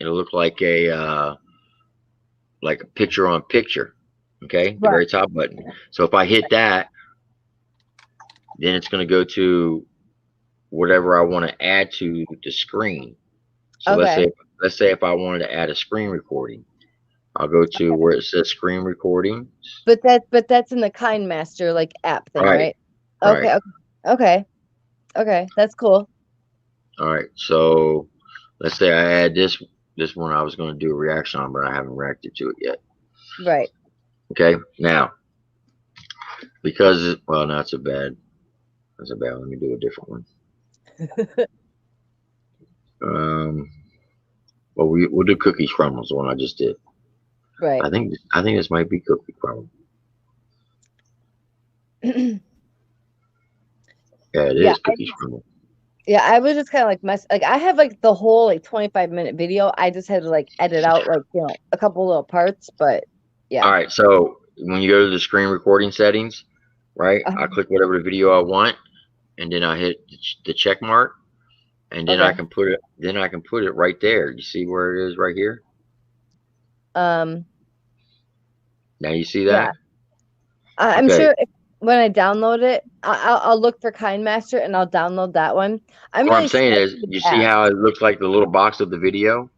it'll look like a picture on picture. Okay, the very top button. So if I hit that, then it's going to go to whatever I want to add to the screen. So let's say if I wanted to add a screen recording, I'll go to where it says screen recording. But that's in the KindMaster like app thing, right? Okay, that's cool. All right, so let's say I add this one I was going to do a reaction on, but I haven't reacted to it yet. Right. Okay, now because well, that's a bad. Let me do a different one. Well, we'll do cookie crumbles, the one I just did. Right. I think this might be cookie crumble. Yeah, it is cookie crumble. Yeah, I was just kind of like I have like the whole like 25-minute video. I just had to like edit out like a couple little parts, but yeah. All right, so when you go to the screen recording settings, right? I click whatever the video I want, and then I hit the check mark, and then I can put it. Then I can put it right there. You see where it is right here? Now you see that? Yeah. I'm sure when I download it, I'll look for KindMaster and I'll download that one. What I'm saying is, you see how it looks like the little box of the video?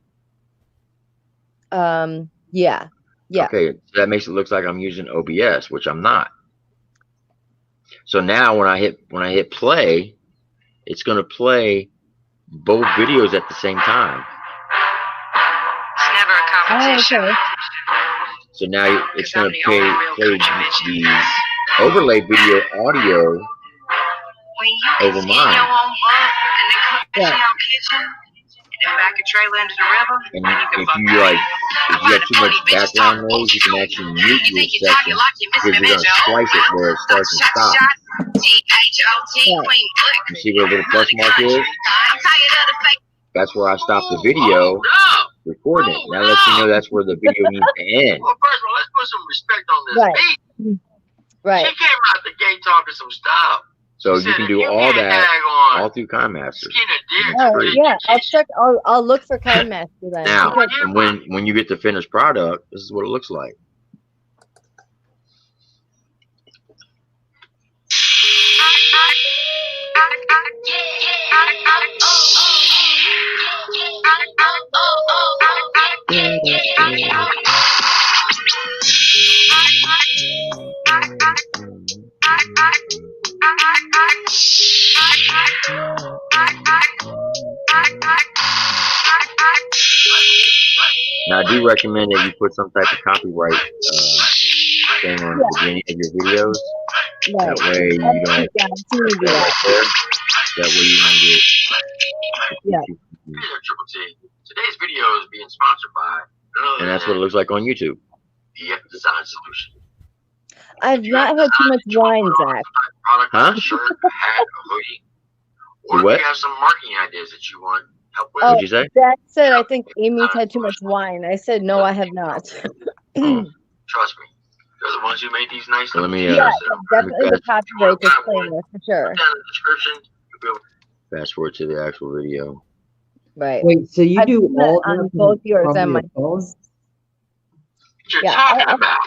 Yeah. Okay, so that makes it look like I'm using OBS, which I'm not. So now when I hit play, it's going to play both videos at the same time. It's never a competition. Okay. So now it's going to play the overlay video audio over mine. And if you like, if you have too much background noise, you can actually mute your section because you're gonna splice it where it starts and stops. You see where the little plus mark is? That's where I stopped the video recording it. That lets you know that's where the video needs to end. Well, first of all, let's put some respect on this beat. Right. She came out the gate talking some stuff. So you can do all that all through KineMaster. Oh, yeah, I'll check. I'll look for KineMaster then. Now, and when you get the finished product, this is what it looks like. Now, I do recommend that you put some type of copyright thing on the beginning of your videos. Right. That way you don't. That way you don't get. Yeah. Triple T. Today's video is being sponsored by. And that's what it looks like on YouTube. EF Design Solution. I've not had too much wine, Zach. Huh? A shirt, a hat, a hoodie. Or What? if you have some marketing ideas that you want help with. What'd you say? Zach said, I think Amy's had too much wine. I said, no, I have not. Trust me. They're the ones who made these nice Let me, yeah, definitely the copyright disclaimer for sure. down in the description. You'll be able to Fast forward to the actual video. Right. Wait, so you I've do seen that all on this both yours from and your my phone? what you're Yeah, talking about.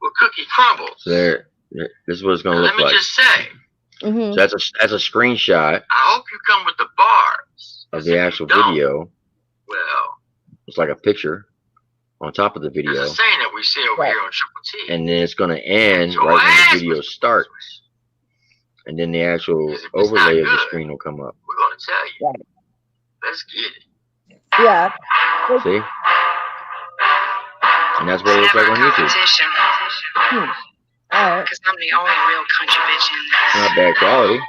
Well, Cookie crumbles. So there, this is what it's gonna Let look me like. just say, Mm-hmm. So that's a screenshot I hope you come with the bars. of the actual video. Well, It's like a picture on top of the video, there's a saying that we say over here on Triple T. and then it's gonna end right when the video starts, and then the actual overlay of the screen will come up. We're going to tell you. Right. Let's get it. Yeah. See? And that's what it looks like on YouTube. Alright. Because I'm the only real country bitch in this. Not bad quality.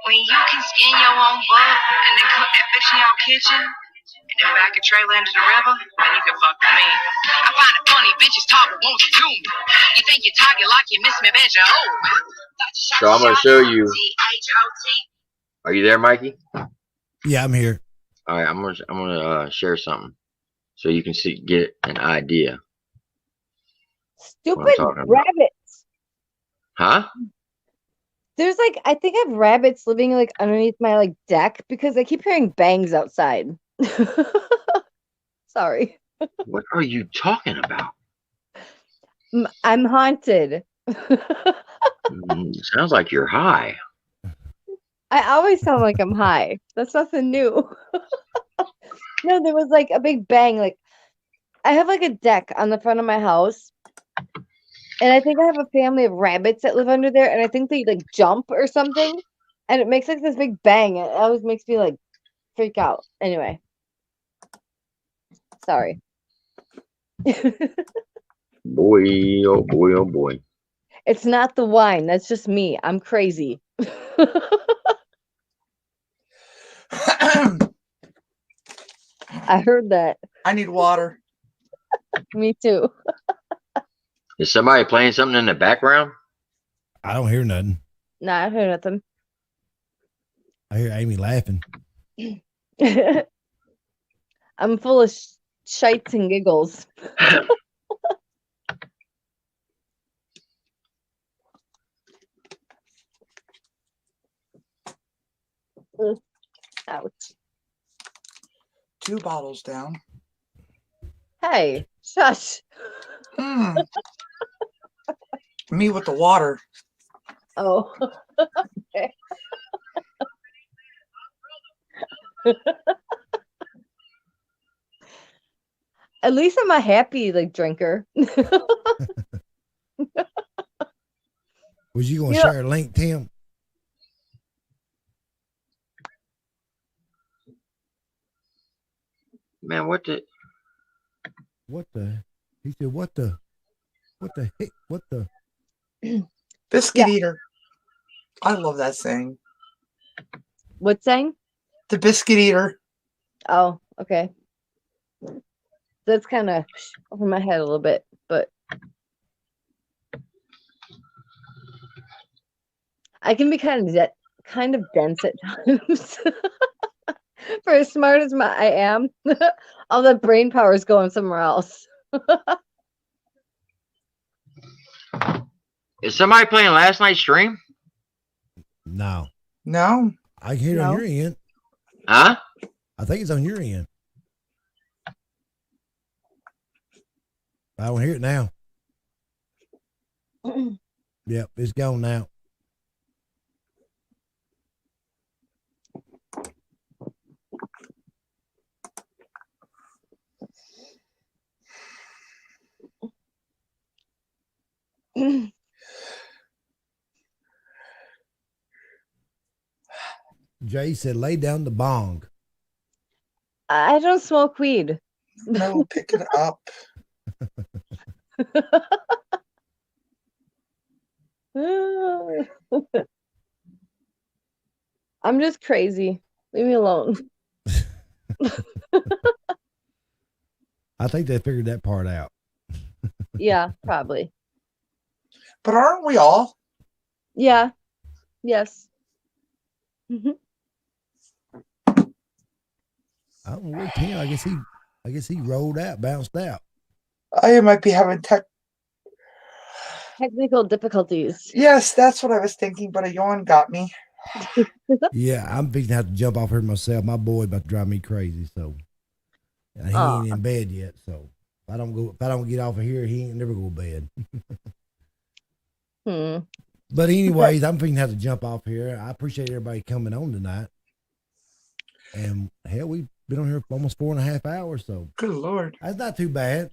When you can skin your own bug and then cook that bitch in your kitchen, and then back a trailer into the river, then you can fuck with me. I find it funny, bitches talk, but won't you do me? You think you're talking like you miss me, bitch, oh. So I'm gonna show you. Are you there, Mikey? Yeah, I'm here. All right, I'm gonna share something so you can get an idea. Stupid rabbits. Huh? There's I think I have rabbits living underneath my deck because I keep hearing bangs outside. Sorry. What are you talking about? I'm haunted. Sounds like you're high. I always sound like I'm high. That's nothing new. No, there was a big bang. I have a deck on the front of my house. And I think I have a family of rabbits that live under there. And I think they jump or something. And it makes this big bang. It always makes me freak out. Anyway. Sorry. Boy, oh boy, oh boy. It's not the wine. That's just me. I'm crazy. I heard that. I need water. Me too. Is somebody playing something in the background? I don't hear nothing. Nah, I heard nothing. I hear Amy laughing. I'm full of shites and giggles. Ouch. 2 bottles down. Hey, shush. Me with the water. Oh. Okay. At least I'm a happy drinker. Was you gonna share a link, Tim? Man, what the? What the? He said, what the? What the heck? What the? Biscuit eater. I love that saying. What saying? The biscuit eater. Oh, okay. That's kind of over my head a little bit, but I can be kind of dense at times. For as smart as I am, all the brain power is going somewhere else. Is somebody playing last night's stream? No. No. I can hear it on your end. Huh? I think it's on your end. I don't hear it now. Yep, it's gone now. Jay said, lay down the bong. I don't smoke weed. No, pick it up. I'm just crazy. Leave me alone. I think they figured that part out. Yeah, probably. But aren't we all? Yeah. Yes. Mm-hmm. I don't know where Tim. I guess he rolled out, bounced out. I might be having technical difficulties. Yes, that's what I was thinking, but a yawn got me. Yeah, I'm fixing to have to jump off here myself. My boy about to drive me crazy, so he ain't in bed yet. So if I don't get off of here, he ain't never go to bed. But anyways, I'm fixing to have to jump off here. I appreciate everybody coming on tonight. And hell, we've been on here for almost 4.5 hours, so good Lord, that's not too bad.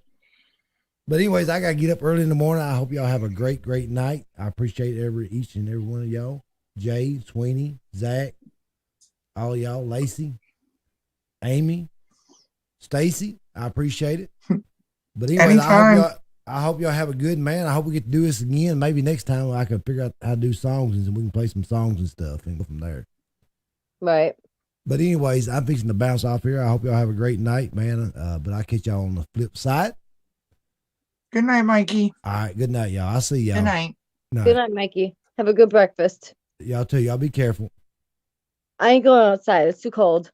But anyways, I gotta get up early in the morning. I hope y'all have a great, great night. I appreciate each and every one of y'all. Jay, Sweeney, Zach, all y'all, Lacey, Amy, Stacy. I appreciate it. But anyways, I hope y'all have a good man. I hope we get to do this again. Maybe next time I can figure out how to do songs and we can play some songs and stuff and go from there. Right. But anyways, I'm fixing to bounce off here. I hope y'all have a great night, man. But I'll catch y'all on the flip side. Good night, Mikey. All right. Good night, y'all. I'll see y'all. Good night. Good night, Mikey. Have a good breakfast. Y'all too. Y'all be careful. I ain't going outside. It's too cold.